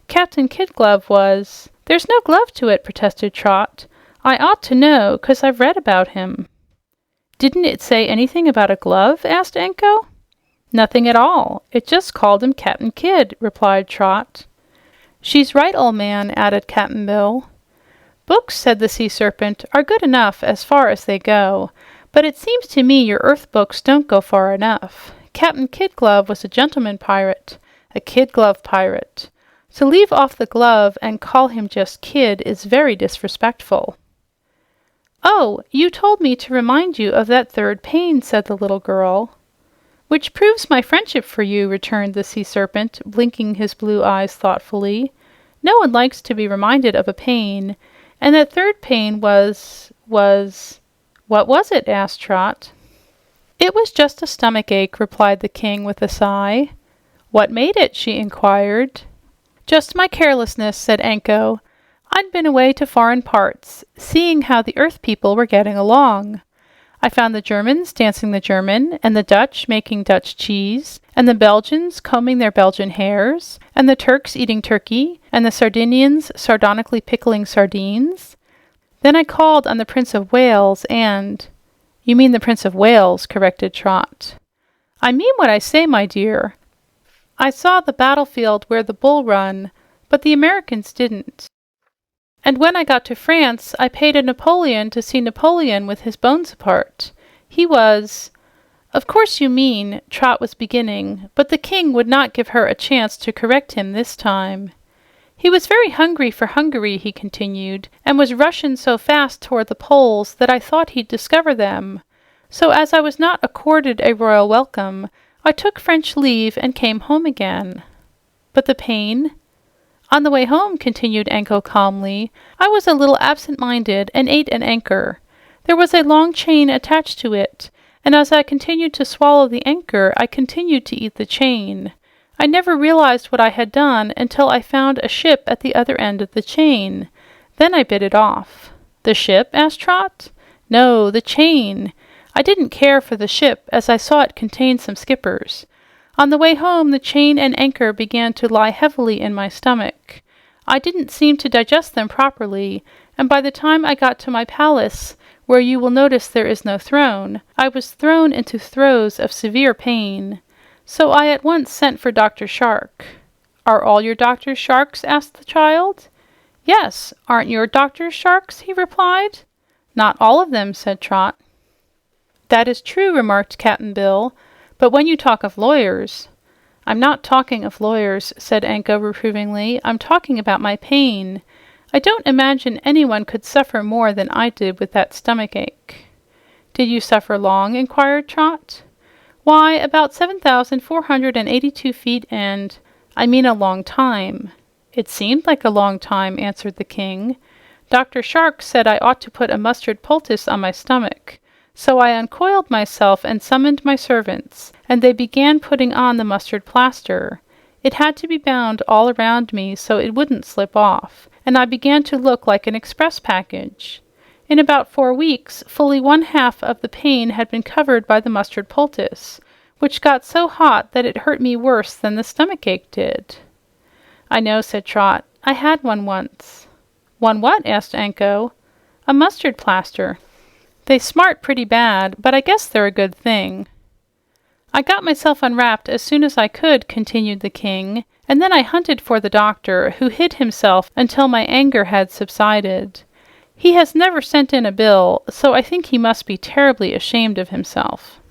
S1: "Captain Kidglove was—" "There's no glove to it," protested Trot. "I ought to know, 'cause I've read about him." "Didn't it say anything about a glove?" asked Anko. "Nothing at all. It just called him Captain Kidd," replied Trot. "She's right, old man," added Cap'n Bill. "Books," said the sea serpent, "are good enough as far as they go, but it seems to me your earth books don't go far enough. Captain Kidglove was a gentleman pirate, a kid-glove pirate. To leave off the glove and call him just Kid is very disrespectful." "Oh, you told me to remind you of that third pane," said the little girl. "Which proves my friendship for you," returned the sea serpent, blinking his blue eyes thoughtfully. "No one likes to be reminded of a pain, and that third pane was... What was it?" asked Trot. "It was just a stomach ache," replied the king with a sigh. "What made it?" she inquired. "Just my carelessness," said Anko. "I'd been away to foreign parts, seeing how the Earth people were getting along. I found the Germans dancing the German, and the Dutch making Dutch cheese, and the Belgians combing their Belgian hairs, and the Turks eating turkey, and the Sardinians sardonically pickling sardines. Then I called on the Prince of Wales and—" "You mean the Prince of Wales," corrected Trot. "I mean what I say, my dear. I saw the battlefield where the Bull Run, but the Americans didn't. And when I got to France, I paid a Napoleon to see Napoleon with his bones apart. He was—" "Of course you mean," Trot was beginning, but the king would not give her a chance to correct him this time. "He was very hungry for Hungary," he continued, "and was rushin' so fast toward the poles that I thought he'd discover them. So as I was not accorded a royal welcome, I took French leave and came home again." "But the pain?" "On the way home," continued Anko calmly, "I was a little absent-minded and ate an anchor. There was a long chain attached to it, and as I continued to swallow the anchor, I continued to eat the chain. I never realized what I had done until I found a ship at the other end of the chain. Then I bit it off." "The ship?" asked Trot. "No, the chain. I didn't care for the ship, as I saw it contained some skippers. On the way home, the chain and anchor began to lie heavily in my stomach. I didn't seem to digest them properly, and by the time I got to my palace, where you will notice there is no throne, I was thrown into throes of severe pain. So I at once sent for Dr. Shark." "Are all your doctors sharks?" asked the child. "Yes. Aren't your doctors sharks?" he replied. "Not all of them," said Trot. "That is true," remarked Cap'n Bill. "But when you talk of lawyers—" "I'm not talking of lawyers," said Anko reprovingly. "I'm talking about my pain. I don't imagine anyone could suffer more than I did with that stomachache." "Did you suffer long?" inquired Trot. "Why, about 7,482 feet and— I mean a long time." "It seemed like a long time," answered the king. "Dr. Shark said I ought to put a mustard poultice on my stomach. So I uncoiled myself and summoned my servants, and they began putting on the mustard plaster. It had to be bound all around me so it wouldn't slip off, and I began to look like an express package. In about 4 weeks, fully 1/2 of the pain had been covered by the mustard poultice, which got so hot that it hurt me worse than the stomachache did." "I know," said Trot. "I had one once." "One what?" asked Anko. "A mustard plaster. They smart pretty bad, but I guess they're a good thing." "I got myself unwrapped as soon as I could," continued the king, "and then I hunted for the doctor, who hid himself until my anger had subsided. He has never sent in a bill, so I think he must be terribly ashamed of himself."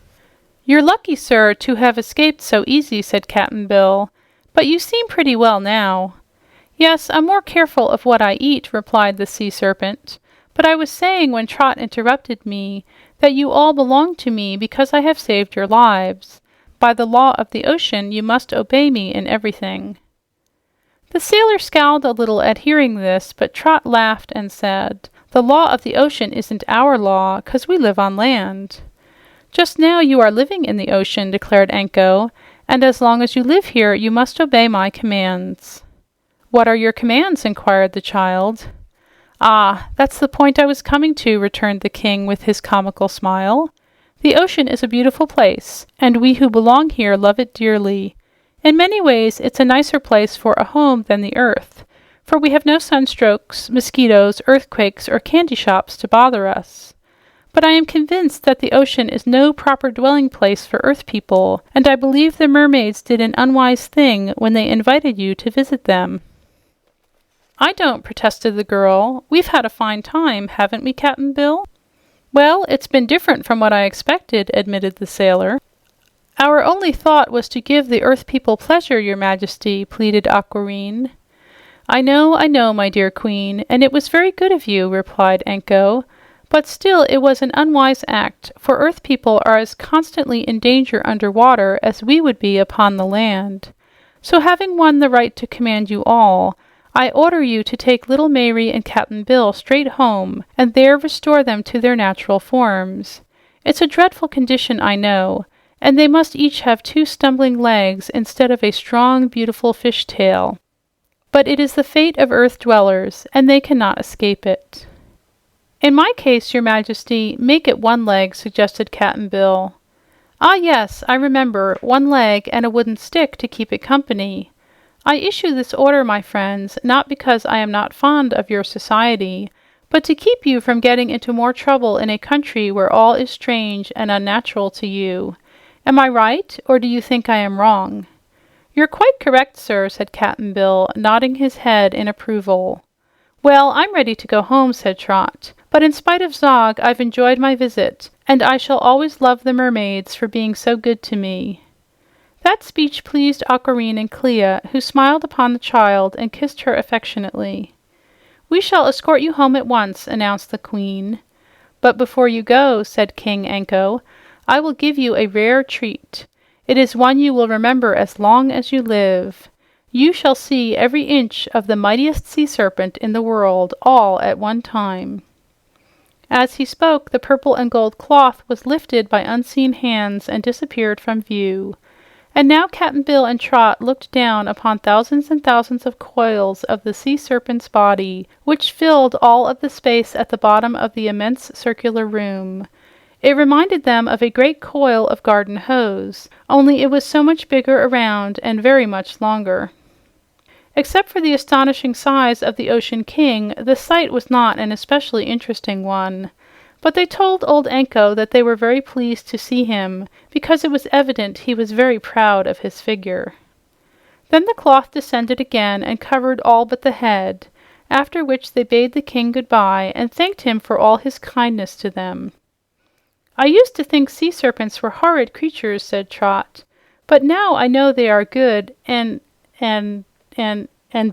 S1: "You're lucky, sir, to have escaped so easy," said Cap'n Bill. "But you seem pretty well now." "Yes, I'm more careful of what I eat," replied the sea serpent. "But I was saying when Trot interrupted me that you all belong to me because I have saved your lives. By the law of the ocean, you must obey me in everything." The sailor scowled a little at hearing this, but Trot laughed and said, "The law of the ocean isn't our law, 'cause we live on land." "Just now you are living in the ocean," declared Anko, "and as long as you live here, you must obey my commands." "What are your commands?" inquired the child. "Ah, that's the point I was coming to," returned the king with his comical smile. "The ocean is a beautiful place, and we who belong here love it dearly. In many ways, it's a nicer place for a home than the earth, for we have no sunstrokes, mosquitoes, earthquakes, or candy shops to bother us. But I am convinced that the ocean is no proper dwelling place for earth people, and I believe the mermaids did an unwise thing when they invited you to visit them." "I don't," protested the girl. "We've had a fine time, haven't we, Cap'n Bill?" "Well, it's been different from what I expected," admitted the sailor. "Our only thought was to give the earth people pleasure, your majesty," pleaded Aquareine. I know, my dear queen, and it was very good of you," replied Anko. "But still, it was an unwise act, for earth people are as constantly in danger underwater as we would be upon the land. So having won the right to command you all, I order you to take little Mary and Cap'n Bill straight home, and there restore them to their natural forms. It's a dreadful condition, I know, and they must each have 2 stumbling legs instead of a strong, beautiful fish tail. But it is the fate of earth dwellers, and they cannot escape it." "In my case, your majesty, make it 1 leg," suggested Cap'n Bill. "Ah, yes, I remember, 1 leg and a wooden stick to keep it company. I issue this order, my friends, not because I am not fond of your society, but to keep you from getting into more trouble in a country where all is strange and unnatural to you. Am I right, or do you think I am wrong?" "You're quite correct, sir," said Cap'n Bill, nodding his head in approval. "Well, I'm ready to go home," said Trot. "But in spite of Zog, I've enjoyed my visit, and I shall always love the mermaids for being so good to me." That speech pleased Aquareine and Clea, who smiled upon the child and kissed her affectionately. "We shall escort you home at once," announced the queen. "But before you go," said King Anko, "I will give you a rare treat. It is one you will remember as long as you live. You shall see every inch of the mightiest sea serpent in the world all at one time." As he spoke, the purple and gold cloth was lifted by unseen hands and disappeared from view. And now Cap'n Bill and Trot looked down upon thousands and thousands of coils of the sea serpent's body, which filled all of the space at the bottom of the immense circular room. It reminded them of a great coil of garden hose, only it was so much bigger around and very much longer. Except for the astonishing size of the Ocean King, the sight was not an especially interesting one. But they told old Anko that they were very pleased to see him, because it was evident he was very proud of his figure. Then the cloth descended again and covered all but the head, after which they bade the king goodbye and thanked him for all his kindness to them. "I used to think sea serpents were horrid creatures," said Trot, "but now I know they are good and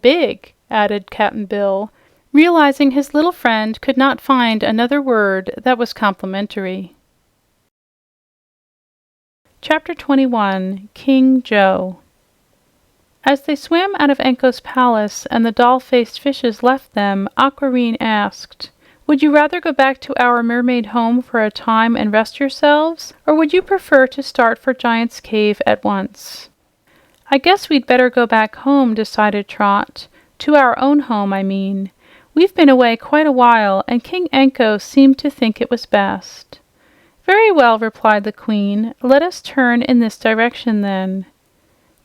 S1: big," added Cap'n Bill, realizing his little friend could not find another word that was complimentary. Chapter 21. King Joe. As they swam out of Anko's palace and the doll-faced fishes left them, Aquareine asked, "Would you rather go back to our mermaid home for a time and rest yourselves, or would you prefer to start for Giant's Cave at once?" "I guess we'd better go back home," decided Trot. "To our own home, I mean. We've been away quite a while, and King Anko seemed to think it was best." "Very well," replied the queen. "Let us turn in this direction, then."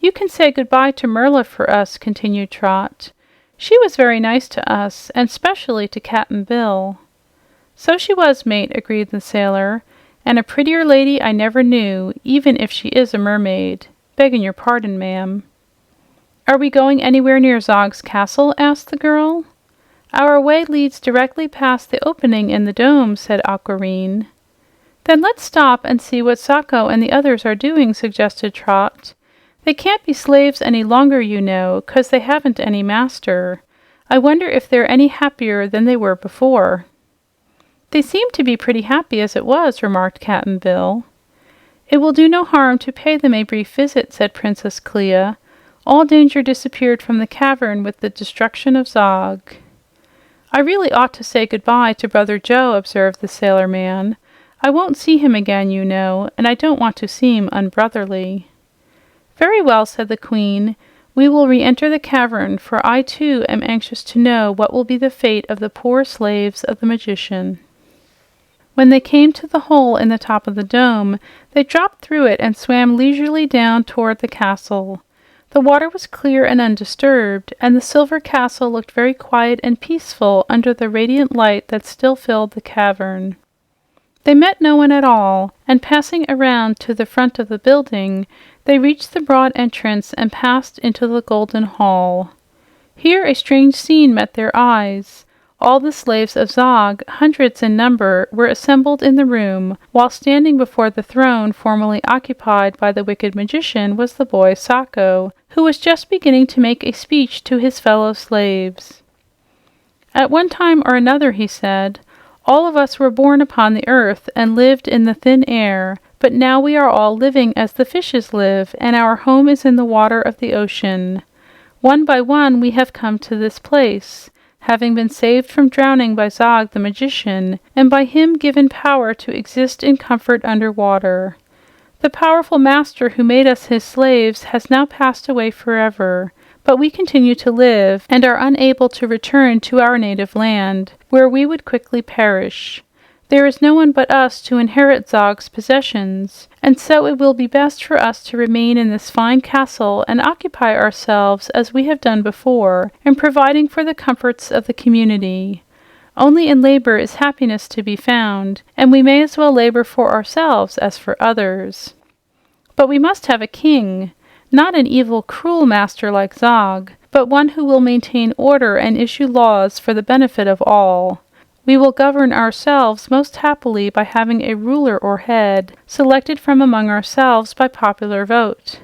S1: "You can say goodbye to Merla for us," continued Trot. "She was very nice to us, and specially to Cap'n Bill." "So she was, mate," agreed the sailor. "And a prettier lady I never knew, even if she is a mermaid. Beggin' your pardon, ma'am." "Are we going anywhere near Zog's castle?" asked the girl. "Our way leads directly past the opening in the dome," said Aquareine. "Then let's stop and see what Sacco and the others are doing," suggested Trot. "They can't be slaves any longer, you know, 'cause they haven't any master. I wonder if they're any happier than they were before." "They seem to be pretty happy as it was," remarked Cap'n Bill. "It will do no harm to pay them a brief visit," said Princess Clea. "All danger disappeared from the cavern with the destruction of Zog." "I really ought to say goodbye to Brother Joe," observed the sailor man. "I won't see him again, you know, and I don't want to seem unbrotherly." "Very well," said the queen. "We will re-enter the cavern, for I too am anxious to know what will be the fate of the poor slaves of the magician." When they came to the hole in the top of the dome, they dropped through it and swam leisurely down toward the castle. The water was clear and undisturbed, and the silver castle looked very quiet and peaceful under the radiant light that still filled the cavern. They met no one at all, and passing around to the front of the building, they reached the broad entrance and passed into the golden hall. Here a strange scene met their eyes. All the slaves of Zog, hundreds in number, were assembled in the room, while standing before the throne formerly occupied by the wicked magician was the boy Sacco, who was just beginning to make a speech to his fellow slaves. "At one time or another," he said, "all of us were born upon the earth and lived in the thin air, but now we are all living as the fishes live, and our home is in the water of the ocean. One by one we have come to this place, having been saved from drowning by Zog the magician, and by him given power to exist in comfort underwater. The powerful master who made us his slaves has now passed away forever, but we continue to live and are unable to return to our native land, where we would quickly perish. There is no one but us to inherit Zog's possessions, and so it will be best for us to remain in this fine castle and occupy ourselves as we have done before, in providing for the comforts of the community. Only in labor is happiness to be found, and we may as well labor for ourselves as for others. But we must have a king, not an evil, cruel master like Zog, but one who will maintain order and issue laws for the benefit of all. We will govern ourselves most happily by having a ruler or head, selected from among ourselves by popular vote.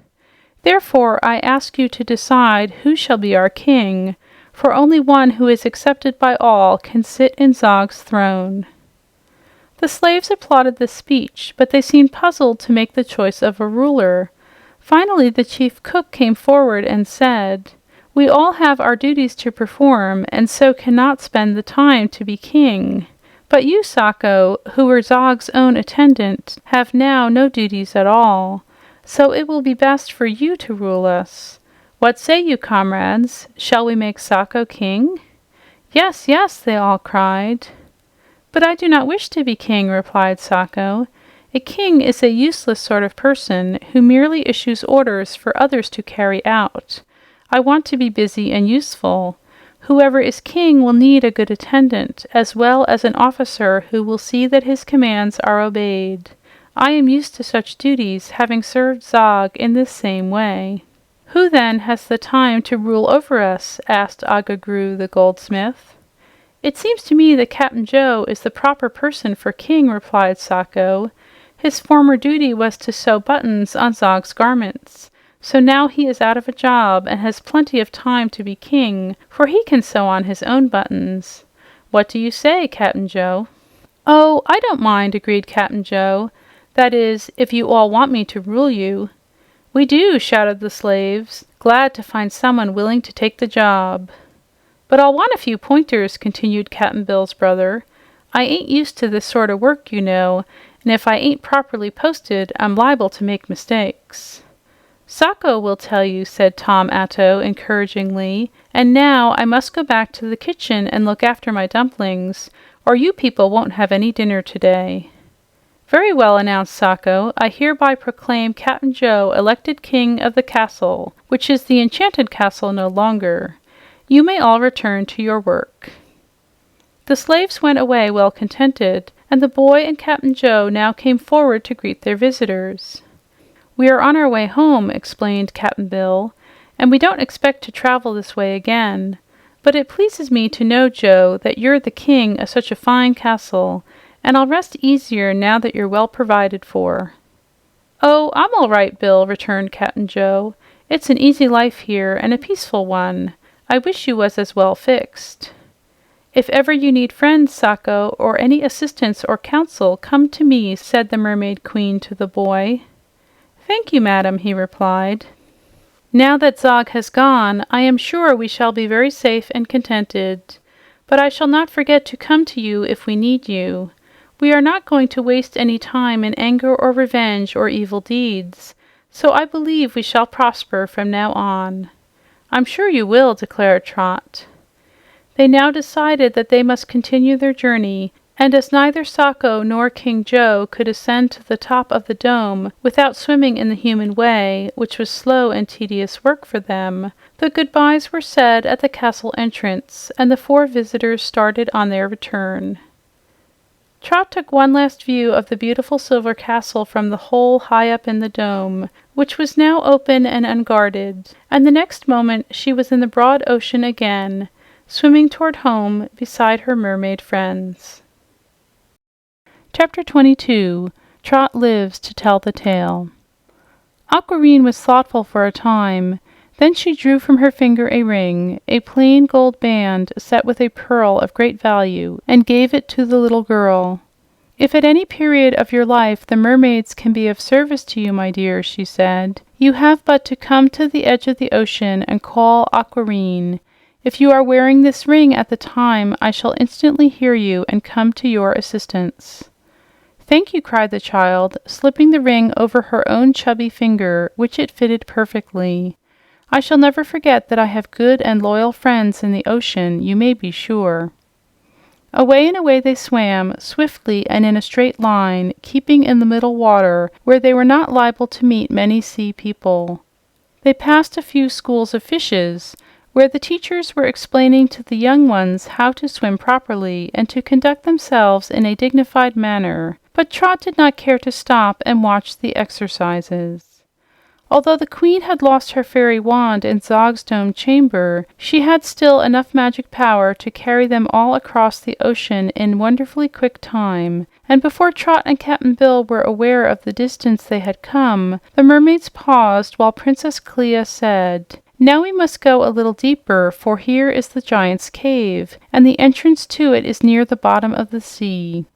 S1: Therefore, I ask you to decide who shall be our king, for only one who is accepted by all can sit in Zog's throne." The slaves applauded this speech, but they seemed puzzled to make the choice of a ruler. Finally, the chief cook came forward and said, "We all have our duties to perform, and so cannot spend the time to be king. But you, Sacco, who were Zog's own attendant, have now no duties at all, so it will be best for you to rule us. What say you, comrades? Shall we make Sacco king?" "Yes, yes," they all cried. "But I do not wish to be king," replied Sacco. "A king is a useless sort of person who merely issues orders for others to carry out. I want to be busy and useful. Whoever is king will need a good attendant, as well as an officer who will see that his commands are obeyed. I am used to such duties, having served Zog in this same way." "Who then has the time to rule over us?" asked Agagru the goldsmith. "It seems to me that Cap'n Joe is the proper person for king," replied Sacco. "His former duty was to sew buttons on Zog's garments, so now he is out of a job and has plenty of time to be king, for he can sew on his own buttons. What do you say, Cap'n Joe?" "Oh, I don't mind," agreed Cap'n Joe. "That is, if you all want me to rule you." "We do," shouted the slaves, glad to find someone willing to take the job. "But I'll want a few pointers," continued Cap'n Bill's brother. "I ain't used to this sort of work, you know, and if I ain't properly posted, I'm liable to make mistakes." "Sacco will tell you," said Tom Atto encouragingly. "And now I must go back to the kitchen and look after my dumplings, or you people won't have any dinner today." "Very well," announced Sacco. "I hereby proclaim Cap'n Joe elected king of the castle, which is the enchanted castle no longer. You may all return to your work." The slaves went away well contented, and the boy and Cap'n Joe now came forward to greet their visitors. "We are on our way home," explained Cap'n Bill, "and we don't expect to travel this way again. But it pleases me to know, Joe, that you're the king of such a fine castle, and I'll rest easier now that you're well provided for." "Oh, I'm all right, Bill," returned Cap'n Joe. "It's an easy life here, and a peaceful one. I wish you was as well fixed." "If ever you need friends, Sacco, or any assistance or counsel, come to me," said the Mermaid Queen to the boy. "Thank you, madam," he replied. "Now that Zog has gone, I am sure we shall be very safe and contented. But I shall not forget to come to you if we need you. We are not going to waste any time in anger or revenge or evil deeds, so I believe we shall prosper from now on." "I'm sure you will," declared Trot. They now decided that they must continue their journey, and as neither Sacco nor King Joe could ascend to the top of the dome without swimming in the human way, which was slow and tedious work for them, the goodbyes were said at the castle entrance, and the four visitors started on their return. Trot took one last view of the beautiful silver castle from the hole high up in the dome, which was now open and unguarded, and the next moment she was in the broad ocean again, swimming toward home beside her mermaid friends. Chapter 22. Trot Lives to Tell the Tale. Aquareine was thoughtful for a time. Then she drew from her finger a ring, a plain gold band set with a pearl of great value, and gave it to the little girl. "If at any period of your life the mermaids can be of service to you, my dear," she said, "you have but to come to the edge of the ocean and call Aquareine. If you are wearing this ring at the time, I shall instantly hear you and come to your assistance." "Thank you," cried the child, slipping the ring over her own chubby finger, which it fitted perfectly. "I shall never forget that I have good and loyal friends in the ocean, you may be sure." Away and away they swam, swiftly and in a straight line, keeping in the middle water, where they were not liable to meet many sea people. They passed a few schools of fishes, where the teachers were explaining to the young ones how to swim properly and to conduct themselves in a dignified manner, but Trot did not care to stop and watch the exercises. Although the queen had lost her fairy wand in Zog's dome chamber, she had still enough magic power to carry them all across the ocean in wonderfully quick time. And before Trot and Cap'n Bill were aware of the distance they had come, the mermaids paused while Princess Clea said, "Now we must go a little deeper, for here is the giant's cave, and the entrance to it is near the bottom of the sea."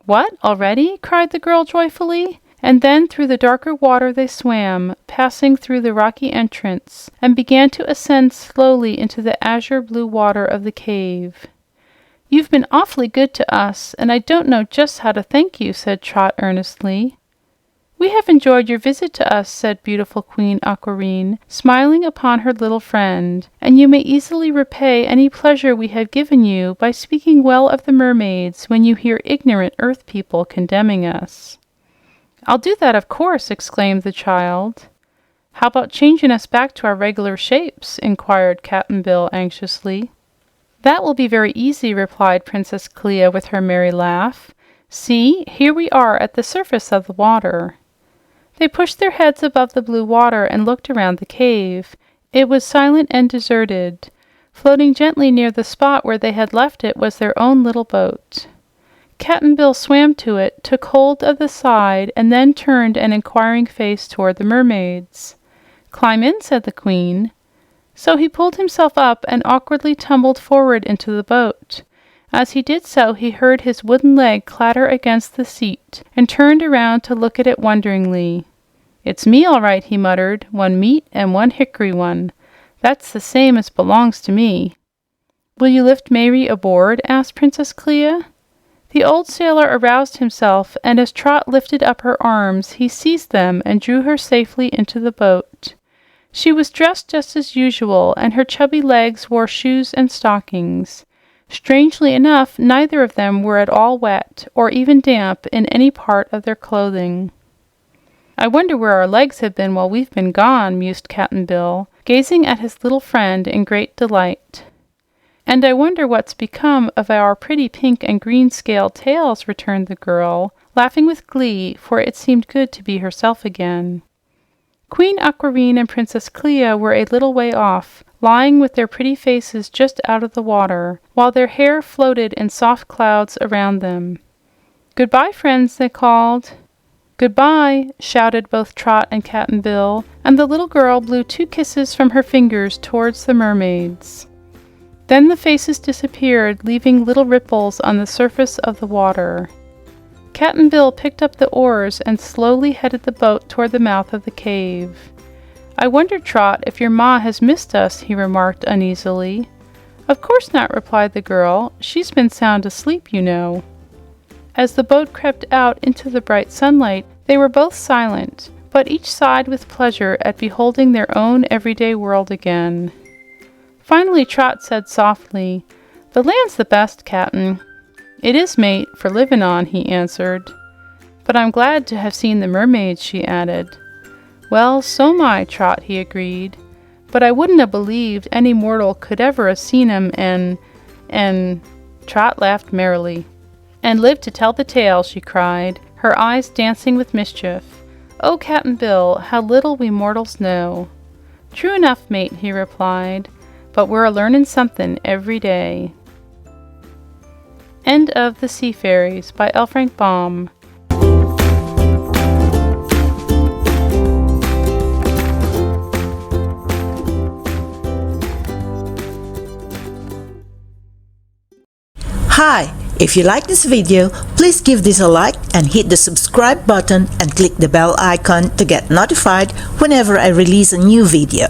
S1: "What, already?" cried the girl joyfully. And then through the darker water they swam, passing through the rocky entrance, and began to ascend slowly into the azure blue water of the cave. "You've been awfully good to us, and I don't know just how to thank you," said Trot earnestly. "We have enjoyed your visit to us," said beautiful Queen Aquareine, smiling upon her little friend, "and you may easily repay any pleasure we have given you by speaking well of the mermaids when you hear ignorant earth people condemning us." "I'll do that, of course," exclaimed the child. "How about changing us back to our regular shapes?" inquired Cap'n Bill anxiously. "That will be very easy," replied Princess Clea with her merry laugh. "See, here we are at the surface of the water." They pushed their heads above the blue water and looked around the cave. It was silent and deserted. Floating gently near the spot where they had left it was their own little boat. Cap'n Bill swam to it, took hold of the side, and then turned an inquiring face toward the mermaids. "Climb in," said the queen. So he pulled himself up and awkwardly tumbled forward into the boat. As he did so, he heard his wooden leg clatter against the seat and turned around to look at it wonderingly. "It's me, all right," he muttered. "One meat and one hickory one. That's the same as belongs to me." "Will you lift Mayre aboard?" asked Princess Clea. The old sailor aroused himself, and as Trot lifted up her arms, he seized them and drew her safely into the boat. She was dressed just as usual, and her chubby legs wore shoes and stockings. Strangely enough, neither of them were at all wet or even damp in any part of their clothing. "I wonder where our legs have been while we've been gone," mused Cap'n Bill, gazing at his little friend in great delight. "And I wonder what's become of our pretty pink and green scaled tails," returned the girl, laughing with glee, for it seemed good to be herself again. Queen Aquareine and Princess Clea were a little way off, lying with their pretty faces just out of the water, while their hair floated in soft clouds around them. "Goodbye, friends," they called. "Goodbye," shouted both Trot and Cap'n Bill, and the little girl blew 2 kisses from her fingers towards the mermaids. Then the faces disappeared, leaving little ripples on the surface of the water. Cap'n Bill picked up the oars and slowly headed the boat toward the mouth of the cave. "I wonder, Trot, if your ma has missed us," he remarked uneasily. "Of course not," replied the girl. "She's been sound asleep, you know." As the boat crept out into the bright sunlight, they were both silent, but each sighed with pleasure at beholding their own everyday world again. Finally, Trot said softly, "The land's the best, Cap'n." "It is, mate, for livin' on," he answered. "But I'm glad to have seen the mermaids," she added. "Well, so'm I, Trot," he agreed. "But I wouldn't 'a believed any mortal could ever 'a seen 'em and Trot laughed merrily. "And lived to tell the tale," she cried, her eyes dancing with mischief. "Oh, Cap'n Bill, how little we mortals know." "True enough, mate," he replied. "But we're a-learnin' somethin' every day." End of The Sea Fairies by L. Frank Baum.
S2: Hi! If you like this video, please give this a like and hit the subscribe button and click the bell icon to get notified whenever I release a new video.